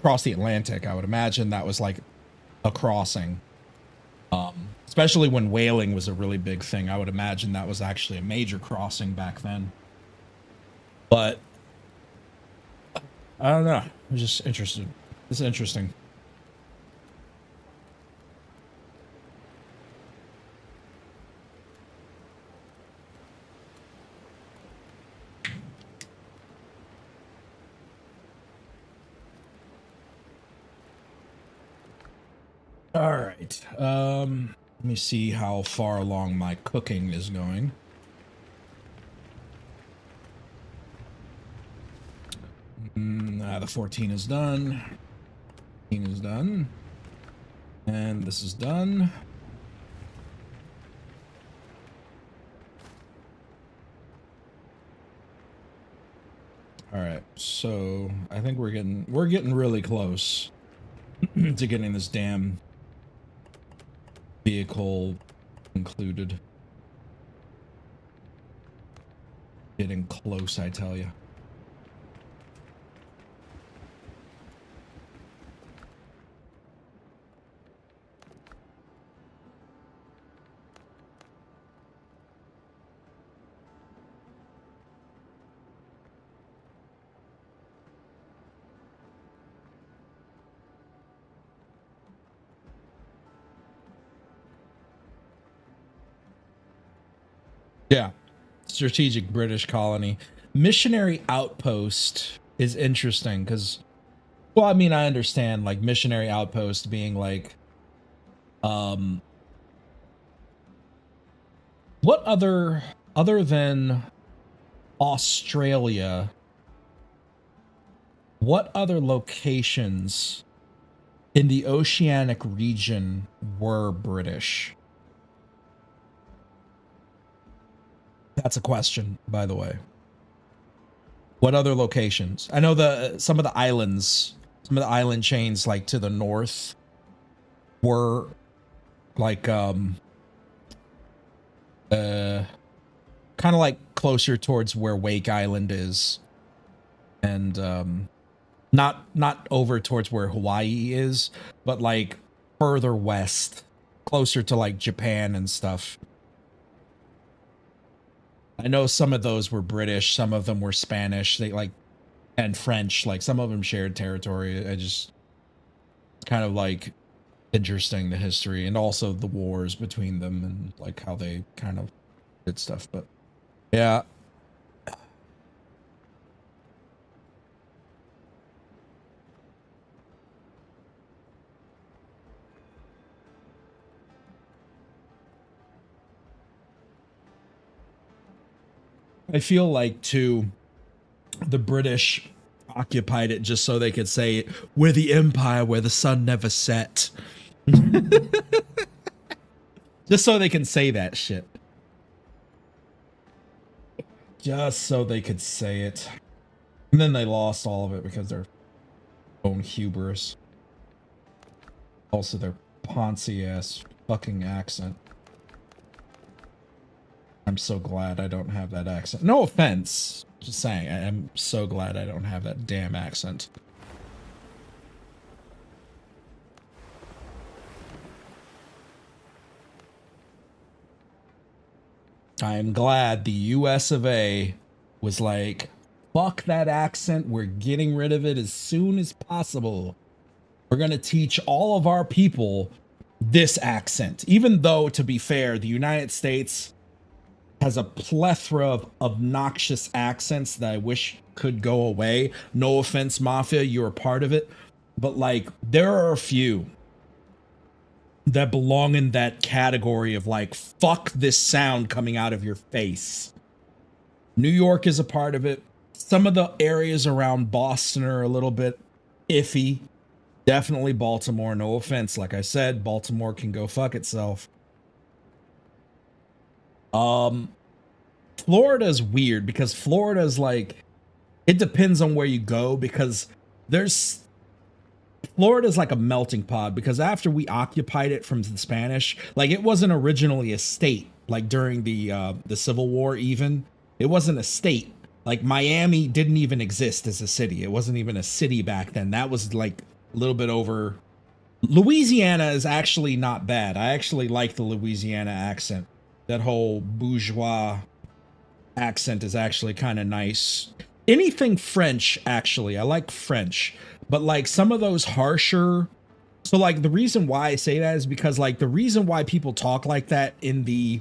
cross the Atlantic. I would imagine that was like a crossing. Especially when whaling was a really big thing. I would imagine that was actually a major crossing back then. But I don't know. I'm just interested. It's interesting. All right. Let me see how far along my cooking is going. The 14 is done. 15 is done. And this is done. All right. So I think we're getting really close to getting this damn vehicle included. Getting close, I tell you. Yeah. Strategic British colony. Missionary outpost is interesting because, well, I mean, I understand like missionary outpost being like, um, what other than Australia, what other locations in the oceanic region were British? That's a question, by the way. What other locations? I know some of the islands, some of the island chains like to the north were like kind of like closer towards where Wake Island is, and not over towards where Hawaii is, but like further west, closer to like Japan and stuff. I know some of those were British, some of them were Spanish, they like, and French, like some of them shared territory. I just kind of like interesting, the history and also the wars between them and like how they kind of did stuff. But yeah. I feel like too, the British occupied it just so they could say we're the empire where the sun never set. Just so they can say that shit. Just so they could say it. And then they lost all of it because their own hubris. Also their Ponzi ass fucking accent. I'm so glad I don't have that accent. No offense. Just saying, I'm so glad I don't have that damn accent. I'm glad the US of A was like, fuck that accent. We're getting rid of it as soon as possible. We're going to teach all of our people this accent. Even though, to be fair, the United States has a plethora of obnoxious accents that I wish could go away. No offense, Mafia, you're a part of it. But like, there are a few that belong in that category of like, fuck this sound coming out of your face. New York is a part of it. Some of the areas around Boston are a little bit iffy. Definitely Baltimore, no offense. Like I said, Baltimore can go fuck itself. Florida's weird because Florida's like, it depends on where you go, because Florida's like a melting pot, because after we occupied it from the Spanish, like it wasn't originally a state, like during the Civil War even. It wasn't a state. Like Miami didn't even exist as a city. It wasn't even a city back then. That was like a little bit over. Louisiana is actually not bad. I actually like the Louisiana accent. That whole bourgeois accent is actually kind of nice. Anything French, actually. I like French. But like some of those harsher. So like the reason why I say that is because like the reason why people talk like that in the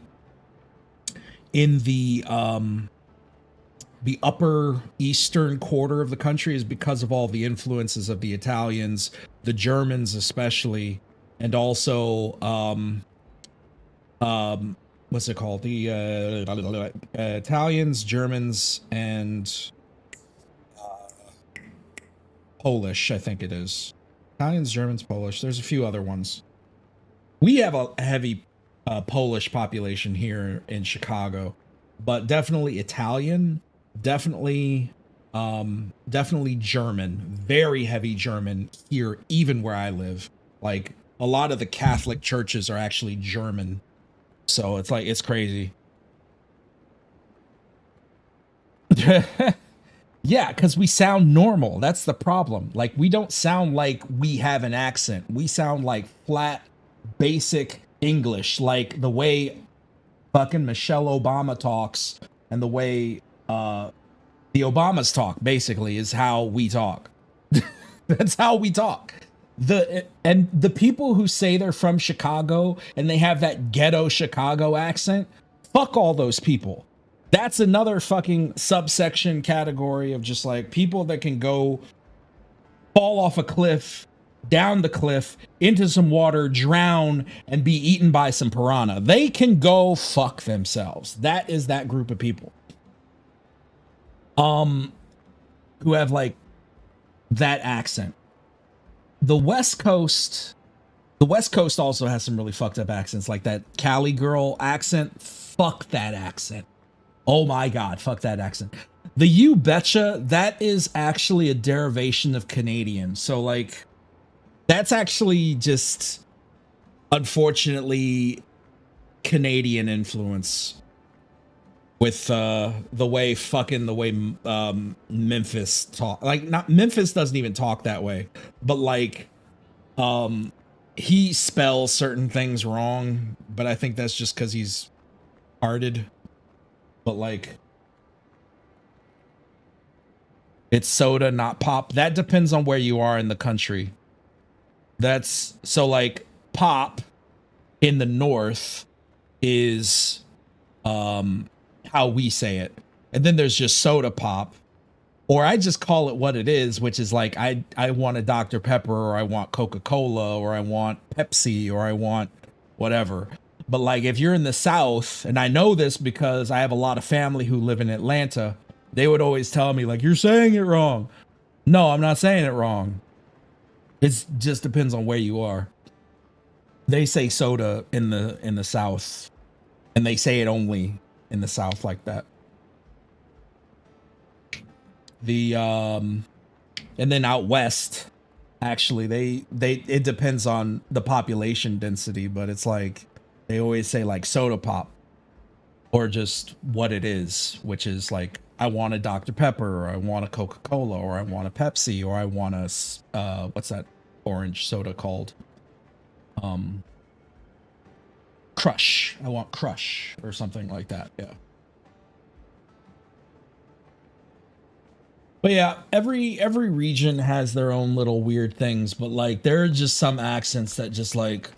upper eastern quarter of the country is because of all the influences of the Italians, the Germans especially, and also what's it called? The Italians, Germans, and Polish, I think it is. Italians, Germans, Polish. There's a few other ones. We have a heavy Polish population here in Chicago, but definitely Italian, definitely German, very heavy German here, even where I live. Like a lot of the Catholic churches are actually German. So it's like, it's crazy. Yeah, because we sound normal. That's the problem. Like, we don't sound like we have an accent. We sound like flat, basic English, like the way fucking Michelle Obama talks and the way the Obamas talk, basically, is how we talk. That's how we talk. And the people who say they're from Chicago and they have that ghetto Chicago accent, fuck all those people. That's another fucking subsection category of just like people that can go fall off a cliff, down the cliff, into some water, drown, and be eaten by some piranha. They can go fuck themselves. That is that group of people. Who have like that accent. The West Coast also has some really fucked up accents, like that Cali girl accent. Fuck that accent. Oh my God, fuck that accent. The You Betcha, that is actually a derivation of Canadian. So like, that's actually just, unfortunately, Canadian influence with the way Memphis talk. Like, not Memphis doesn't even talk that way, but like, he spells certain things wrong, but I think that's just because he's hearted. But like, it's soda, not pop. That depends on where you are in the country. That's so like pop in the north is how we say it. And then there's just soda pop, or I just call it what it is, which is like I want a Dr. Pepper, or I want Coca-Cola, or I want Pepsi, or I want whatever. But like if you're in the South, and I know this because I have a lot of family who live in Atlanta, they would always tell me like, you're saying it wrong. No, I'm not saying it wrong. It just depends on where you are. They say soda in the South, and they say it only in the South like that. The and then out west, actually it depends on the population density, but it's like they always say like soda pop, or just what it is, which is like I want a Dr. Pepper, or I want a Coca-Cola, or I want a Pepsi, or I want a what's that orange soda called? Crush. I want Crush or something like that. Yeah. But yeah, every region has their own little weird things, but like there are just some accents that just like,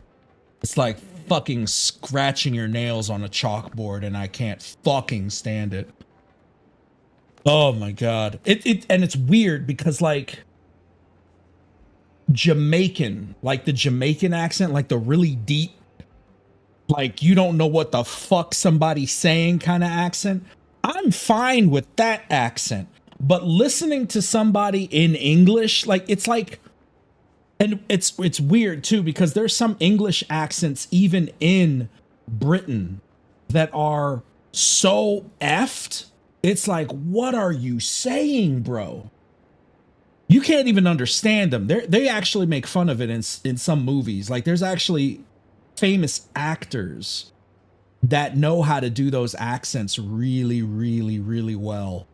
it's like fucking scratching your nails on a chalkboard, and I can't fucking stand it. Oh my God. And it's weird because like Jamaican, like the Jamaican accent, like the really deep, like you don't know what the fuck somebody's saying kind of accent. I'm fine with that accent, but listening to somebody in English, like it's like, and it's weird too, because there's some English accents even in Britain that are so effed. It's like, what are you saying, bro? You can't even understand them. They actually make fun of it in some movies. Like there's actually famous actors that know how to do those accents really, really, really well.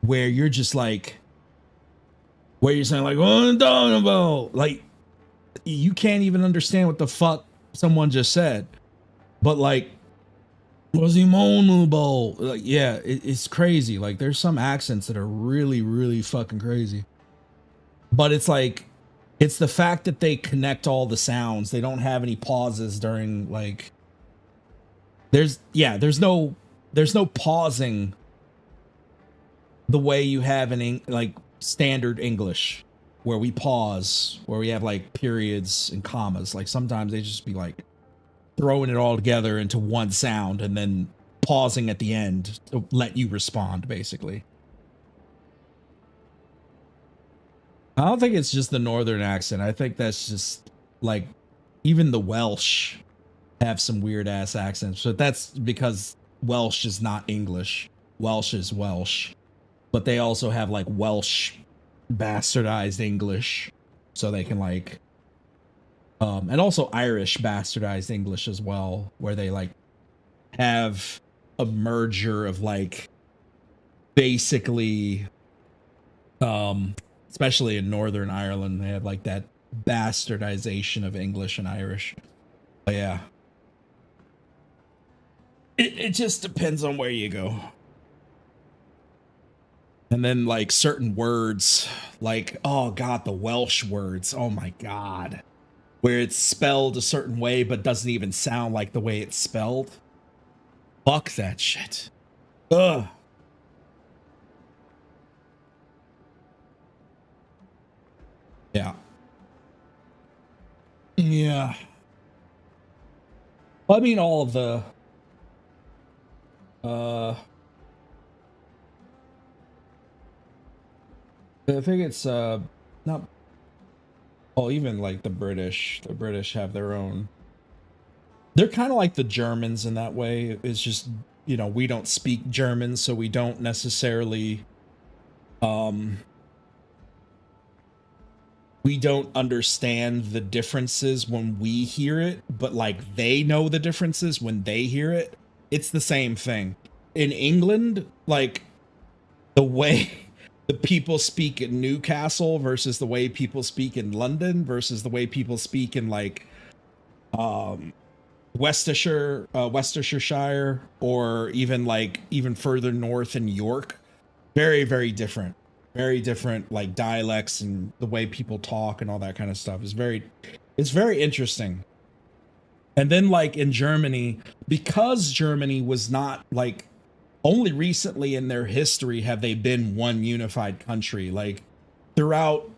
Where you're just like, where you're saying like, what am I talking about? Like, you can't even understand what the fuck someone just said. But like, was he moanable? Like, yeah, it's crazy. Like, there's some accents that are really, really fucking crazy. But it's like, it's the fact that they connect all the sounds. They don't have any pauses during like. There's no pausing the way you have in like standard English, where we pause, where we have like periods and commas. Like sometimes they just be like throwing it all together into one sound and then pausing at the end to let you respond, basically. I don't think it's just the northern accent. I think that's just like even the Welsh have some weird ass accents, but that's because Welsh is not English. Welsh is Welsh, but they also have like Welsh bastardized English, so they can like and also Irish bastardized English as well, where they like have a merger of like basically especially in Northern Ireland, they have like that bastardization of English and Irish. But yeah, it just depends on where you go. And then like certain words, like, oh God, the Welsh words, oh my God, where it's spelled a certain way but doesn't even sound like the way it's spelled. Fuck that shit. Ugh. Yeah. Yeah. I mean, all of the I think it's not, well, even like the British have their own, they're kind of like the Germans in that way. It's just, you know, we don't speak German, so we don't necessarily we don't understand the differences when we hear it, but like they know the differences when they hear it. It's the same thing. In England, like the way the people speak in Newcastle versus the way people speak in London versus the way people speak in like Worcestershire, or even like even further north in York. Very, very different. Very different like dialects and the way people talk and all that kind of stuff is it's very interesting. And then like in Germany, because Germany was not like, only recently in their history have they been one unified country. Like throughout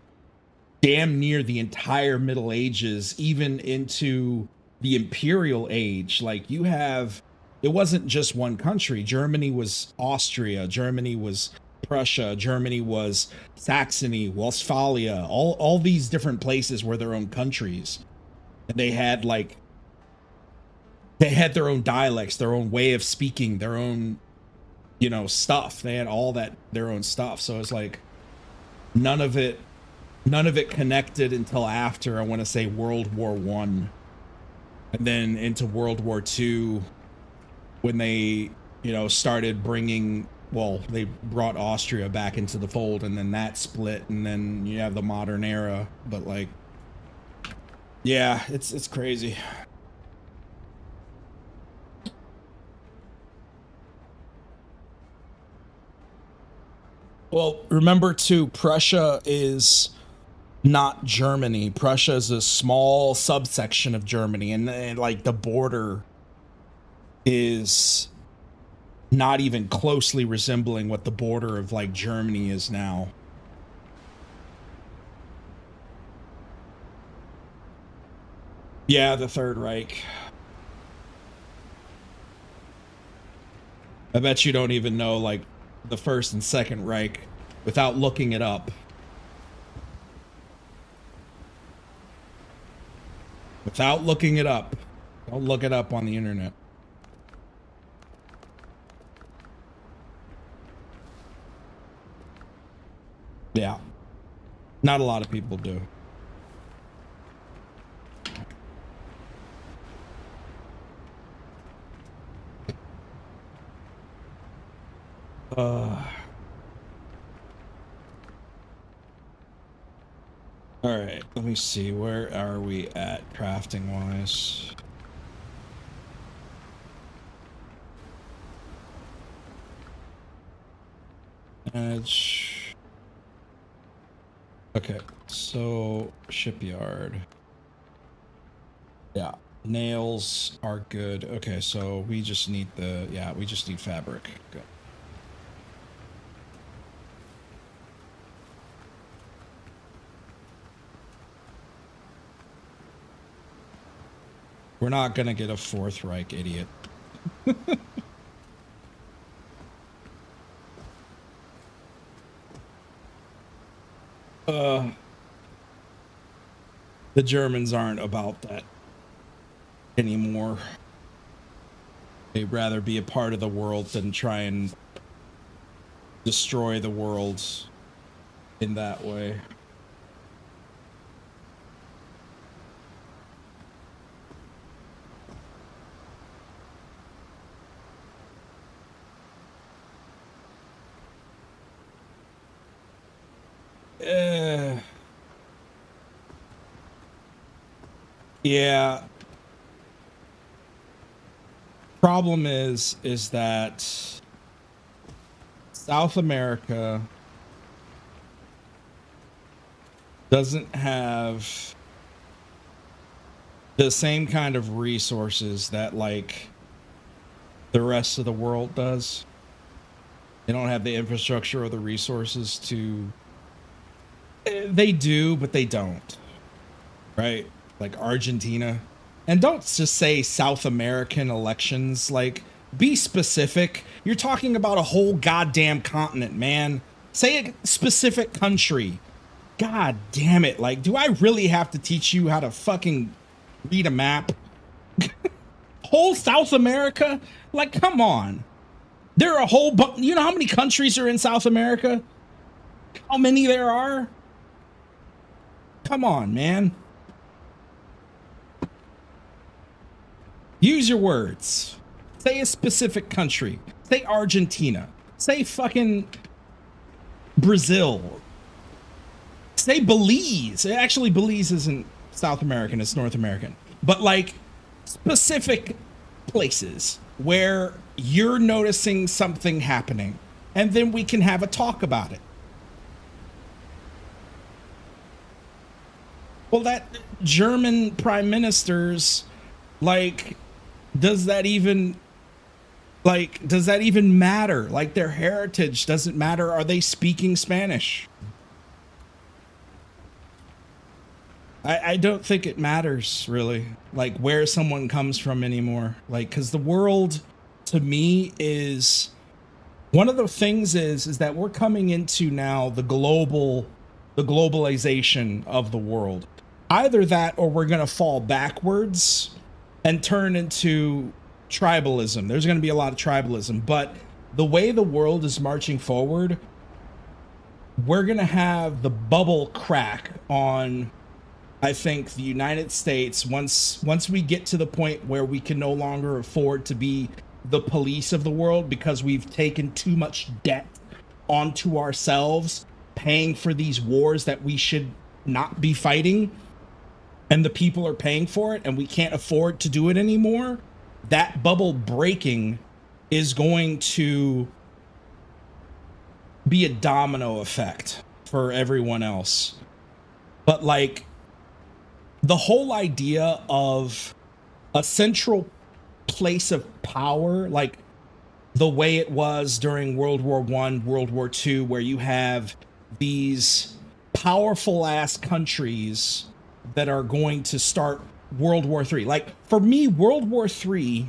damn near the entire Middle Ages, even into the Imperial Age, like you have, it wasn't just one country. Germany was Austria, Germany was Prussia, Germany was Saxony, Westphalia, all these different places were their own countries. And they had like, they had their own dialects, their own way of speaking, their own, you know, stuff. They had all that, their own stuff. So it's like none of it connected until after, I want to say, World War One, and then into World War Two, when they, you know, started bringing, well, they brought Austria back into the fold, and then that split, and then you have the modern era. But like, yeah, it's crazy. Well, remember too, Prussia is not Germany. Prussia is a small subsection of Germany, and like the border is not even closely resembling what the border of like Germany is now. Yeah, the Third Reich. I bet you don't even know like the First and Second Reich without looking it up. Without looking it up. Don't look it up on the internet. Yeah. Not a lot of people do. All right, let me see. Where are we at crafting wise? Edge. Okay, so shipyard. Yeah, nails are good. Okay, so we just need the, yeah, we just need fabric. Good. We're not gonna get a Fourth Reich, idiot. The Germans aren't about that anymore. They'd rather be a part of the world than try and destroy the world in that way. Yeah. Problem is that South America doesn't have the same kind of resources that like the rest of the world does. They don't have the infrastructure or the resources to. They do, but they don't. Right? Like Argentina. And don't just say South American elections. Like, be specific. You're talking about a whole goddamn continent, man. Say a specific country. God damn it. Like, do I really have to teach you how to fucking read a map? Whole South America? Like, come on. There are a whole you know how many countries are in South America? How many there are? Come on, man. Use your words. Say a specific country. Say Argentina. Say fucking Brazil. Say Belize. Actually, Belize isn't South American, it's North American. But like specific places where you're noticing something happening, and then we can have a talk about it. Well, that German prime minister's like, does that even matter? Like, their heritage doesn't matter. Are they speaking Spanish? I don't think it matters, really, like, where someone comes from anymore. Like, because the world, to me, is one of the things is that we're coming into now the globalization of the world. Either that, or we're going to fall backwards and turn into tribalism. There's going to be a lot of tribalism, but the way the world is marching forward, we're going to have the bubble crack on, I think, the United States. Once we get to the point where we can no longer afford to be the police of the world because we've taken too much debt onto ourselves, paying for these wars that we should not be fighting, and the people are paying for it, and we can't afford to do it anymore, that bubble breaking is going to be a domino effect for everyone else. But like, the whole idea of a central place of power, like the way it was during World War I, World War II, where you have these powerful ass countries that are going to start World War III. Like, for me, World War III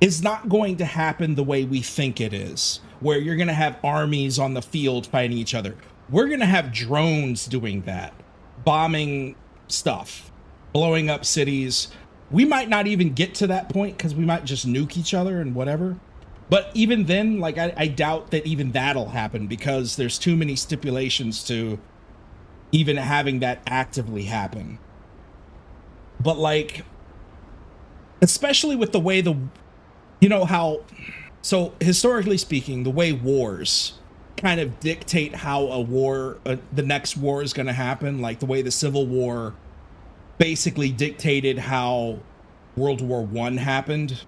is not going to happen the way we think it is, where you're going to have armies on the field fighting each other. We're going to have drones doing that, bombing stuff, blowing up cities. We might not even get to that point because we might just nuke each other and whatever. But even then, like, I doubt that even that'll happen because there's too many stipulations to even having that actively happen. But like, especially with the way so historically speaking, the way wars kind of dictate how a war, the next war is going to happen, like the way the Civil War basically dictated how World War I happened.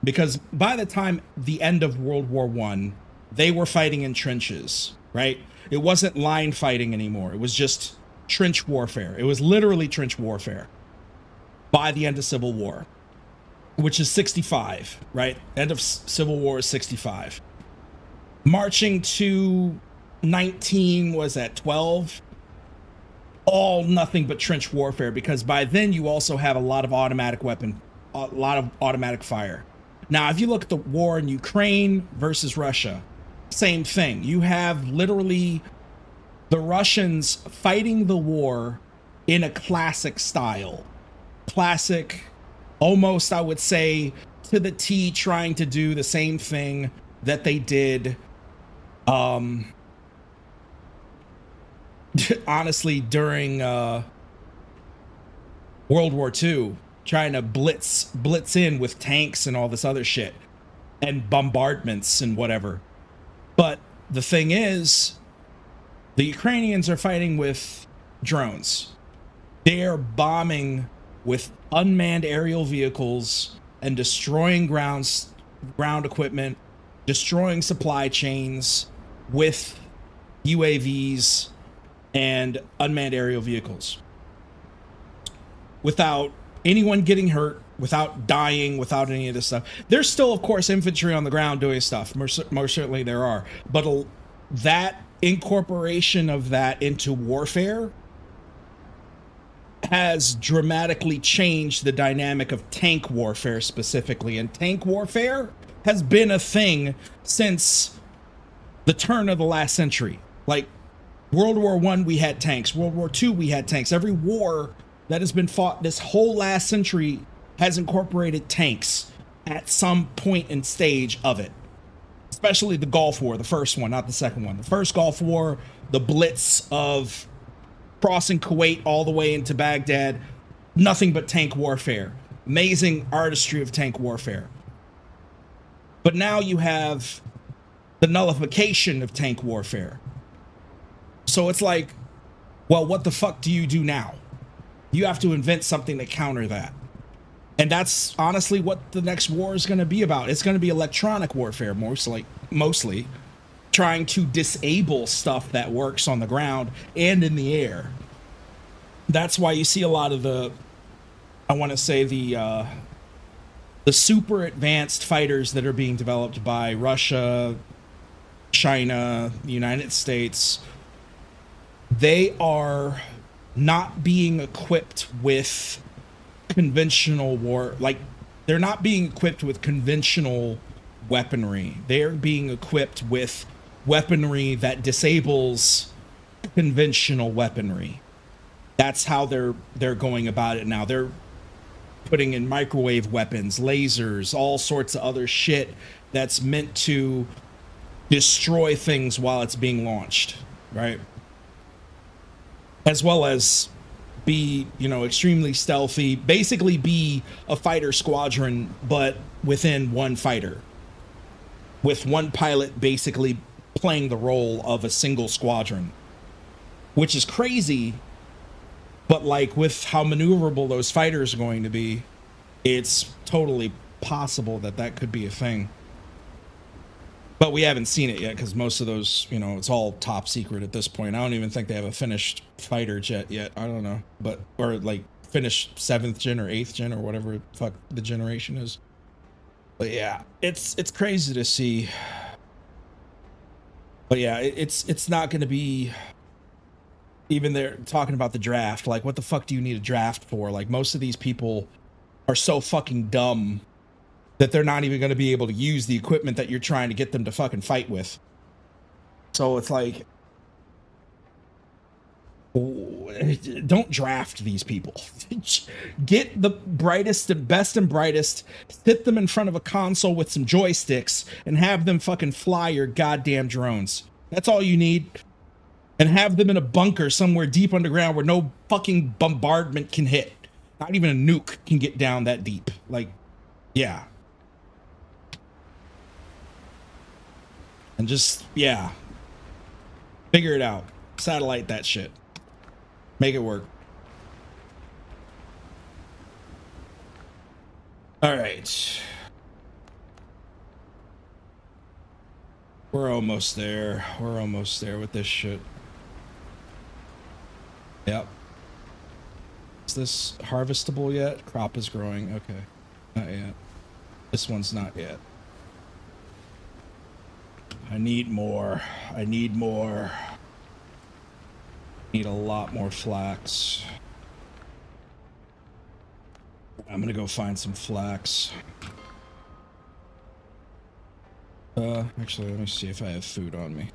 Because by the time the end of World War I, they were fighting in trenches, right? It wasn't line fighting anymore. It was just trench warfare. It was literally trench warfare by the end of Civil War, which is 65, right? End of Civil War is 65. Marching to 12, all nothing but trench warfare, because by then you also have a lot of automatic fire. Now, if you look at the war in Ukraine versus Russia, same thing. You have literally the Russians fighting the war in a classic style. Classic, almost, I would say, to the T, trying to do the same thing that they did, honestly, during World War II, trying to blitz in with tanks and all this other shit and bombardments and whatever. But the thing is, the Ukrainians are fighting with drones. They're bombing with unmanned aerial vehicles and destroying ground equipment, destroying supply chains with UAVs and unmanned aerial vehicles without anyone getting hurt, without dying, without any of this stuff. There's still, of course, infantry on the ground doing stuff. Most certainly there are. But that incorporation of that into warfare has dramatically changed the dynamic of tank warfare specifically. And tank warfare has been a thing since the turn of the last century. Like World War I, we had tanks. World War II, we had tanks. Every war that has been fought this whole last century has incorporated tanks at some point and stage of it. Especially the Gulf War, the first one, not the second one. The first Gulf War, the blitz of crossing Kuwait all the way into Baghdad, nothing but tank warfare. Amazing artistry of tank warfare. But now you have the nullification of tank warfare. So it's like, well, what the fuck do you do now? You have to invent something to counter that. And that's honestly what the next war is going to be about. It's going to be electronic warfare, mostly trying to disable stuff that works on the ground and in the air. That's why you see a lot of the, I want to say the super advanced fighters that are being developed by Russia, China, the United States. They are not being equipped with conventional war, like they're not being equipped with conventional weaponry. They're being equipped with weaponry that disables conventional weaponry. That's how they're going about it now. They're putting in microwave weapons, lasers, all sorts of other shit that's meant to destroy things while it's being launched, right? As well as be, extremely stealthy, basically be a fighter squadron, but within one fighter, with one pilot basically playing the role of a single squadron, which is crazy. But like with how maneuverable those fighters are going to be, it's totally possible that that could be a thing. But we haven't seen it yet because most of those, it's all top secret at this point. I don't even think they have a finished fighter jet yet. I don't know. Or like finished 7th gen or 8th gen or whatever the fuck the generation is. But yeah, it's crazy to see. But yeah, it's not going to be, even they're talking about the draft. Like, what the fuck do you need a draft for? Like, most of these people are so fucking dumb that they're not even going to be able to use the equipment that you're trying to get them to fucking fight with. So it's like, don't draft these people. Get the brightest and best and brightest, sit them in front of a console with some joysticks, and have them fucking fly your goddamn drones. That's all you need. And have them in a bunker somewhere deep underground where no fucking bombardment can hit. Not even a nuke can get down that deep. Like, yeah. And just, yeah. Figure it out. Satellite that shit. Make it work. All right. We're almost there. We're almost there with this shit. Yep. Is this harvestable yet? Crop is growing. Okay. Not yet. This one's not yet. I need more. I need more. Need a lot more flax. I'm gonna go find some flax. Actually, let me see if I have food on me.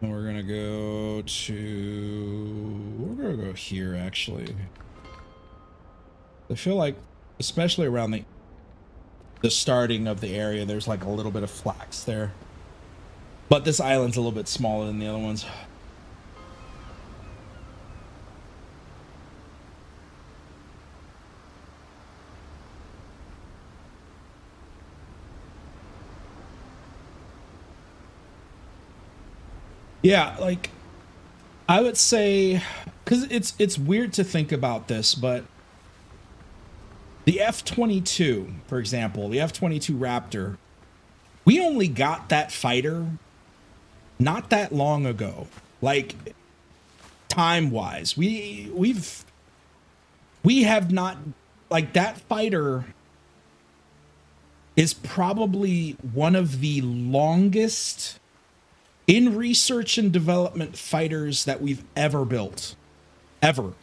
And we're gonna go here, actually. I feel like, especially around the starting of the area, there's like a little bit of flax there. But this island's a little bit smaller than the other ones. Yeah, like, I would say, because it's weird to think about this, but the F-22, for example, the F-22 Raptor, we only got that fighter not that long ago. Like, time wise. We have not, like, that fighter is probably one of the longest in research and development fighters that we've ever built. Ever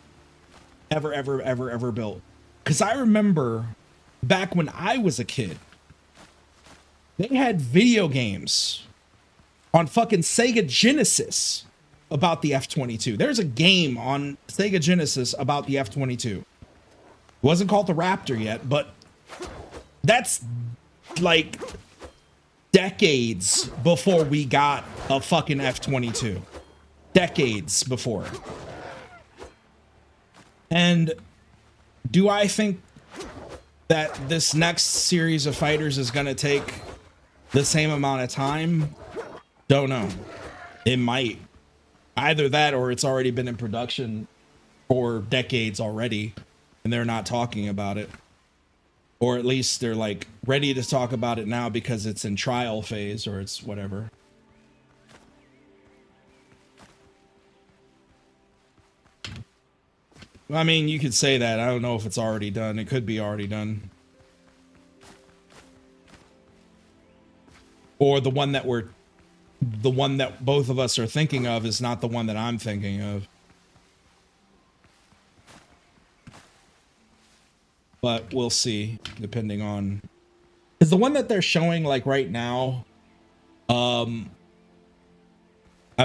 built. Because I remember back when I was a kid, they had video games on fucking Sega Genesis about the F-22. There's a game on Sega Genesis about the F-22. It wasn't called the Raptor yet, but that's like decades before we got a fucking F-22. Decades before. And do I think that this next series of fighters is going to take the same amount of time? Don't know. It might. Either that or it's already been in production for decades already and they're not talking about it. Or at least they're like ready to talk about it now because it's in trial phase or it's whatever. I mean, you could say that. I don't know if it's already done. It could be already done. Or the one that both of us are thinking of is not the one that I'm thinking of. But we'll see, depending on... Because the one that they're showing, like, right now, I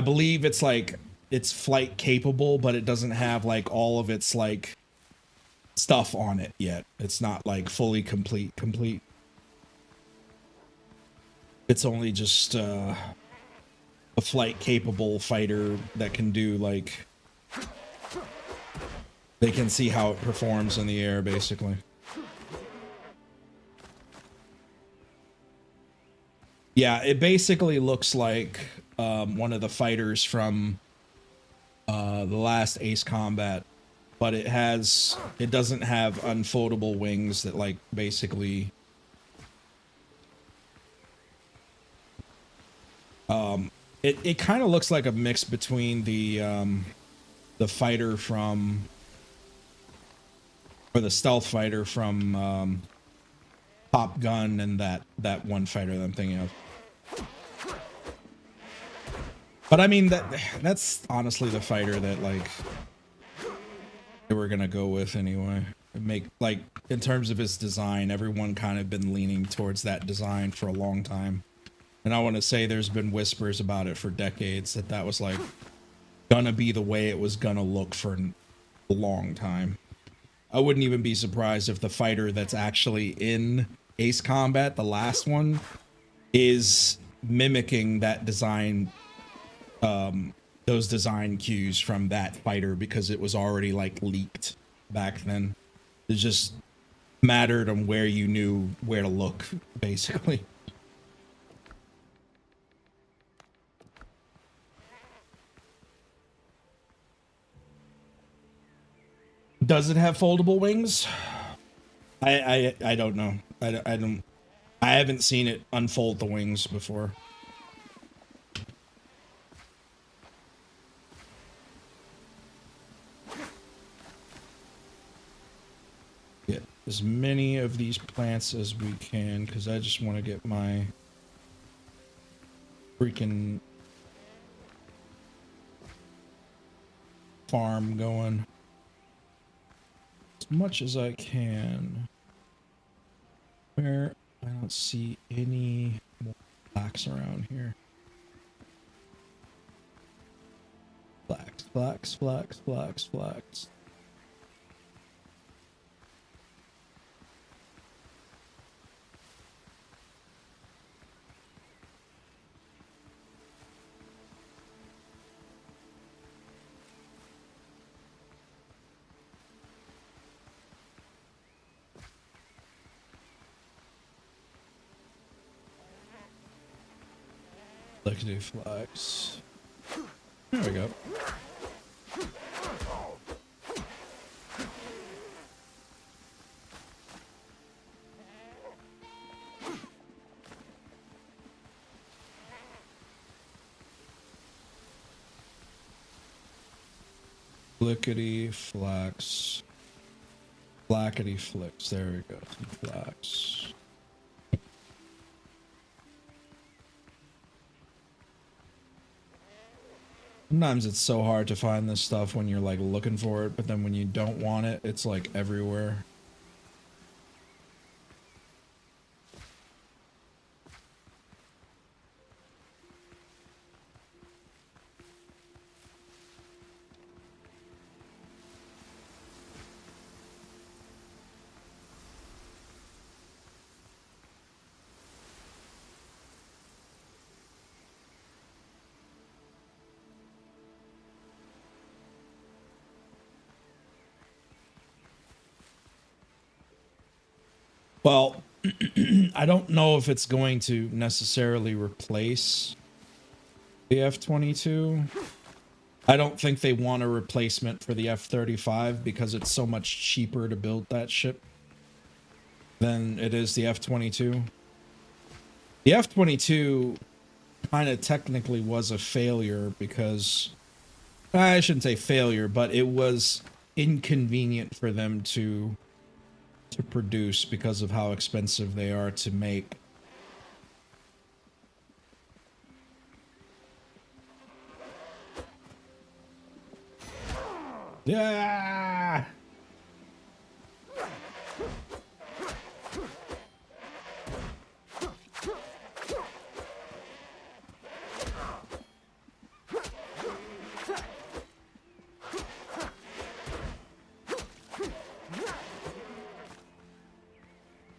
believe it's, like, it's flight capable, but it doesn't have, like, all of its, like, stuff on it yet. It's not, like, fully complete. It's only just, a flight capable fighter that can do, like... They can see how it performs in the air, basically. Yeah, it basically looks like one of the fighters from the last Ace Combat, but it doesn't have unfoldable wings that, like, basically it kind of looks like a mix between the fighter from, or the stealth fighter from Top Gun and that one fighter that I'm thinking of. But I mean, that's honestly the fighter that, like, they were gonna go with anyway. Make, like, in terms of its design, everyone kind of been leaning towards that design for a long time. And I want to say there's been whispers about it for decades that was, like, gonna be the way it was gonna look for a long time. I wouldn't even be surprised if the fighter that's actually in Ace Combat, the last one, is mimicking that design, those design cues from that fighter, because it was already, like, leaked back then. It just mattered on where you knew where to look, basically. Does it have foldable wings? I don't know. I haven't seen it unfold the wings before. Get as many of these plants as we can, because I just want to get my freaking farm going as much as I can. Where I don't see any more flax around here. Flax. Let's do flax. There we go. Flickety flax. Flackety flicks. There we go. Some flax. Sometimes it's so hard to find this stuff when you're like looking for it, but then when you don't want it, it's like everywhere. Well, I don't know if it's going to necessarily replace the F-22. I don't think they want a replacement for the F-35 because it's so much cheaper to build that ship than it is the F-22. The F-22 kind of technically was a failure because, I shouldn't say failure, but it was inconvenient for them to produce because of how expensive they are to make. Yeah.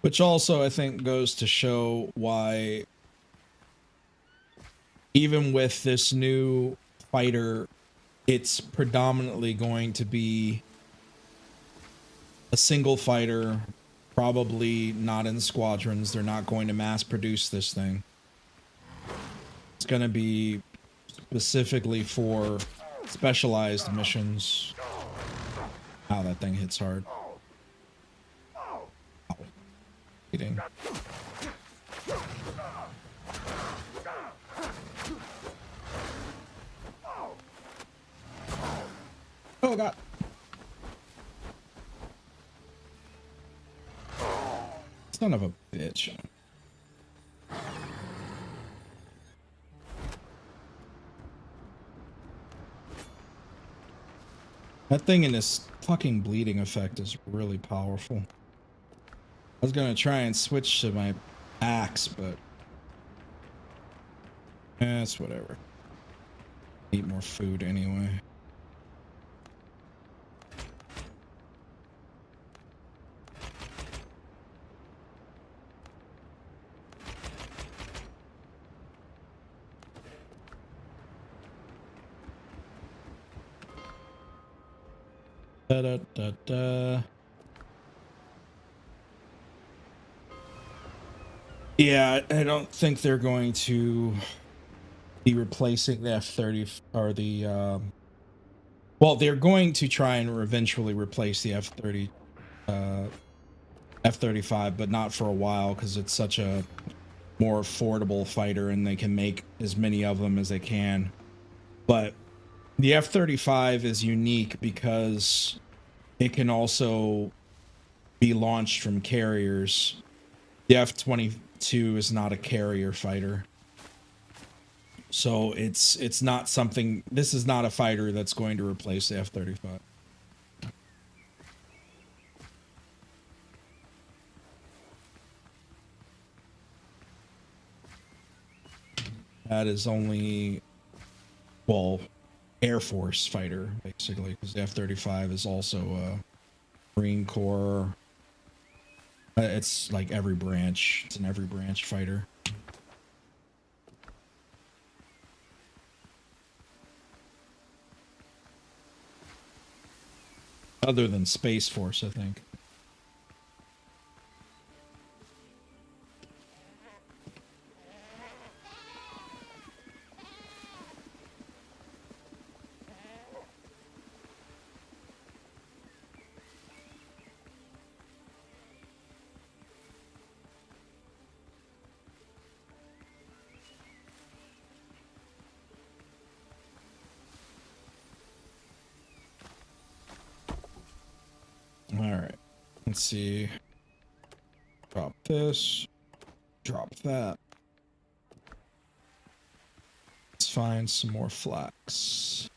Which also, I think, goes to show why, even with this new fighter, it's predominantly going to be a single fighter, probably not in squadrons. They're not going to mass produce this thing. It's going to be specifically for specialized missions. Wow, that thing hits hard. Eating. Oh god. Son of a bitch. That thing in this fucking bleeding effect is really powerful. I was gonna try and switch to my axe, but it's whatever. Eat more food anyway. Da da da da. Yeah, I don't think they're going to be replacing the F-30 or the well, they're going to try and eventually replace the F-35, but not for a while because it's such a more affordable fighter and they can make as many of them as they can. But the F-35 is unique because it can also be launched from carriers. The F-22 is not a carrier fighter. So it's not something, this is not a fighter that's going to replace the F-35. That is only, well, Air Force fighter, basically, because the F-35 is also a Marine Corps. It's like every branch. It's an every branch fighter. Other than Space Force, I think. Let's see. Drop this. Drop that. Let's find some more flax.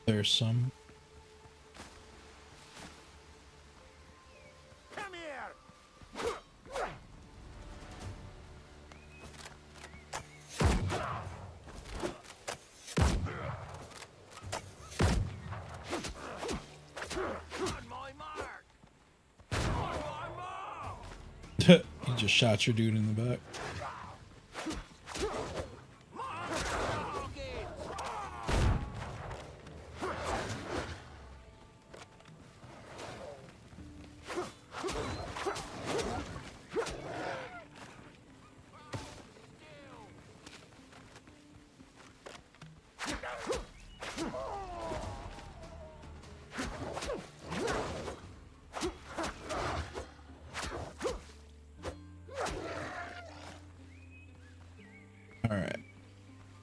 There's some. Come here! On my mark! On my mark! You just shot your dude in the back. Alright.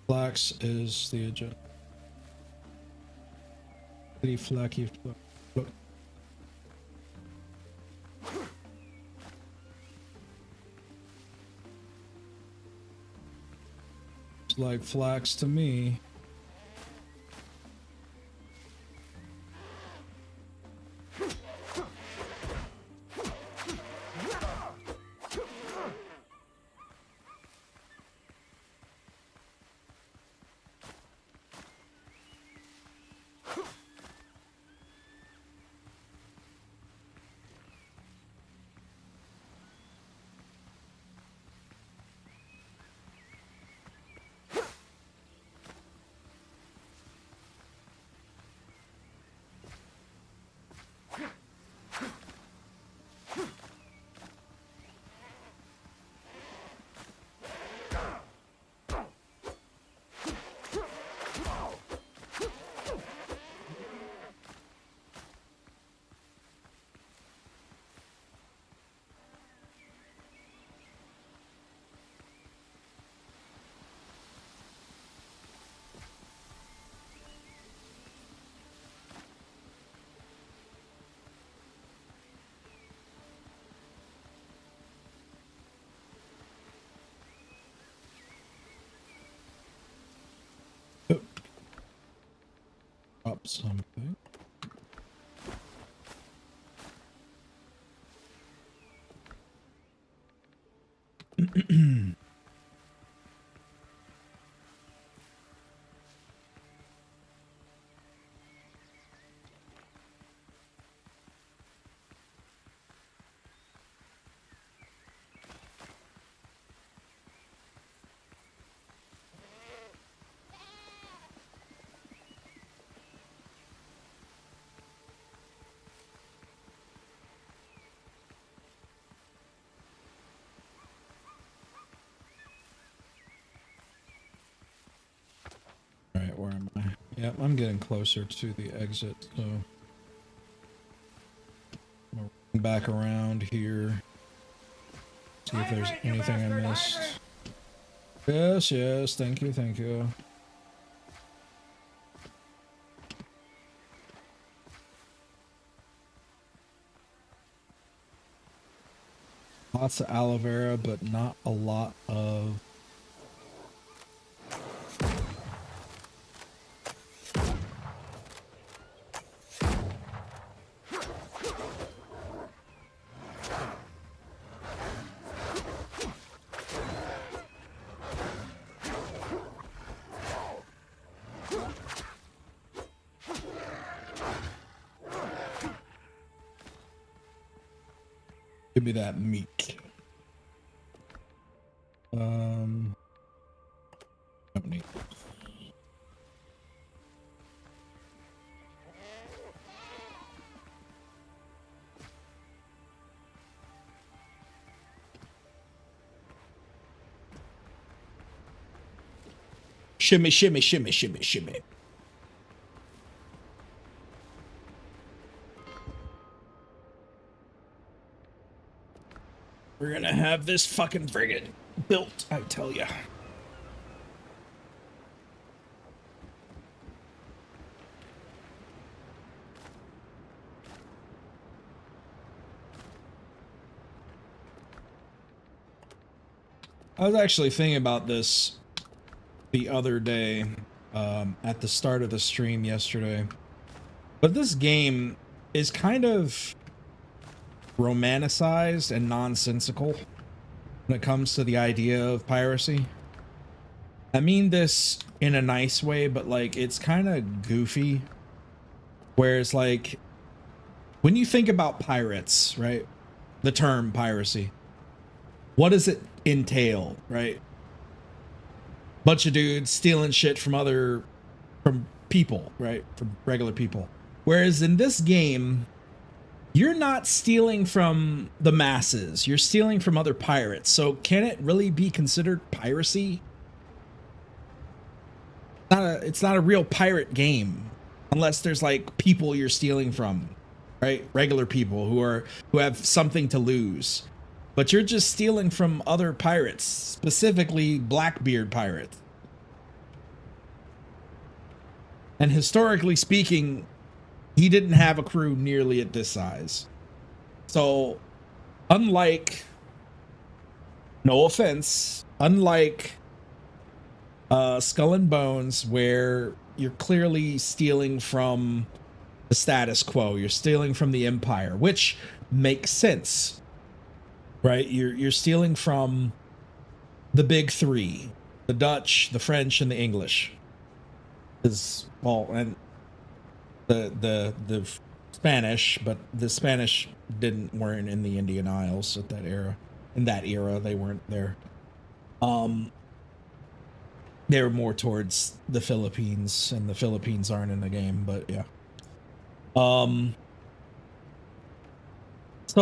Flax is the agenda. Flacky. It's like flax to me. Drop something. Alright, where am I? Yep, I'm getting closer to the exit, so I'm gonna run back around here. See if there's anything I missed. Yes, yes, thank you, thank you. Lots of aloe vera, but not a lot of... Give me that meat. Don't need. Shimmy, shimmy, shimmy, shimmy, shimmy. We're gonna have this fucking frigate built, I tell ya. I was actually thinking about this the other day, at the start of the stream yesterday. But this game is kind of romanticized and nonsensical when it comes to the idea of piracy. I mean this in a nice way, but like it's kind of goofy. Whereas like when you think about pirates, right? The term piracy, what does it entail, right? Bunch of dudes stealing shit from people, right? From regular people. Whereas in this game, you're not stealing from the masses. You're stealing from other pirates. So can it really be considered piracy? It's not a real pirate game unless there's like people you're stealing from, right? Regular people who have something to lose. But you're just stealing from other pirates, specifically Blackbeard pirates. And historically speaking, he didn't have a crew nearly at this size. So, unlike, no offense, unlike Skull and Bones, where you're clearly stealing from the status quo, you're stealing from the Empire, which makes sense, right? You're stealing from the big three, the Dutch, the French, and the English. Is well, and the Spanish, but the Spanish weren't in the Indian Isles at that era. In that era, they weren't there. They were more towards the Philippines, and the Philippines aren't in the game, but yeah. So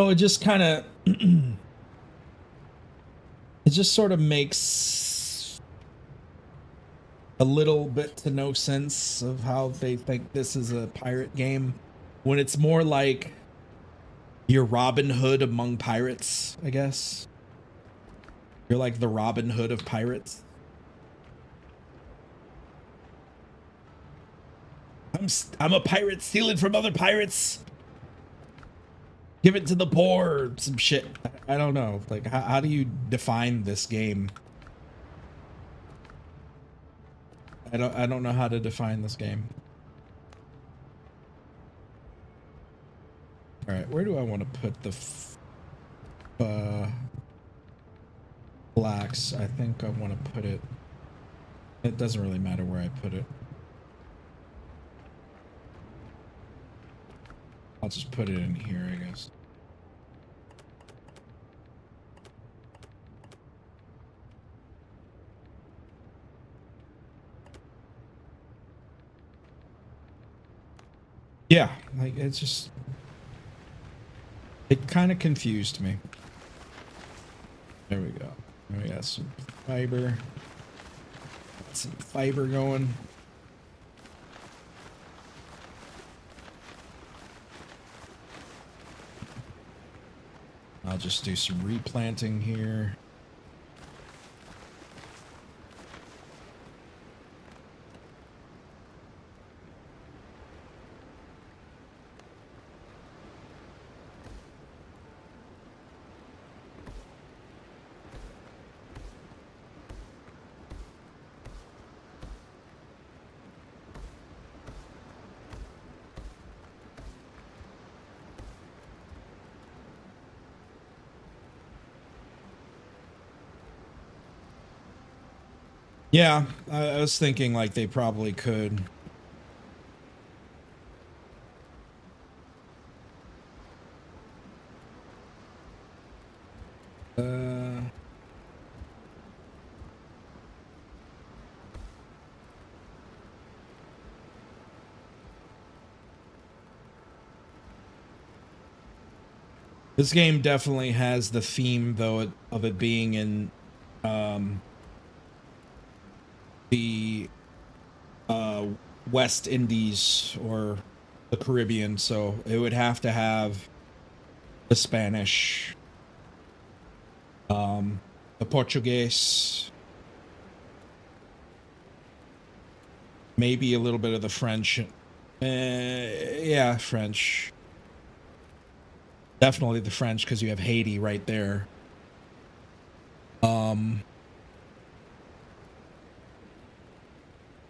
it just kind of it just sort of makes a little bit to no sense of how they think this is a pirate game when it's more like you're Robin Hood among pirates, I guess. You're like the Robin Hood of pirates. I'm a pirate stealing from other pirates. Give it to the poor or some shit. I don't know. Like, how do you define this game? I don't know how to define this game. All right, where do I want to put the blacks? I think I want to put it. It doesn't really matter where I put it. I'll just put it in here, I guess. Yeah, like it's just, it kind of confused me. There we go. We got some fiber. Got some fiber going. I'll just do some replanting here. Yeah, I was thinking like they probably could. This game definitely has the theme, though, of it being in the West Indies or the Caribbean, so it would have to have the Spanish, the Portuguese, maybe a little bit of the French. Yeah, French. Definitely the French, because you have Haiti right there.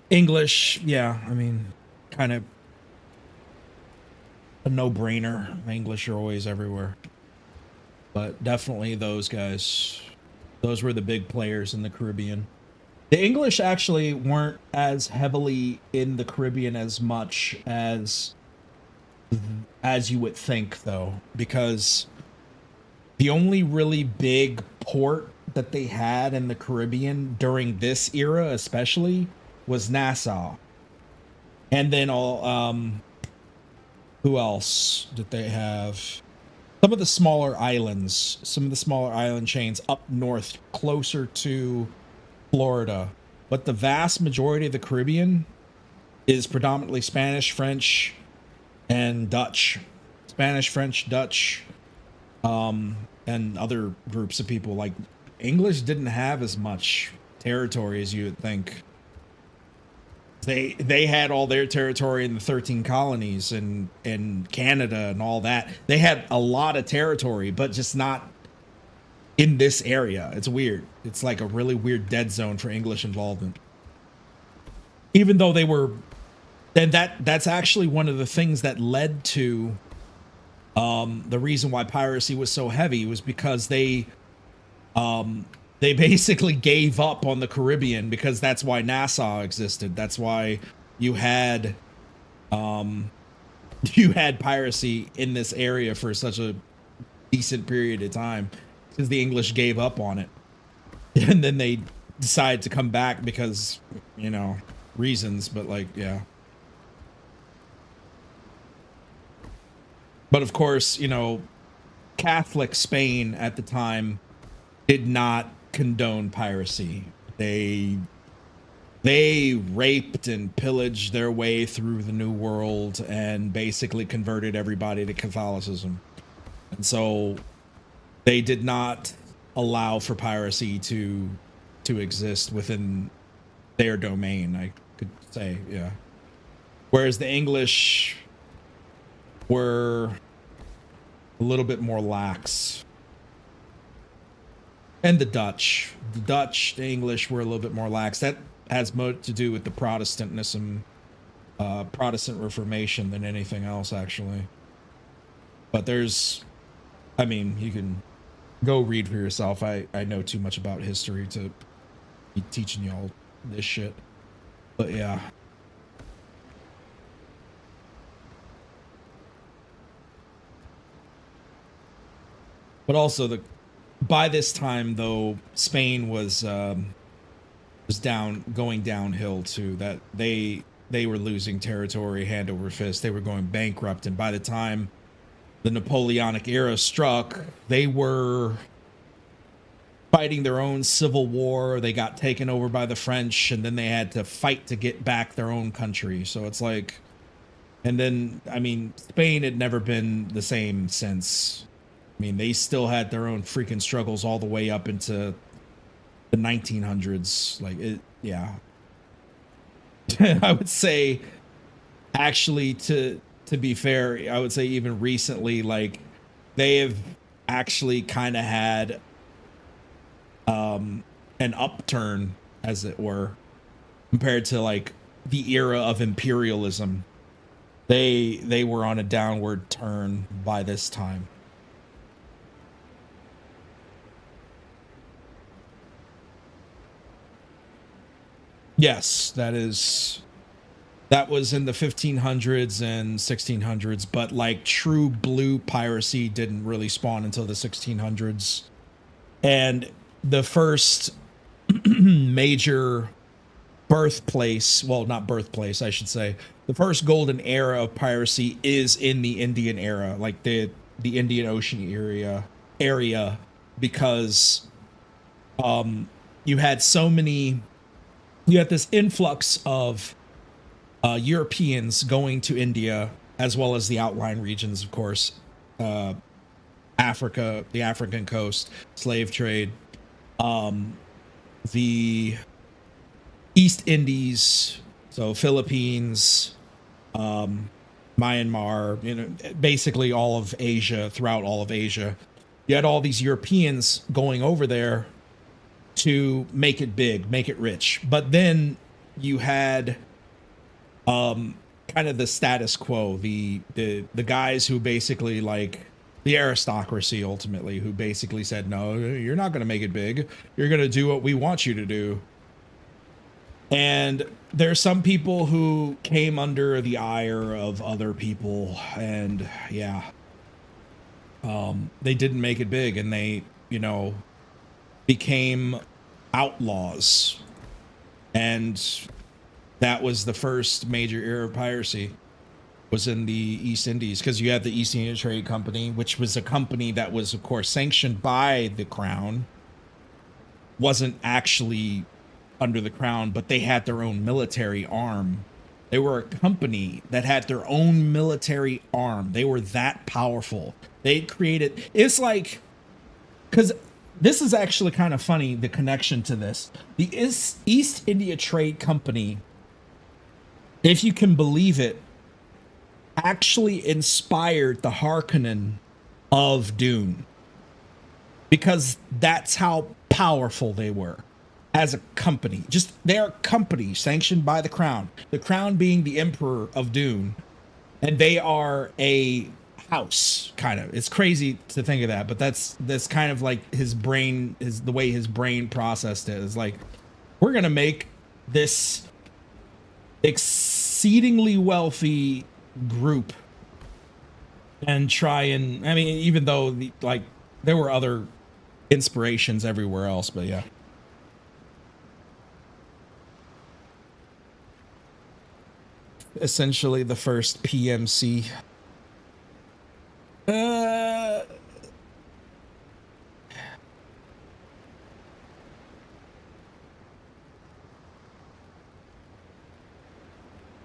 English, yeah, I mean, kind of a no-brainer. English are always everywhere. But definitely those guys. Those were the big players in the Caribbean. The English actually weren't as heavily in the Caribbean as much as you would think, though, because the only really big port that they had in the Caribbean during this era especially was Nassau. And then who else did they have? Some of the smaller islands, some of the smaller island chains up north, closer to Florida. But the vast majority of the Caribbean is predominantly Spanish, French, and Dutch. Spanish, French, Dutch, and other groups of people. Like, English didn't have as much territory as you would think. They had all their territory in the 13 colonies and Canada and all that. They had a lot of territory, but just not in this area. It's weird. It's like a really weird dead zone for English involvement. Even though they were, and that's actually one of the things that led to the reason why piracy was so heavy was because they basically gave up on the Caribbean, because that's why Nassau existed. That's why you had piracy in this area for such a decent period of time, because the English gave up on it. And then they decided to come back because, you know, reasons, but like, yeah. But of course, you know, Catholic Spain at the time did not condone piracy. They raped and pillaged their way through the New World and basically converted everybody to Catholicism. And so they did not allow for piracy to exist within their domain, I could say, yeah. Whereas the English were a little bit more lax. And the Dutch, the English were a little bit more lax. That has more to do with the Protestantism, Protestant Reformation than anything else, actually. But there's, I mean, you can go read for yourself. I know too much about history to be teaching y'all this shit. But yeah. But also by this time, though, Spain was going downhill too. That they were losing territory hand over fist. They were going bankrupt, and by the time the Napoleonic era struck, they were fighting their own civil war. They got taken over by the French, and then they had to fight to get back their own country. So it's like, and then, I mean, Spain had never been the same since. I mean, they still had their own freaking struggles all the way up into the 1900s. Like, it, yeah. I would say, actually, to be fair, I would say even recently, like, they have actually kind of had an upturn, as it were, compared to like the era of imperialism. They were on a downward turn by this time. Yes, that was in the 1500s and 1600s, but like true blue piracy didn't really spawn until the 1600s. And the first major birthplace, well, not birthplace, I should say, the first golden era of piracy is in the Indian era, like the Indian Ocean area, because you had you had this influx of Europeans going to India, as well as the outlying regions, of course, Africa, the African coast, slave trade, the East Indies, so Philippines, Myanmar, basically all of Asia, throughout all of Asia. You had all these Europeans going over there to make it big, make it rich. But then you had kind of the status quo, the guys who basically like the aristocracy ultimately, who basically said, no, you're not going to make it big. You're going to do what we want you to do. And there's some people who came under the ire of other people, and yeah, they didn't make it big, and they, became outlaws. And that was the first major era of piracy, was in the East Indies, because you had the East India Trade Company, which was a company that was, of course, sanctioned by the crown, wasn't actually under the crown, but they had their own military arm. They were a company that had their own military arm. They were that powerful. They created, it's like, because this is actually kind of funny, the connection to this. The East India Trade Company, if you can believe it, actually inspired the Harkonnen of Dune, because that's how powerful they were as a company. Just they're a company sanctioned by the crown being the emperor of Dune, and they are a house, kind of. It's crazy to think of that, but that's kind of like the way his brain processed it. Is like, we're gonna make this exceedingly wealthy group and try and, I mean, even though there were other inspirations everywhere else, but yeah. Essentially the first PMC.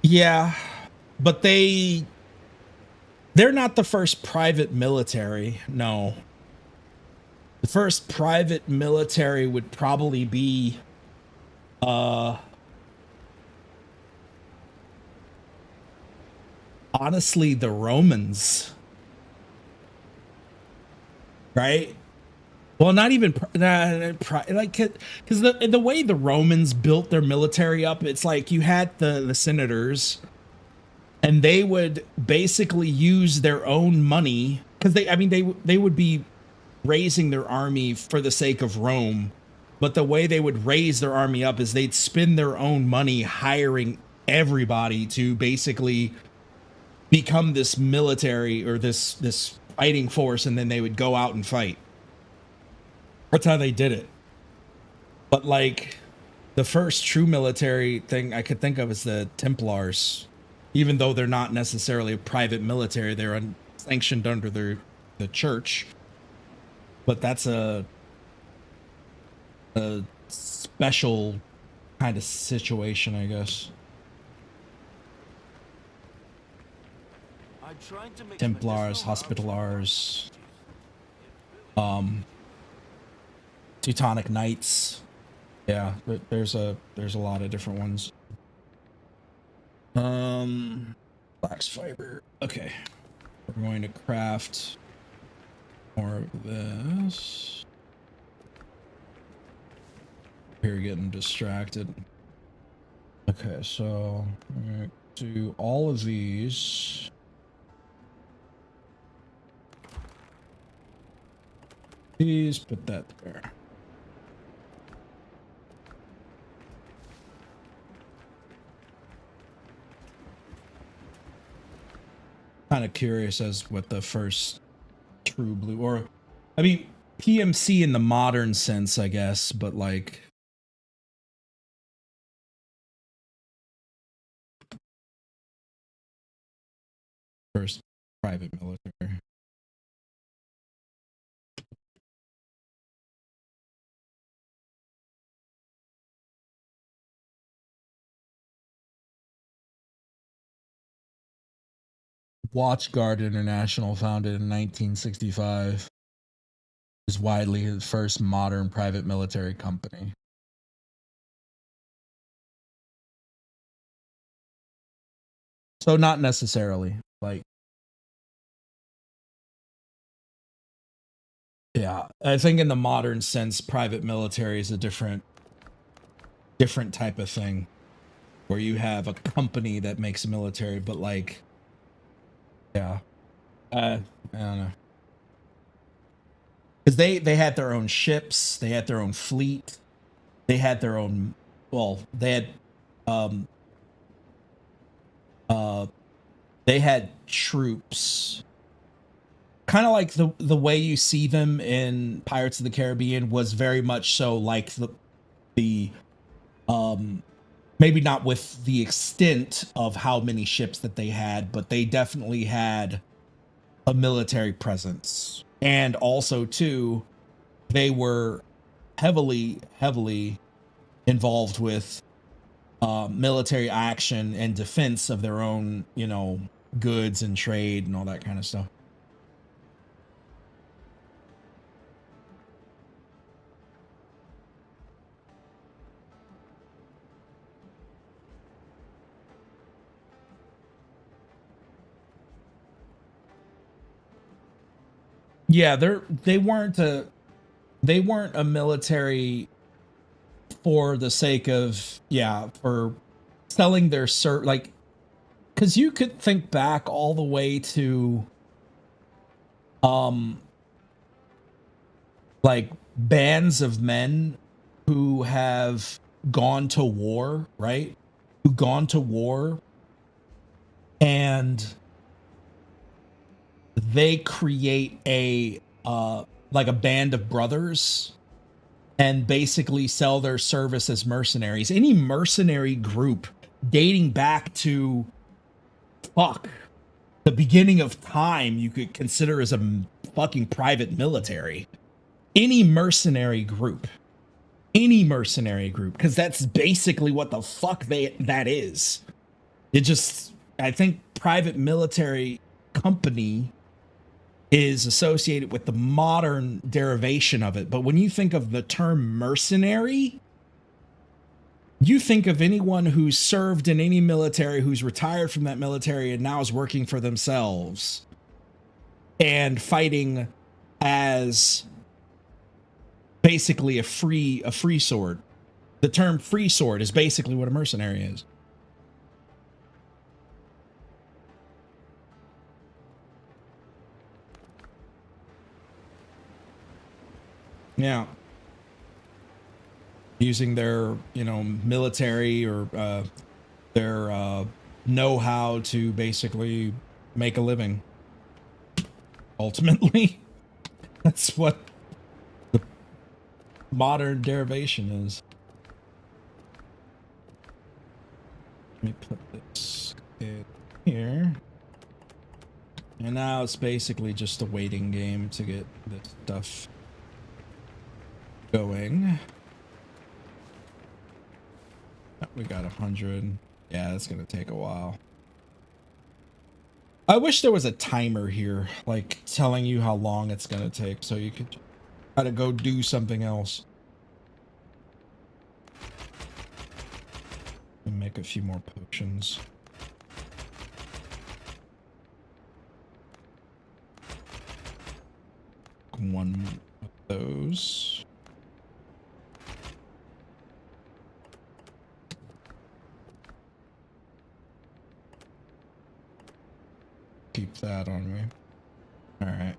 Yeah, but they're not the first private military. No. The first private military would probably be honestly the Romans. Right? Well, not even like, because the way the Romans built their military up, it's like you had the senators, and they would basically use their own money, because they would be raising their army for the sake of Rome, but the way they would raise their army up is they'd spend their own money hiring everybody to basically become this military, or this fighting force, and then they would go out and fight. That's how they did it. But like, the first true military thing I could think of is the Templars. Even though they're not necessarily a private military, they're sanctioned under the church. But that's a special kind of situation, I guess. Templars, Hospitallars, Teutonic Knights. Yeah, there's a lot of different ones. Flax fiber. Okay, we're going to craft more of this. Here, getting distracted. Okay, so I'm gonna do all of these. Please put that there. kind of curious as what the first true blue, or I mean PMC in the modern sense, I guess, but like first private military. Watchguard International, founded in 1965, is widely the first modern private military company. So not necessarily, like, yeah, I think in the modern sense, private military is a different type of thing, where you have a company that makes a military, but like, yeah, I don't know. Because they had their own ships, they had their own fleet, they had their own, well, um uh they had troops, kind of like the way you see them in Pirates of the Caribbean was very much so like the maybe not with the extent of how many ships that they had, but they definitely had a military presence. And also too, they were heavily involved with military action and defense of their own, you know, goods and trade and all that kind of stuff. Yeah, they weren't a military for the sake of, yeah, for selling their like, because you could think back all the way to um like bands of men who have gone to war, right? Who gone to war, and they create a like a band of brothers and basically sell their service as mercenaries. Any mercenary group dating back to fuck the beginning of time you could consider as a fucking private military. Any mercenary group, because that's basically what the fuck that is. It just, I think private military company is associated with the modern derivation of it. But when you think of the term mercenary, you think of anyone who's served in any military, who's retired from that military and now is working for themselves and fighting as basically a free sword. The term free sword is basically what a mercenary is. Yeah. Using their, you know, military or their know-how to basically make a living. Ultimately, that's what the modern derivation is. Let me put this in here. And now it's basically just a waiting game to get this stuff going. We got 100. Yeah, that's gonna take a while. I wish there was a timer here, like telling you how long it's gonna take, so you could try to go do something else. And make a few more potions. One of those. Keep that on me. All right.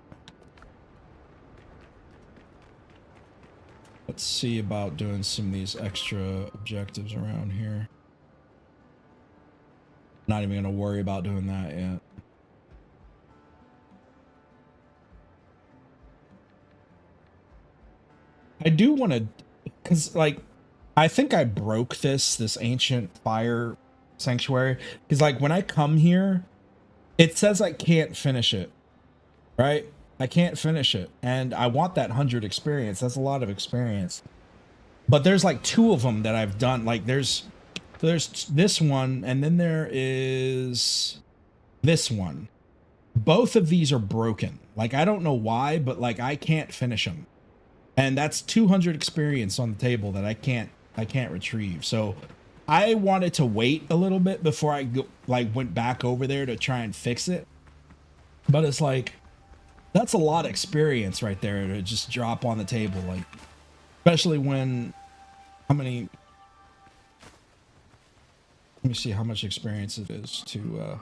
Let's see about doing some of these extra objectives around here. Not even gonna worry about doing that yet. I do want to, because like, I think I broke this ancient fire sanctuary, because like when I come here, it says I can't finish it, right? I can't finish it, and I want that 100 experience. That's a lot of experience. But there's like 2 of them that I've done. Like there's this one, and then there is this one. Both of these are broken. Like I don't know why, but like I can't finish them. And that's 200 experience on the table that I can't retrieve. So I wanted to wait a little bit before I went back over there to try and fix it. But it's like, that's a lot of experience right there to just drop on the table. Like, especially when, how many, let me see how much experience it is to,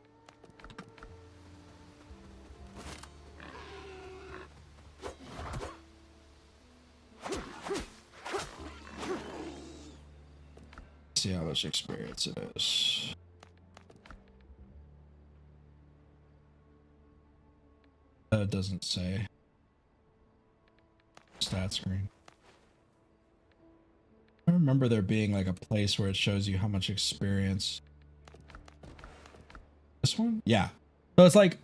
see how much experience it is. It doesn't say. Stat screen. I remember there being like a place where it shows you how much experience. This one? Yeah. So it's like,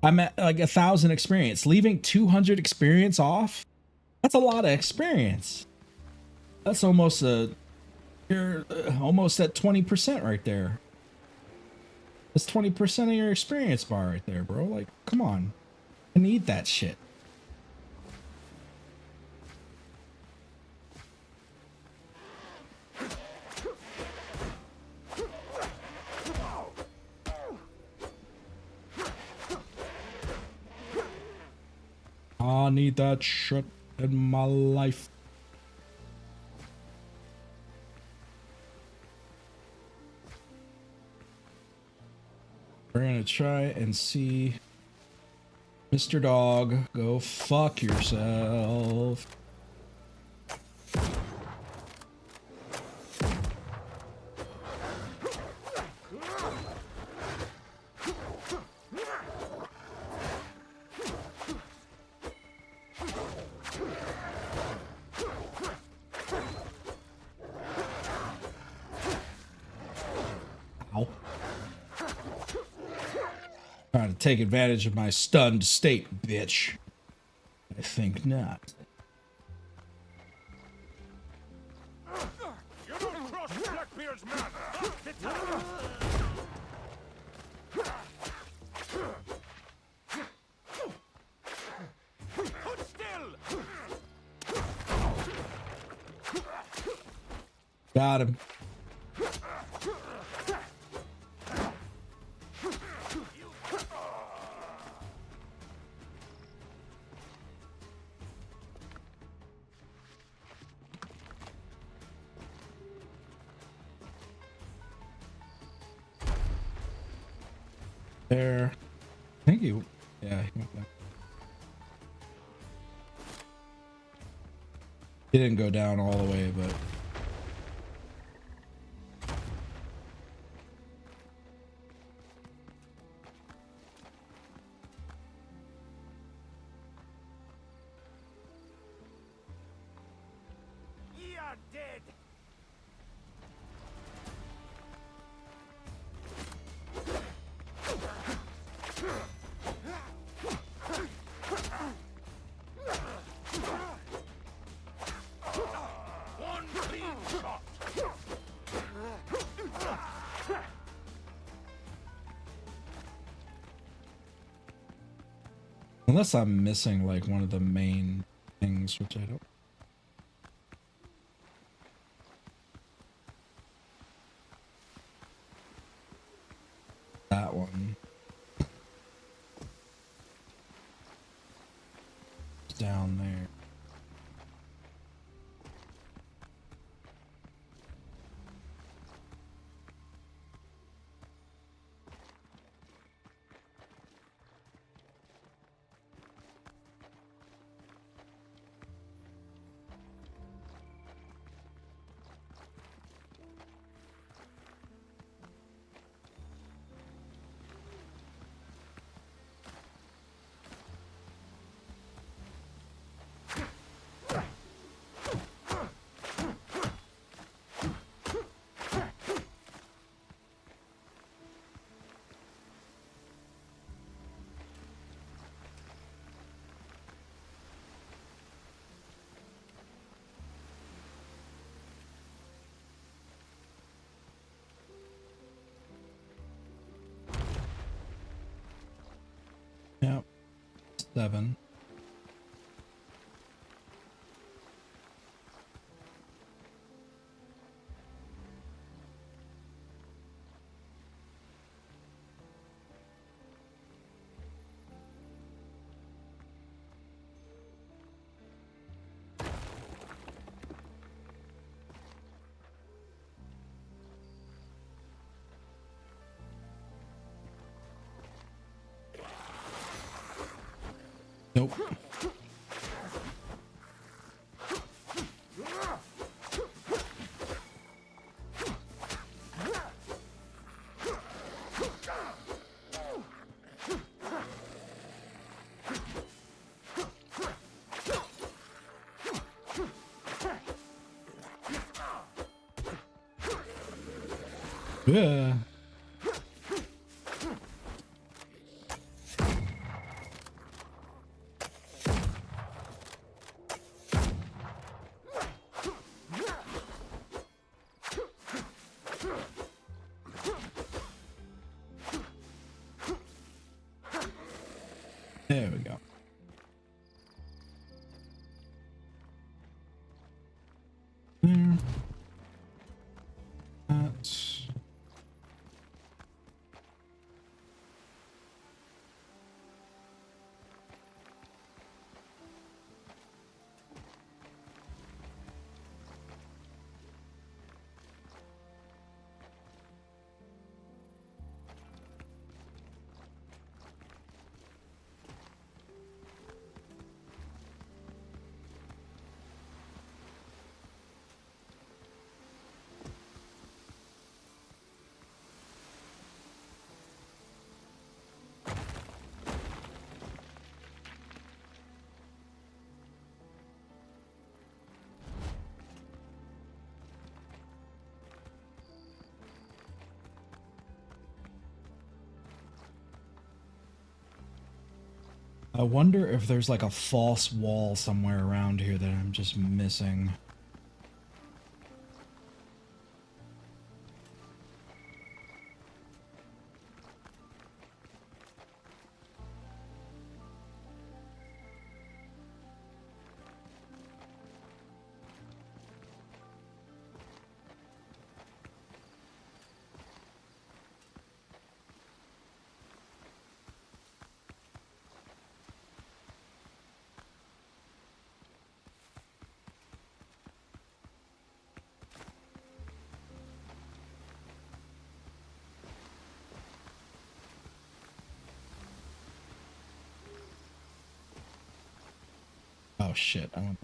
I'm at like 1,000 experience. Leaving 200 experience off? That's a lot of experience. That's almost you're almost at 20% right there. That's 20% of your experience bar right there, bro. Like, come on. I need that shit. I need that shit in my life. We're gonna try and see Mr. Dog go fuck yourself. Ow. Trying to take advantage of my stunned state, bitch. I think not. You don't cross Blackbeard's man! Hold still! Got him. There. Thank you. Yeah, he went back. He didn't go down all the way, but Ye are dead! One clean shot! unless I'm missing like one of the main things, which I don't. That one. It's down there. 7. Nope. Yeah. There we go. That's I wonder if there's like a false wall somewhere around here that I'm just missing. Oh shit, I want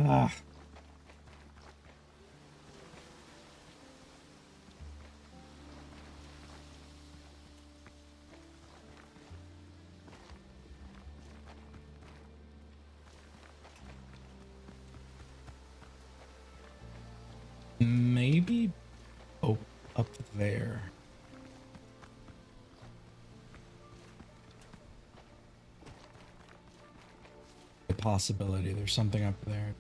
Ah. Maybe up there. A possibility. There's something up there.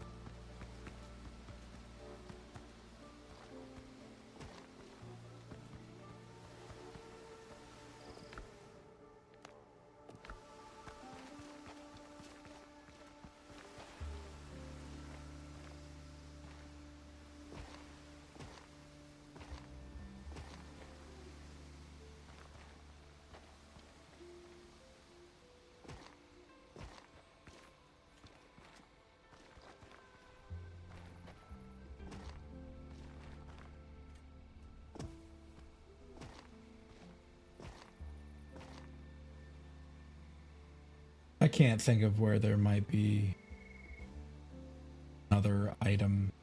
I can't think of where there might be another item.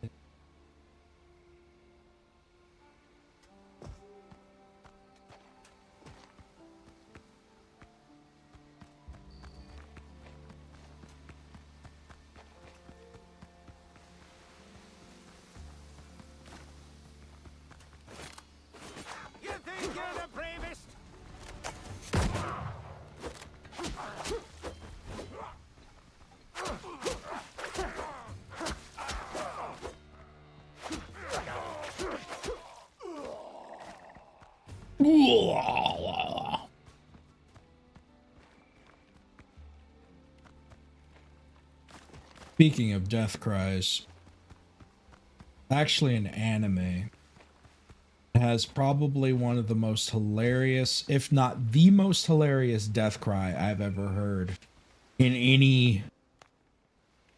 You think you're the bravest? Speaking of death cries, actually an anime has probably one of the most hilarious, if not the most hilarious death cry I've ever heard in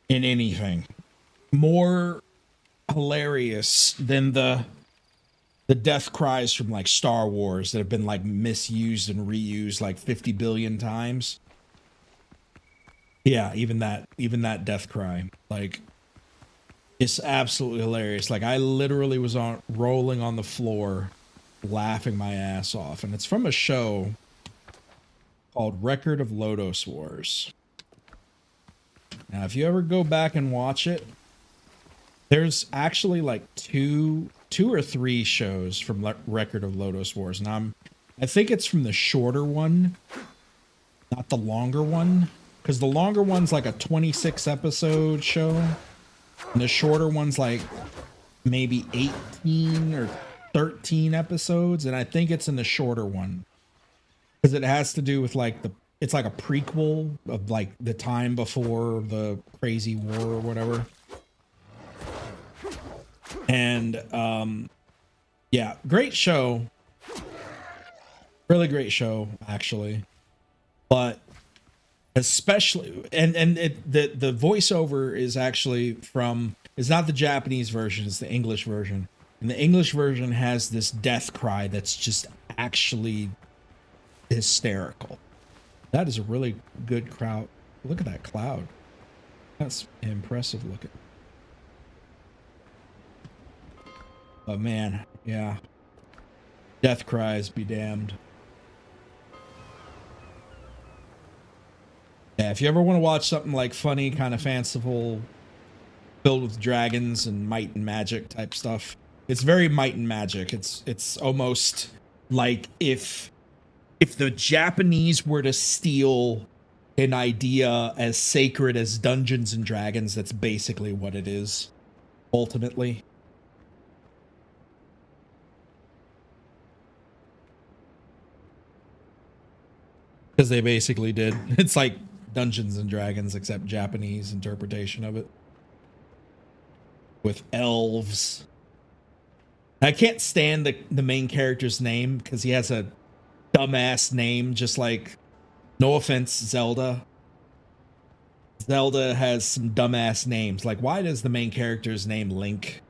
anything. More hilarious than the death cries from like Star Wars that have been like misused and reused like 50 billion times. Yeah, even that death cry, like, it's absolutely hilarious. Like, I literally was rolling on the floor laughing my ass off, and it's from a show called Record of Lodoss Wars. Now, if you ever go back and watch it, there's actually like two or three shows from Record of Lodoss Wars, and I think it's from the shorter one, not the longer one, because the longer one's like a 26 episode show, and the shorter one's like maybe 18 or 13 episodes, and I think it's in the shorter one because it has to do with like it's like a prequel of like the time before the crazy war or whatever. And yeah, great show. Really great show, actually. But especially, and the voiceover is actually from, it's not the Japanese version, it's the English version. And the English version has this death cry that's just actually hysterical. That is a really good crowd. Look at that cloud. That's impressive looking. But man, yeah. Death cries be damned. Yeah, if you ever want to watch something like funny, kind of fanciful, filled with dragons and might and magic type stuff, it's very might and magic. It's almost like if the Japanese were to steal an idea as sacred as Dungeons and Dragons, that's basically what it is, ultimately. Because they basically did. It's like Dungeons and Dragons, except Japanese interpretation of it. With elves. I can't stand the main character's name because he has a dumbass name, just like, no offense, Zelda. Zelda has some dumbass names. Like, why does the main character's name Link?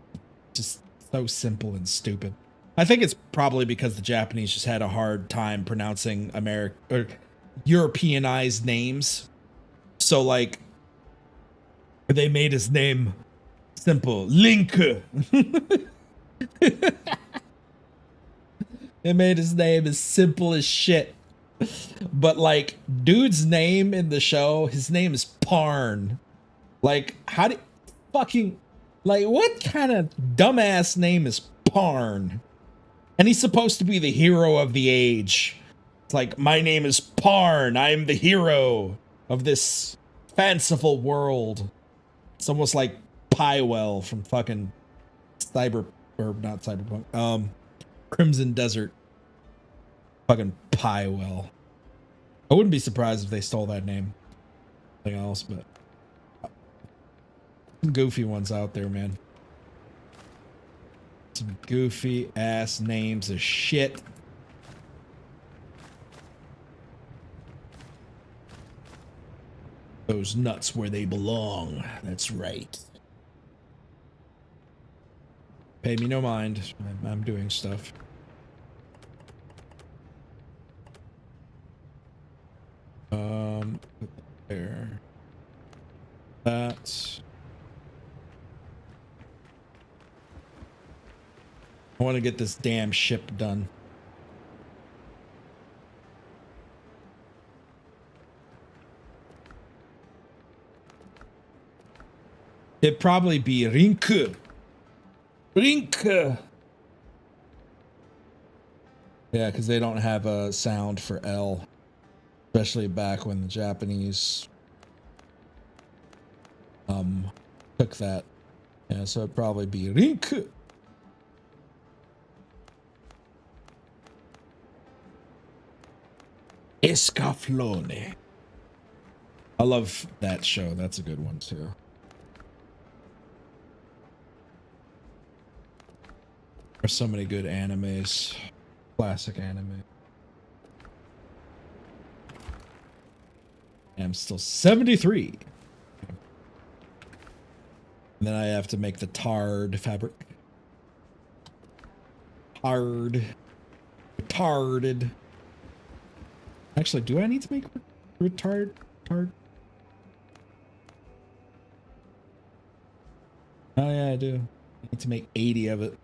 Just so simple and stupid. I think it's probably because the Japanese just had a hard time pronouncing or Europeanized names. So like they made his name simple. Link. They made his name as simple as shit. But like dude's name in the show, his name is Parn. Like how do fucking like what kind of dumbass name is Parn? And he's supposed to be the hero of the age. It's like, my name is Parn. I'm the hero of this fanciful world. It's almost like Pywell from fucking not Cyberpunk. Crimson Desert. Fucking Pywell. I wouldn't be surprised if they stole that name. Something else, but some goofy ones out there, man. Some goofy ass names of shit. Those nuts where they belong. That's right. Pay me no mind. I'm doing stuff. There. That. I want to get this damn ship done. It'd probably be Rink. Rink. Yeah, because they don't have a sound for L, especially back when the Japanese took that. Yeah, so it'd probably be Rink. Escaflowne. I love that show. That's a good one too. There's so many good animes. Classic anime. I'm still 73. And then I have to make the tarred fabric. Retarded. Actually, do I need to make tard? Oh yeah, I do. I need to make 80 of it.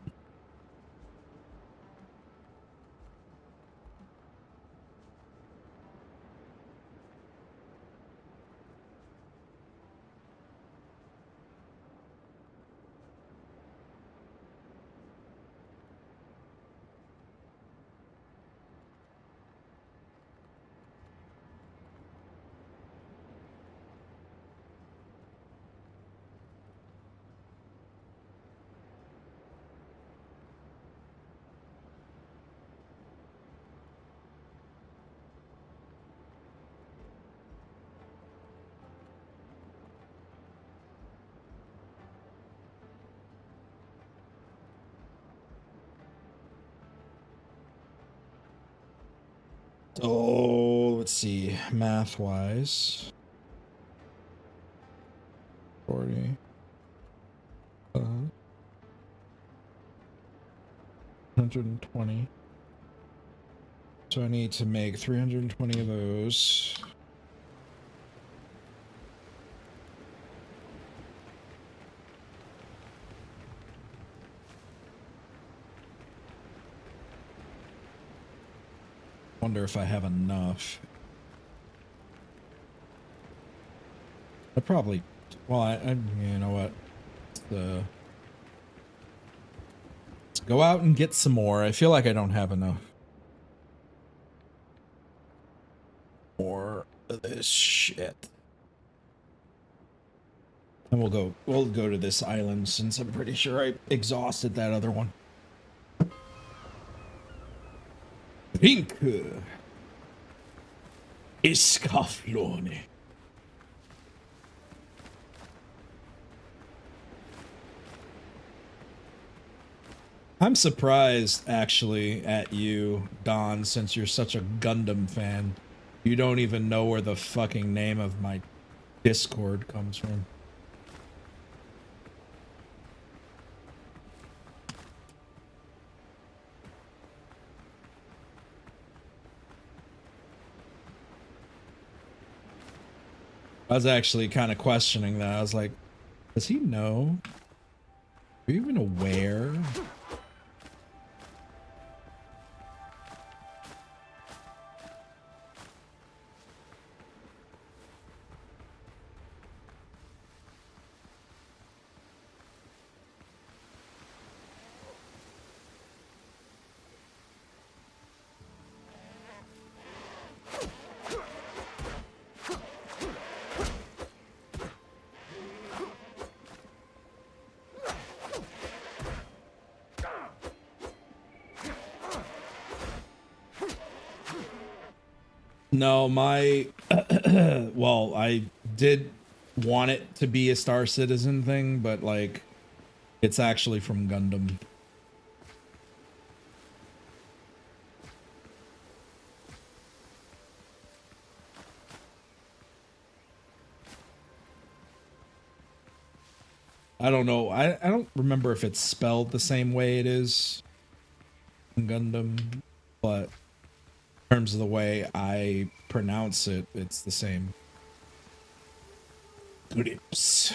Oh, let's see. Math wise. 40. 120. So I need to make 320 of those. Wonder if I have enough. I probably, well, I you know what? Let's go out and get some more. I feel like I don't have enough. More of this shit. And we'll go to this island since I'm pretty sure I exhausted that other one. Pink Escaflowne. I'm surprised actually at you, Don, since you're such a Gundam fan. You don't even know where the fucking name of my Discord comes from. I was actually kind of questioning that. I was like, does he know? Are you even aware? No, my well, I did want it to be a Star Citizen thing, but like it's actually from Gundam. I don't know. I don't remember if it's spelled the same way it is in Gundam, but in terms of the way I pronounce it, it's the same. Grips.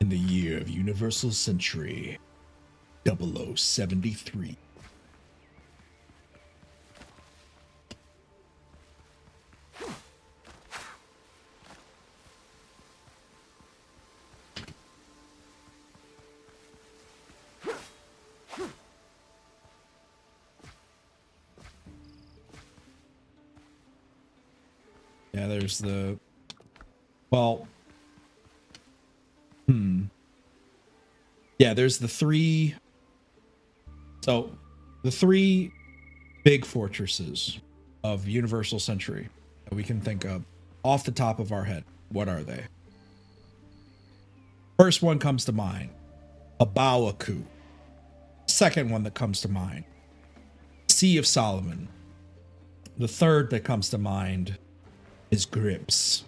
In the year of Universal Century, 0073. Yeah, there's the... Well... Yeah, there's the three... So, the three big fortresses of Universal Century that we can think of off the top of our head. What are they? First one comes to mind, Abawaku. Second one that comes to mind, Sea of Solomon. The third that comes to mind is Grips.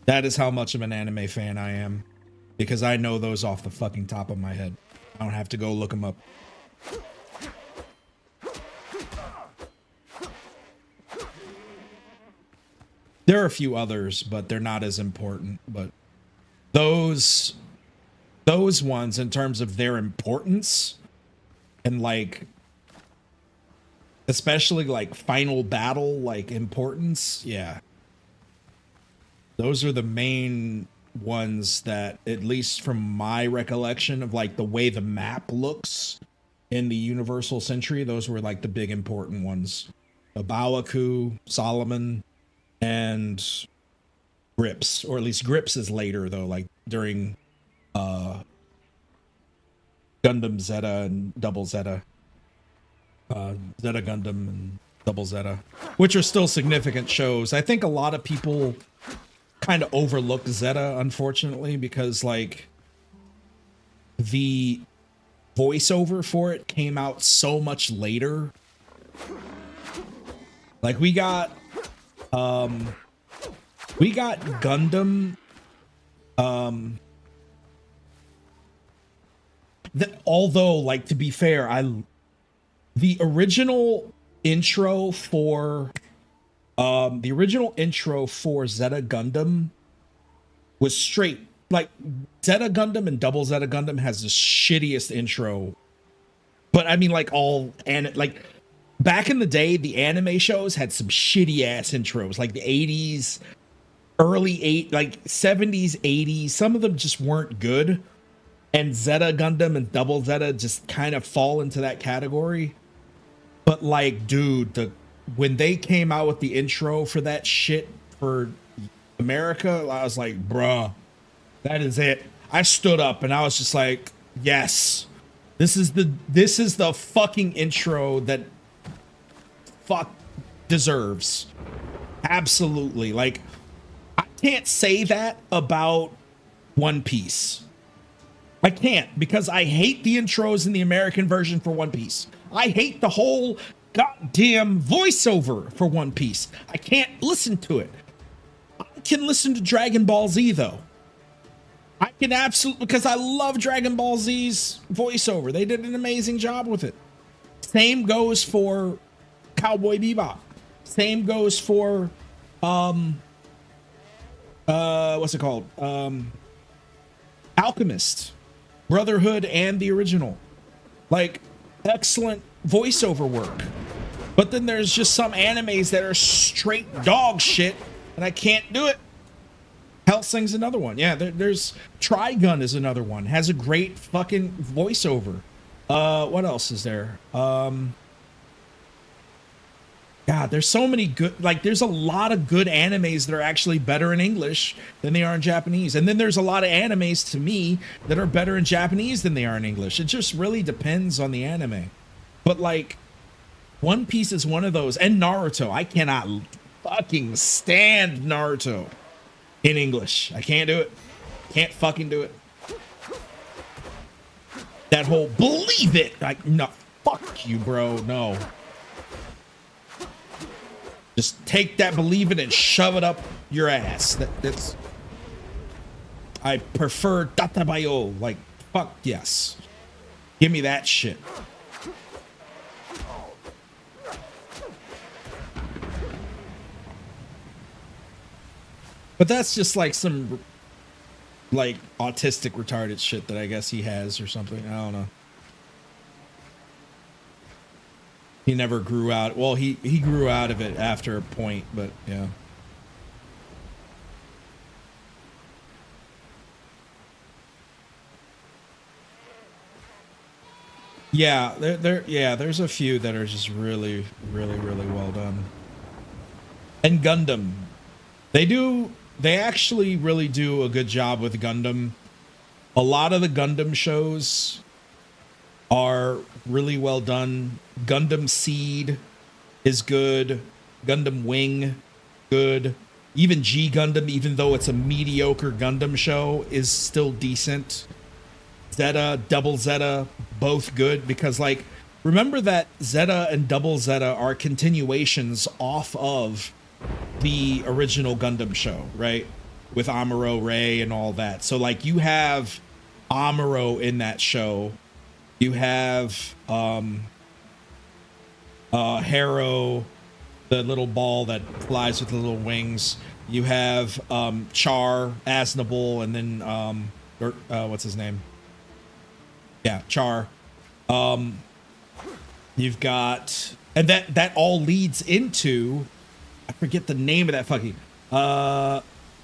That is how much of an anime fan I am, because I know those off the fucking top of my head. I don't have to go look them up. There are a few others, but they're not as important. But those ones, in terms of their importance, and like, especially like final battle, like importance, yeah. Those are the main ones that, at least from my recollection of like the way the map looks in the Universal Century, those were like the big important ones. Abawaku, Solomon, and Grips. Or at least Grips is later though, like during Gundam Zeta and Double Zeta. Zeta Gundam and Double Zeta, which are still significant shows. I think a lot of people kind of overlooked Zeta, unfortunately, because like the voiceover for it came out so much later. Like we got Gundam although, like, to be fair, the original intro for Zeta Gundam was straight, like, Zeta Gundam and Double Zeta Gundam has the shittiest intro. But I mean, like, like back in the day, the anime shows had some shitty ass intros, like the 80s, like 70s, 80s. Some of them just weren't good. And Zeta Gundam and Double Zeta just kind of fall into that category. But like, dude, when they came out with the intro for that shit for America, I was like, bruh, that is it. I stood up and I was just like, yes, this is the fucking intro that fuck deserves. Absolutely. Like, I can't say that about One Piece. I can't, because I hate the intros in the American version for One Piece. I hate the whole goddamn voiceover for One Piece. I can't listen to it. I can listen to Dragon Ball Z though. I can absolutely, because I love Dragon Ball Z's voiceover. They did an amazing job with it. Same goes for Cowboy Bebop. Same goes for what's it called? Alchemist, Brotherhood, and the original. Like, excellent voiceover work. But then there's just some animes that are straight dog shit, and I can't do it. Hellsing's another one. Yeah, there's Trigun is another one. Has a great fucking voiceover. What else is there? God, there's so many good, like, there's a lot of good animes that are actually better in English than they are in Japanese. And then there's a lot of animes, to me, that are better in Japanese than they are in English. It just really depends on the anime. But, like, One Piece is one of those. And Naruto. I cannot fucking stand Naruto in English. I can't do it. Can't fucking do it. That whole believe it. Like, no, fuck you, bro. No. Just take that believe it and shove it up your ass. That's I prefer Databayo. Like, fuck yes. Give me that shit. But that's just like some like autistic retarded shit that I guess he has or something. I don't know. He never grew out. Well, he grew out of it after a point, but yeah. Yeah, there's a few that are just really well done. And Gundam. They actually really do a good job with Gundam. A lot of the Gundam shows are really well done. Gundam Seed is good. Gundam Wing, good. Even G Gundam, even though it's a mediocre Gundam show, is still decent. Zeta, Double Zeta, both good, because like, remember that Zeta and Double Zeta are continuations off of the original Gundam show, right? With Amuro, Ray, and all that. So like, you have Amuro in that show. You have Harrow, the little ball that flies with the little wings. You have Char, Aznable, and then what's his name? Yeah, Char. You've got, and that all leads into, I forget the name of that fucking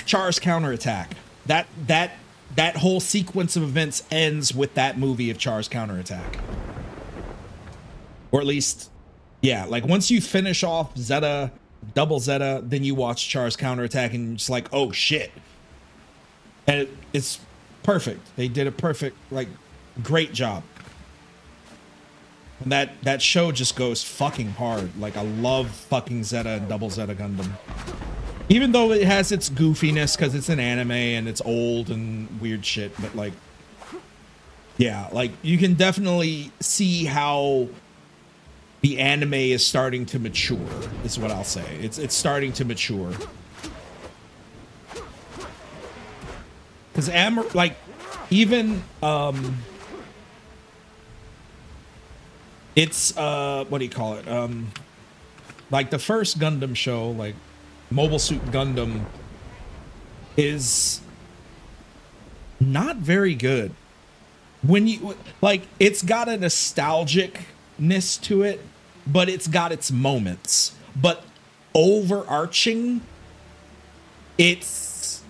Char's counterattack. That whole sequence of events ends with that movie of Char's counterattack. Or at least, yeah, like once you finish off Zeta, Double Zeta, then you watch Char's counterattack and it's like, oh shit. And it's perfect. They did a perfect, like, great job. And that show just goes fucking hard. Like, I love fucking Zeta and Double Zeta Gundam. Even though it has its goofiness because it's an anime and it's old and weird shit, but like, yeah, like you can definitely see how the anime is starting to mature, is what I'll say. It's starting to mature. Because like, even it's what do you call it? Like the first Gundam show, like Mobile Suit Gundam, is not very good. When you like, it's got a nostalgicness to it, but it's got its moments. But overarching, it's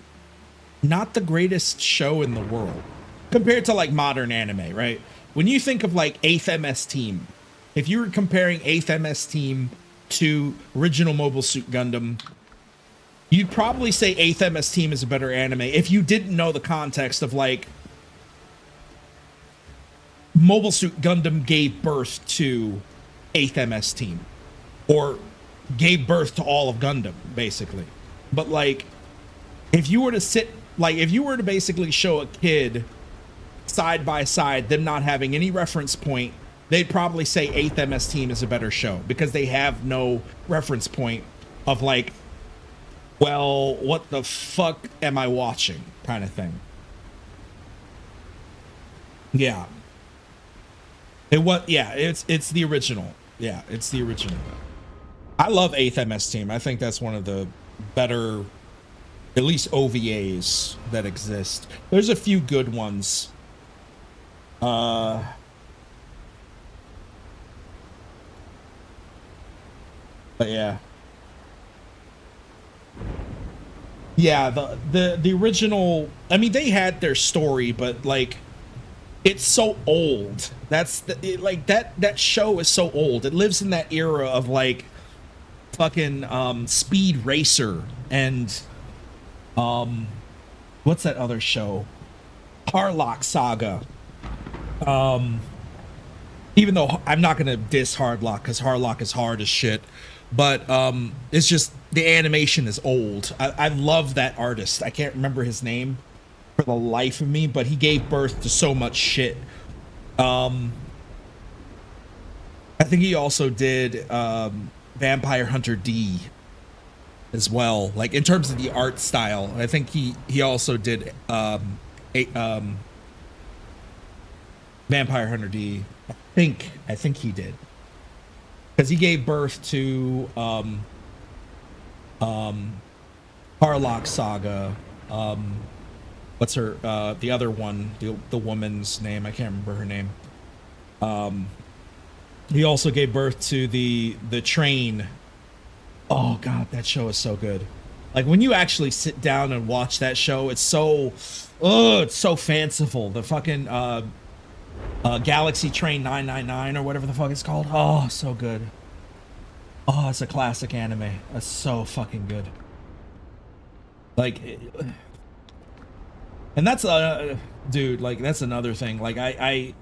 not the greatest show in the world compared to like modern anime, right? When you think of like 8th MS Team, if you were comparing 8th MS Team to original Mobile Suit Gundam, you'd probably say 8th MS Team is a better anime if you didn't know the context of like Mobile Suit Gundam gave birth to 8th MS Team, or gave birth to all of Gundam, basically. But like, if you were to basically show a kid side by side, them not having any reference point, they'd probably say 8th MS Team is a better show because they have no reference point of like, well, what the fuck am I watching kind of thing. Yeah. It's the original. Yeah, it's the original. I love 8th MS Team. I think that's one of the better, at least OVAs that exist. There's a few good ones. But yeah. Yeah, the original, I mean, they had their story, but like, it's so old. That's that show is so old. It lives in that era of like fucking Speed Racer and what's that other show? Harlock Saga. Even though I'm not gonna diss Hardlock because Harlock is hard as shit, but it's just the animation is old. I love that artist. I can't remember his name for the life of me, but he gave birth to so much shit. I think he also did Vampire Hunter D as well. Like in terms of the art style, I think he also did Vampire Hunter D. I think he did, because he gave birth to Harlock Saga. What's her the other one, the woman's name? I can't remember her name. He also gave birth to the train. Oh god, that show is so good. Like when you actually sit down and watch that show, it's so fanciful. The fucking Galaxy Train 999 or whatever the fuck it's called. Oh, so good. Oh, it's a classic anime. That's so fucking good. Like, and that's dude, like that's another thing. Like I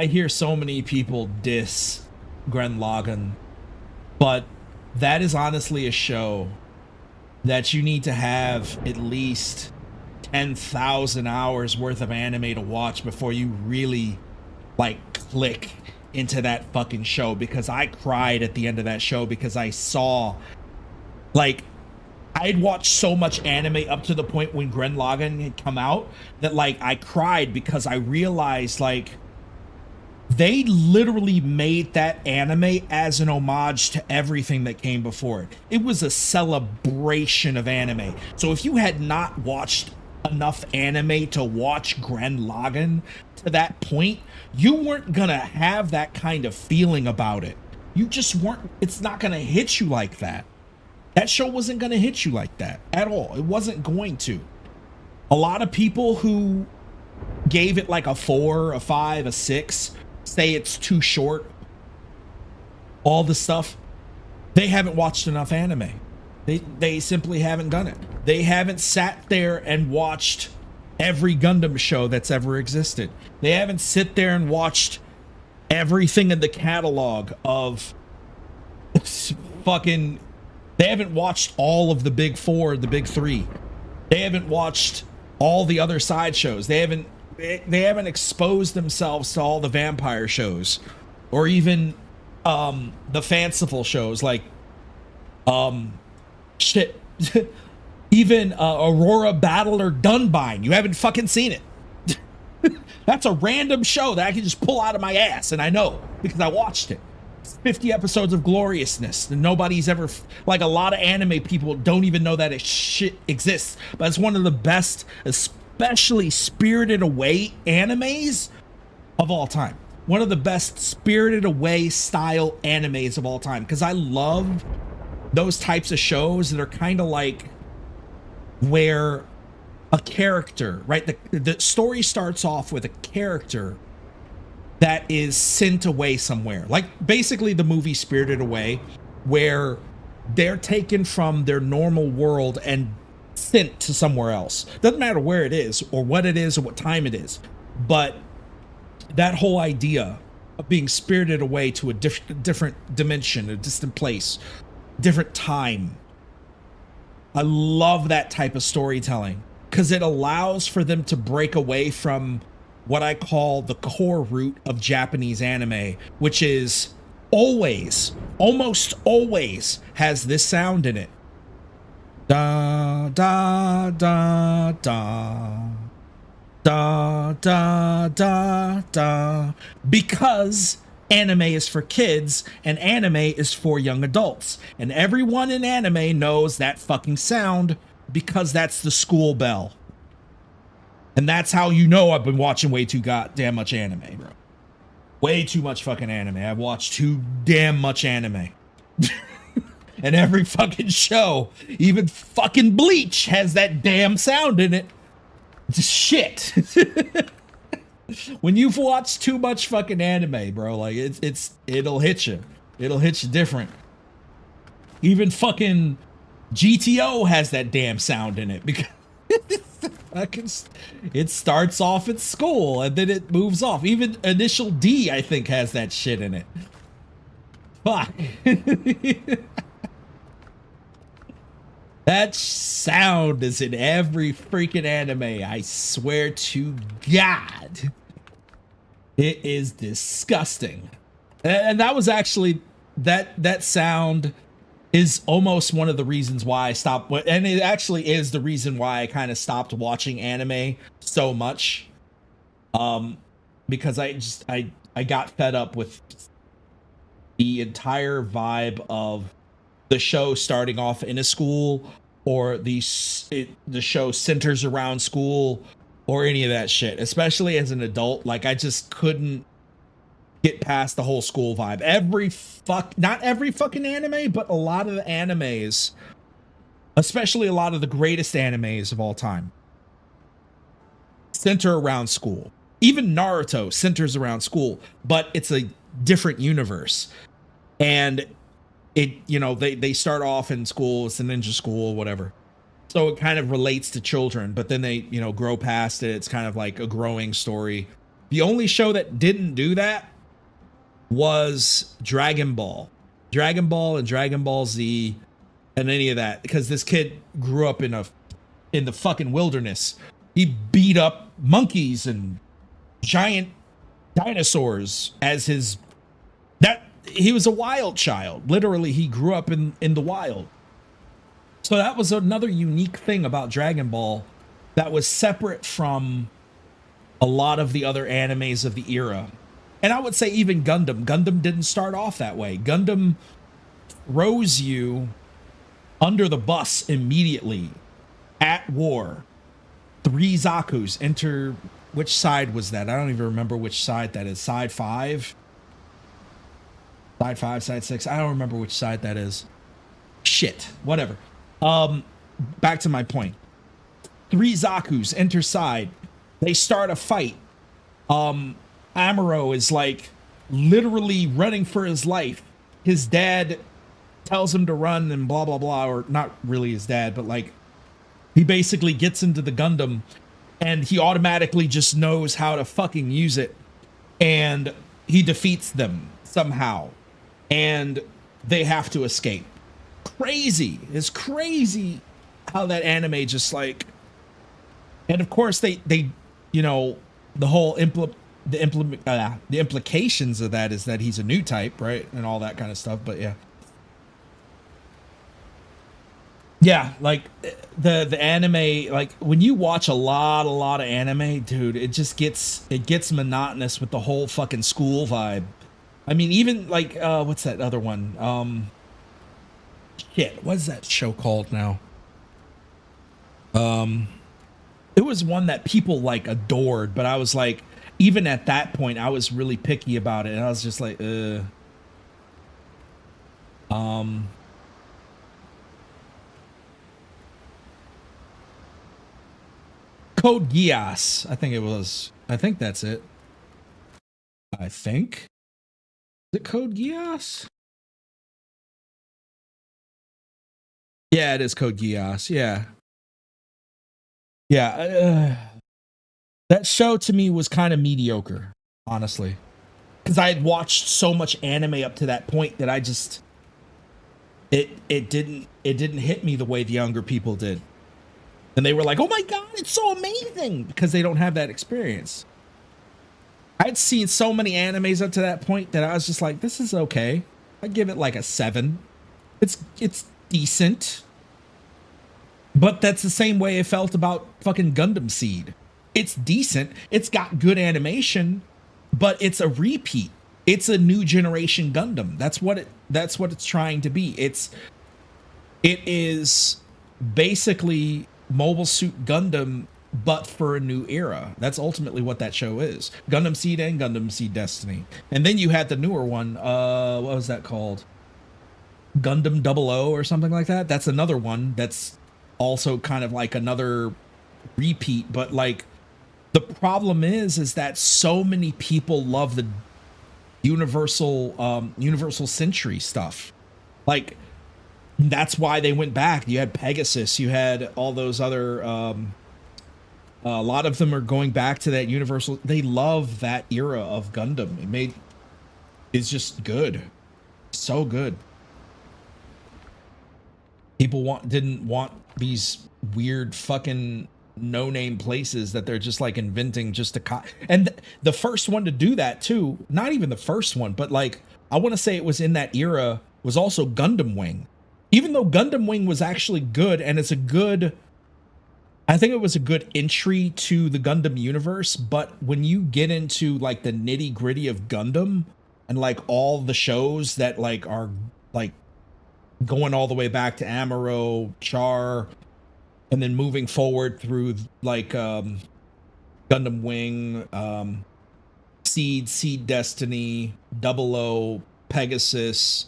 hear so many people diss Gurren Lagann, but that is honestly a show that you need to have at least 10,000 hours worth of anime to watch before you really like click into that fucking show, because I cried at the end of that show because I saw, like, I'd watched so much anime up to the point when Gurren Lagann had come out that like I cried because I realized like they literally made that anime as an homage to everything that came before it. It was a celebration of anime. So if you had not watched enough anime to watch Gurren Lagann to that point, you weren't gonna have that kind of feeling about it. You just weren't. It's not gonna hit you like that. That show wasn't gonna hit you like that at all. It wasn't going to. A lot of people who gave it like a 4, a 5, a 6, say it's too short, all the stuff, they haven't watched enough anime. They simply haven't done it. They haven't sat there and watched every Gundam show that's ever existed. They haven't sit there and watched everything in the catalog of fucking, they haven't watched all of the big 4, the big 3. They haven't watched all the other side shows. They haven't exposed themselves to all the vampire shows, or even the fanciful shows like shit even Aurora Battler Dunbine. You haven't fucking seen it. That's a random show that I can just pull out of my ass, and I know because I watched it. It's 50 episodes of gloriousness, and nobody's ever, like, a lot of anime people don't even know that it shit exists, but it's one of the best, especially Spirited Away animes of all time. One of the best Spirited Away style animes of all time, because I love those types of shows that are kind of like where a character, right? The story starts off with a character that is sent away somewhere, like basically the movie Spirited Away, where they're taken from their normal world and sent to somewhere else. Doesn't matter where it is or what it is or what time it is, but that whole idea of being spirited away to a different dimension, a distant place, different time. I love that type of storytelling because it allows for them to break away from what I call the core root of Japanese anime, which is almost always has this sound in it. Da da da da da da da da, because anime is for kids and anime is for young adults, and everyone in anime knows that fucking sound because that's the school bell. And that's how you know I've been watching way too goddamn much anime, bro. Way too much fucking anime. I've watched too damn much anime. And every fucking show, even fucking Bleach, has that damn sound in it. Shit. When you've watched too much fucking anime, bro, like it'll hit you. It'll hit you different. Even fucking GTO has that damn sound in it because it starts off at school and then it moves off. Even Initial D, I think, has that shit in it. Fuck. That sound is in every freaking anime, I swear to God. It is disgusting. And that was actually, that sound is almost one of the reasons why I stopped, and it actually is the reason why I kind of stopped watching anime so much. Because I got fed up with the entire vibe of the show starting off in a school, or the show centers around school, or any of that shit. Especially as an adult, like I just couldn't get past the whole school vibe. Not every fucking anime, but a lot of the animes, especially a lot of the greatest animes of all time, center around school. Even Naruto centers around school, but it's a different universe. And it, you know, they start off in school, it's a ninja school, whatever. So it kind of relates to children, but then they, you know, grow past it. It's kind of like a growing story. The only show that didn't do that was Dragon Ball. Dragon Ball and Dragon Ball Z and any of that, because this kid grew up in the fucking wilderness. He beat up monkeys and giant dinosaurs as he was a wild child. Literally, he grew up in the wild. So that was another unique thing about Dragon Ball that was separate from a lot of the other animes of the era. And I would say even Gundam. Gundam didn't start off that way. Gundam throws you under the bus immediately. At war. 3 Zakus enter. Which side was that? I don't even remember which side that is. Side 5? Side 5, side 6. I don't remember which side that is. Shit. Whatever. Back to my point. 3 Zakus enter side. They start a fight. Amuro is like literally running for his life. His dad tells him to run and blah, blah, blah. Or not really his dad, but like he basically gets into the Gundam and he automatically just knows how to fucking use it. And he defeats them somehow. And they have to escape. Crazy. It's crazy how that anime just like, and of course they you know, the whole the implications of that is that he's a new type, right? And all that kind of stuff. But yeah, like the anime, like when you watch a lot of anime, dude, it gets monotonous with the whole fucking school vibe. I mean, even like what's that other one? Shit, what's that show called now? It was one that people like adored, but I was like, even at that point, I was really picky about it, and I was just like, Code Geass, I think it was. I think that's it. I think. Is it Code Geass? Yeah, it is Code Geass. Yeah. Yeah. That show to me was kind of mediocre, honestly. Because I had watched so much anime up to that point that I just it didn't hit me the way the younger people did. And they were like, "Oh my god, it's so amazing," because they don't have that experience. I'd seen so many animes up to that point that I was just like, "This is okay." I'd give it like a 7. It's decent. But that's the same way I felt about fucking Gundam Seed. It's decent. It's got good animation, but it's a repeat. It's a new generation Gundam. That's what it's trying to be. It is basically Mobile Suit Gundam, but for a new era. That's ultimately what that show is. Gundam Seed and Gundam Seed Destiny. And then you had the newer one. What was that called? Gundam 00 or something like that. That's another one that's also kind of like another repeat, but like the problem is that so many people love the universal Century stuff. Like that's why they went back. You had Pegasus, you had all those other a lot of them are going back to that universal. They love that era of Gundam. It's just good. So good. People didn't want these weird fucking no-name places that they're just like inventing just to and the first one to do that too, not even the first one, but like I want to say it was in that era, was also Gundam Wing. even though Gundam Wing was actually good, and it's a good, I think it was a good entry to the Gundam universe, but when you get into like the nitty gritty of Gundam and like all the shows that like are like going all the way back to Amuro, Char, and then moving forward through like Gundam Wing, Seed Destiny, Double O, Pegasus,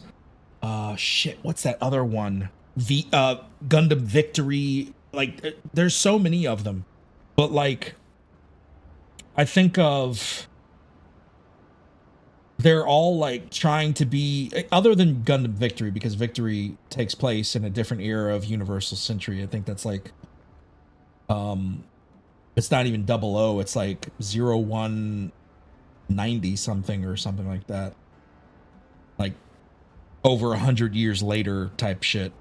shit, what's that other one? Gundam Victory. Like there's so many of them. But like I think of, they're all like trying to be, other than Gundam Victory, because Victory takes place in a different era of Universal Century. I think that's like it's not even 00, it's like 0190 something or something like that. Like over 100 years later type shit.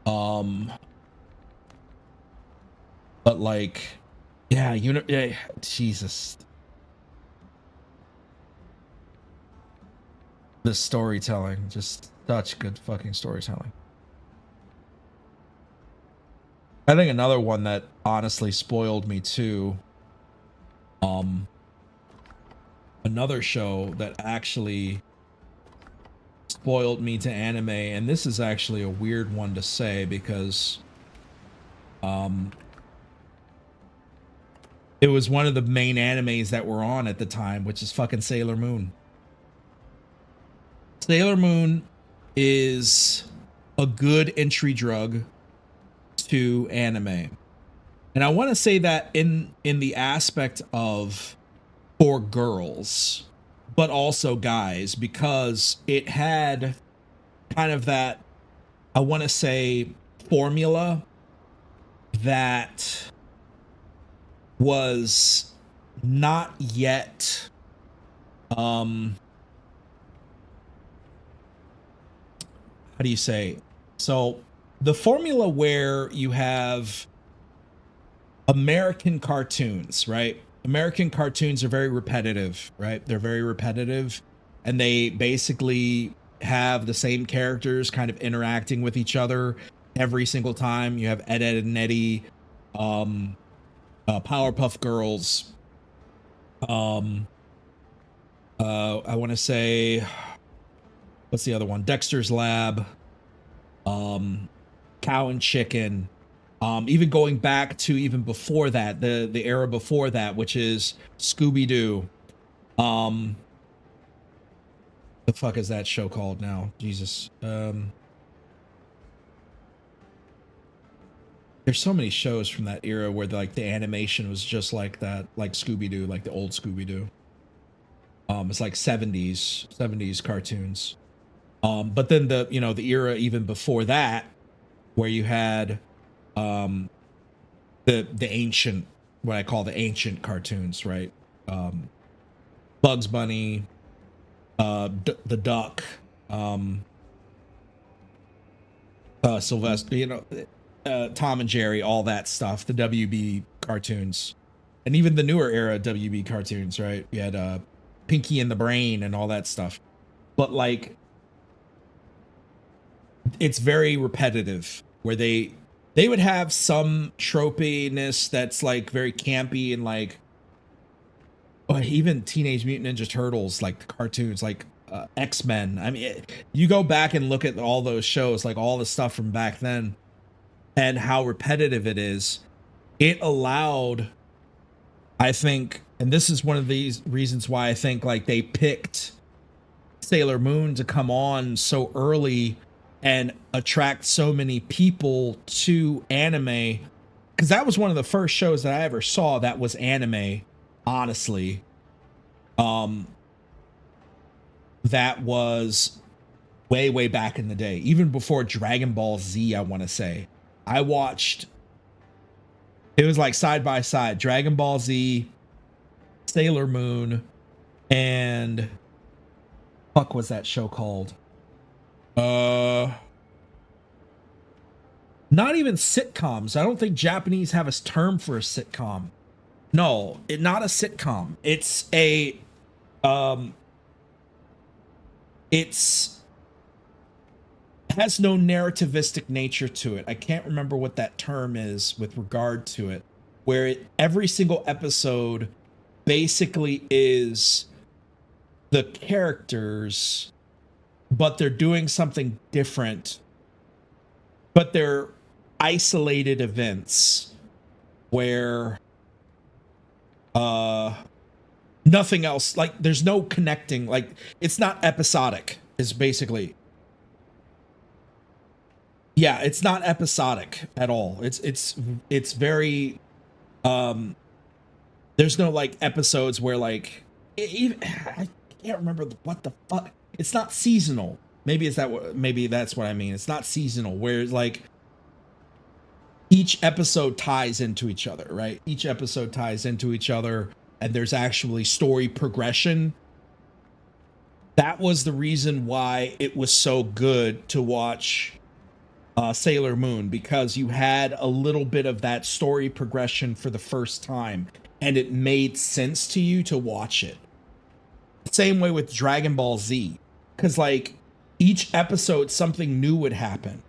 But like, yeah, Jesus. The storytelling, just such good fucking storytelling. I think another one that honestly spoiled me too, another show that actually spoiled me to anime, and this is actually a weird one to say because it was one of the main animes that were on at the time, which is fucking Sailor Moon. Sailor Moon is a good entry drug to anime. And I want to say that in the aspect of for girls, but also guys, because it had kind of that, I want to say, formula that was not yet how do you say? So the formula where you have American cartoons, right? American cartoons are very repetitive, right? They're very repetitive, and they basically have the same characters kind of interacting with each other every single time. You have Ed, Ed and Eddie, Powerpuff Girls. I want to say, what's the other one? Dexter's Lab, Cow and Chicken. Even going back to even before that, the era before that, which is Scooby-Doo. The fuck is that show called now? Jesus. There's so many shows from that era where like the animation was just like that, like Scooby-Doo, like the old Scooby-Doo. It's like 70s cartoons. But then the era even before that, where you had the ancient, what I call the ancient cartoons, right? Bugs Bunny, the Duck, Sylvester, Tom and Jerry, all that stuff, the WB cartoons, and even the newer era WB cartoons, right? You had Pinky and the Brain and all that stuff. But like, it's very repetitive, where they would have some tropiness that's like very campy, and like even Teenage Mutant Ninja Turtles, like the cartoons, like X-Men. I mean, you go back and look at all those shows, like all the stuff from back then, and how repetitive it is. It allowed, I think, and this is one of these reasons why I think like they picked Sailor Moon to come on so early and attract so many people to anime, because that was one of the first shows that I ever saw that was anime, honestly. That was way back in the day, even before Dragon Ball Z. I want to say I watched, it was like side by side, Dragon Ball Z, Sailor Moon, and fuck was that show called? Not even sitcoms. I don't think Japanese have a term for a sitcom. No, not a sitcom. It's a it's has no narrativistic nature to it. I can't remember what that term is with regard to it, where every single episode basically is the characters, but they're doing something different, but they're isolated events where nothing else, like there's no connecting, like it's not episodic is basically. Yeah, it's not episodic at all. It's very there's no like episodes where like even, I can't remember what the fuck. It's not seasonal. Maybe that's what I mean. It's not seasonal where like each episode ties into each other, right? Each episode ties into each other and there's actually story progression. That was the reason why it was so good to watch Sailor Moon, because you had a little bit of that story progression for the first time and it made sense to you to watch it. Same way with Dragon Ball Z, because like each episode something new would happen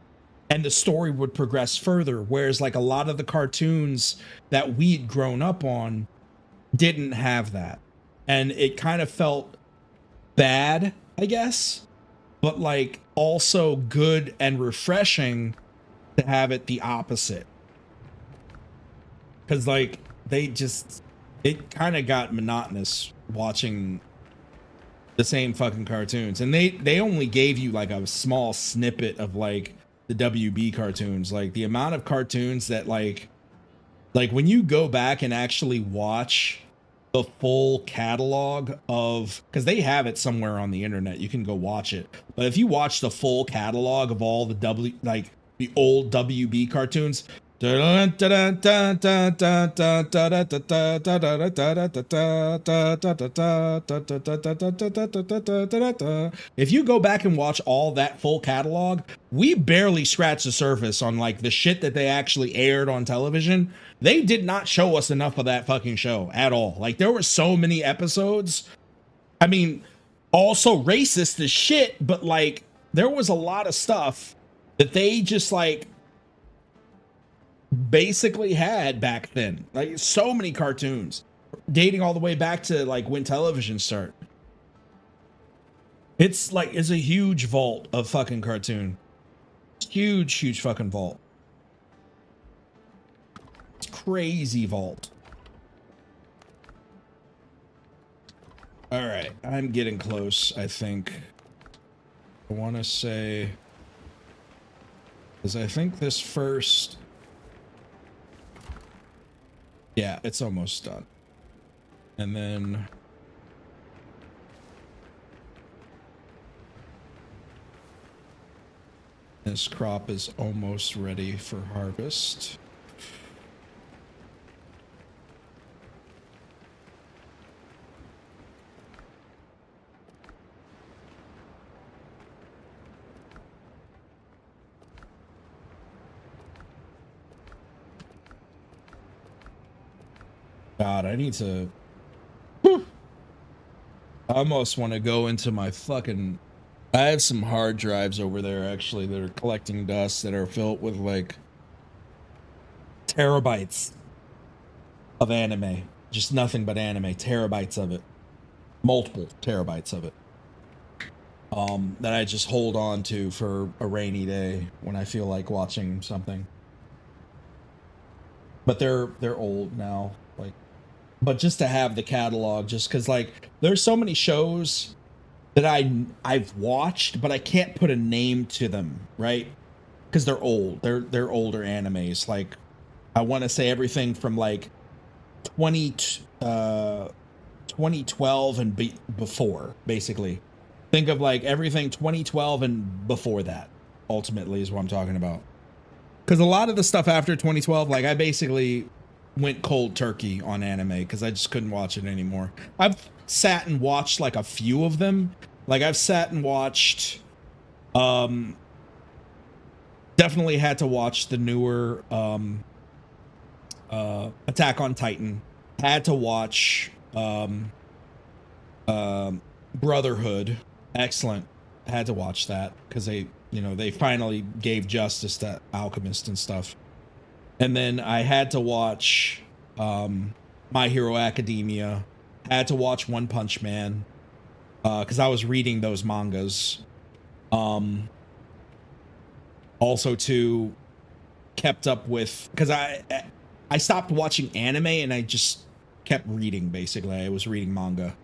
and the story would progress further, whereas like a lot of the cartoons that we'd grown up on didn't have that, and it kind of felt bad, I guess, but like also good and refreshing to have it the opposite, because like it kind of got monotonous watching the same fucking cartoons, and they only gave you like a small snippet of like the WB cartoons. Like the amount of cartoons that like when you go back and actually watch the full catalog of, because they have it somewhere on the internet, you can go watch it, but if you watch the full catalog of all the the old WB cartoons, if you go back and watch all that full catalog, we barely scratch the surface on like the shit that they actually aired on television. They did not show us enough of that fucking show at all. Like there were so many episodes. I mean, also racist as shit, but like there was a lot of stuff that they just like basically had back then. Like so many cartoons dating all the way back to like when television started. It's a huge vault of fucking cartoon. Huge fucking vault. It's crazy vault. All right, I'm getting close, I think. I want to say, because I think this first, yeah, it's almost done. And then this crop is almost ready for harvest. God, I need to... I almost want to go into my fucking... I have some hard drives over there, actually, that are collecting dust, that are filled with, like, terabytes of anime. Just nothing but anime. Terabytes of it. Multiple terabytes of it. That I just hold on to for a rainy day when I feel like watching something. But they're old now, like... But just to have the catalog, just because like there's so many shows that I've watched, but I can't put a name to them, right? Because they're old. They're older animes. Like I want to say everything from like 2012 and before, basically. Think of like everything 2012 and before that. Ultimately, is what I'm talking about. Because a lot of the stuff after 2012, like I basically went cold turkey on anime because I just couldn't watch it anymore. I've sat and watched like a few of them. Like I've sat and watched, definitely had to watch the newer Attack on Titan. Had to watch Brotherhood. Excellent. had to watch that because they finally gave justice to Alchemist and stuff. And then I had to watch My Hero Academia. Had to watch One Punch Man because I was reading those mangas. Also too kept up with, because I stopped watching anime and I just kept reading. Basically, I was reading manga.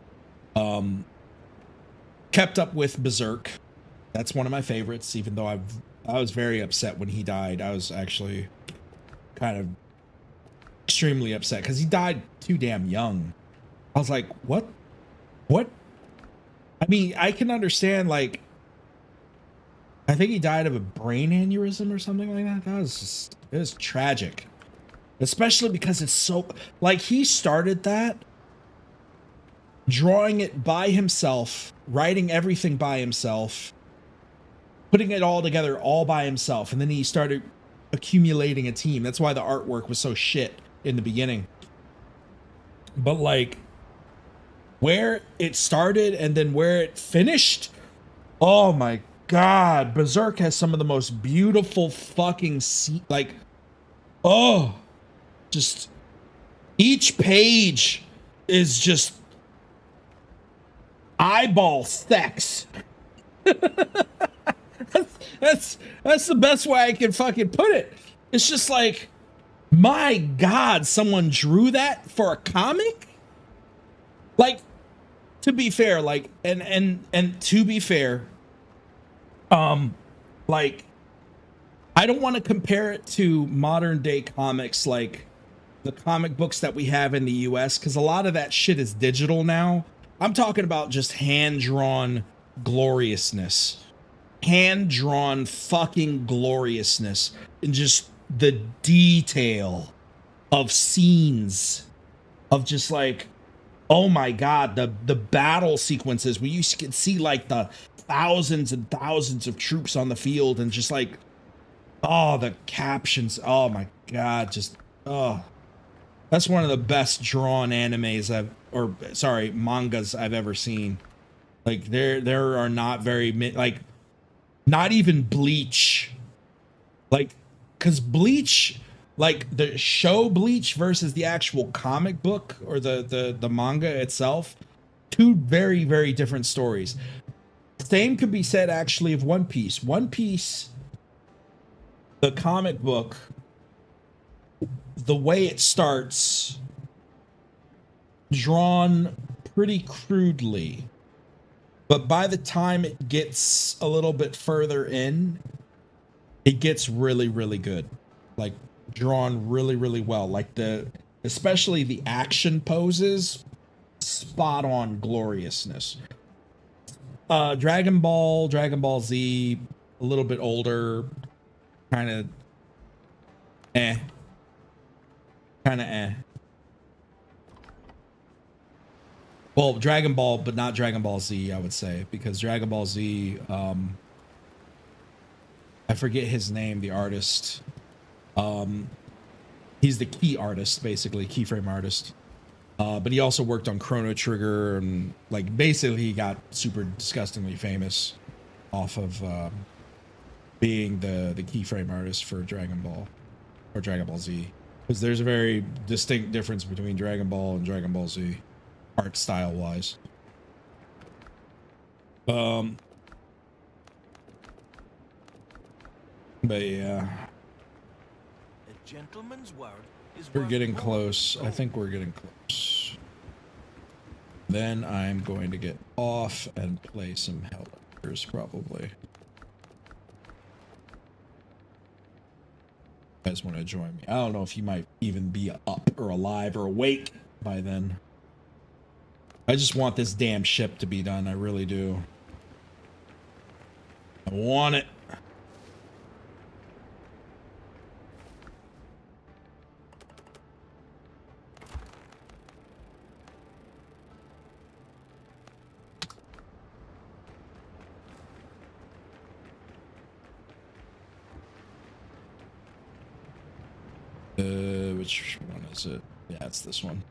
Kept up with Berserk. That's one of my favorites, even though I was very upset when he died. I was actually kind of extremely upset because he died too damn young. I was like, what? I mean, I can understand, like, I think he died of a brain aneurysm or something like that. It was tragic. Especially because it's so, like, he started that, drawing it by himself, writing everything by himself, putting it all together all by himself, and then he started accumulating a team. That's why the artwork was so shit in the beginning. But, like, where it started and then where it finished, oh my god, Berserk has some of the most beautiful fucking like, oh, just each page is just eyeball sex. that's the best way I can fucking put it. It's just like, my god, someone drew that for a comic? Like, to be fair, like, and to be fair, like, I don't want to compare it to modern day comics, like the comic books that we have in the US, because a lot of that shit is digital now. I'm talking about just hand-drawn gloriousness. Hand-drawn fucking gloriousness. And just the detail of scenes of just like, oh my god, the battle sequences where you can see like the thousands and thousands of troops on the field and just like, oh, the captions, oh my god, just, oh, that's one of the best drawn mangas I've ever seen. Like, there are not very many, like, not even Bleach, like, because Bleach, like the show Bleach versus the actual comic book or the manga itself, two very, very different stories. Same could be said actually of One Piece. One Piece, the comic book, the way it starts, drawn pretty crudely, but by the time it gets a little bit further in, it gets really, really good. Like, drawn really, really well. Like, especially the action poses, spot on gloriousness. Dragon Ball Z, a little bit older, kind of well, Dragon Ball, but not Dragon Ball Z, I would say, because Dragon Ball Z, I forget his name, the artist. He's the key artist, basically, keyframe artist. But he also worked on Chrono Trigger, and like basically he got super disgustingly famous off of being the keyframe artist for Dragon Ball or Dragon Ball Z, because there's a very distinct difference between Dragon Ball and Dragon Ball Z, art style wise. But yeah, A gentleman's word is we're worth getting more close. than I think we're getting close. Then I'm going to get off and play some Helldivers, probably. You guys want to join me? I don't know if you might even be up or alive or awake by then. I just want this damn ship to be done. I really do. I want it. Which one is it? Yeah, it's this one.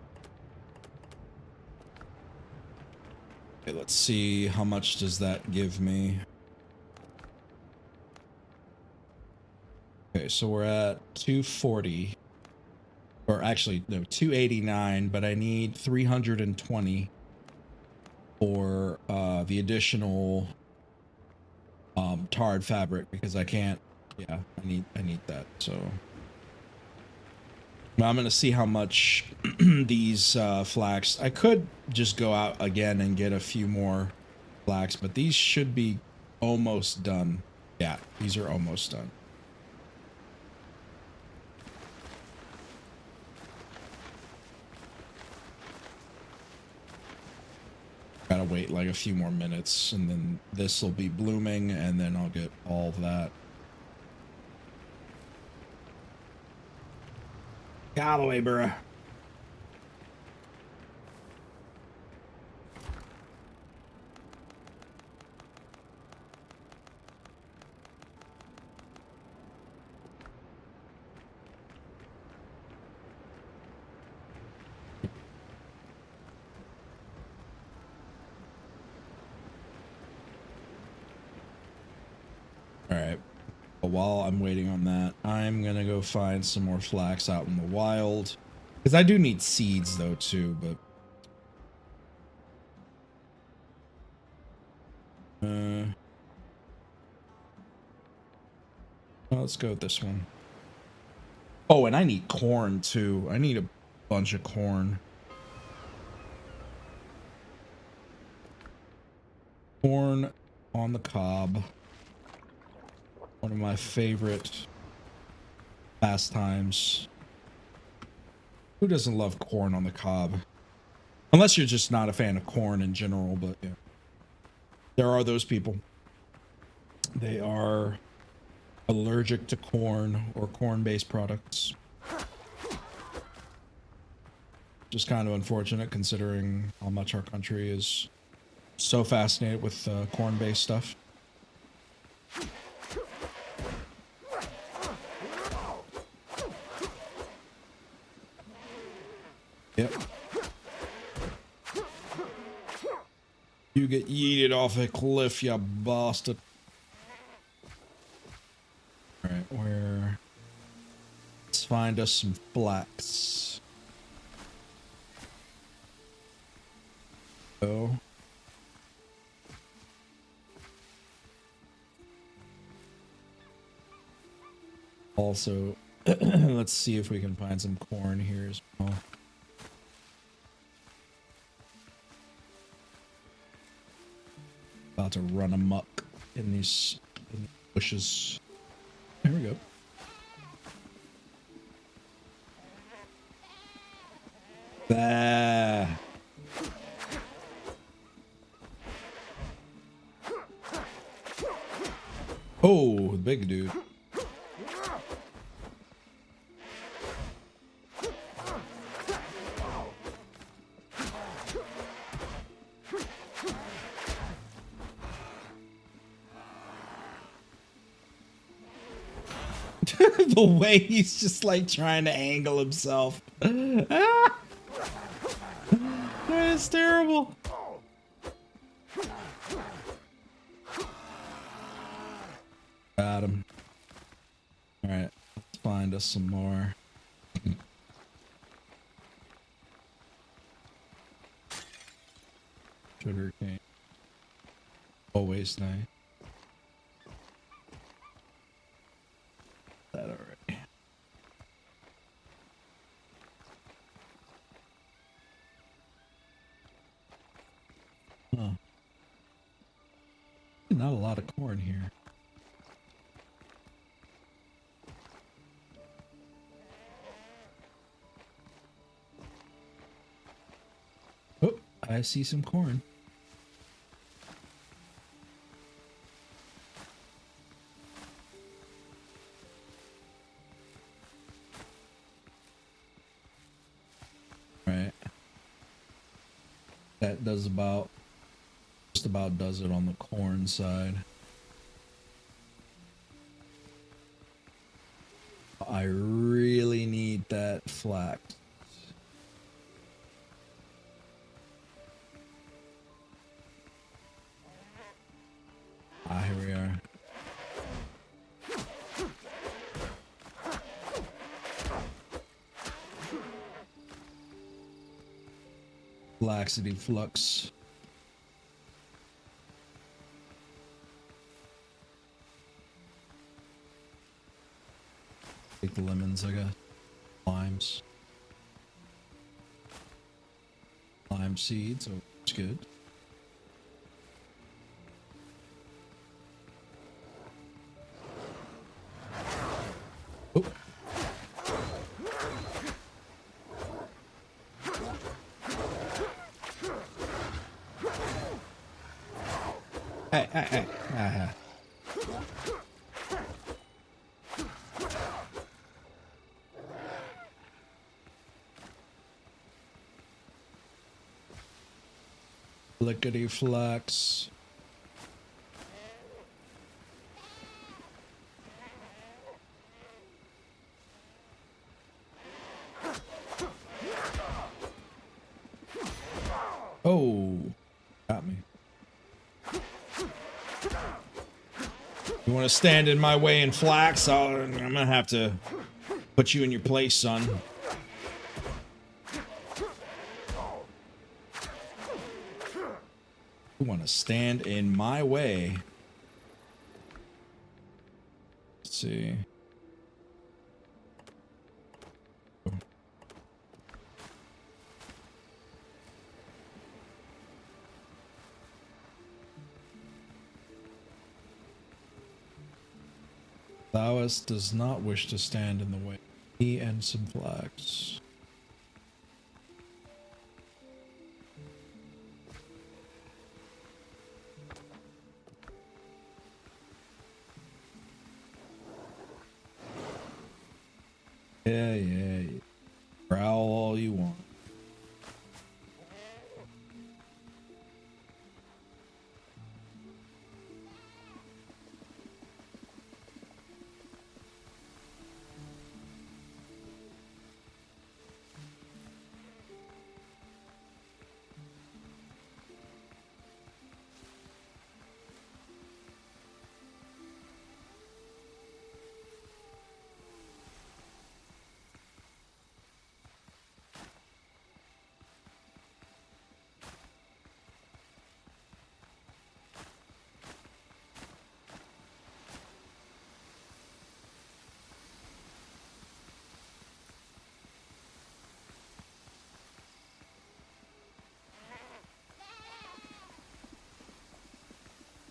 Okay, let's see, how much does that give me? Okay, so we're at 240. Or actually, no, 289, but I need 320 for the additional tarred fabric because I can't. Yeah, I need that. So now I'm gonna see how much these flax. I could just go out again and get a few more flax, but these should be almost done. Yeah, these are almost done. Gotta wait like a few more minutes and then this will be blooming and then I'll get all of that. Get out of the way, bruh. All right. But while I'm waiting on that, I'm gonna go find some more flax out in the wild. Because I do need seeds though too, but well, let's go with this one. Oh, and I need corn too. I need a bunch of corn. Corn on the cob. One of my favorite pastimes. Who doesn't love corn on the cob? Unless you're just not a fan of corn in general, but yeah. There are those people. They are allergic to corn or corn-based products. Just kind of unfortunate considering how much our country is so fascinated with corn-based stuff. Yep. You get yeeted off a cliff, you bastard. Alright, where... Let's find us some flax. Oh. Also, let's see if we can find some corn here as well. About to run amok in these bushes. There we go. There. Oh, big dude. The way he's just like trying to angle himself. That is terrible. Got him. All right, let's find us some more. Sugar cane. Always nice. That already. Huh. Not a lot of corn here. Oh, I see some corn. Right. That does about, just about does it on the corn side. I really need that flax. Ah, here we are. Laxity flux. Take the lemons, I guess. Limes. Lime seeds, oh, it's good. Oh. Hey. Lickety flex. Oh, got me. You want to stand in my way and flax? I'm gonna have to put you in your place, son. You want to stand in my way? Let's see. Taoist does not wish to stand in the way. He and some flags. Yeah. Growl all you want.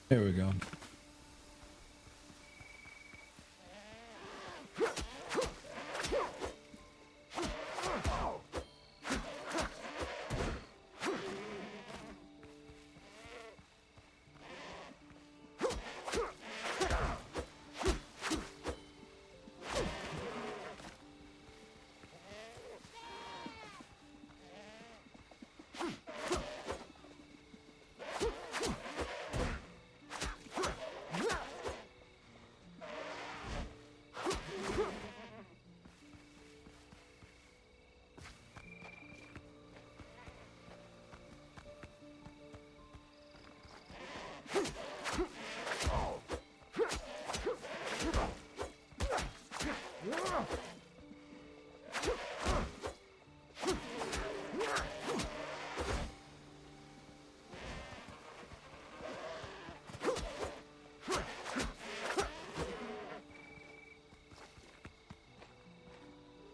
There we go.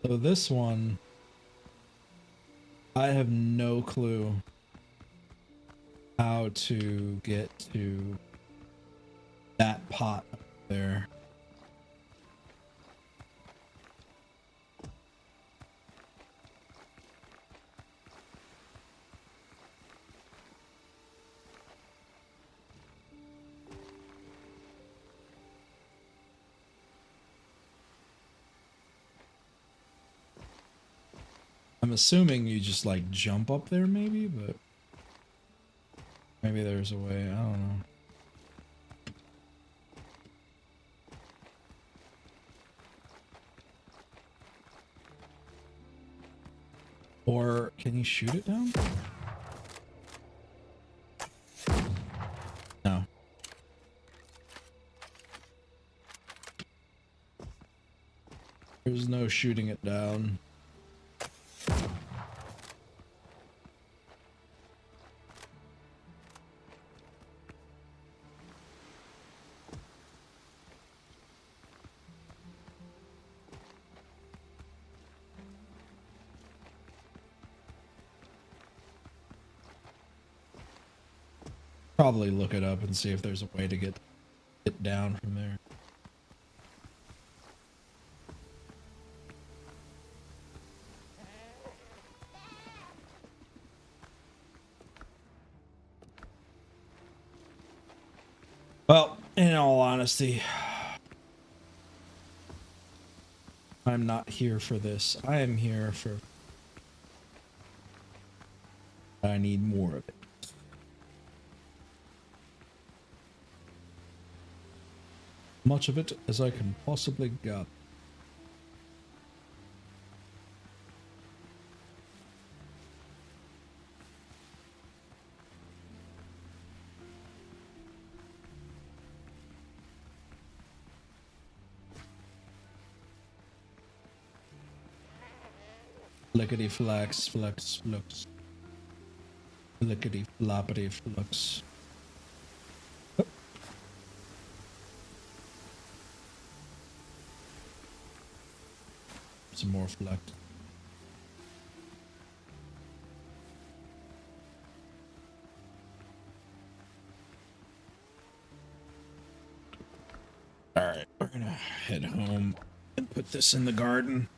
So this one, I have no clue how to get to that pot up there. I'm assuming you just like jump up there maybe, but maybe there's a way, I don't know. Or can you shoot it down? No. There's no shooting it down. Probably look it up and see if there's a way to get it down from there. Well, in all honesty, I'm not here for this. I am here for... I need more of it. Much of it as I can possibly gather. Flickety flax, flux, flux. Flickety floppity flux. Oh. Some more flux. Alright, we're gonna head home and put this in the garden.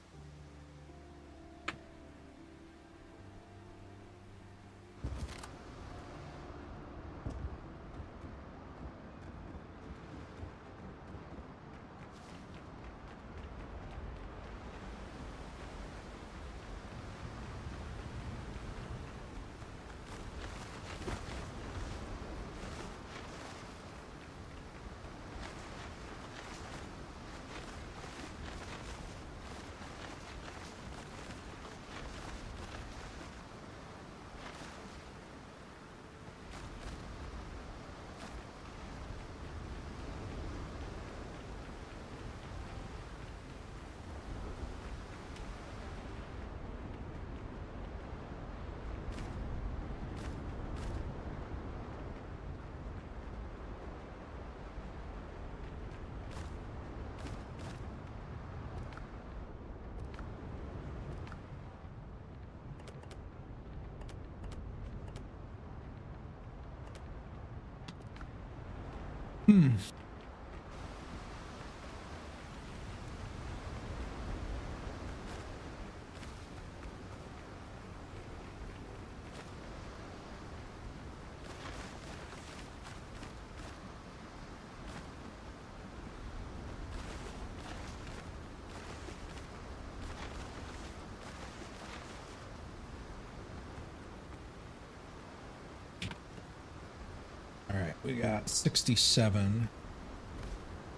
Alright, we got 67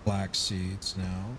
black seeds now.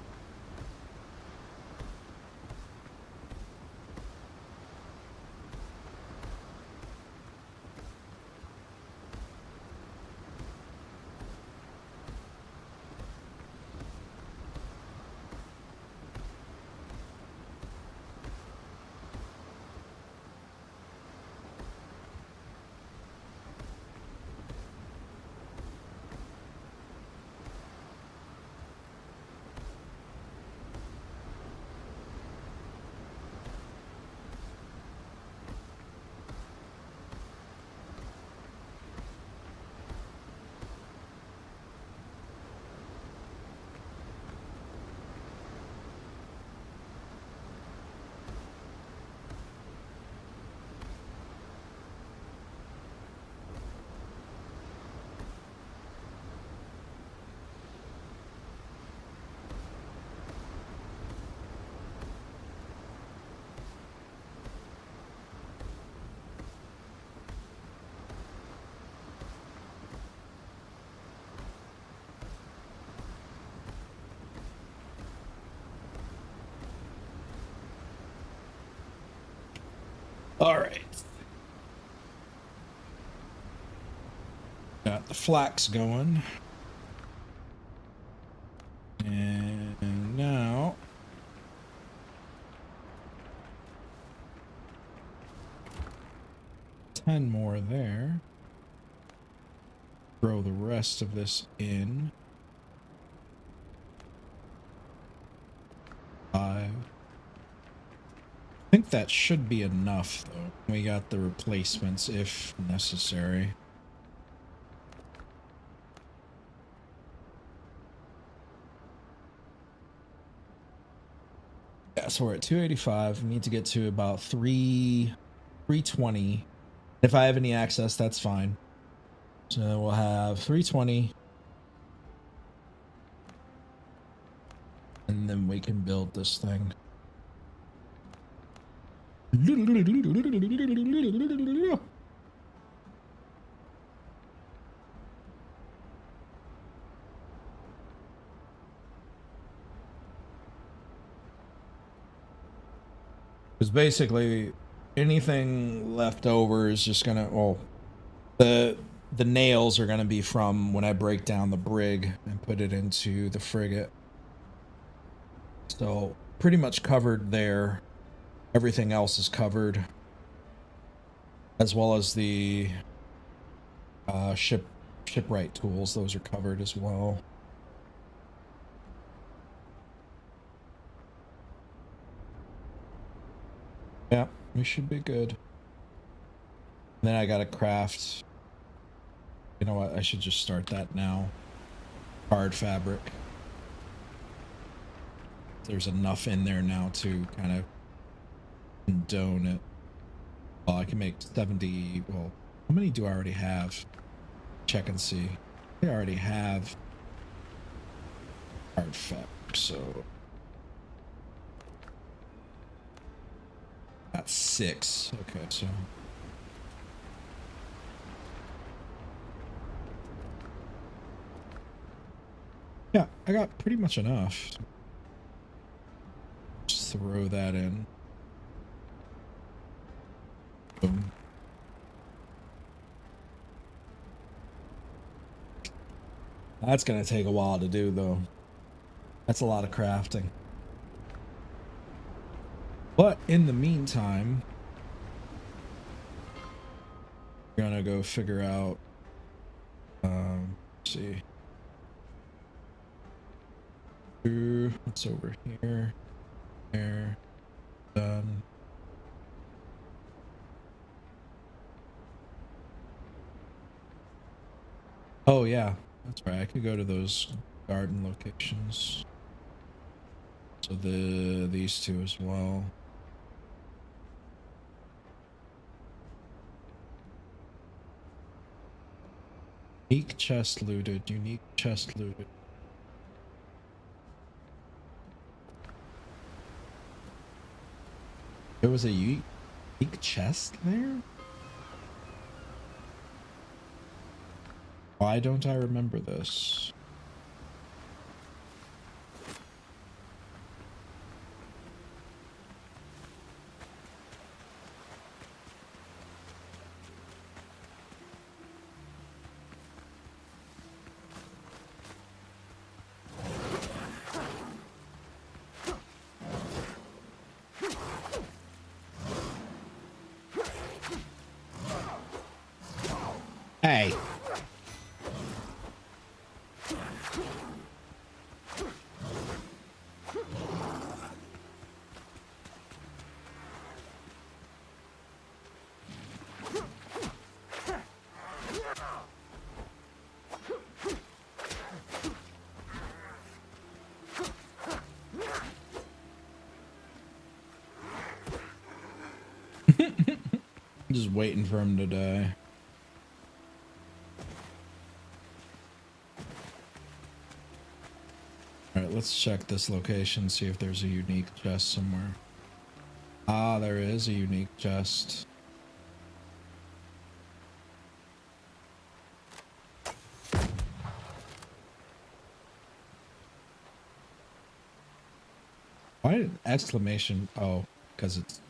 All right. Got the flax going. And now ten more there. Throw the rest of this in. 5. I think that should be enough, though. We got the replacements if necessary. Yeah, so we're at 285. We need to get to about 320. If I have any access, that's fine. So we'll have 320. And then we can build this thing. Because basically anything left over is just gonna, well, the nails are gonna be from when I break down the brig and put it into the frigate. So pretty much covered there. Everything else is covered, as well as the shipwright tools. Those are covered as well. Yeah, we should be good. And then I gotta craft. You know what? I should just start that now. Hard fabric. There's enough in there now to kind of condone it. Well, I can make 70. Well, how many do I already have? Check and see. I already have hard fabric, so that's 6. Okay, so yeah, I got pretty much enough. Just throw that in. Boom. That's gonna take a while to do, though. That's a lot of crafting. But in the meantime, we're gonna go figure out. Let's see. What's over here? There. Done. Oh yeah, that's right. I could go to those garden locations. So these two as well. Unique chest looted. Unique chest looted. There was a unique chest there? Why don't I remember this? Hey. Just waiting for him to die. Alright, let's check this location, see if there's a unique chest somewhere. Ah, there is a unique chest. Why did exclamation? Oh, because it's.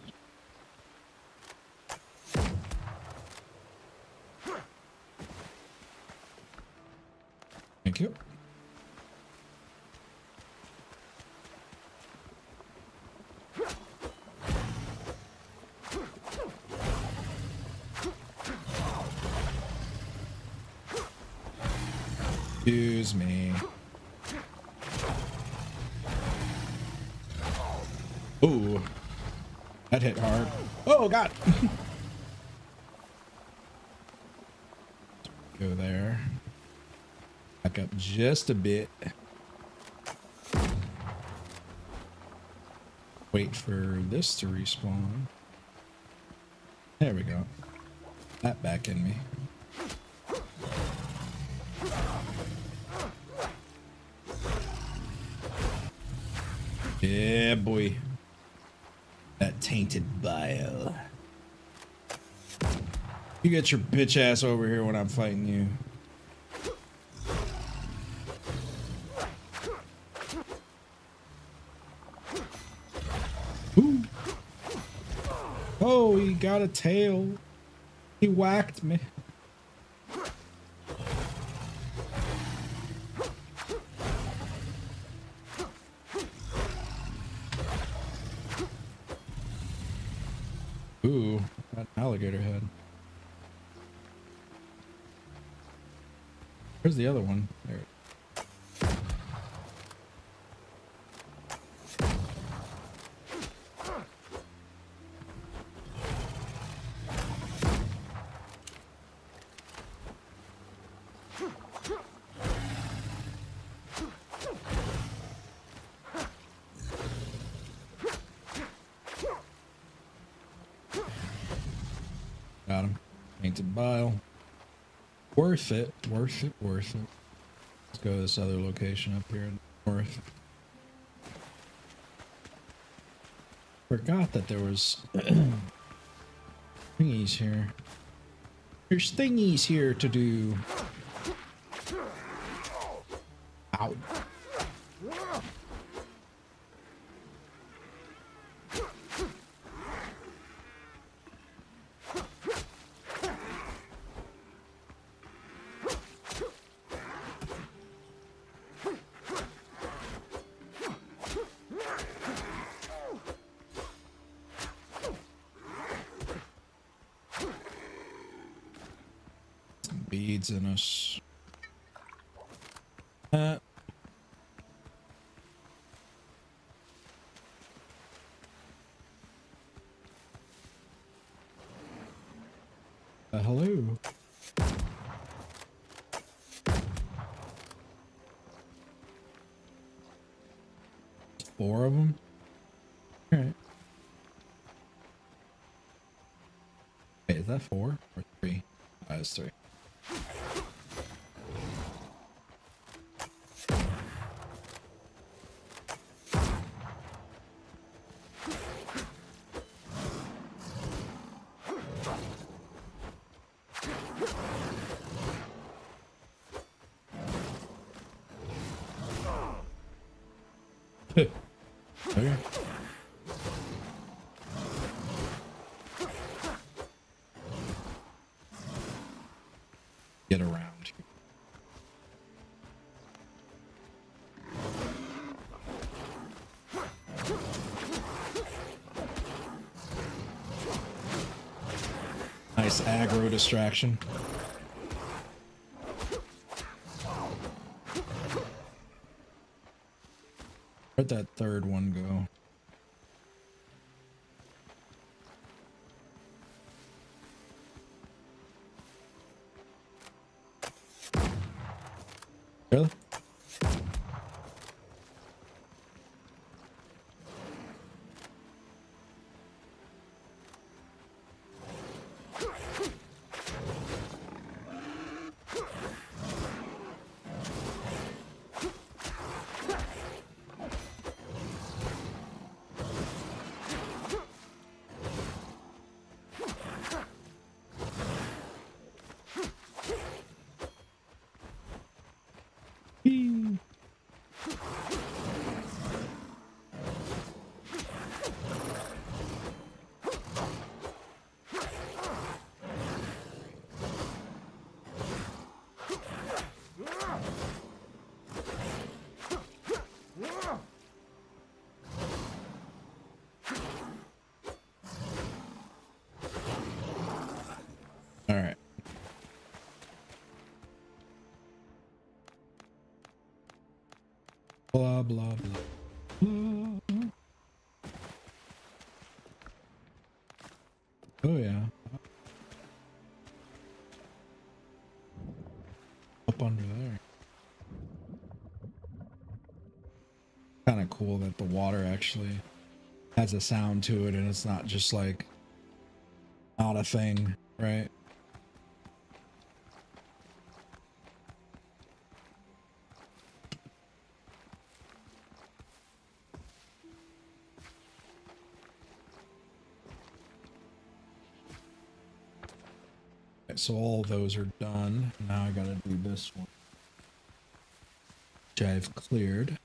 Thank you. Excuse me. Ooh, that hit hard. Oh God. Go there. Back up just a bit. Wait for this to respawn. There we go. That back in me. Yeah, boy. That tainted bile. You get your bitch ass over here when I'm fighting you. Ooh. Oh, he got a tail. He whacked me. Ooh, got an alligator head. Where's the other one? There. Got him. Painted bile. Worth it. Worth it. Worth it. Let's go to this other location up here in north. Forgot that there was thingies here. There's thingies here to do. Ow. Beads in us. Hello. Four of them. All right. Wait, is that four or three? It's three. Okay. Get around. Nice aggro distraction. Where'd that third one go? Really? Whee! All right. Blah, blah, blah, blah. Oh, yeah. Up under there. Kind of cool that the water actually has a sound to it and it's not just like not a thing, right? Okay, so all those are done. Now I gotta do this one, which I've cleared.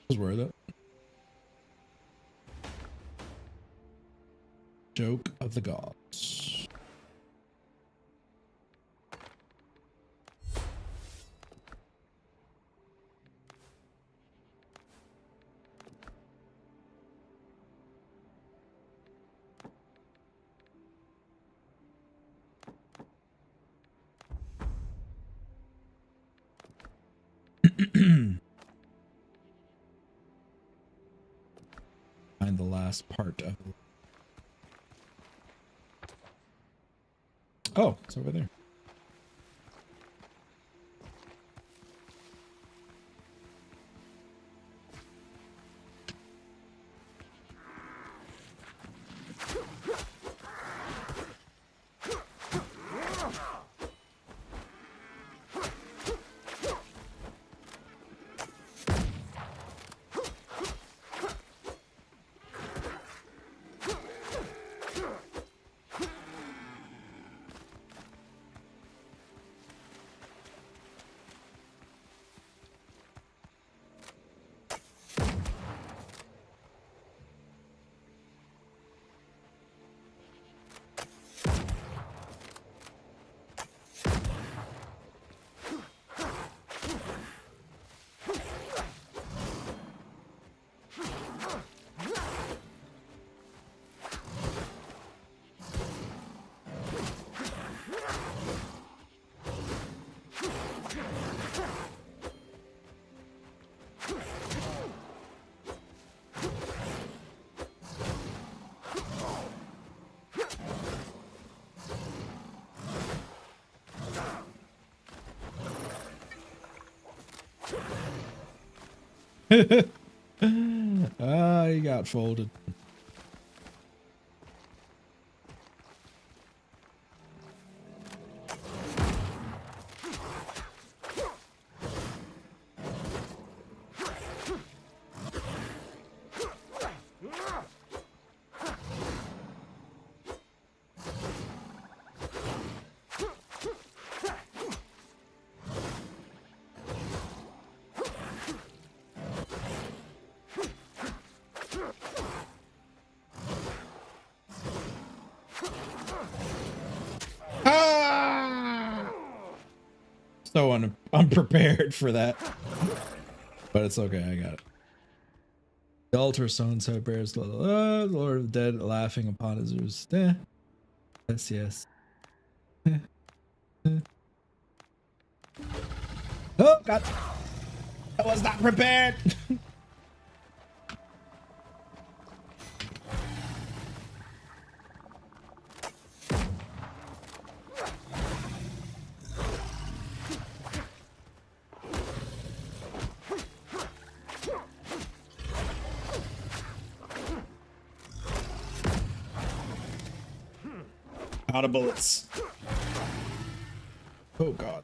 Was worth it. Joke of the gods. Find the last part of it. Oh, it's over there. Ah, he got folded. So unprepared for that, but it's okay. I got it. The altar stone so bears the Lord of the Dead laughing upon his roost. Yes, yes. Oh God, I was not prepared. Out of bullets. Oh God.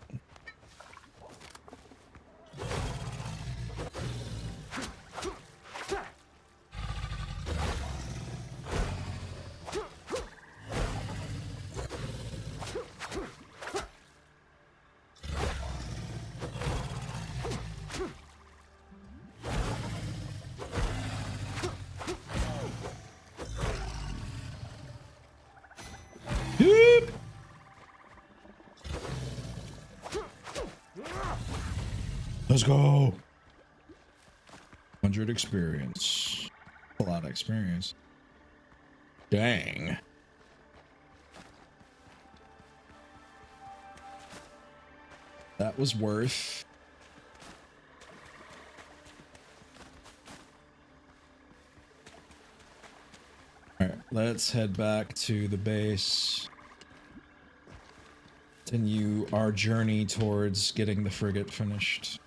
Let's go. 100 experience. A lot of experience. Dang. that was worth. Alright, let's head back to the base. Continue our journey towards getting the frigate finished.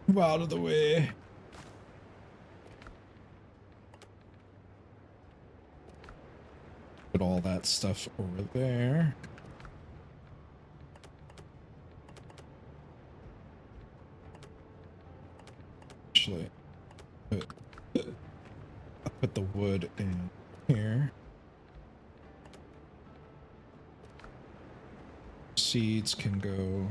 Move out of the way. Put all that stuff over there. Actually, I'll put the wood in here. Seeds can go.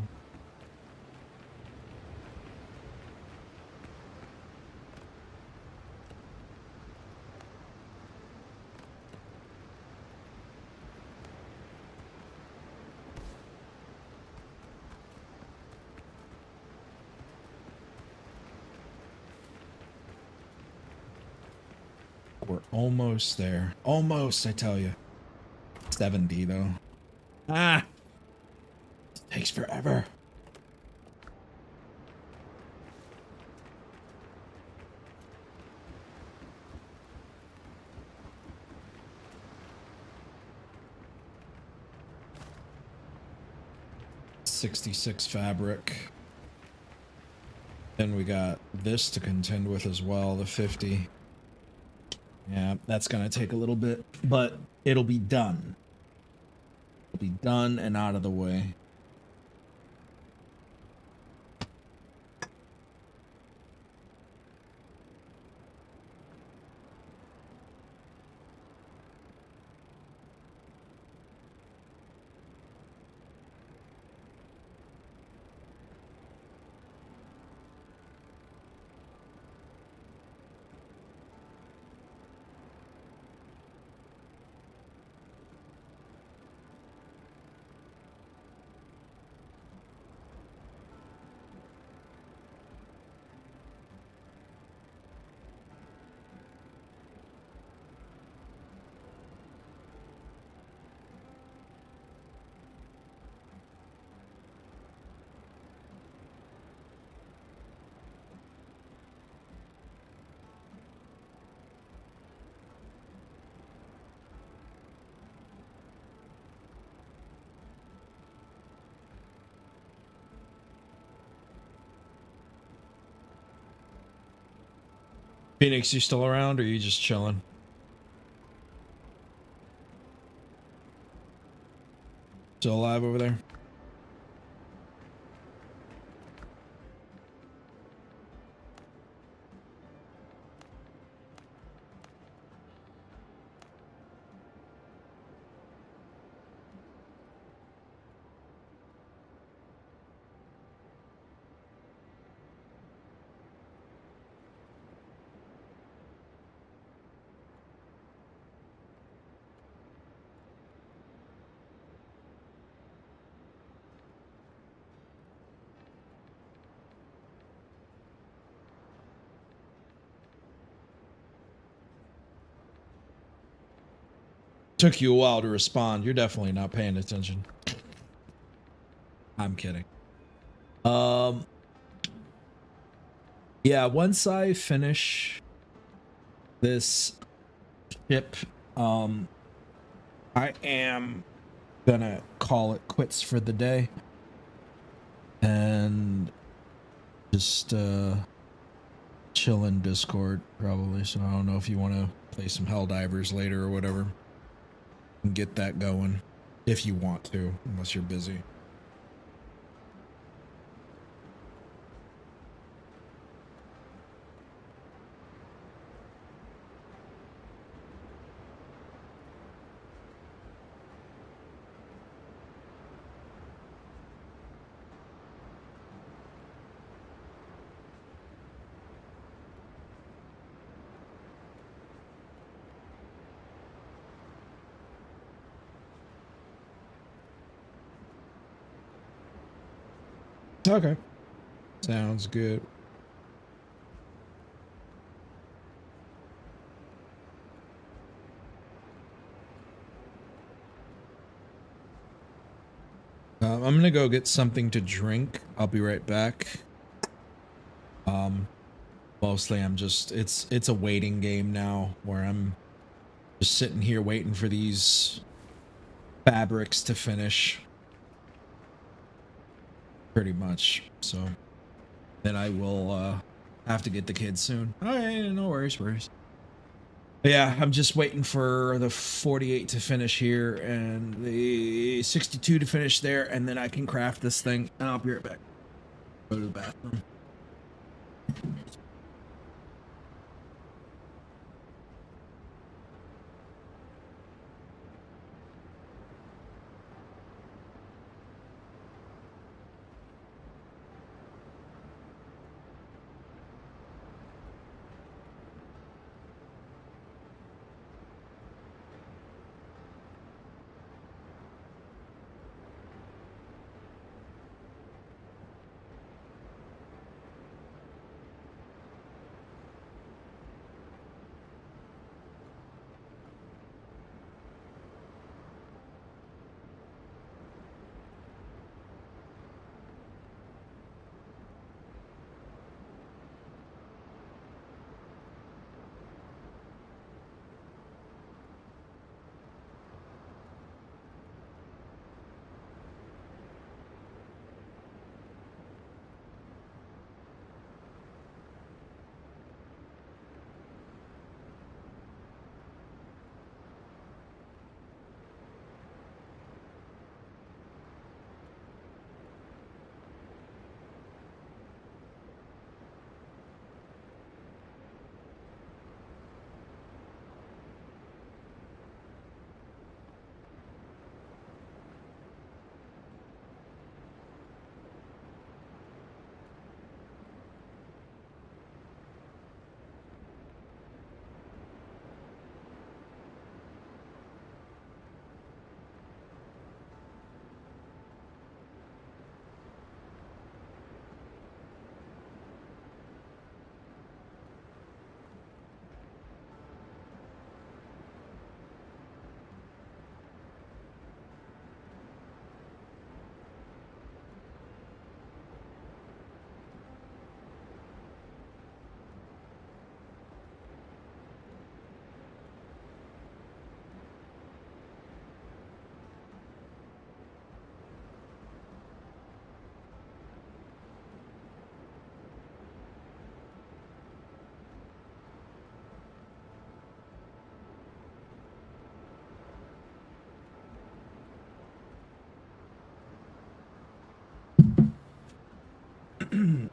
We're almost there. Almost, I tell you. 70 though. Ah! It takes forever. $66 fabric. Then we got this to contend with as well, the 50. Yeah, that's gonna take a little bit, but it'll be done. It'll be done and out of the way. Phoenix, you still around or are you just chilling? Still alive over there? Took you a while to respond. You're definitely not paying attention. I'm kidding. Yeah, once I finish this ship, I am gonna call it quits for the day and just chill in Discord probably. So I don't know if you want to play some Helldivers later or whatever. And get that going if you want to, unless you're busy. Okay. Sounds good. I'm gonna go get something to drink. I'll be right back. Mostly I'm just it's a waiting game now where I'm just sitting here waiting for these fabrics to finish. Pretty much. So then I will have to get the kids soon. Alright, no worries. But yeah, I'm just waiting for the 48 to finish here and the 62 to finish there, and then I can craft this thing, and I'll be right back. Go to the bathroom.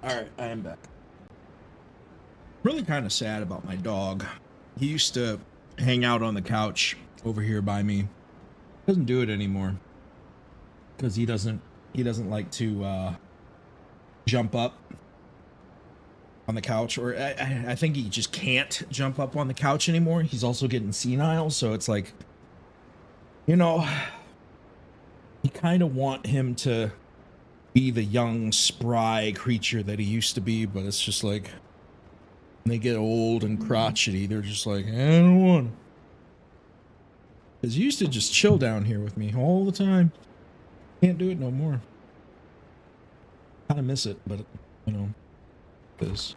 Alright, I am back. Really kind of sad about my dog. He used to hang out on the couch over here by me. Doesn't do it anymore. Because he doesn't like to jump up on the couch, or I think he just can't jump up on the couch anymore. He's also getting senile, so it's like, you know, you kind of want him to be the young, spry creature that he used to be, but it's just like, when they get old and crotchety, they're just like, I don't want to. Because he used to just chill down here with me all the time. Can't do it no more. Kind of miss it, but, you know, this.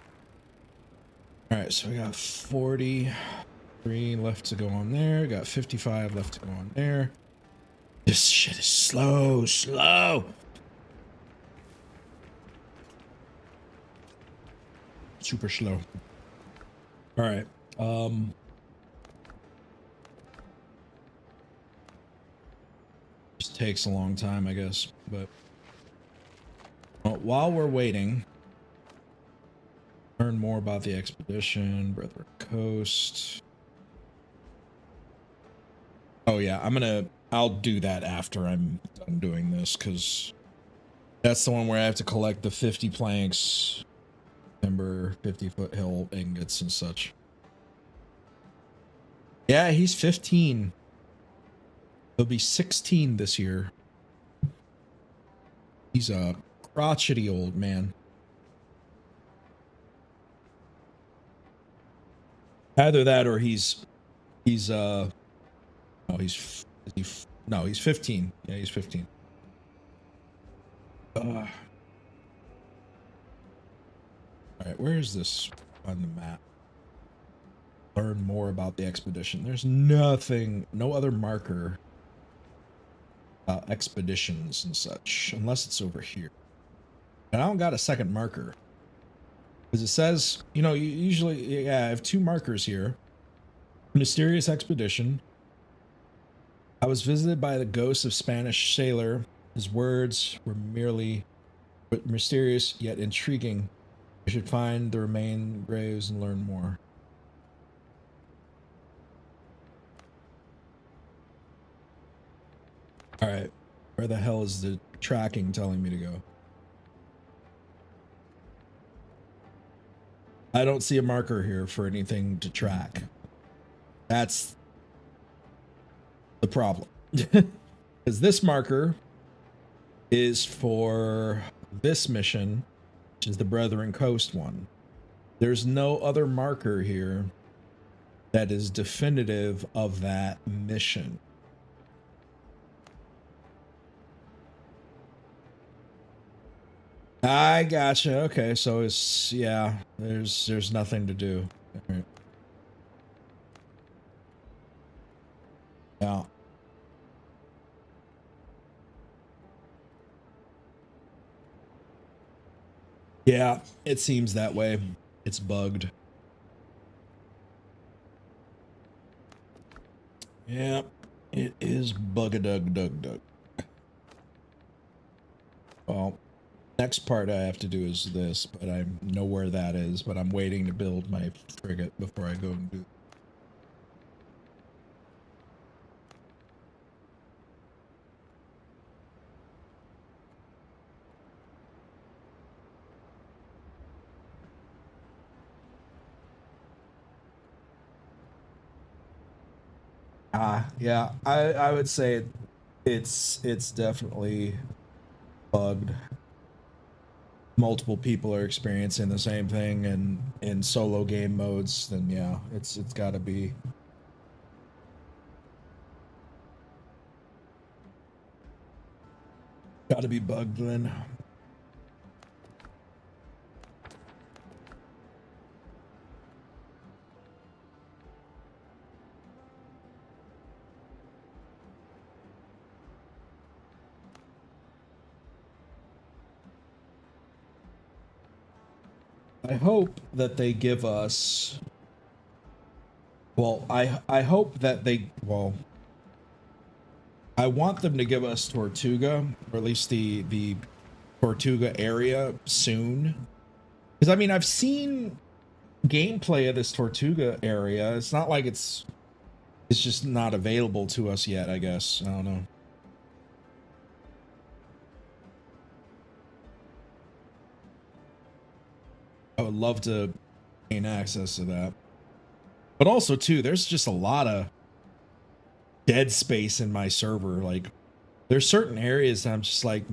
Alright, so we got 43 left to go on there. Got 55 left to go on there. This shit is slow. Super slow. All right. Just takes a long time, I guess. But well, while we're waiting, learn more about the expedition, Brethren Coast. Oh yeah, I'll do that after I'm done doing this, because that's the one where I have to collect the 50 planks, timber, 50-foot hill ingots and such. Yeah, he's 15. He'll be 16 this year. He's a crotchety old man. Either that or he's no, he's 15. Yeah, he's 15. All right, where is this on the map? Learn more about the expedition. There's nothing, no other marker about expeditions and such, unless it's over here. And I don't got a second marker. Because it says, you know, you usually, yeah, I have 2 markers here. Mysterious expedition. I was visited by the ghost of Spanish sailor. His words were merely mysterious yet intriguing. I should find the remain graves and learn more. All right, where the hell is the tracking telling me to go? I don't see a marker here for anything to track. That's the problem. Because this marker is for this mission, which is the Brethren Coast one. There's no other marker here that is definitive of that mission. I gotcha. Okay, so it's, yeah, there's nothing to do. All right. Yeah. Yeah, it seems that way. It's bugged. Yeah, it is bug-a-dug-dug-dug. Well, next part I have to do is this, but I know where that is, but I'm waiting to build my frigate before I go and do. Yeah, I would say it's definitely bugged. Multiple people are experiencing the same thing, and in solo game modes, then yeah, it's got to be. Got to be bugged then. I hope that they give us. Well, I hope that they, well, I want them to give us Tortuga, or at least the Tortuga area soon. Because I mean, I've seen gameplay of this Tortuga area. It's not like it's just not available to us yet, I guess. I don't know. I would love to gain access to that. But also, too, there's just a lot of dead space in my server. Like, there's certain areas that I'm just like,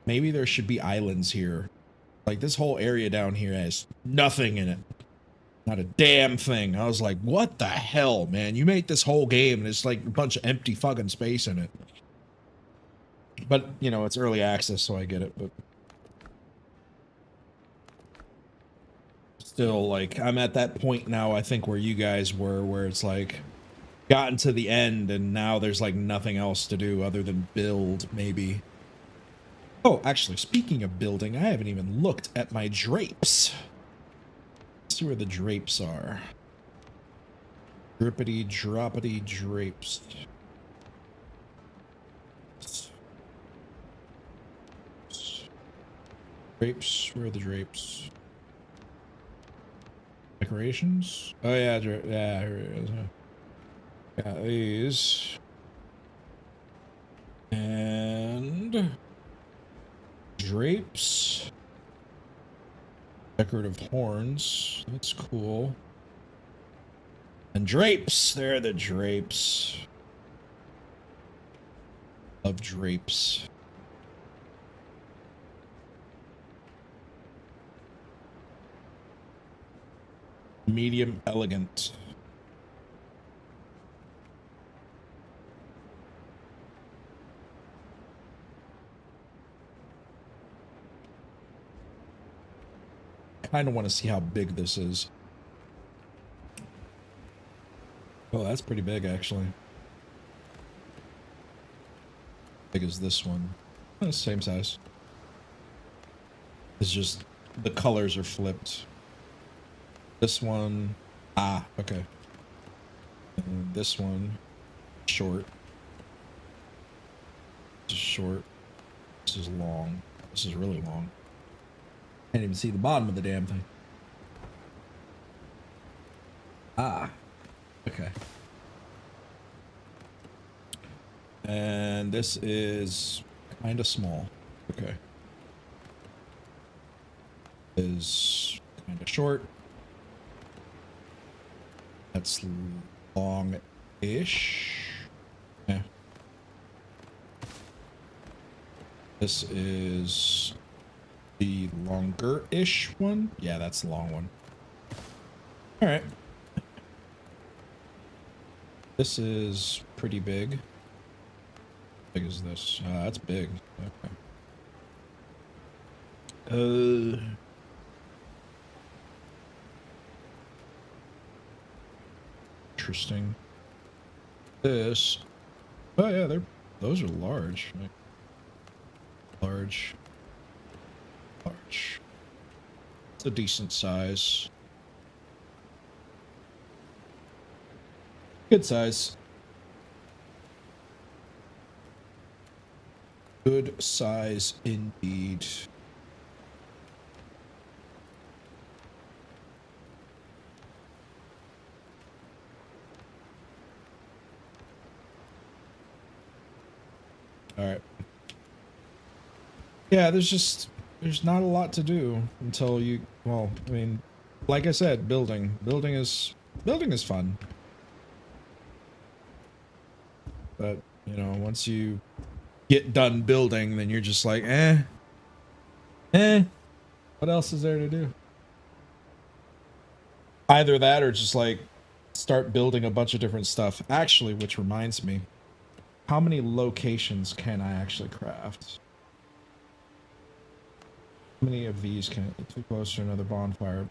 maybe there should be islands here. Like, this whole area down here has nothing in it. Not a damn thing. I was like, what the hell, man? You made this whole game and it's like a bunch of empty fucking space in it. But, you know, it's early access, so I get it. But still, like, I'm at that point now, I think, where you guys were, where it's like gotten to the end and now there's like nothing else to do other than build, maybe. Oh, actually, speaking of building, I haven't even looked at my drapes. Let's see where the drapes are. Drippity droppity drapes. Drapes, where are the drapes? Decorations? Oh yeah, yeah, here it is. Got these. And drapes. Decorative horns. That's cool. And drapes. There are the drapes. Love drapes. Medium elegant. Kind of want to see how big this is. Oh, that's pretty big, actually. Big as this one. Same size. It's just the colors are flipped. This one, okay. And this one, short. This is short. This is long. This is really long. Can't even see the bottom of the damn thing. Okay. And this is kind of small. Okay. Is kind of short. That's long-ish. Yeah. This is the longer-ish one. Yeah, that's the long one. All right. This is pretty big. How big is this? That's big. Okay. Interesting. This. Oh yeah, those are large. Large. It's a decent size. Good size. Good size indeed. All right. Yeah, there's not a lot to do until you, well, I mean, like I said, building is fun. But, you know, once you get done building, then you're just like, what else is there to do? Either that or just like start building a bunch of different stuff. Actually, which reminds me, how many locations can I actually craft? How many of these can too close to another bonfire?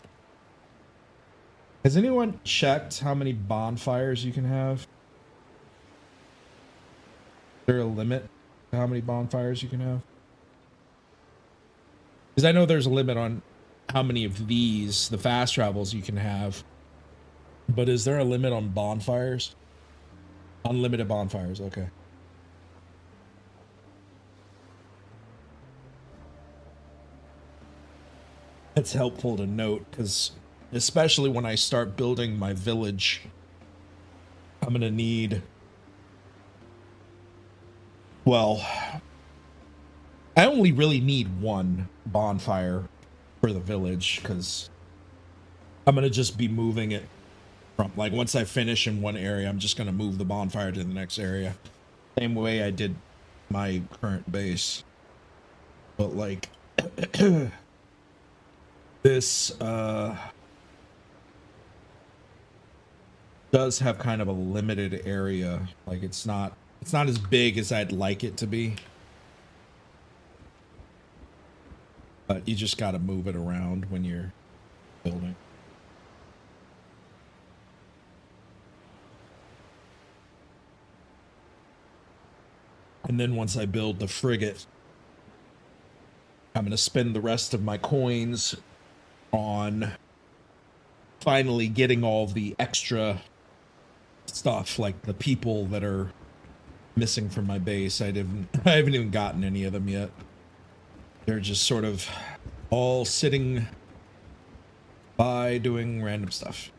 Has anyone checked how many bonfires you can have? Is there a limit to how many bonfires you can have? Because I know there's a limit on how many of these, the fast travels, you can have. But is there a limit on bonfires? Unlimited bonfires, okay. It's helpful to note, because especially when I start building my village, I'm going to need, well, I only really need one bonfire for the village, because I'm going to just be moving it from, like, once I finish in one area, I'm just going to move the bonfire to the next area. Same way I did my current base. But, like, this does have kind of a limited area. Like, it's not as big as I'd like it to be. But you just got to move it around when you're building. And then once I build the frigate, I'm going to spend the rest of my coins on finally getting all of the extra stuff, like the people that are missing from my base. I haven't even gotten any of them yet. They're just sort of all sitting by doing random stuff.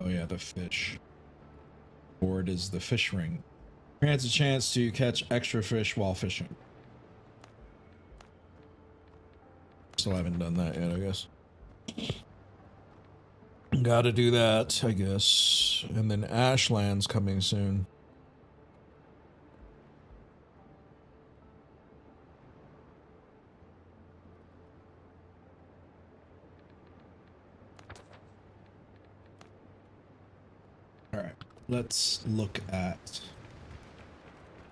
Oh yeah, the fish. Board is the fish ring. Grants a chance to catch extra fish while fishing. Still haven't done that yet, I guess. Gotta do that, I guess. And then Ashland's coming soon. Alright, let's look at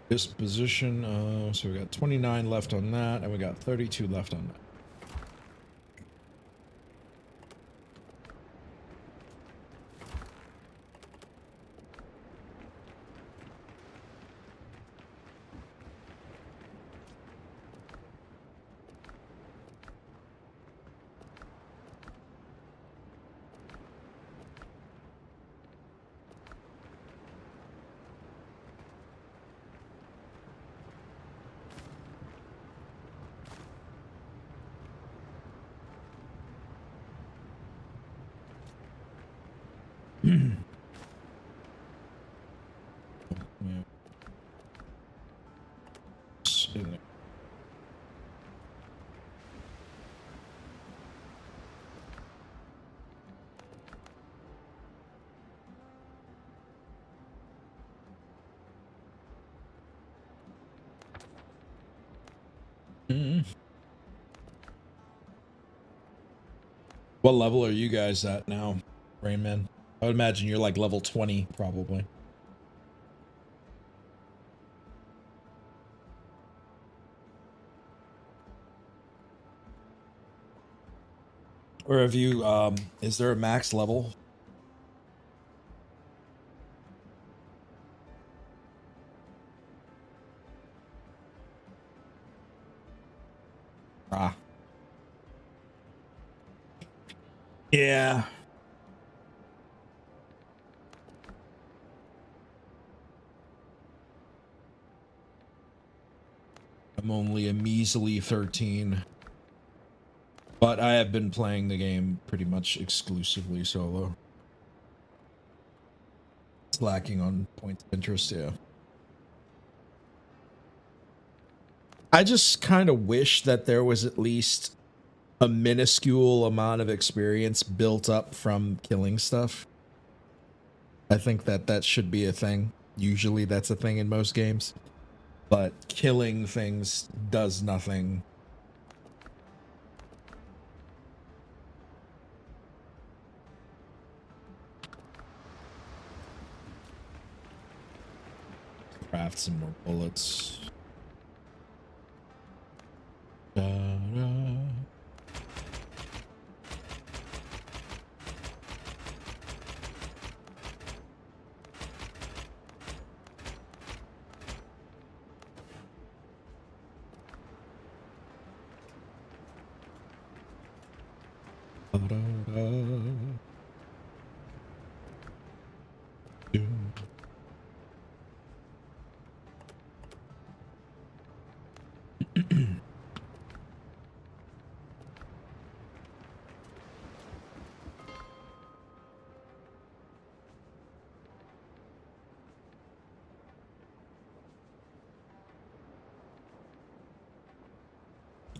disposition. So we got 29 left on that, and we got 32 left on that. What level are you guys at now, Rainman? I would imagine you're like level 20, probably. Or have you, is there a max level? Ah. Yeah. I'm only a measly 13. But I have been playing the game pretty much exclusively solo. It's lacking on points of interest, yeah. I just kind of wish that there was at least a minuscule amount of experience built up from killing stuff. I think that that should be a thing. Usually that's a thing in most games. But killing things does nothing. Craft some more bullets. Da-da.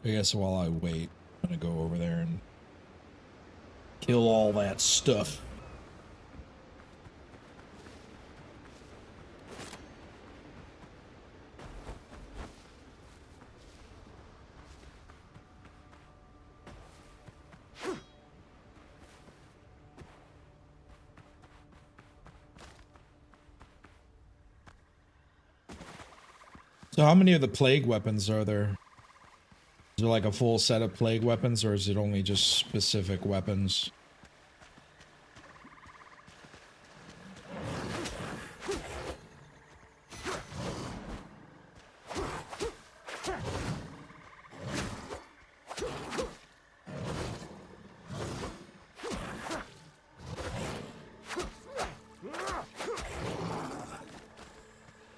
I guess while I wait, I'm gonna go over there and kill all that stuff. So how many of the plague weapons are there? Is there like a full set of plague weapons, or is it only just specific weapons?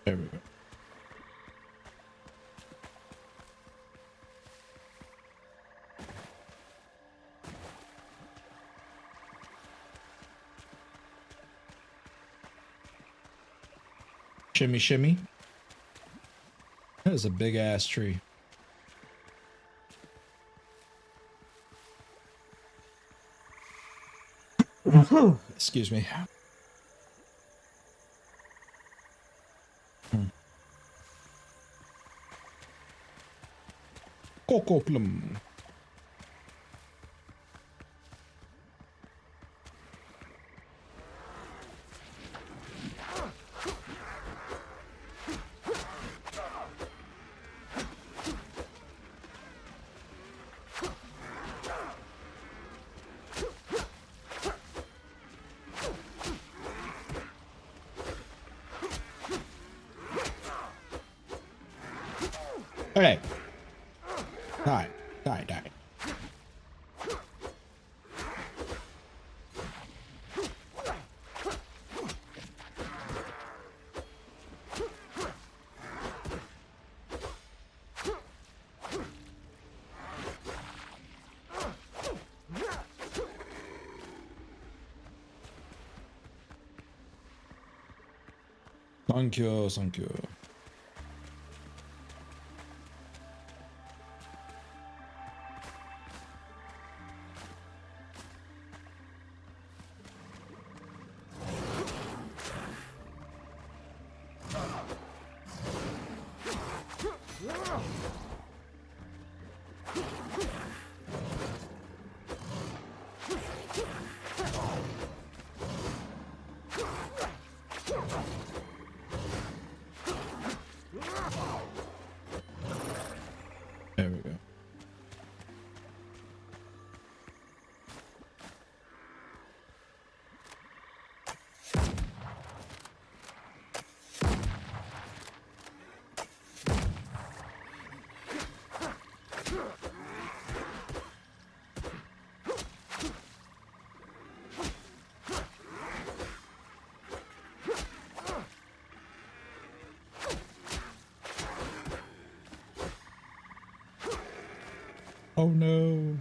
There we go. Shimmy, shimmy. That is a big ass tree. Excuse me. Coco plum. Okay. Die. Die, die. Thank you, thank you. There we go. Oh no.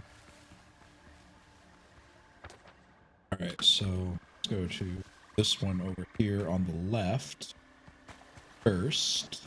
All right, so let's go to this one over here on the left first.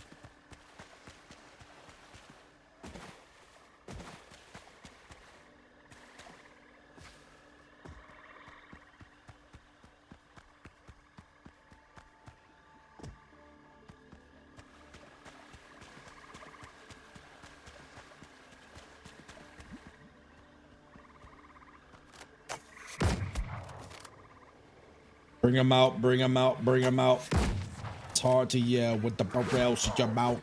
Bring them out, bring them out, bring them out. It's hard to yell with the barrels in your mouth.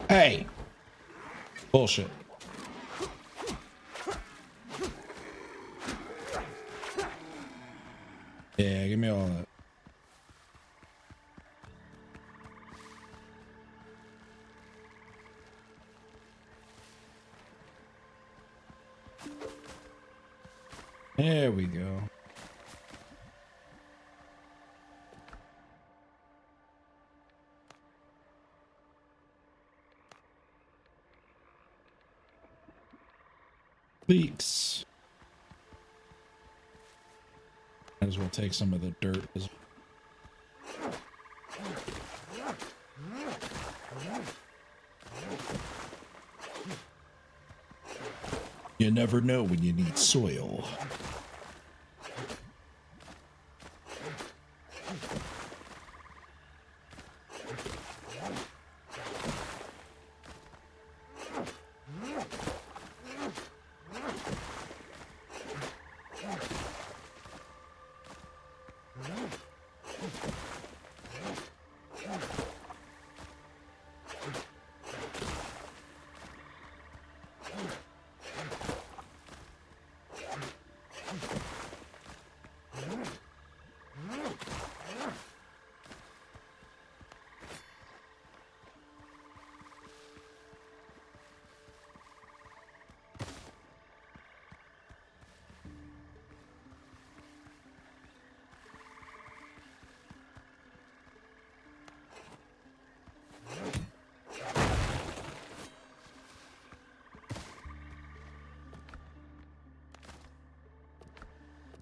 Hey! Bullshit. Yeah, give me all that. There we go. Leaks. Might as well take some of the dirt as you never know when you need soil.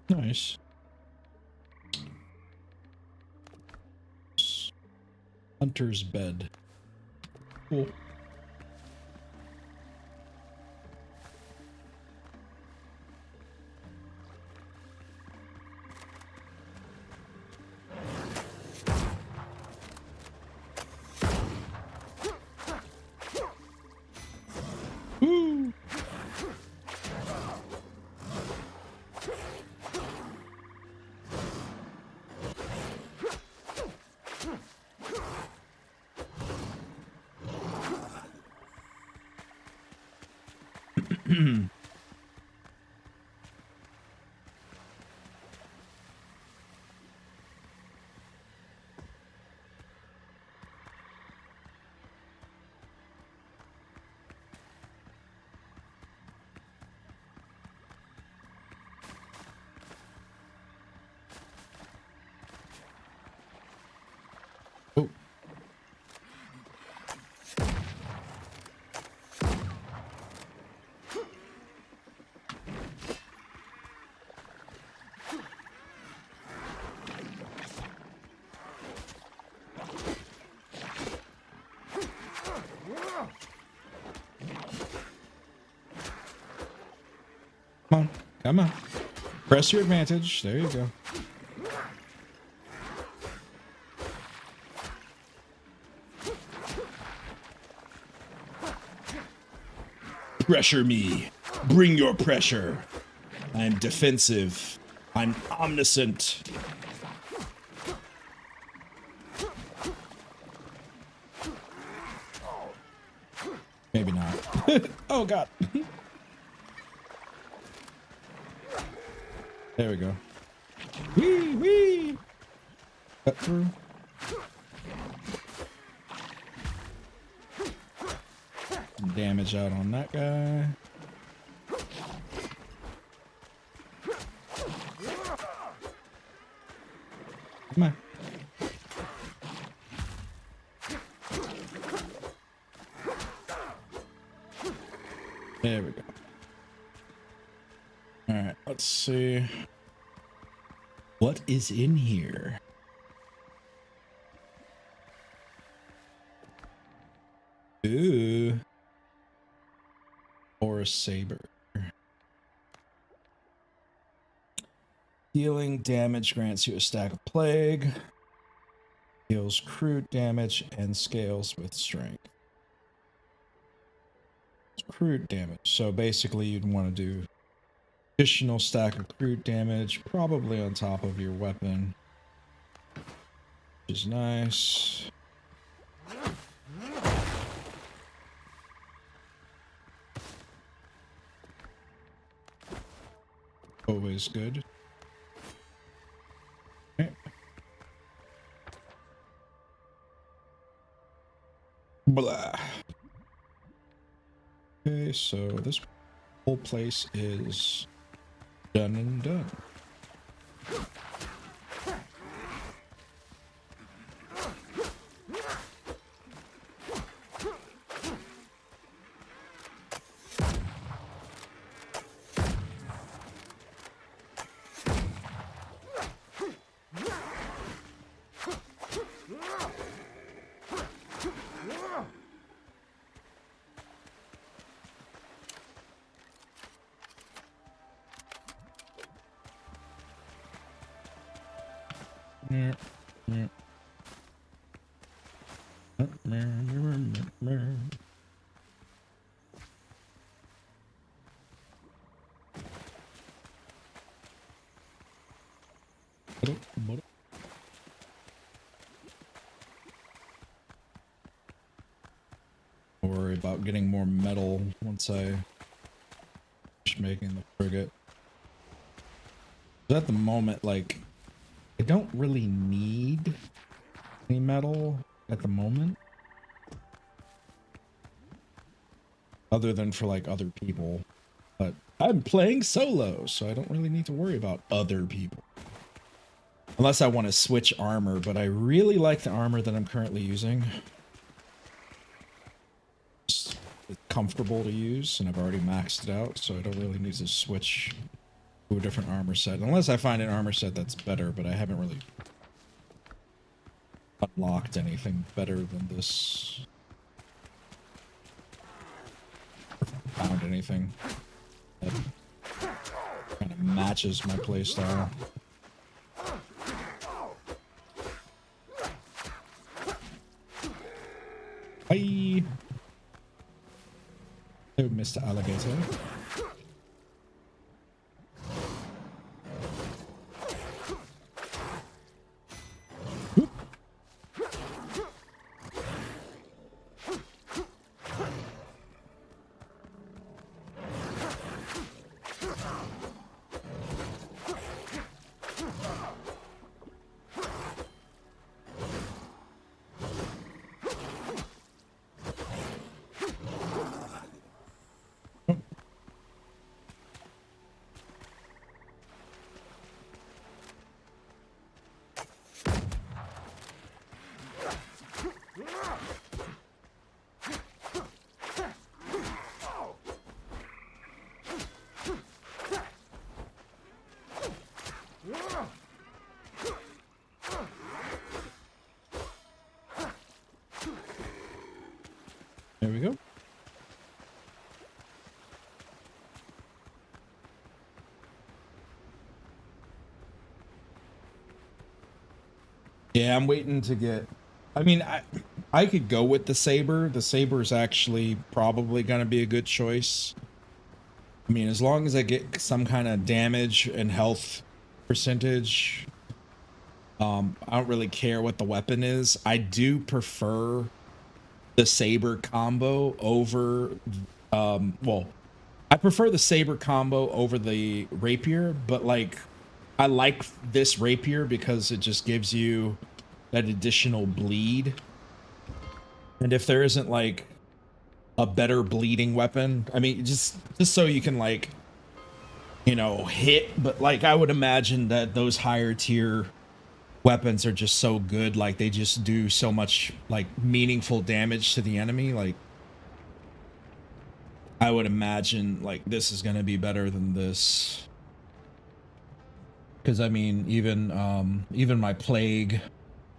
Nice. Hunter's bed. Cool. Woo! Oh. Come on, come on. Press your advantage. There you go. Pressure me. Bring your pressure. I'm defensive. I'm omniscient. Maybe not. Oh, God. There we go. Wee, wee. Cut through. Some damage out on that guy. Come on. There we go. All right, let's see. What is in here? Ooh. Or a saber. Healing damage grants you a stack of plague. Deals crude damage and scales with strength. It's crude damage. So basically you'd want to do additional stack of crude damage, probably on top of your weapon. Which is nice. Always good. Okay. Blah. Okay, so this whole place is done and done. Don't worry about getting more metal once I finish making the frigate. At the moment, like, I don't really need any metal at the moment. Other than for, like, other people. But I'm playing solo, so I don't really need to worry about other people. Unless I want to switch armor, but I really like the armor that I'm currently using. It's comfortable to use, and I've already maxed it out, so I don't really need to switch to a different armor set. Unless I find an armor set that's better, but I haven't really unlocked anything better than this. Found anything that kind of matches my playstyle. Bye. Oh, Mr. Alligator. There we go. Yeah, I'm waiting to get. I mean, I could go with the saber. The saber is actually probably going to be a good choice. I mean, as long as I get some kind of damage and health percentage, I don't really care what the weapon is. I do prefer the saber combo over, well, I prefer the saber combo over the rapier, but like, I like this rapier because it just gives you that additional bleed. And if there isn't like a better bleeding weapon, I mean, just so you can like, you know, hit, but like I would imagine that those higher tier weapons are just so good, like they just do so much like meaningful damage to the enemy. Like I would imagine like this is going to be better than this. Because I mean, even my plague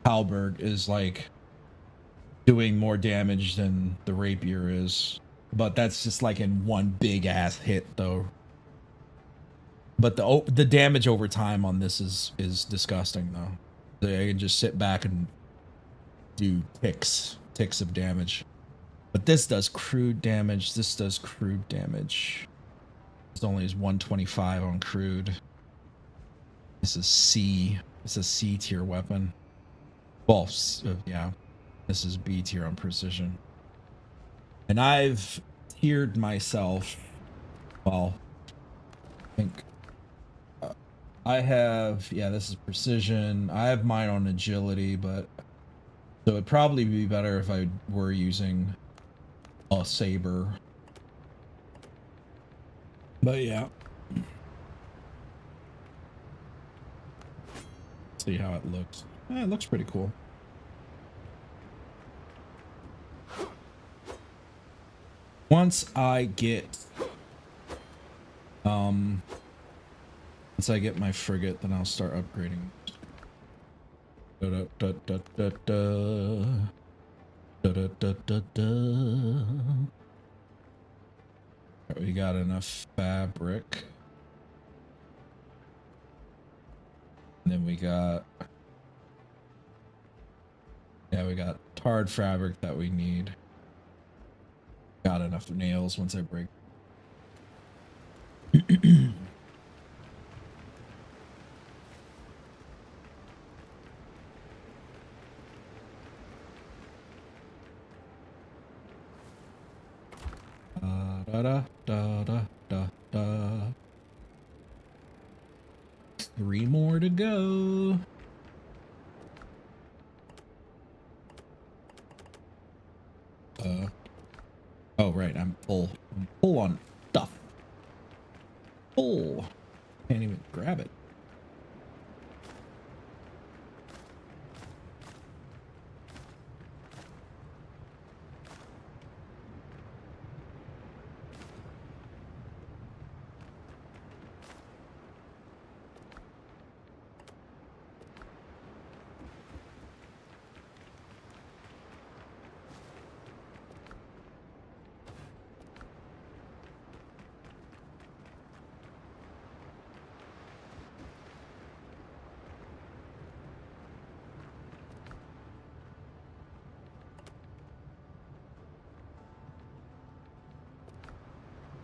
halberd is like doing more damage than the rapier is, but that's just like in one big ass hit though. But the damage over time on this is disgusting though. So I can just sit back and do ticks of damage. But this does crude damage. This does crude damage. This only is 125 on crude. This is C. It's a C tier weapon. Well, yeah. This is B tier on precision. And I've tiered myself. Well, I think I have, yeah, this is precision. I have mine on agility, but so it'd probably be better if I were using a saber. But yeah. See how it looks. It looks pretty cool. Once I get my frigate, then I'll start upgrading. We got enough fabric. And then we got, yeah, we got tarred fabric that we need. Got enough nails once I break. Da da da da da da. 3 more to go. Oh right, I'm full. I'm full on stuff. Full. Can't even grab it.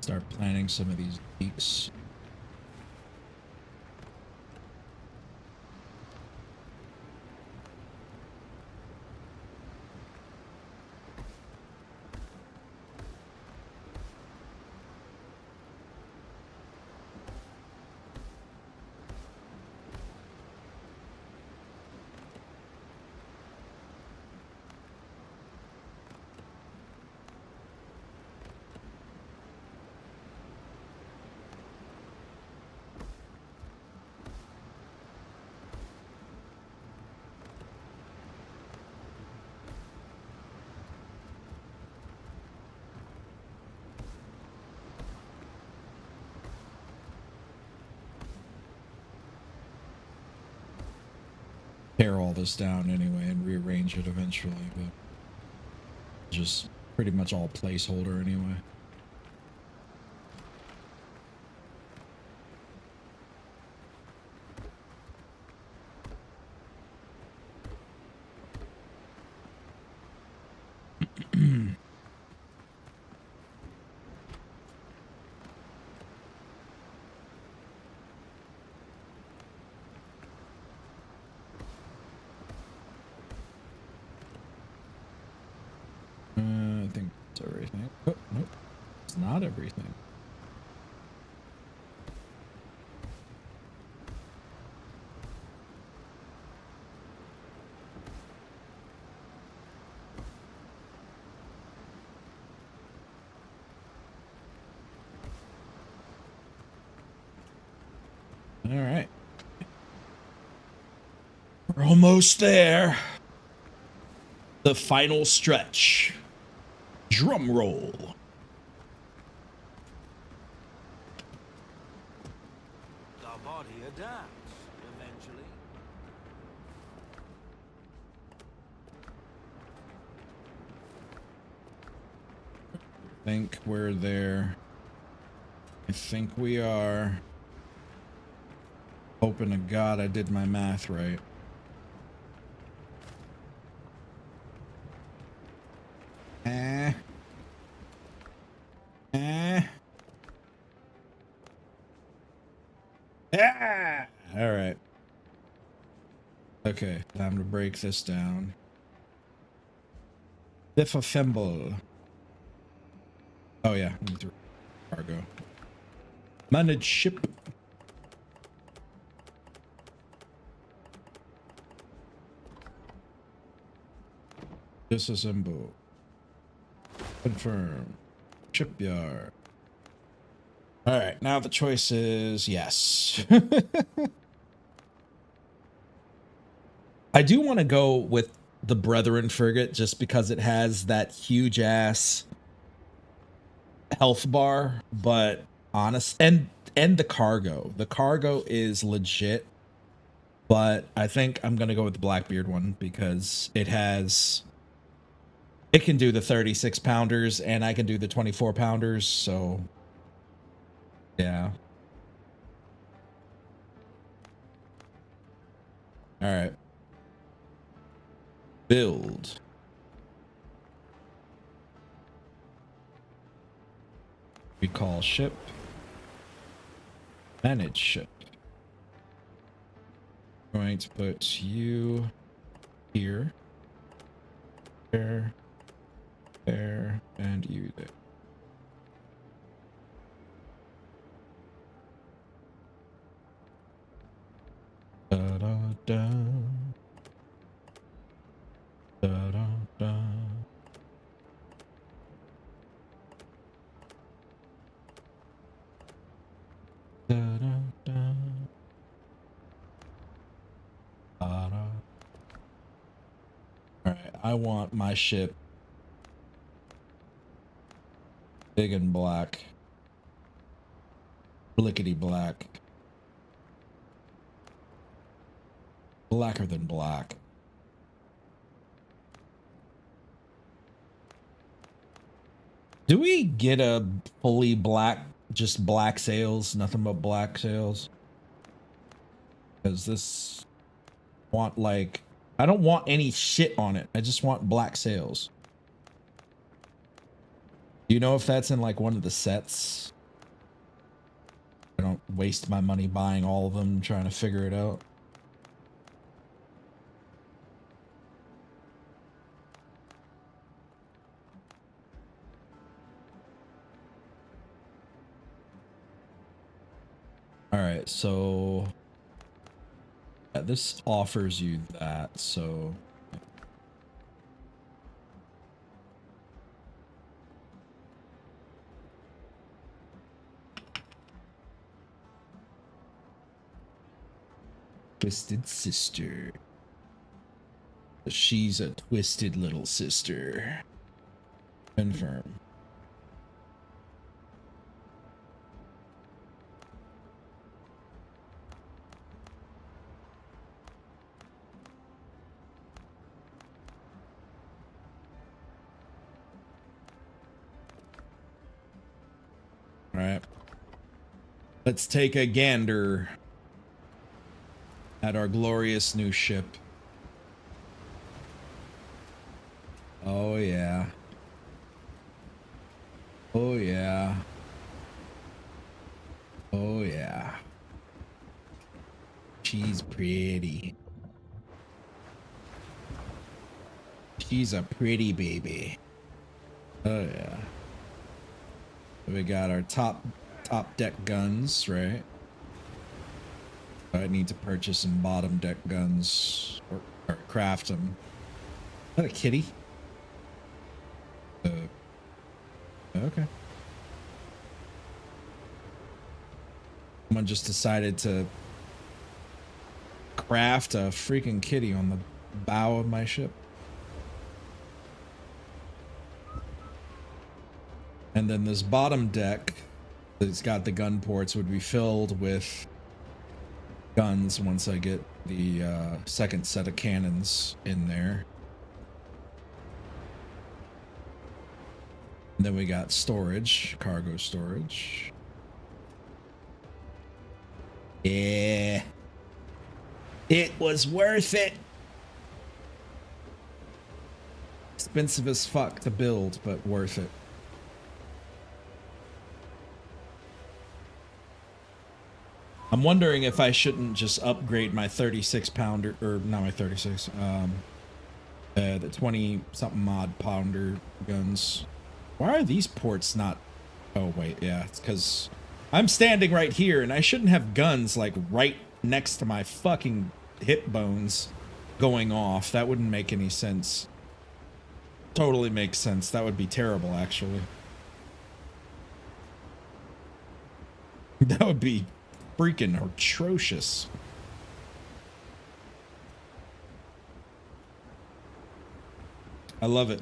Start planting some of these peaks. Tear all this down anyway and rearrange it eventually, but just pretty much all placeholder anyway. I think that's everything. Oh, nope. It's not everything. All right. We're almost there. The final stretch. Drum roll. The body adapts eventually. I think we're there. I think we are. Hoping to God I did my math right. All right. Okay, time to break this down. Disassemble. Oh yeah, cargo. Manage ship. Disassemble. Confirm. Shipyard. All right, now the choice is yes. I do want to go with the Brethren frigate just because it has that huge ass health bar, but honest and the cargo. The cargo is legit, but I think I'm gonna go with the Blackbeard one because it can do the 36 pounders and I can do the 24 pounders, so yeah. All right. Build. Recall ship. Manage ship. Going to put you here. There. There. And you there. Da da da. Da da da. Da da da. Da da. Alright, I want my ship big and black. Blickety black. Blacker than black. Do we get a fully black, just black sails, nothing but black sails? Because this want like, I don't want any shit on it. I just want black sails. Do you know if that's in like one of the sets? I don't waste my money buying all of them, trying to figure it out. All right, so yeah, this offers you that, so Twisted Sister. She's a twisted little sister. Confirm. All right. Let's take a gander at our glorious new ship. Oh yeah. Oh yeah. Oh yeah. She's pretty. She's a pretty baby. Oh yeah. We got our top deck guns, right? I need to purchase some bottom deck guns or craft them. Is that a kitty? Okay. Someone just decided to craft a freaking kitty on the bow of my ship. And then this bottom deck that's got the gun ports would be filled with guns once I get the second set of cannons in there. And then we got storage, cargo storage. Yeah. It was worth it. Expensive as fuck to build, but worth it. I'm wondering if I shouldn't just upgrade my 36 pounder, or not my 36, the 20 something mod pounder guns. Why are these ports not? Oh wait, yeah, it's because I'm standing right here and I shouldn't have guns like right next to my fucking hip bones going off. That wouldn't make any sense. Totally makes sense. That would be terrible, actually. That would be freaking atrocious. I love it.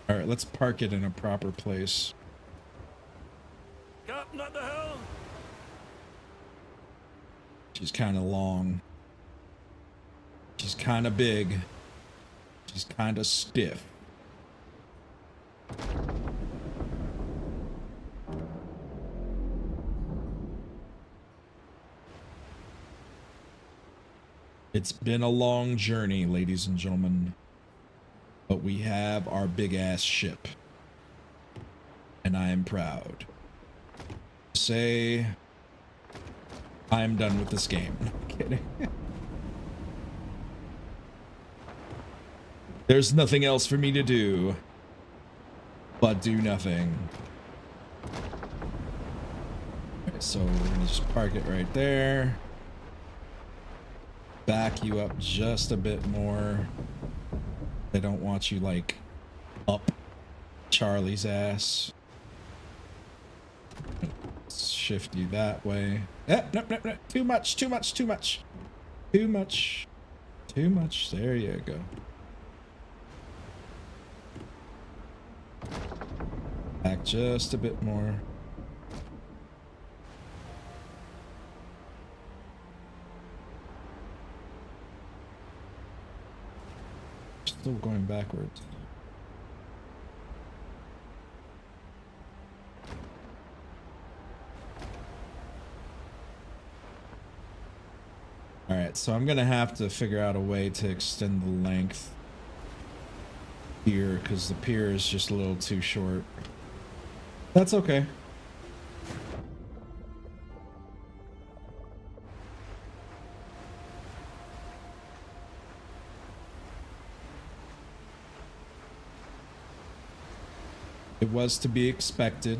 All right, let's park it in a proper place. Captain at the helm. She's kind of long. She's kind of big. She's kind of stiff. It's been a long journey, ladies and gentlemen, but we have our big ass ship, and I am proud to say I'm done with this game. No, I'm kidding. There's nothing else for me to do but do nothing. Okay, so we're gonna just park it right there. Back you up just a bit more. They don't want you like up Charlie's ass. Let's shift you that way. No. Too much. Too much. There you go. Back just a bit more. Still going backwards. All right, so I'm gonna have to figure out a way to extend the length here because the pier is just a little too short. That's okay. It was to be expected.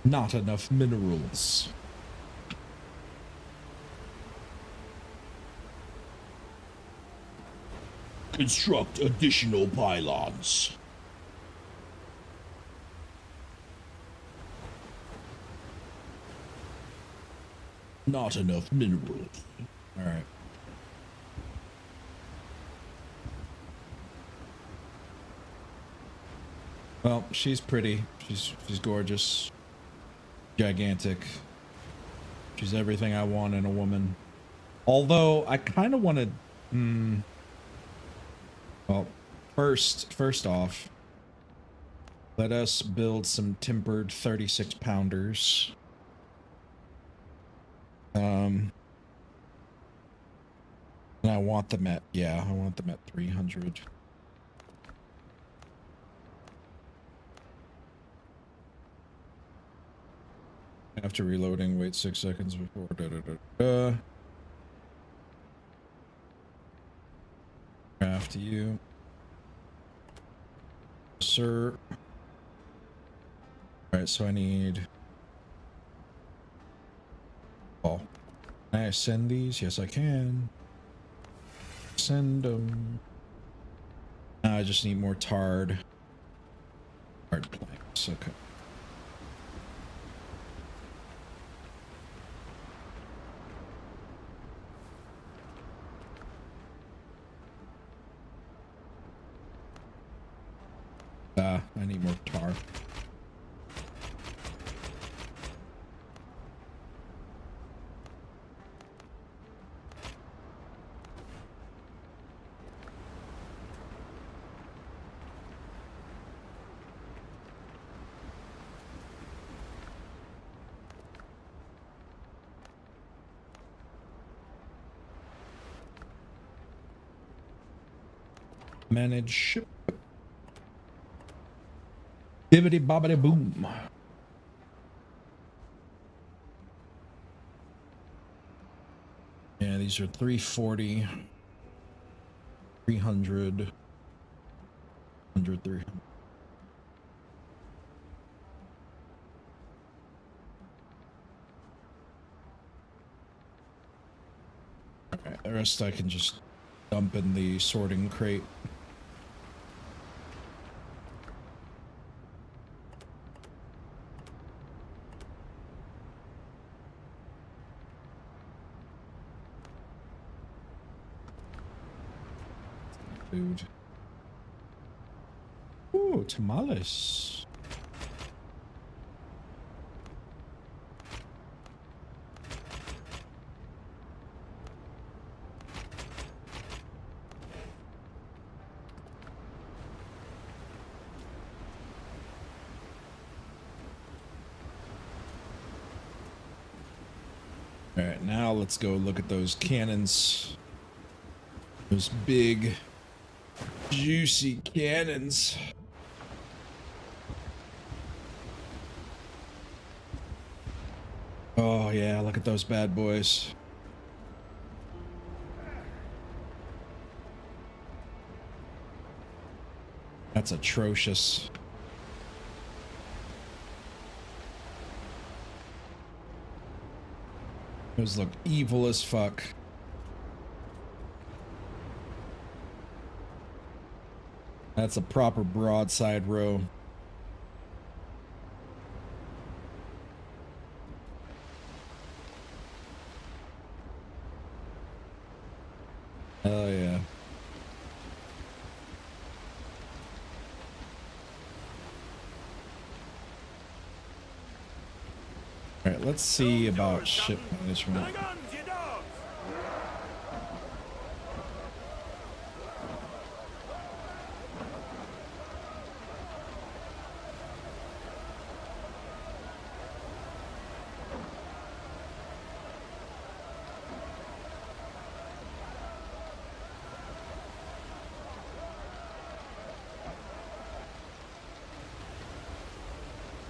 Not enough minerals. Construct additional pylons. Not enough minerals. All right. Well, she's pretty. She's gorgeous. Gigantic. She's everything I want in a woman. Although I kind of want to. Well, first off, let us build some timbered 36 pounders. And I want them at, yeah, I want them at 300. After reloading, wait 6 seconds before. Craft you, sir. All right, so I need. Oh, can I send these? Yes, I can. Send them. I just need more tarred planks. Okay. I need more tar. Manage ship. Bibbidi bobbidi boom. Yeah, these are 340, 300, 100, 300. Alright, the rest I can just dump in the sorting crate. Food. Ooh, tamales. All right, now let's go look at those cannons. Those big juicy cannons. Oh yeah, look at those bad boys. That's atrocious. Those look evil as fuck. That's a proper broadside row. Oh yeah. All right, let's see about ship management.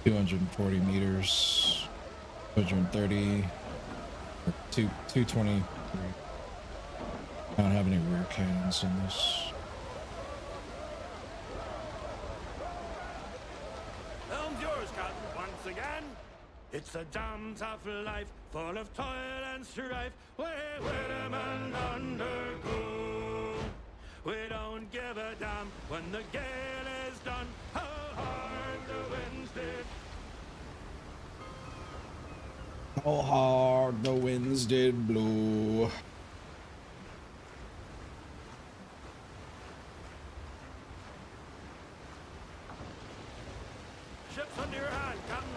240 meters, 230, 223. I don't have any rear cannons in this. Helm's yours, Captain, once again. It's a damn tough life, full of toil and strife. We women undergo. We don't give a damn when the gale is done. How hard the winds did. How hard the winds did blow. Ship's under your hand, Captain.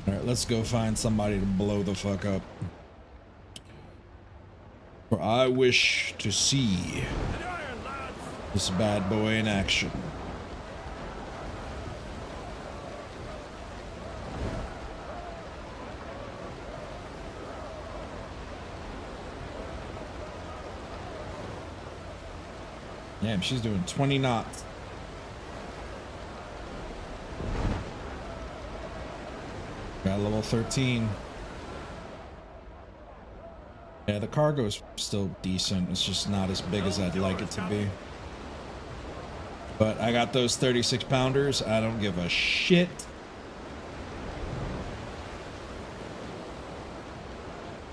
All right, let's go find somebody to blow the fuck up. For I wish to see To the iron, lads. this bad boy in action. Damn, she's doing 20 knots. Got level 13. Yeah, the cargo's still decent. It's just not as big as I'd like it to be. But I got those 36 pounders. I don't give a shit.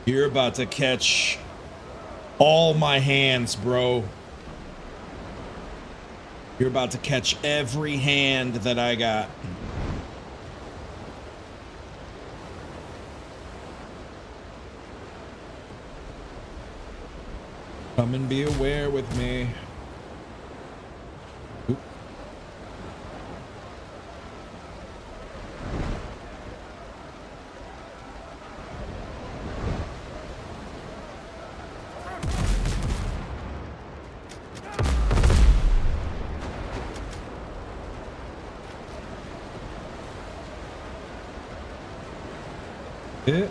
You're about to catch all my hands, bro. You're about to catch every hand that I got. Come and be aware with me. Oop. Yeah.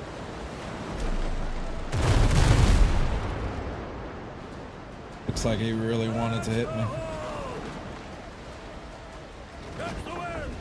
Looks like he really wanted to hit me. Catch the wind.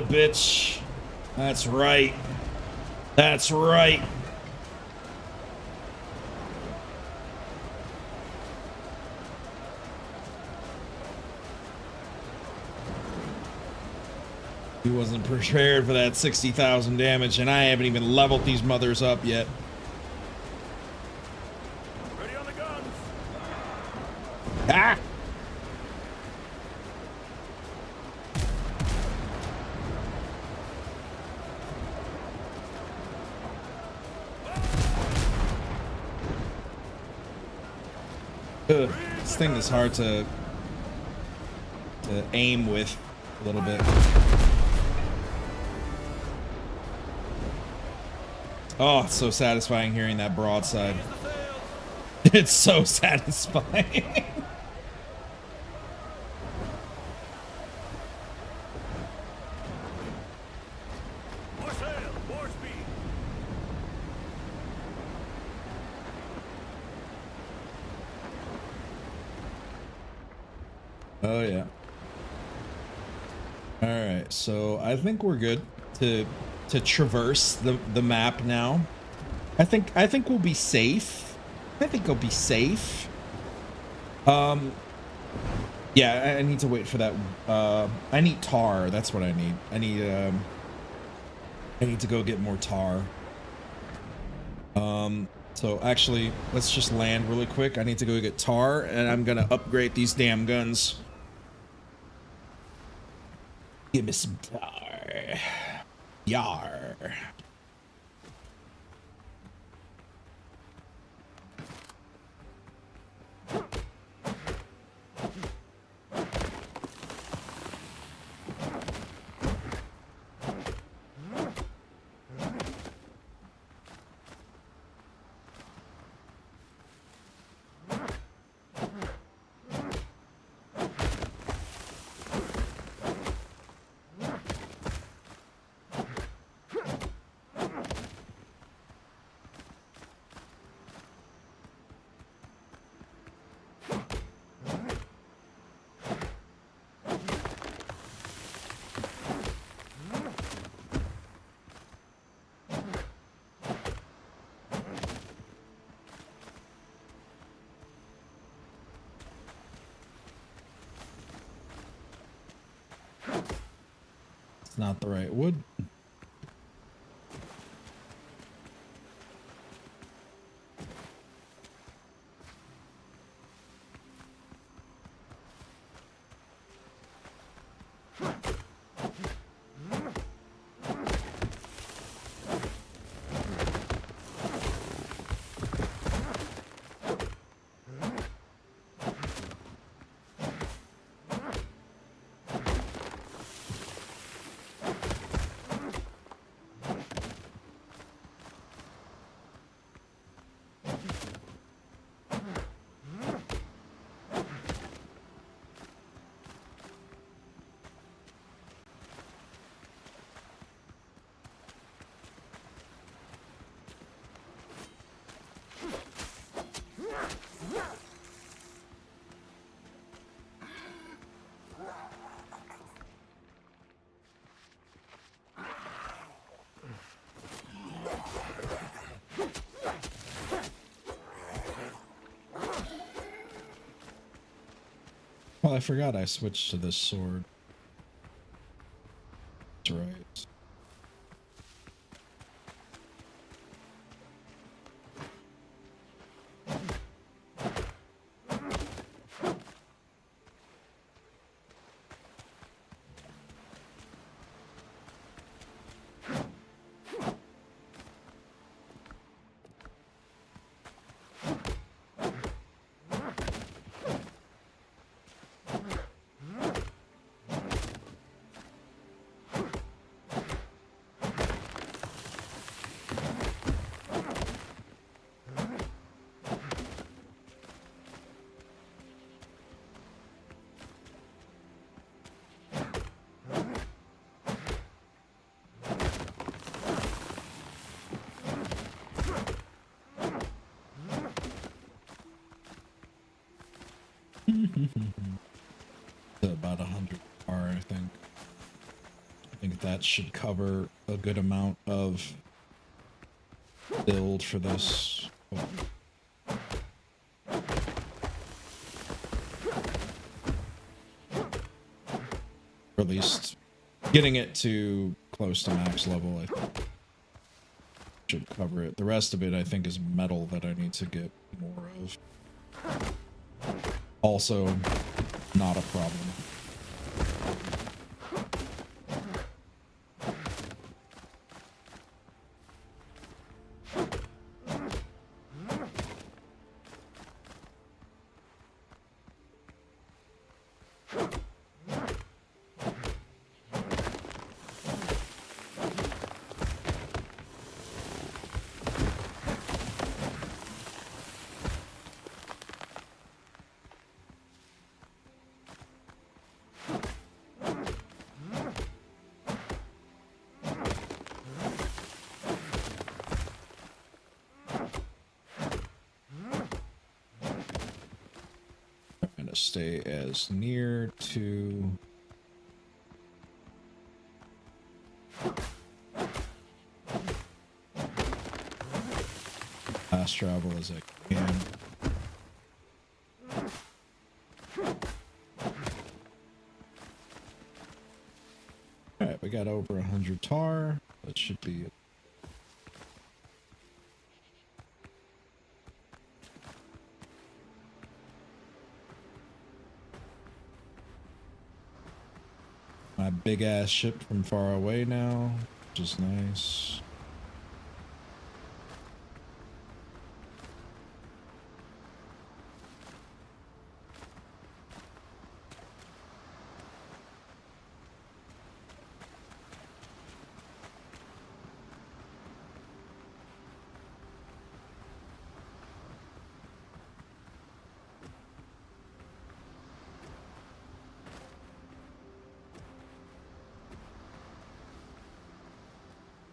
Bitch. That's right. That's right. He wasn't prepared for that 60,000 damage, and I haven't even leveled these mothers up yet. Ready on the guns. Ah! This thing is hard to aim with a little bit. Oh, it's so satisfying hearing that broadside. It's so satisfying. More sail, more speed. Oh yeah. All right, so I think we're good to traverse the map now. I think we'll be safe. I think we'll be safe. Yeah, I need to wait for that. I need tar. That's what I need. I need to go get more tar. So actually, let's just land really quick. I need to go get tar, and I'm gonna upgrade these damn guns. Give me some tar. Yar. It's not the right wood. Well, I forgot I switched to this sword. That's right. About 100 R, I think. I think that should cover a good amount of build for this. Or at least getting it to close to max level, I think, should cover it. The rest of it, I think, is metal that I need to get more of. Also, not a problem. Stay as near to fast travel as I can. Alright, we got over 100 tar. That should be it. My big ass ship from far away now, which is nice.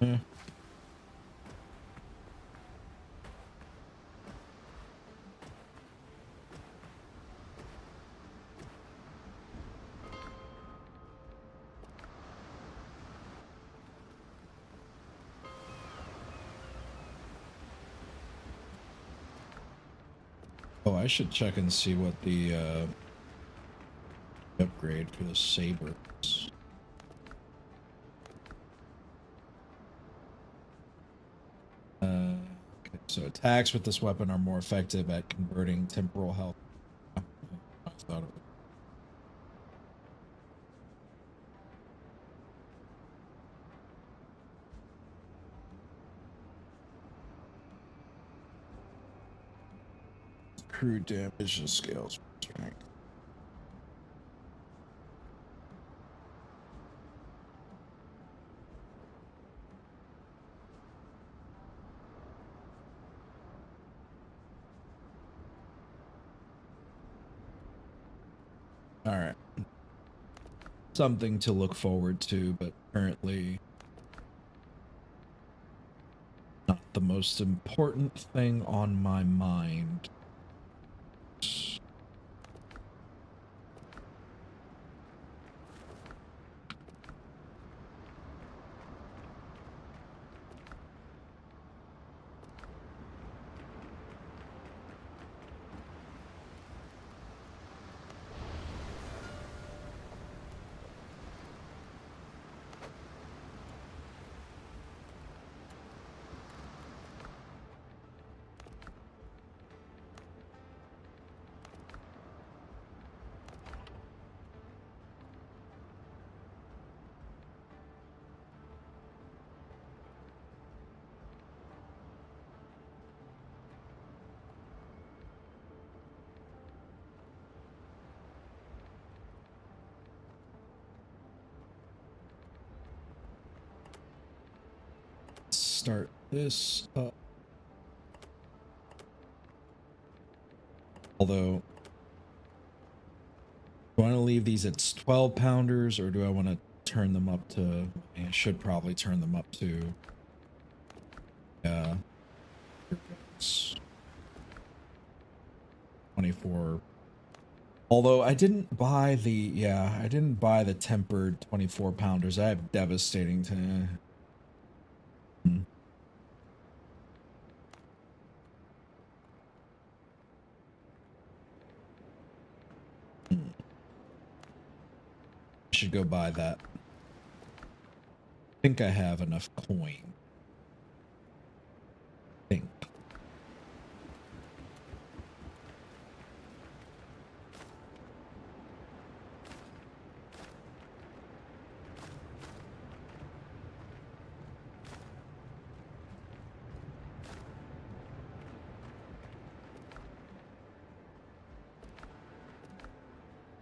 Yeah. Oh, I should check and see what the upgrade for the saber is. So attacks with this weapon are more effective at converting temporal health. I thought it was. Crew damage and scales. Strength. All right. Something to look forward to, but currently not the most important thing on my mind. Start this up. Although, do I want to leave these at 12 pounders or do I want to turn them up to, I should probably turn them up to, 24. Although I didn't buy the, I didn't buy the tempered 24 pounders. I have devastating to, should go buy that. I think I have enough coin. Think.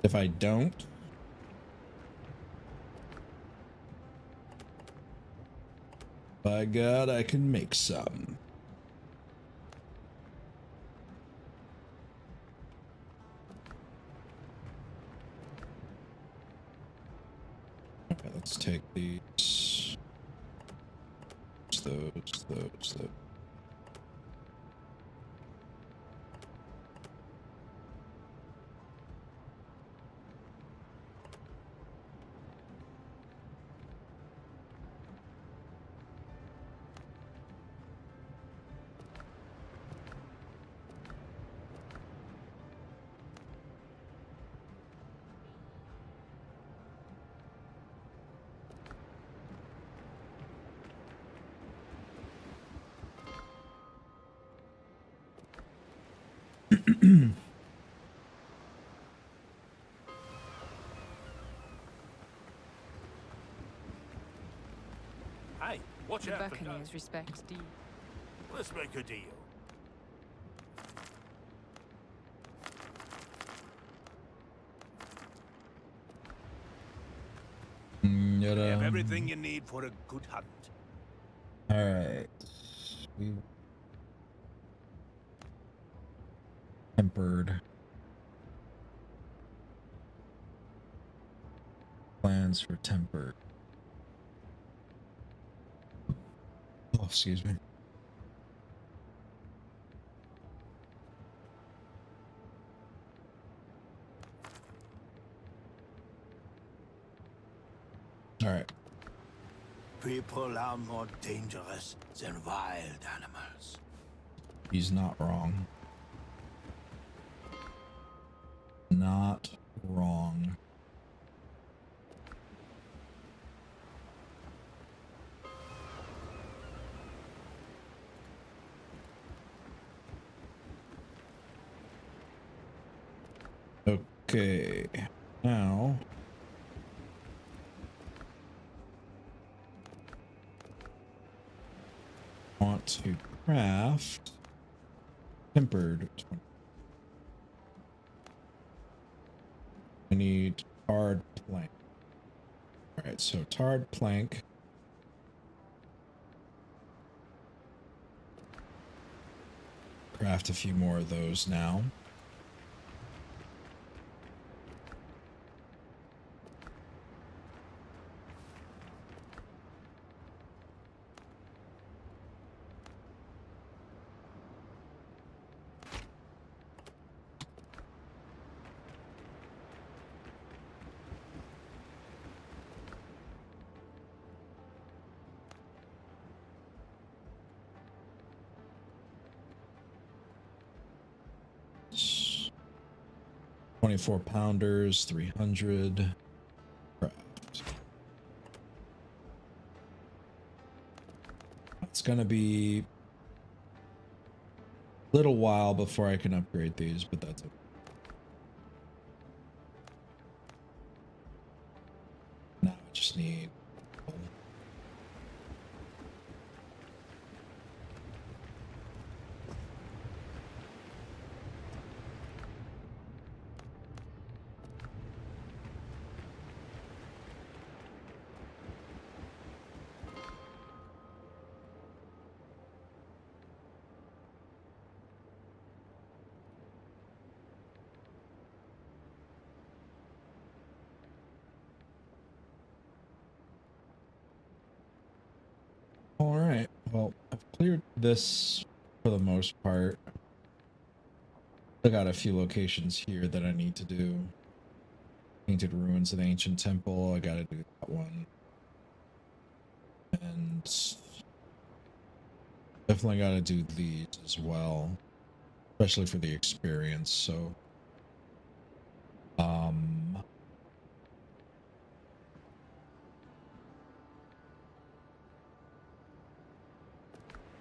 If I don't, by God, I can make some. Okay, let's take these. Those. Hey, watch The out for Buccaneers respect D. Let's make a deal. Have everything you need for a good hunt. All right. We tempered plans for tempered. Oh, excuse me. All right. People are more dangerous than wild animals. He's not wrong. Not wrong. Okay, now want to craft tempered. I need tarred plank. All right, so tarred plank. Craft a few more of those now. It's 24 pounders, 300. Craft. It's gonna be a little while before I can upgrade these, but that's okay. Now I just need. All right. Well, I've cleared this for the most part. I got a few locations here that I need to do. Painted ruins of the ancient temple. I gotta do that one. And definitely gotta do these as well. Especially for the experience, so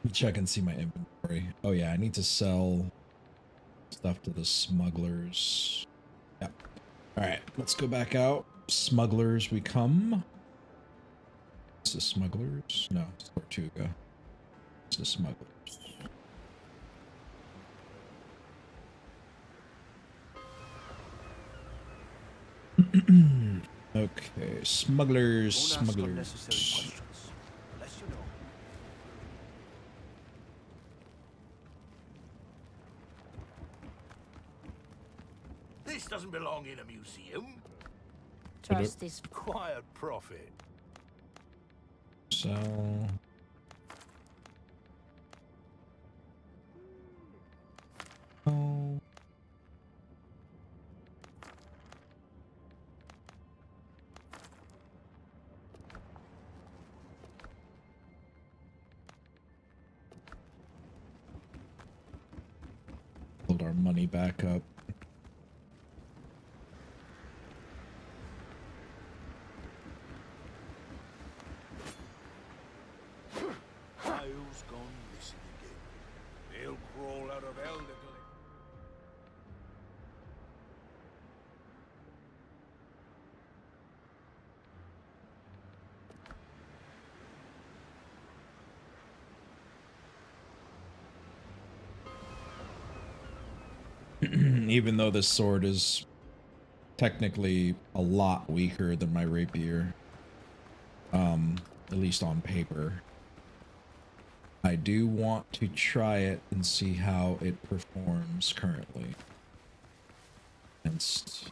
let me check and see my inventory. Oh yeah, I need to sell stuff to the smugglers. Yep. Alright, let's go back out. Smugglers we come. It's the smugglers? No, it's Tortuga. It's the smugglers. Okay, smugglers, Don't ask smugglers. unnecessary questions, unless you know. This doesn't belong in a museum. Trust is Quiet profit. Sell. Oh. Build our money back up. Kyle's gone missing again. They'll crawl out of Elder. Even though this sword is technically a lot weaker than my rapier, at least on paper, I do want to try it and see how it performs currently against.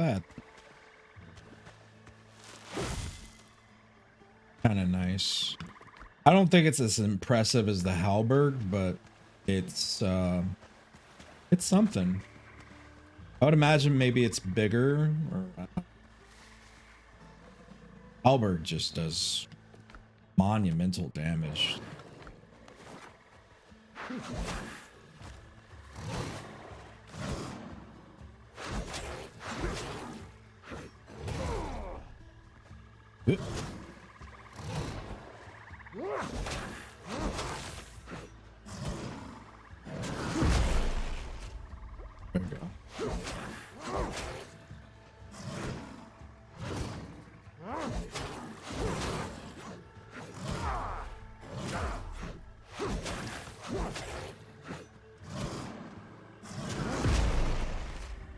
bad. Kind of nice. I don't think it's as impressive as the halberd, but it's something. I would imagine maybe it's bigger, or halberd just does monumental damage. There we go.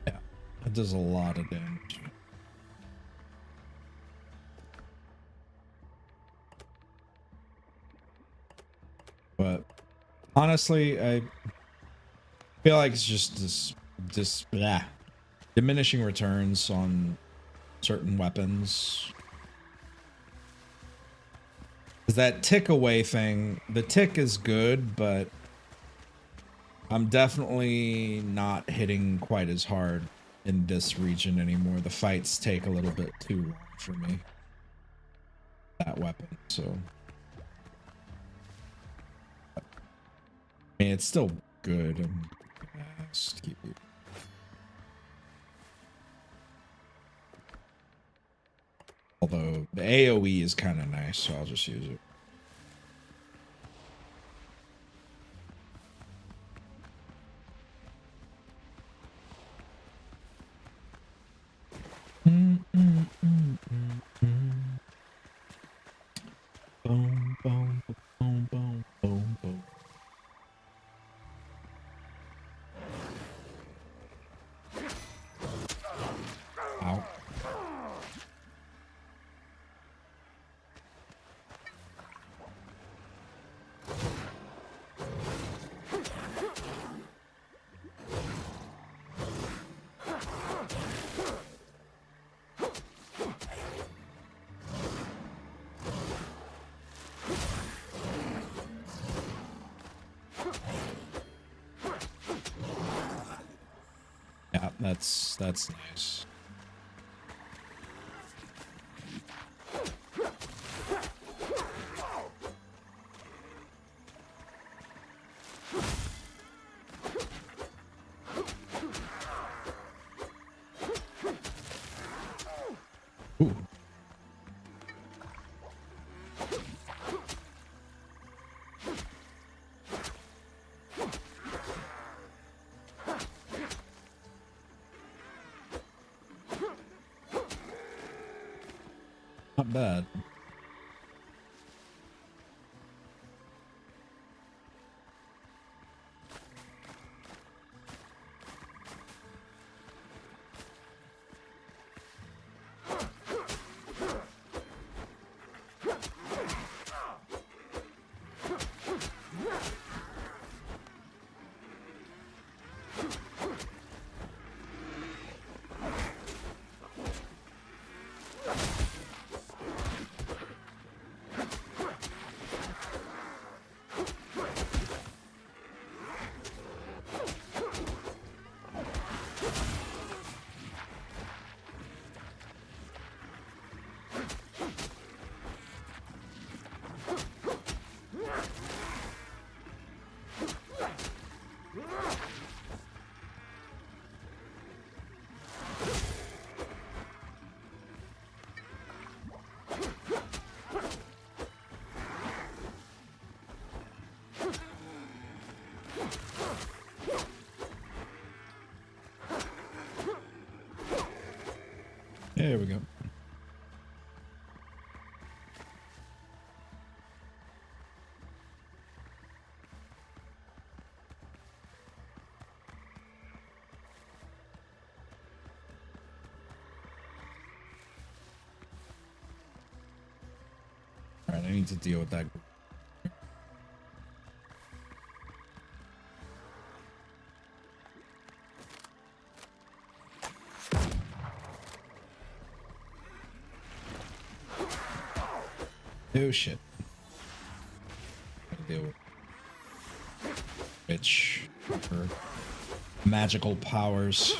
Yeah, it does a lot of damage. But honestly, I feel like it's just this diminishing returns on certain weapons. Cause that tick away thing, the tick is good, but I'm definitely not hitting quite as hard in this region anymore. The fights take a little bit too long for me. That weapon, so. I mean, it's still good. I'm just keep it. Although the AoE is kind of nice, so I'll just use it. Boom, boom, boom, boom, boom, boom. Ow. Yeah, that's nice. Ooh. Not bad. There we go. All right, I need to deal with that. Oh shit. Gotta deal with witch or magical powers.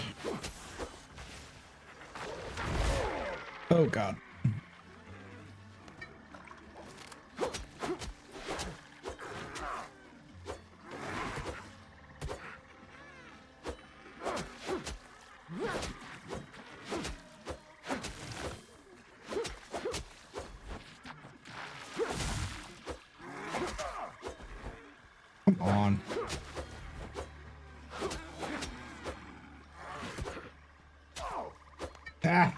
Oh god. Come on. Ah.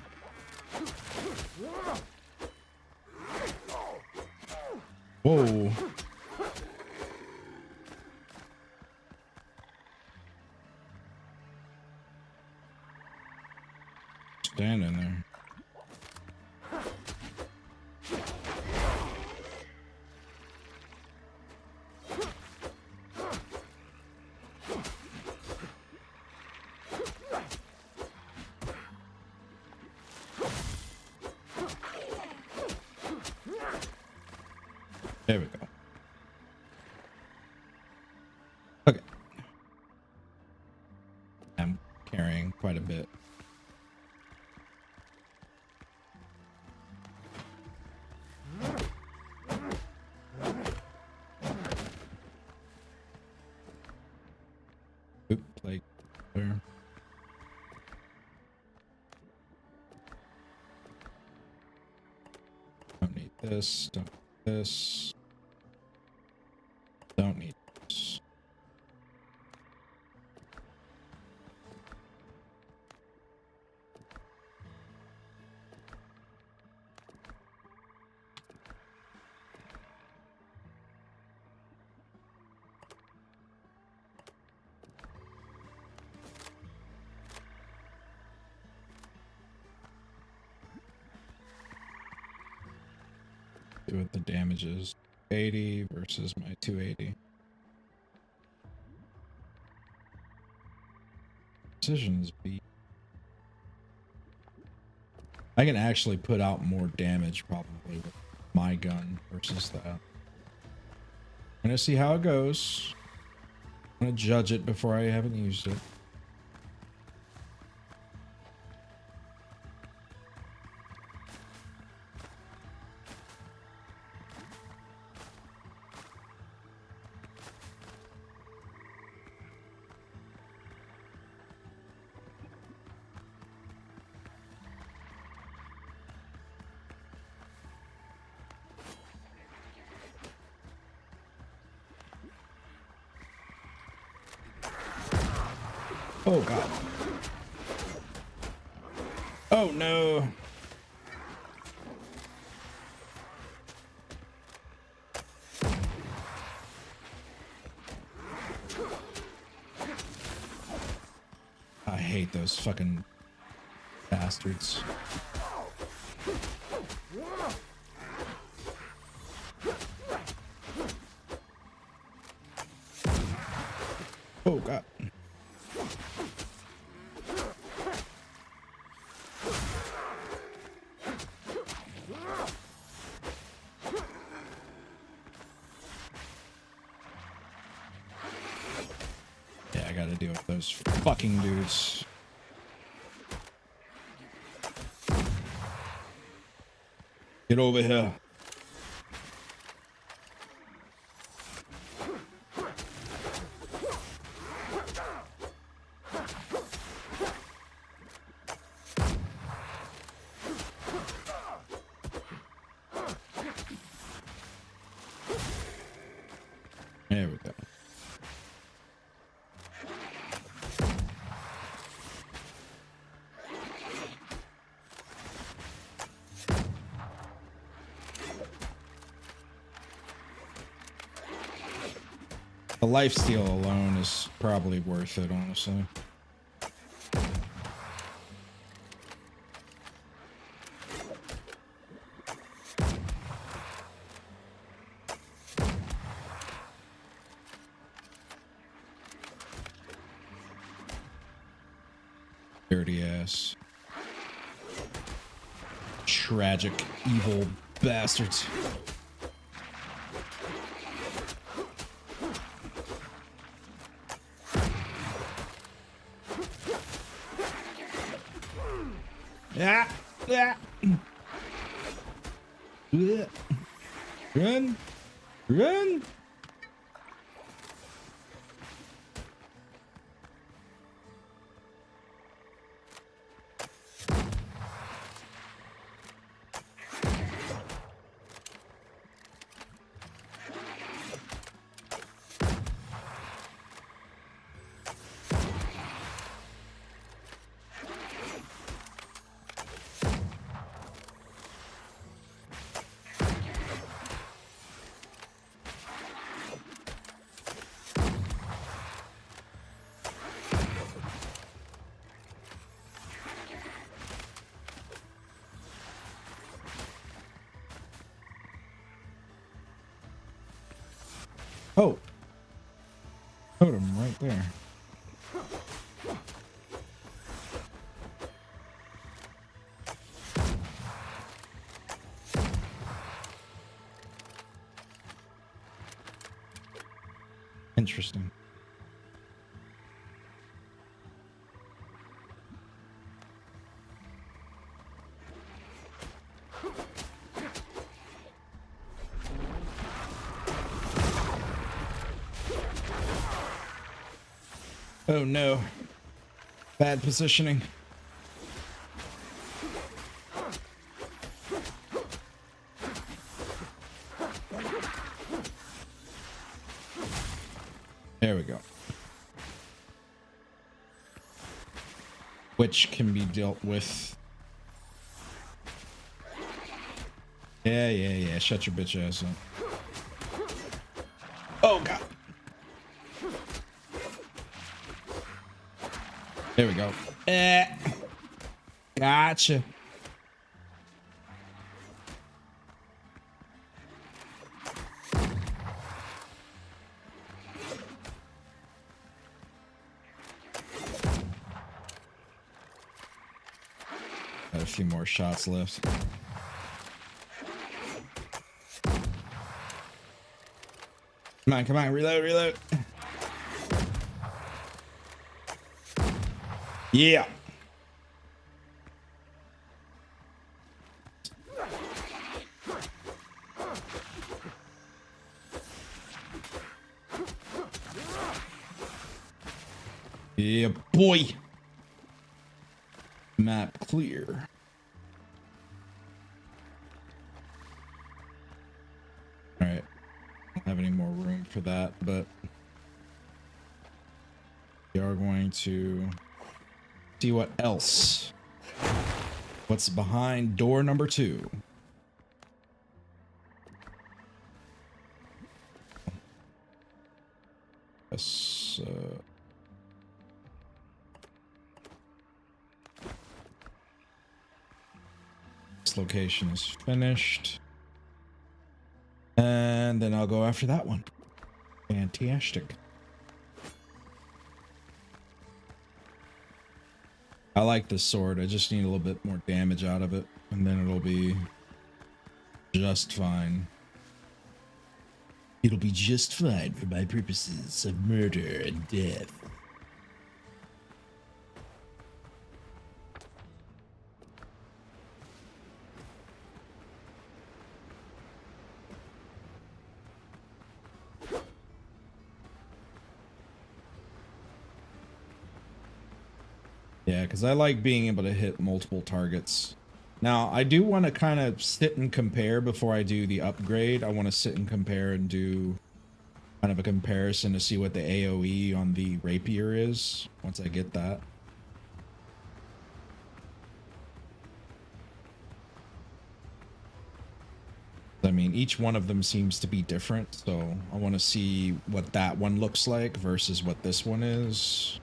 Whoa. Stand in there. There we go. Okay. I'm carrying quite a bit. Oop, like there. Don't need this, don't need this. Don't need this. See what the damage is. 80 versus my 280. Precision is B. I can actually put out more damage probably with my gun versus that. I'm gonna see how it goes. I'm gonna judge it before I haven't used it. Oh god. Oh no. I hate those fucking bastards. Oh god. Yeah, I gotta deal with those fucking dudes. Get over here. There we go. The lifesteal alone is probably worth it, honestly. Dirty ass. Tragic, evil bastards. Ah, ah. Run, run. Oh, totem right there. Interesting. Oh no. Bad positioning. There we go. Which can be dealt with. Yeah. Shut your bitch ass up. Oh god. There we go. Gotcha. Got a few more shots left. Come on, reload. Yeah. Yeah, boy. Map clear. All right. I don't have any more room for that, but we are going to see what else. What's behind door number 2? Yes. This location is finished. And then I'll go after that one. Fantastic. I like this sword. I just need a little bit more damage out of it, and then it'll be just fine. It'll be just fine for my purposes of murder and death. Yeah, because I like being able to hit multiple targets. Now, I do want to kind of sit and compare before I do the upgrade. I want to sit and compare and do kind of a comparison to see what the AoE on the rapier is once I get that. I mean, each one of them seems to be different, so I want to see what that one looks like versus what this one is.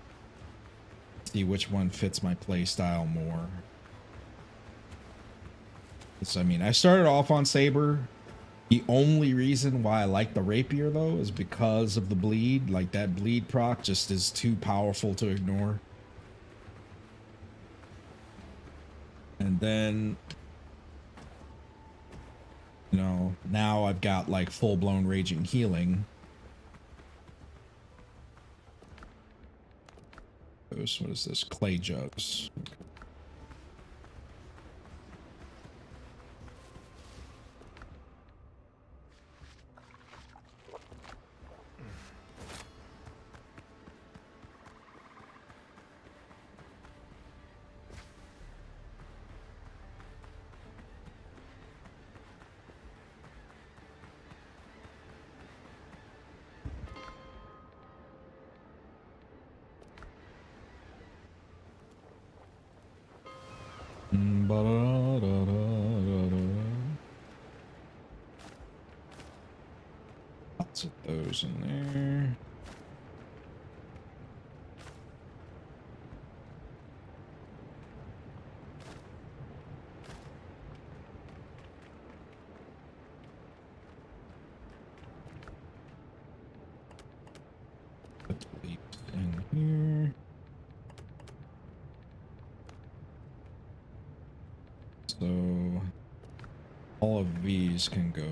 See which one fits my play style more. So, I mean, I started off on Saber. The only reason why I like the rapier, though, is because of the bleed. Like, that bleed proc just is too powerful to ignore. And then, you know, now I've got, like, full-blown raging healing. What is this? Clay jugs. Lots of those in there. Put these in here. So all of these can go.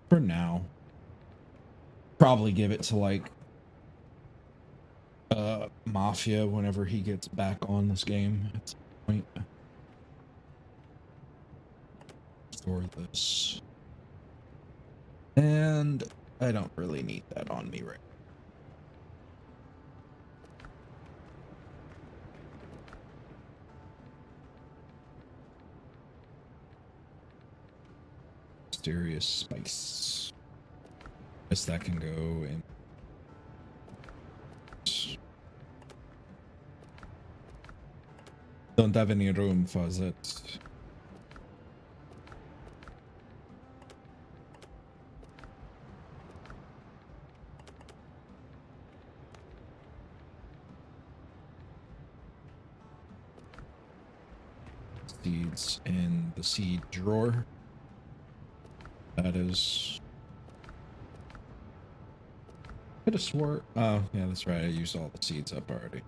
For now. Probably give it to like Mafia whenever he gets back on this game at some point. Store this. And I don't really need that on me right now. Mysterious spice. Guess that can go in. Don't have any room for that. Seeds in the seed drawer. That is. Could have swore. Oh, yeah, that's right. I used all the seeds up already.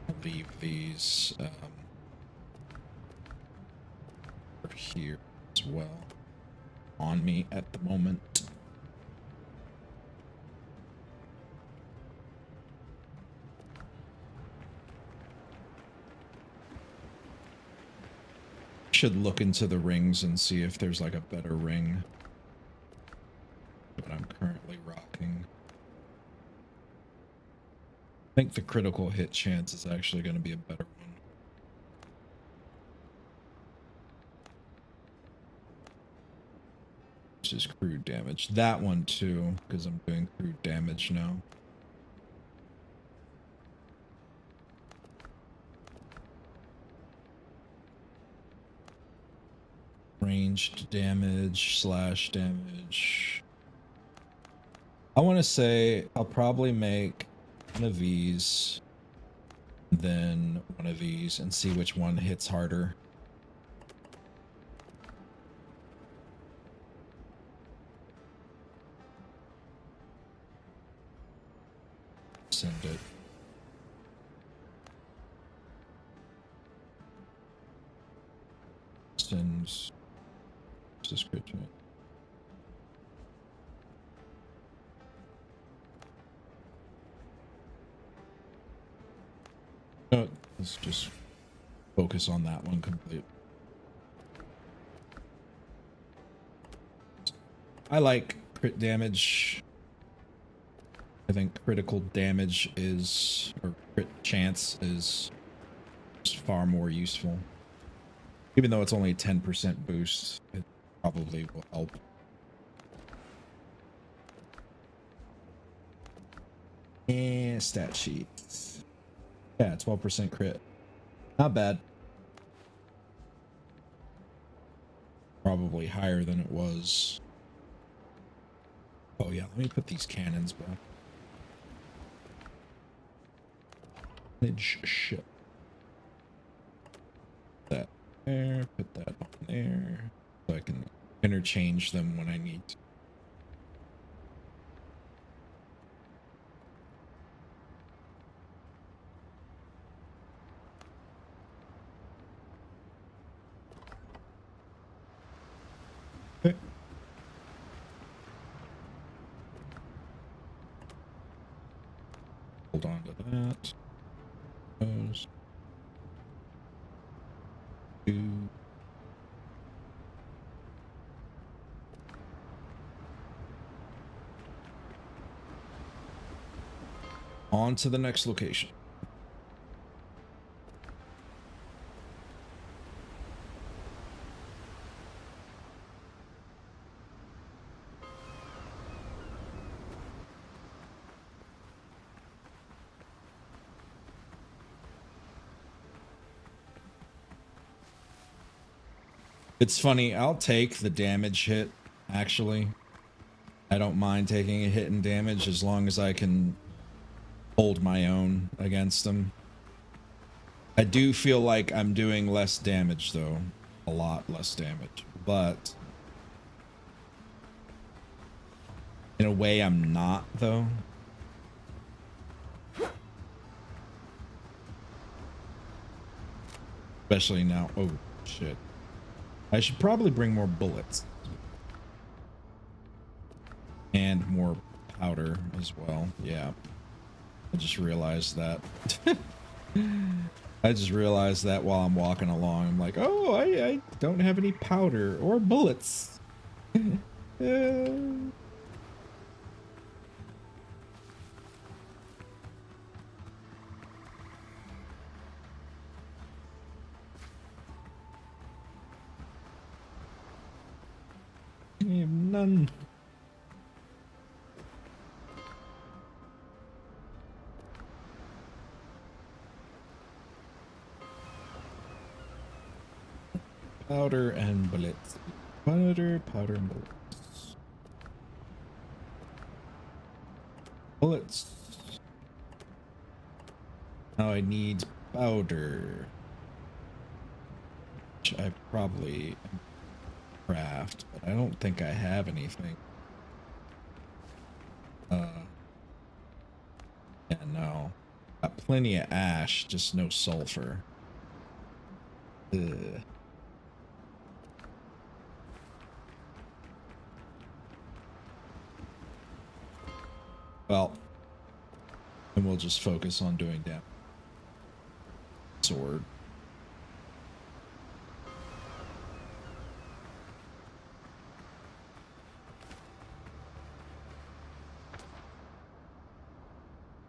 I'll leave these over here as well on me at the moment. Should look into the rings and see if there's like a better ring that I'm currently rocking. I think the critical hit chance is actually going to be a better one. Which is crude damage. That one too, because I'm doing crude damage now. Ranged damage, slash damage. I want to say I'll probably make one of these, then one of these, and see which one hits harder. Send it. Sends. Description. No, let's just focus on that one complete. I like crit damage. I think critical damage is, or crit chance is far more useful. Even though it's only a 10% boost, it probably will help. And stat sheets. Yeah, 12% crit. Not bad. Probably higher than it was. Oh yeah, let me put these cannons back. Shit. That there, put that on there. So I can interchange them when I need to. Okay. Hold on to that. Those. Two. On to the next location. It's funny, I'll take the damage hit, actually. I don't mind taking a hit in damage as long as I can hold my own against them. I do feel like I'm doing less damage, though. A lot less damage. But in a way, I'm not, though. Especially now. Oh, shit. I should probably bring more bullets. And more powder as well. Yeah. I just realized that. I just realized that while I'm walking along. I'm like, oh, I don't have any powder or bullets. I have none. Powder and bullets. Powder and bullets. Bullets. Now I need powder. Which I probably craft, but I don't think I have anything. Yeah, no. Got plenty of ash, just no sulfur. Ugh. Well, and we'll just focus on doing damage. Sword.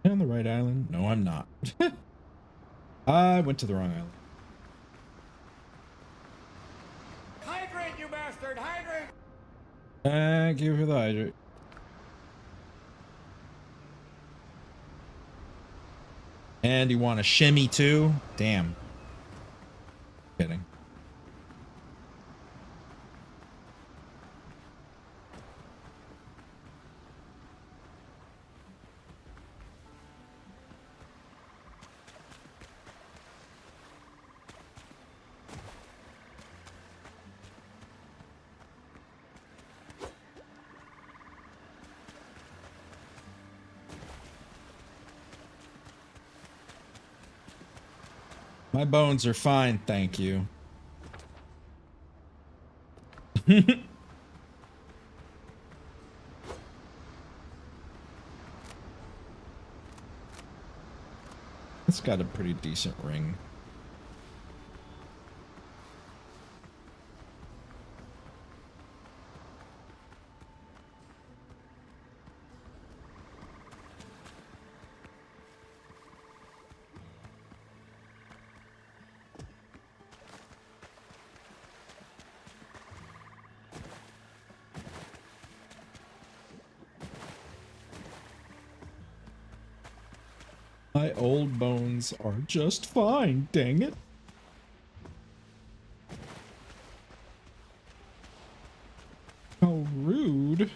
Am I on the right island? No, I'm not. I went to the wrong island. Hydrate, you bastard! Hydrate! Thank you for the hydrate. And you want a shimmy too? Damn. Kidding. My bones are fine, thank you. It's got a pretty decent ring. My old bones are just fine, dang it. How rude.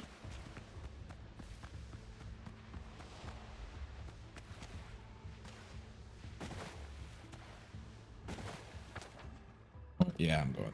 Oh, yeah, I'm going.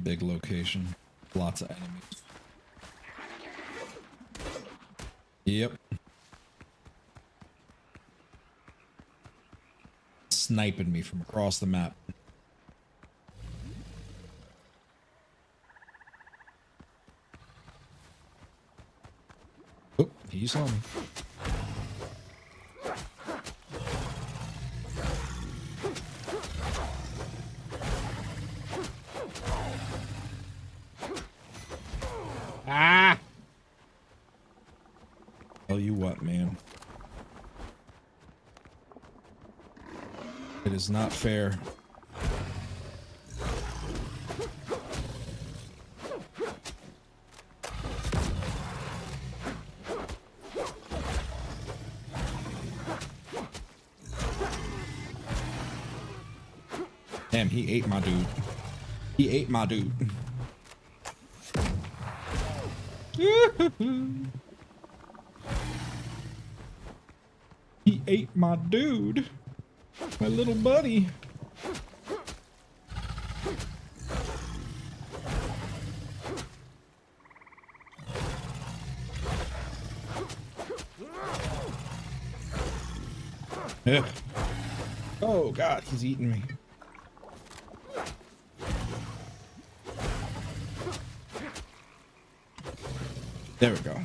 Big location. Lots of enemies. Yep. Sniping me from across the map. Oh, he saw me. Ah! Tell you what, man. It is not fair. Damn, he ate my dude. He ate my dude. He ate my dude. My little buddy. Yeah. Oh God, he's eating me. There we go.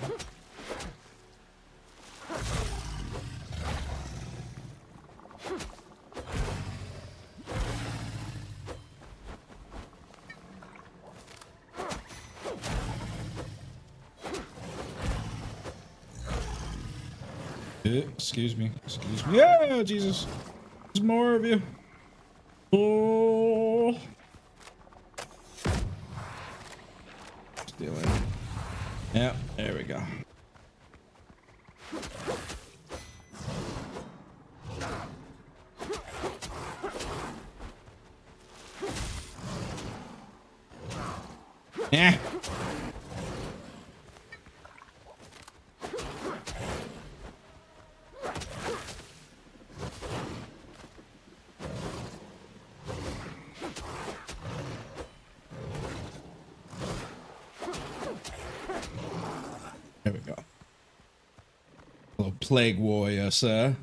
Excuse me. Excuse me. Yeah, Jesus. There's more of you. Oh. Stealing. Yeah, there we go. Yeah. There we go. Little plague warrior, sir.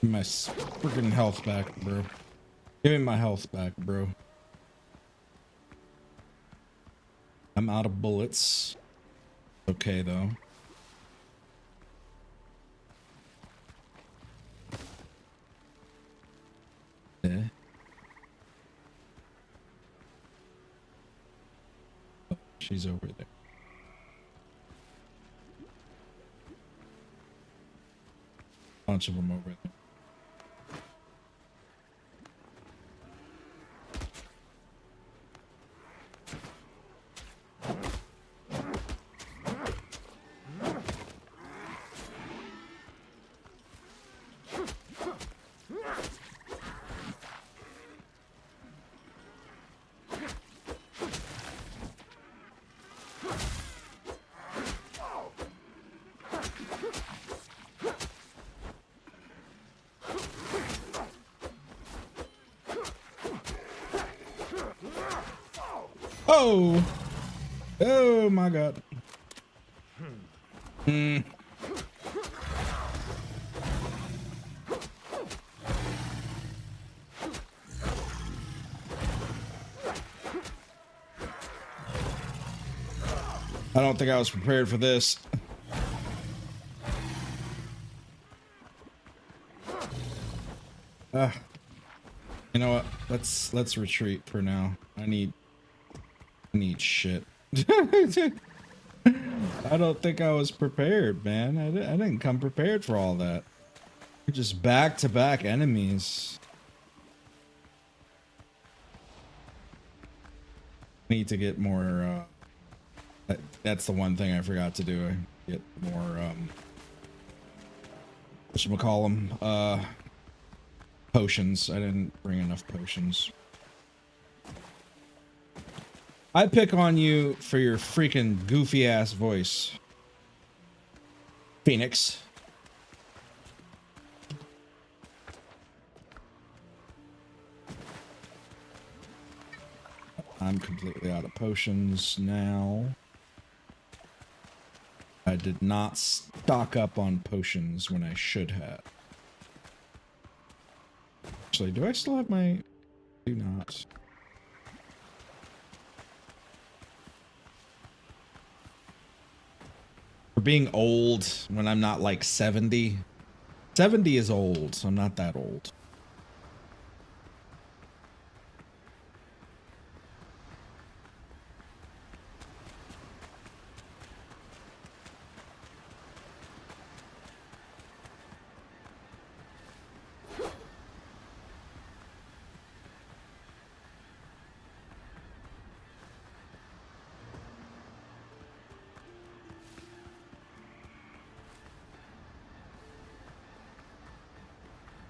My freaking health back, bro. Give me my health back, bro. I'm out of bullets. Okay, though. Yeah. Oh, she's over there. Bunch of them over there. Oh! Oh my God. Hmm. I don't think I was prepared for this. You know what? Let's retreat for now. I need shit. I don't think I was prepared, man. I didn't come prepared for all that. Just back-to-back enemies. Need to get more, that's the one thing I forgot to do. I get more, whatchamacallem, potions. I didn't bring enough potions. I pick on you for your freaking goofy ass voice. Phoenix. I'm completely out of potions now. I did not stock up on potions when I should have. Actually, do I still have my... Do not. For being old when I'm not like 70. 70 is old, so I'm not that old.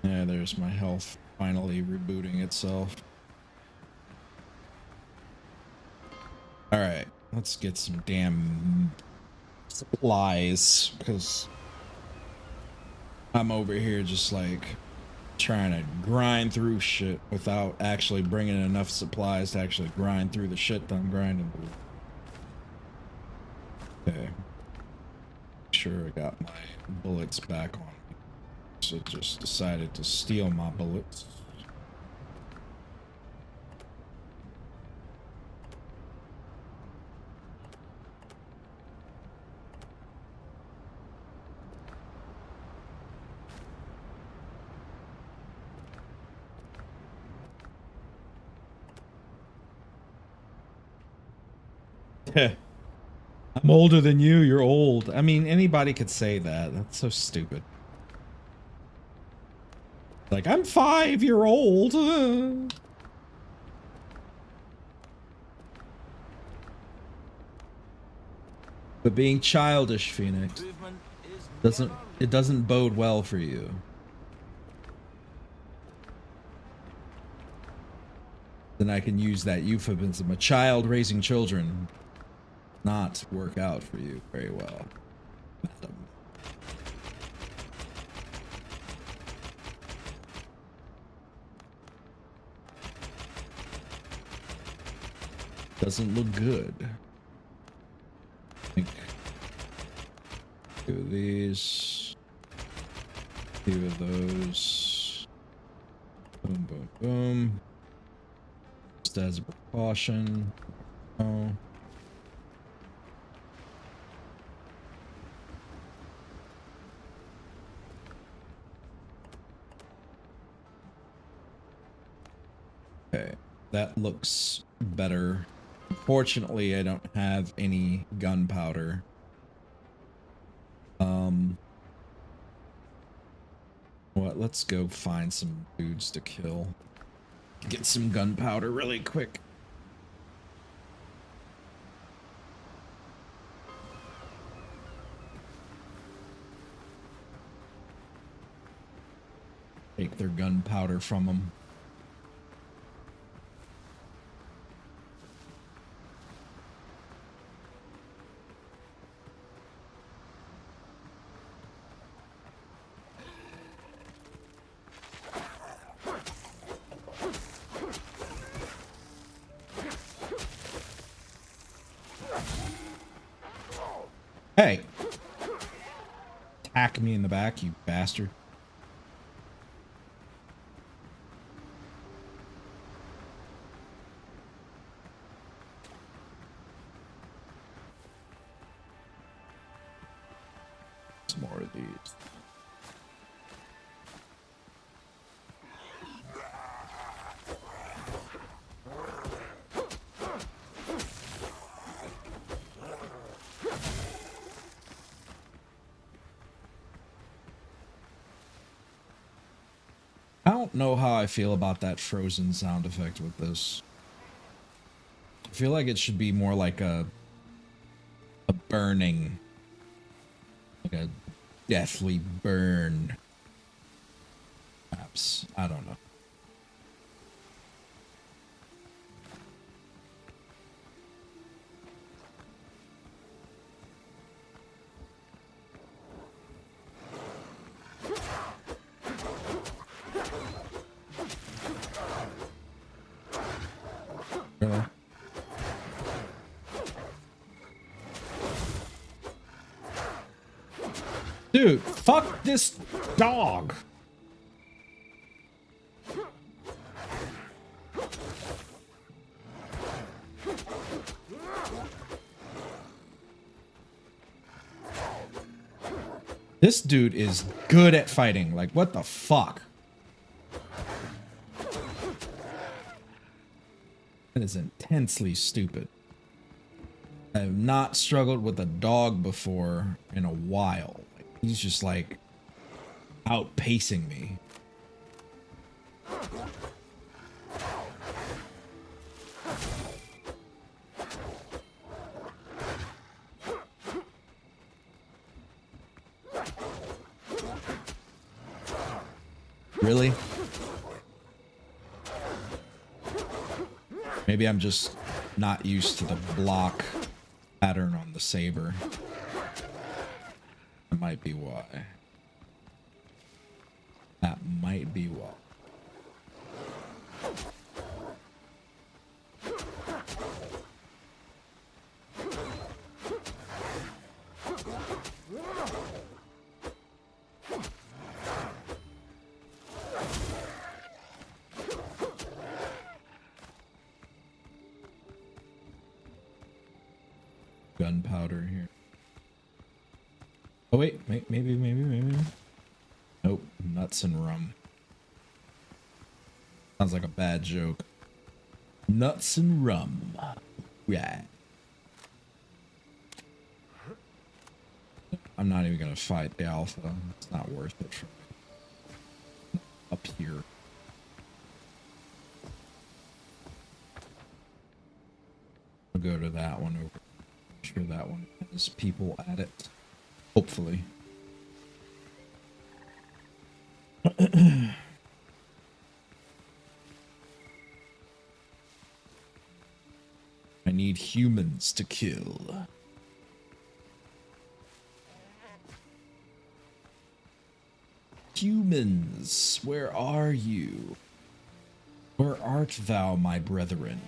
Yeah, there's my health finally rebooting itself. Alright, let's get some damn supplies, because I'm over here just like trying to grind through shit without actually bringing enough supplies to actually grind through the shit that I'm grinding through. Okay. Sure, I got my bullets back on. So just decided to steal my bullets. I'm older than you, you're old. I mean, anybody could say that. That's so stupid. Like, I'm 5 year old. But being childish, Phoenix, doesn't bode well for you. Then I can use that euphemism. A child raising children not work out for you very well, madam. Doesn't look good. Think. Two of these. Two of those. Boom, boom, boom. Just as a precaution. Oh. Okay, that looks better. Unfortunately, I don't have any gunpowder. What? Let's go find some dudes to kill. Get some gunpowder really quick. Take their gunpowder from them. Hey! Attack me in the back, you bastard. Some more of these. I don't know how I feel about that frozen sound effect with this. I feel like it should be more like a burning, like a deathly burn. Perhaps. I don't know. Dude, fuck this dog. This dude is good at fighting. Like, what the fuck? That is intensely stupid. I have not struggled with a dog before in a while. Like, he's just like outpacing me. Really? Maybe I'm just not used to the block pattern on the saber. That might be why. That might be why. Gunpowder here. Oh wait, maybe. Nope, nuts and rum. Sounds like a bad joke. Nuts and rum. Yeah. I'm not even gonna fight the alpha. It's not worth it for me. Up here. I'll go to that one over. Sure that one has people at it. Hopefully. I need humans to kill. Humans, where are you? Where art thou, my brethren?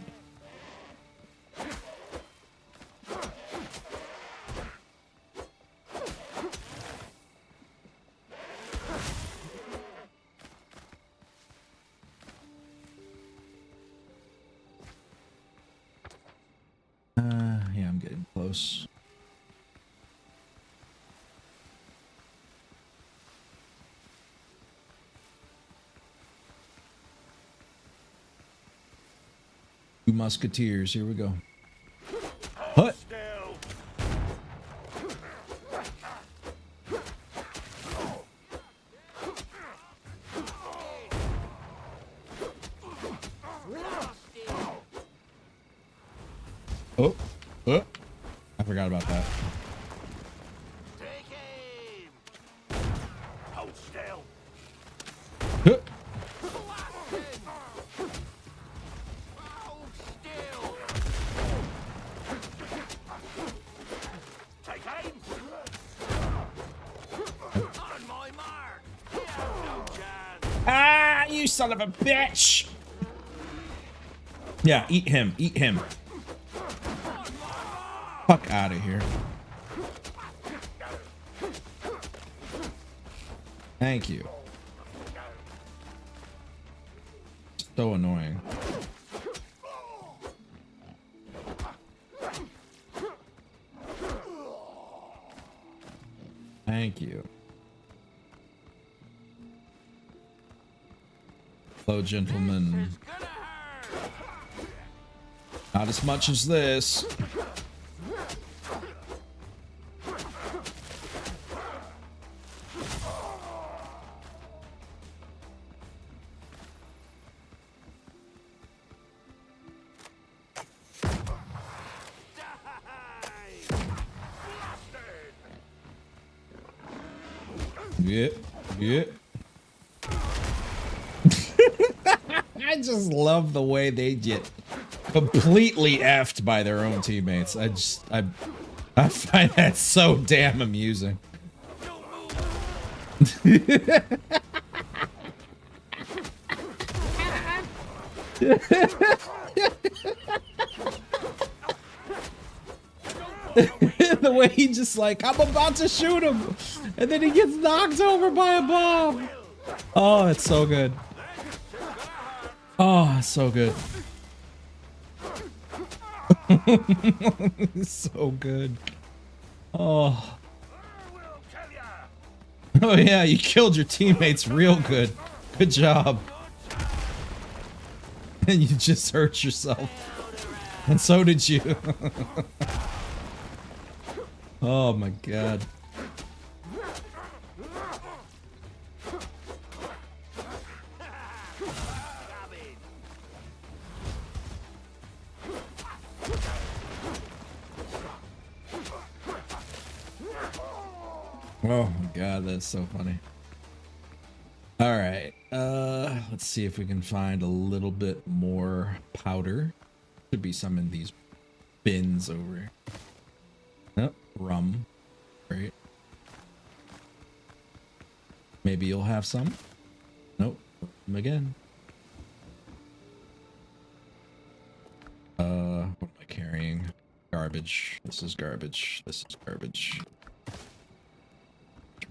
Yeah, I'm getting close. Two musketeers, here we go. What? Oh, oh, I forgot about that. Take aim! Hold still! Huh. Hold still! Take aim! On my mark! Yeah, no chance! Ah, you son of a bitch! Yeah, eat him, eat him. Fuck out of here. Thank you. So annoying. Thank you. Hello, gentlemen. Not as much as this. Yeah, yeah. I just love the way they get completely effed by their own teammates. I find that so damn amusing. The way he just like, I'm about to shoot him, and then he gets knocked over by a bomb. Oh, it's so good. Oh, it's so good. So good. Oh. Oh yeah, you killed your teammates real good. Good job. And you just hurt yourself. And so did you. Oh my god. Oh my god, that's so funny. All right, let's see if we can find a little bit more powder. Should be some in these bins over here. Oh, rum. Great. Maybe you'll have some. Nope. Rum again. What am I carrying? Garbage. This is garbage. This is garbage.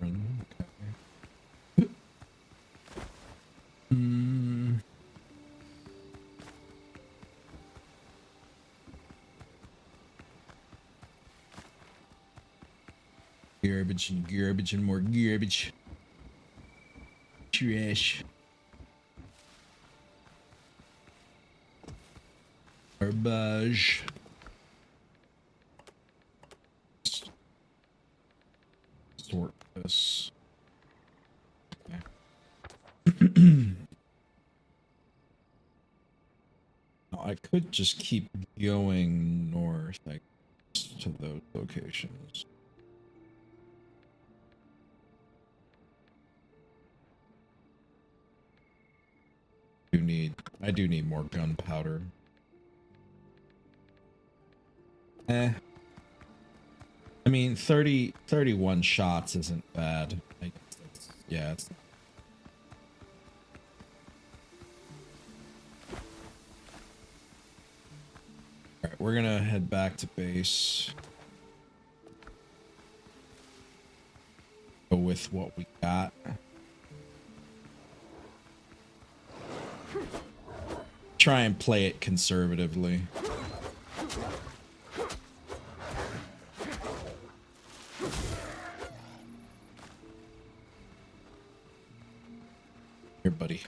Okay. Garbage and garbage and more garbage. Trash. Garbage. Sort this. Okay. Now, I could just keep going north, like, to those locations. I do need more gunpowder. I mean, 31 shots isn't bad. Yeah, it's... Alright, we're gonna head back to base. Go with what we got. Try and play it conservatively. Here, buddy.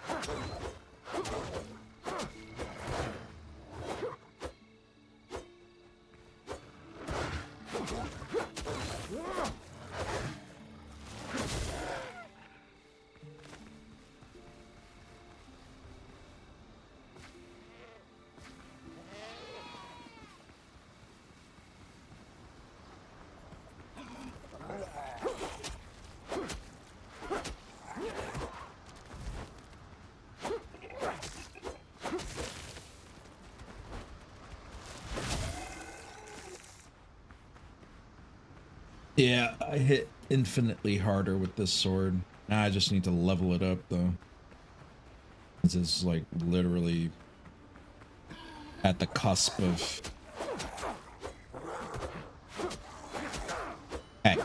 Yeah, I hit infinitely harder with this sword. Now I just need to level it up, though. This is, like, literally at the cusp of... Hey.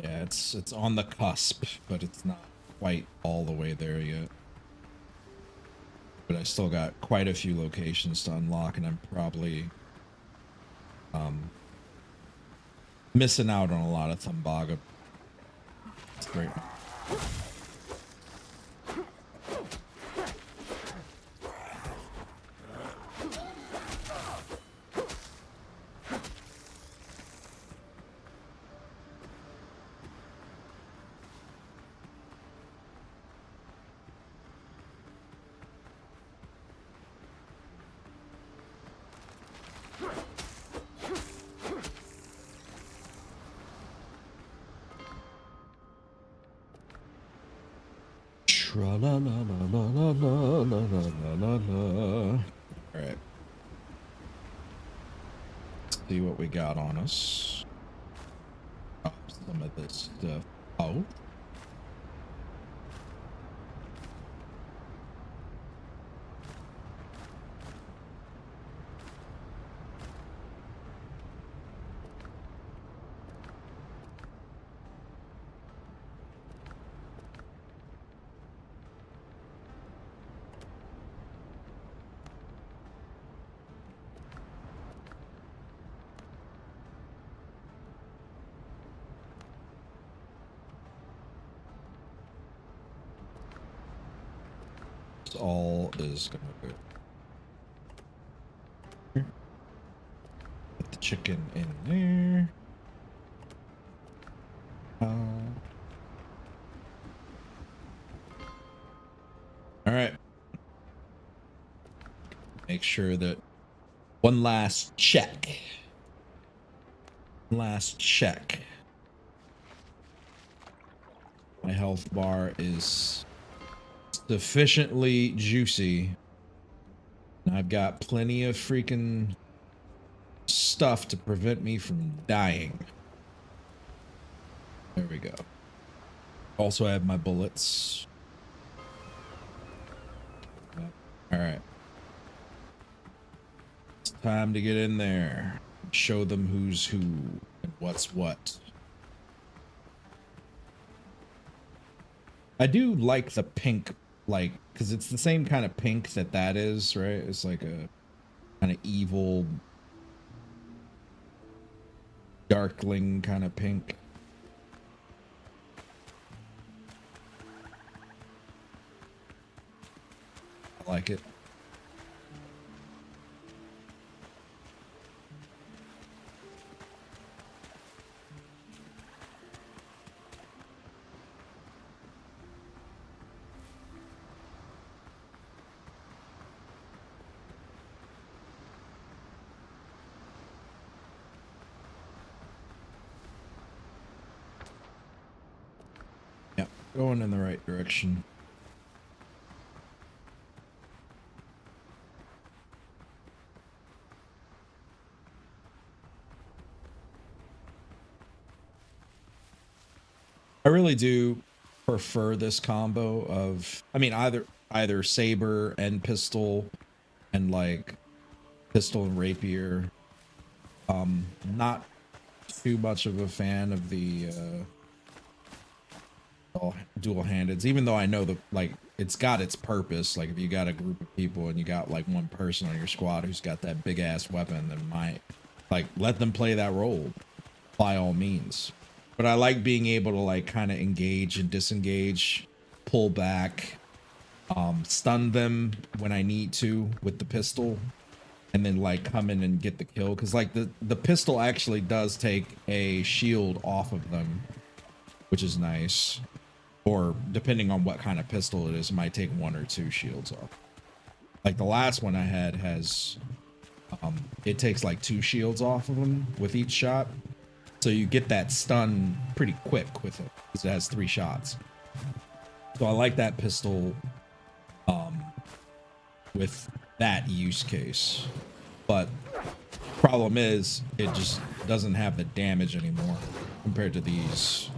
Yeah, it's on the cusp, but it's not quite all the way there yet. But I still got quite a few locations to unlock, and I'm probably missing out on a lot of Thumbaga. It's great. Alright. Let's see what we got on us. Oh, some of this stuff. Oh. all is gonna go. Put the chicken in there. All right. Make sure that one last check. Last check. My health bar is sufficiently juicy. And I've got plenty of freaking stuff to prevent me from dying. There we go. Also, I have my bullets. All right. It's time to get in there. Show them who's who and what's what. I do like the pink, like, because it's the same kind of pink that is, right? It's like a kind of evil, darkling kind of pink. I like it. Going in the right direction. I really do prefer this combo of, I mean, either saber and pistol and like pistol and rapier. Not too much of a fan of the dual-handeds, even though I know that like it's got its purpose. Like if you got a group of people and you got like one person on your squad who's got that big ass weapon, then might like let them play that role by all means. But I like being able to like kind of engage and disengage, pull back, stun them when I need to with the pistol, and then like come in and get the kill, because like the pistol actually does take a shield off of them, which is nice. Or depending on what kind of pistol it is, it might take 1 or 2 shields off. Like the last one I had has, it takes like 2 shields off of them with each shot. So you get that stun pretty quick with it, because it has 3 shots. So I like that pistol with that use case. But problem is, it just doesn't have the damage anymore compared to these.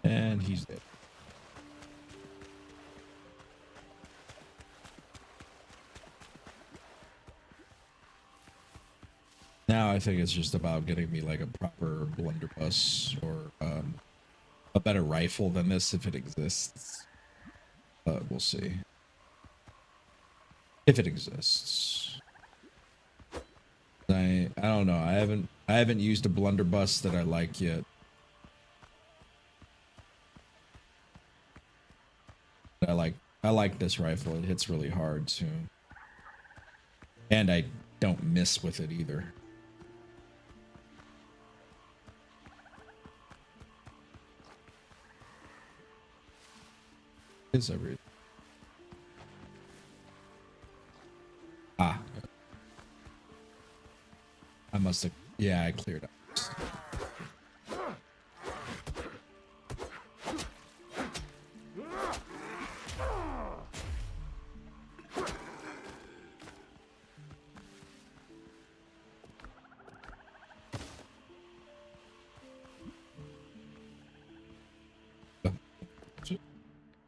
And he's dead. Now I think it's just about getting me like a proper blunderbuss or a better rifle than this if it exists. But we'll see. If it exists. I don't know. I haven't used a blunderbuss that I like yet. I like this rifle. It hits really hard too. And I don't miss with it either. Is everything. Ah. I must have, yeah, I cleared up.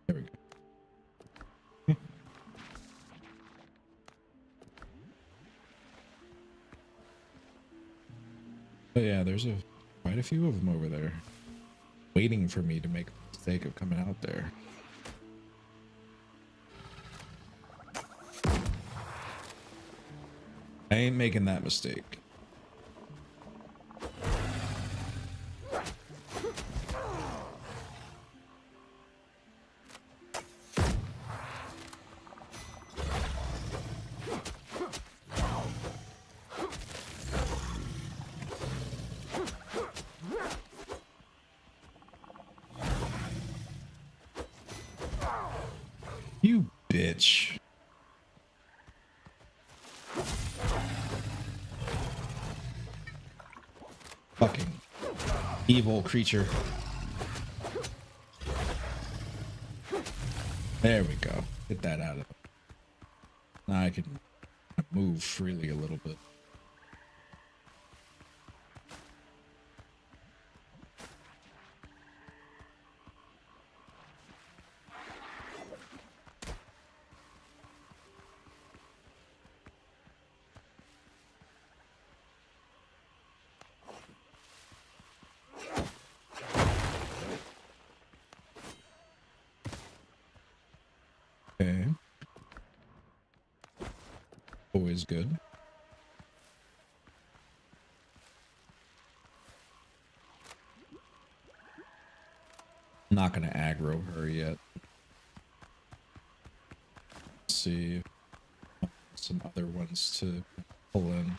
There we go. But yeah, there's quite a few of them over there waiting for me to make the mistake of coming out there. I ain't making that mistake. You bitch. Fucking evil creature. There we go. Get that out of it. Now I can move freely a little bit. Okay. Always good. Not gonna aggro her yet. Let's see. Some other ones to pull in.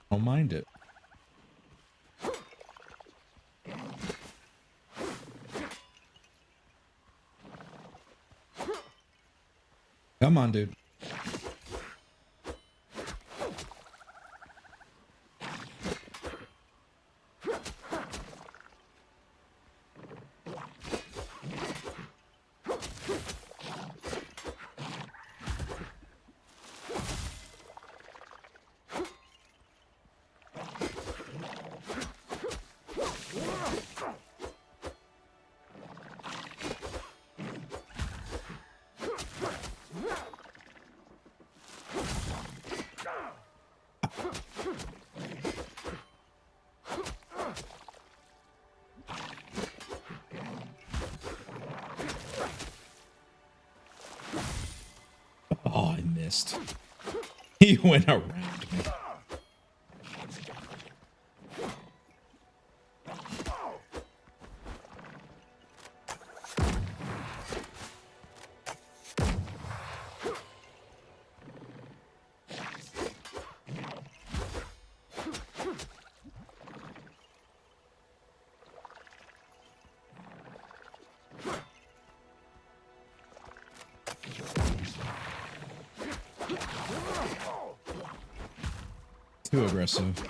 Don't mind it. Come on, dude. Oh, I missed. He went around me. Too aggressive.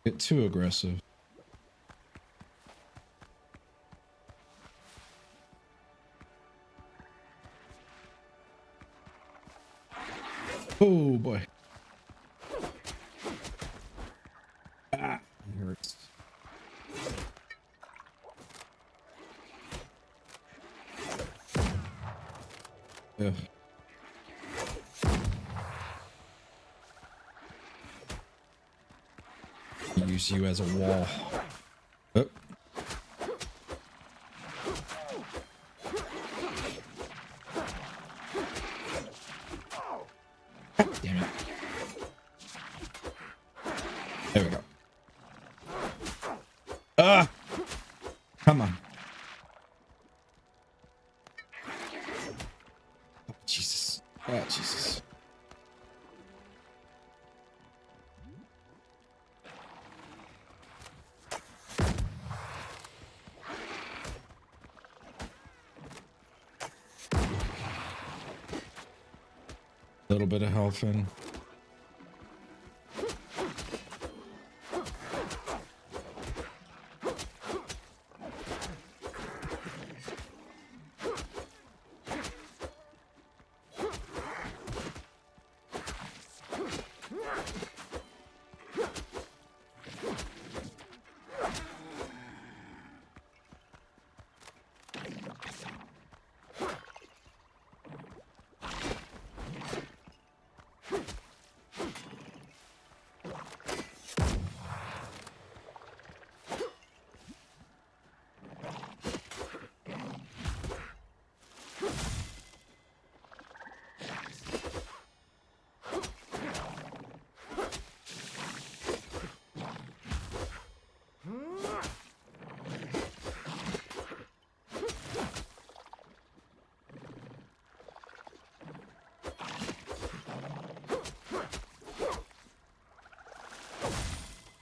Get too aggressive. Oh boy. Ah, it hurts. Ugh. Use you as a wall. Oh. Damn it. There we go. Ah! Come on. Oh, Jesus. Oh, Jesus. Little bit of health in.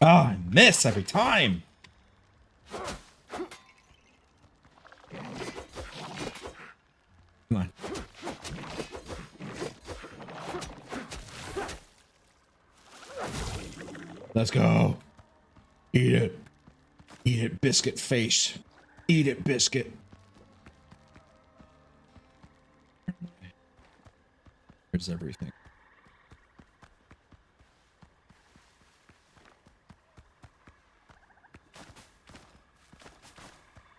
I miss every time. Come on. Let's go. Eat it. Eat it, biscuit face. Eat it, biscuit. There's everything.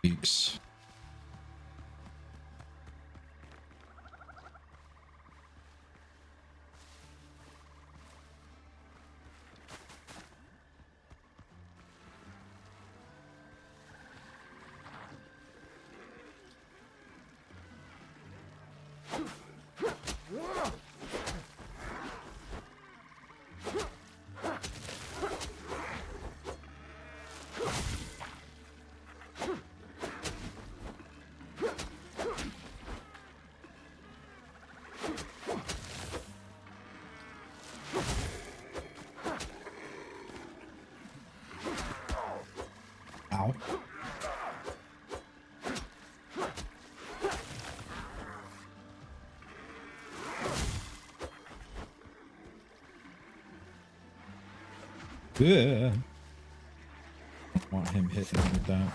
Weeks. Ow. Yeah. I don't want him hitting me with that.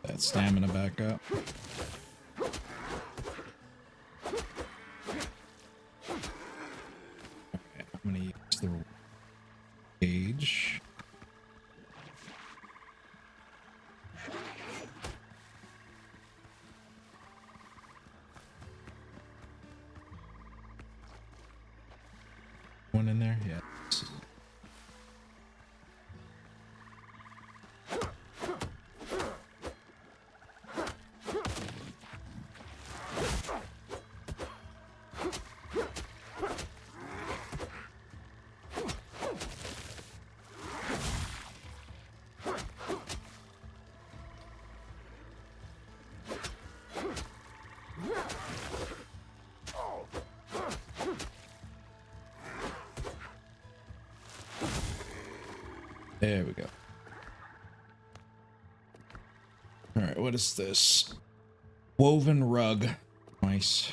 That stamina back up. Okay, I'm gonna use the gauge. One in there? Yeah. There we go. All right, what is this? Woven rug. Nice.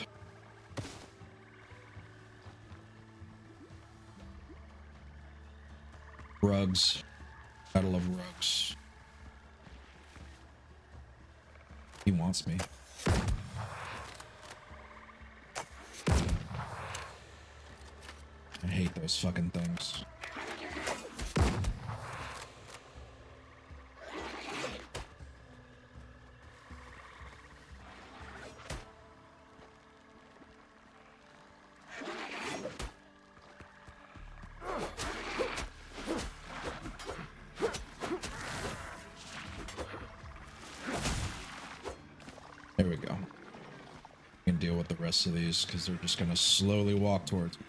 Rugs. Gotta love rugs. He wants me. I hate those fucking things. There we go. I can deal with the rest of these because they're just gonna slowly walk towards me.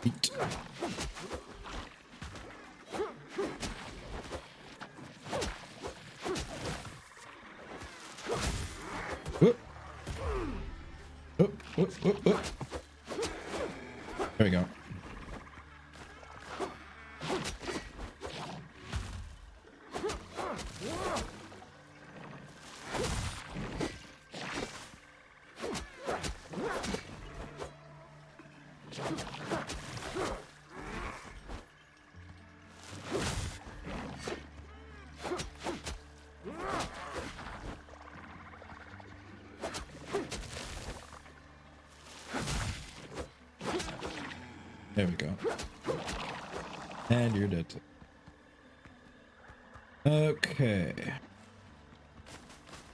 Eat. Whoop. Whoop, whoop, whoop, whoop. There we go. There we go. And you're dead. Okay.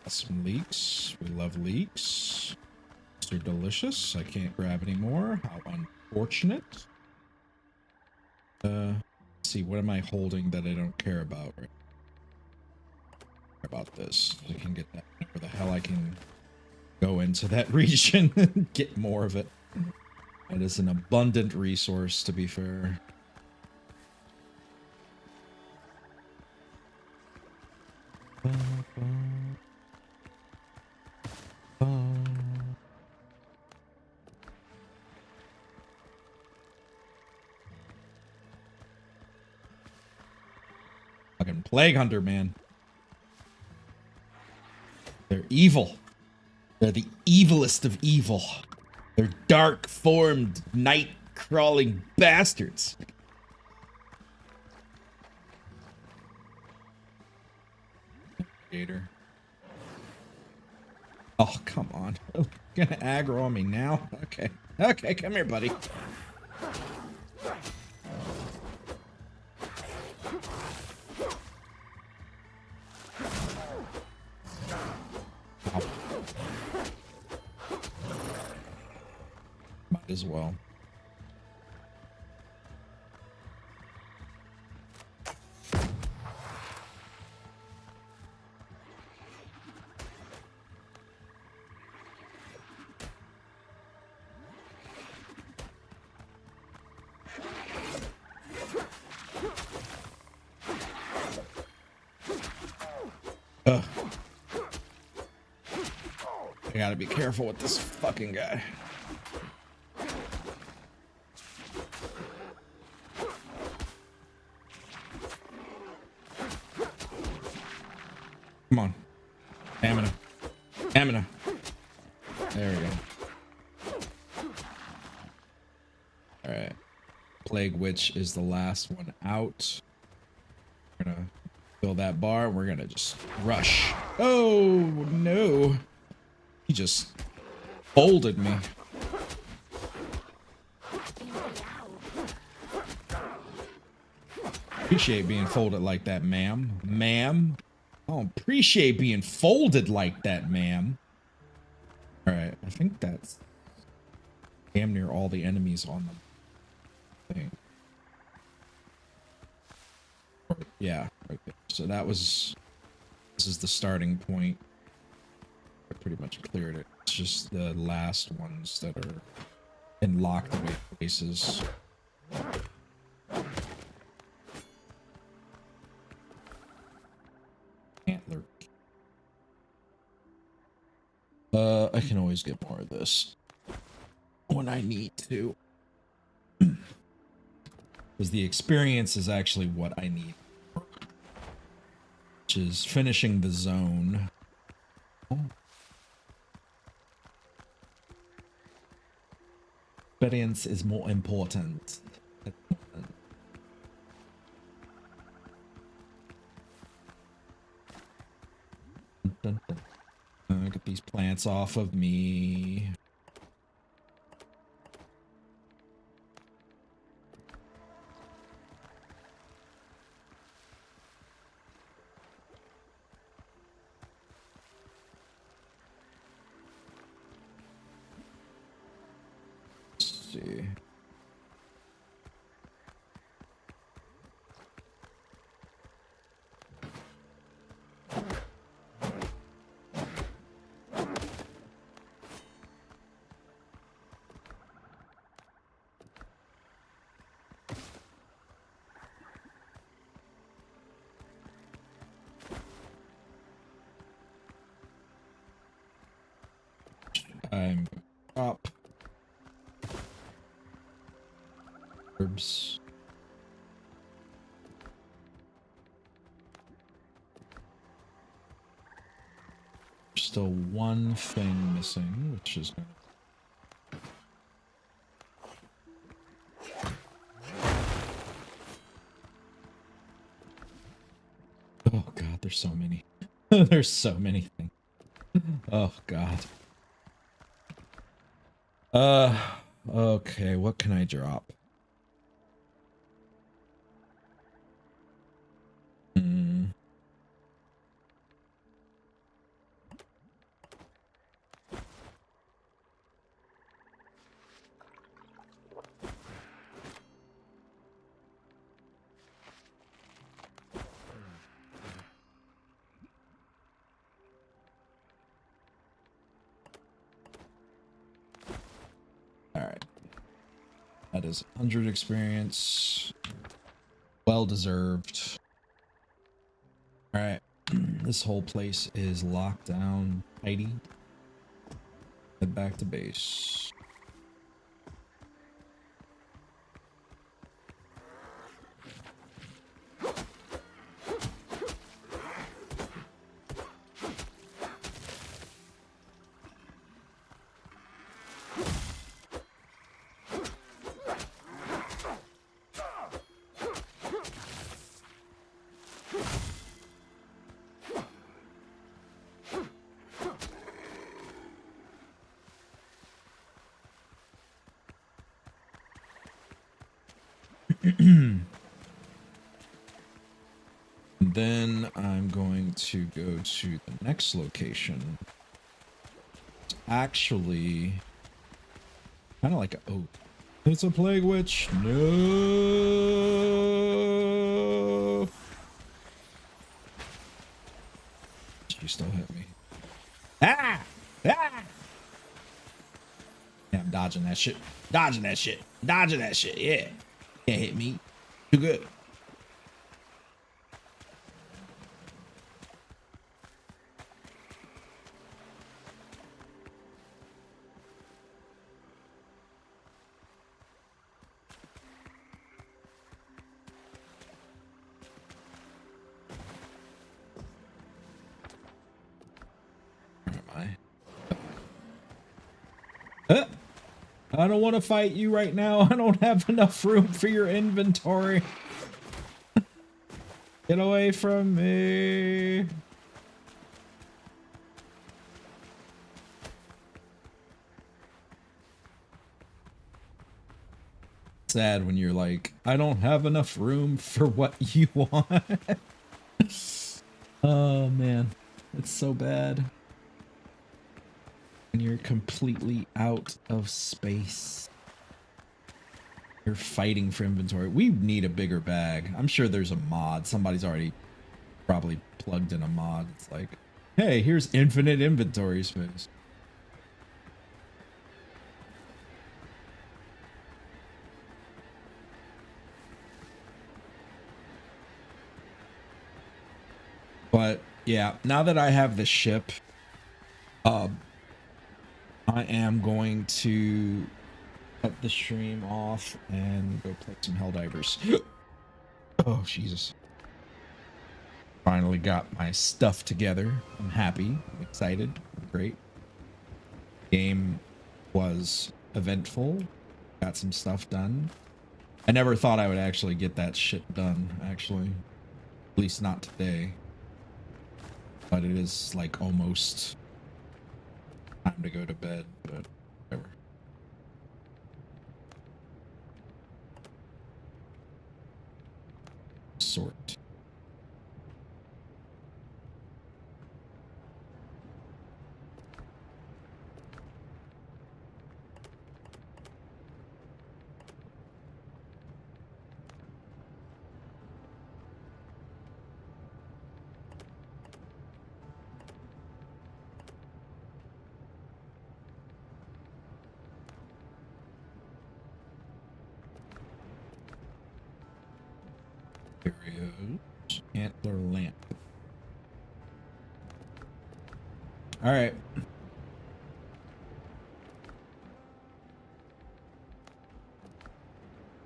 Got some leeks. We love leeks. They're delicious. I can't grab any more. How unfortunate. Let's see, what am I holding that I don't care about? Right? about this. I can get that where the hell I can go into that region and get more of it. It is an abundant resource, to be fair. Fucking Plague Hunter, man. They're evil. They're the evilest of evil. They're dark-formed, night-crawling bastards. Gator. Oh, come on. You're gonna aggro on me now? Okay. Okay, come here, buddy. Ow. Might as well. Ugh. I gotta be careful with this fucking guy. Come on. Stamina. Stamina. There we go. Alright. Plague Witch is the last one out. We're gonna fill that bar. We're gonna just rush. Oh, no. He just folded me. Appreciate being folded like that, ma'am. Ma'am? I don't appreciate being folded like that, ma'am. Alright, I think that's damn near all the enemies on the thing. Yeah, okay. So that was... This is the starting point. I pretty much cleared it. It's just the last ones that are in locked away places. Antler. I can always get more of this when I need to. Because the experience is actually what I need. Which is finishing the zone. Oh. Experience is more important. Get these plants off of me. Let's see. I'm up. Herbs. There's still one thing missing, which is gonna... Oh god, there's so many. There's so many things. Oh god. Okay, what can I drop? That is 100 experience. Well deserved. Alright. This whole place is locked down. Tidy. Head back to base. Then I'm going to go to the next location. It's actually kind of like a, oh, it's a plague witch. No. She still hit me. Ah! Ah! Yeah, I'm dodging that shit. Dodging that shit. Dodging that shit. Yeah. Can't hit me. Too good. I don't want to fight you right now. I don't have enough room for your inventory. Get away from me. Sad when you're like, I don't have enough room for what you want. Oh man, it's so bad. And you're completely out of space. You're fighting for inventory. We need a bigger bag. I'm sure there's a mod. Somebody's already probably plugged in a mod. It's like, hey, here's infinite inventory space. But yeah, now that I have the ship, I am going to cut the stream off and go play some Helldivers. Oh, Jesus. Finally got my stuff together. I'm happy. I'm excited. Great. Game was eventful. Got some stuff done. I never thought I would actually get that shit done, actually. At least not today. But it is like almost time to go to bed, but whatever. Sort. Areas. Antler lamp. All right.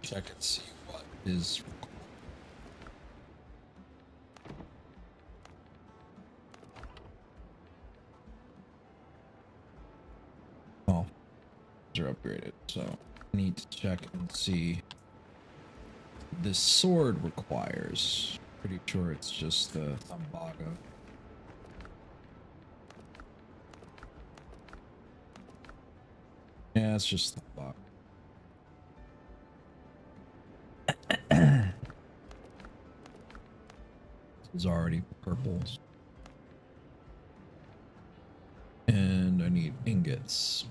Check and see what is required. Oh, these are upgraded, so I need to check and see this sword requires. Pretty sure it's just the Thumbaga. Yeah, it's just Thumbaga. This is already purple. And I need ingots.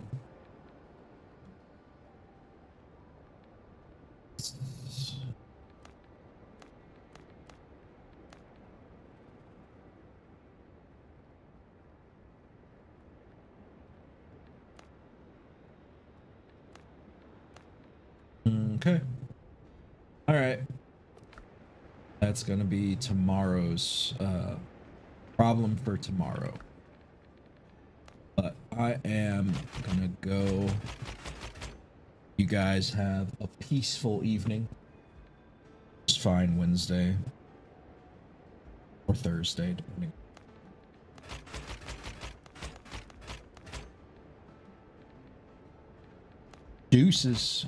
Okay. All right. That's gonna be tomorrow's problem for tomorrow. But I am gonna go. You guys have a peaceful evening. It's fine Wednesday or Thursday, depending. Deuces.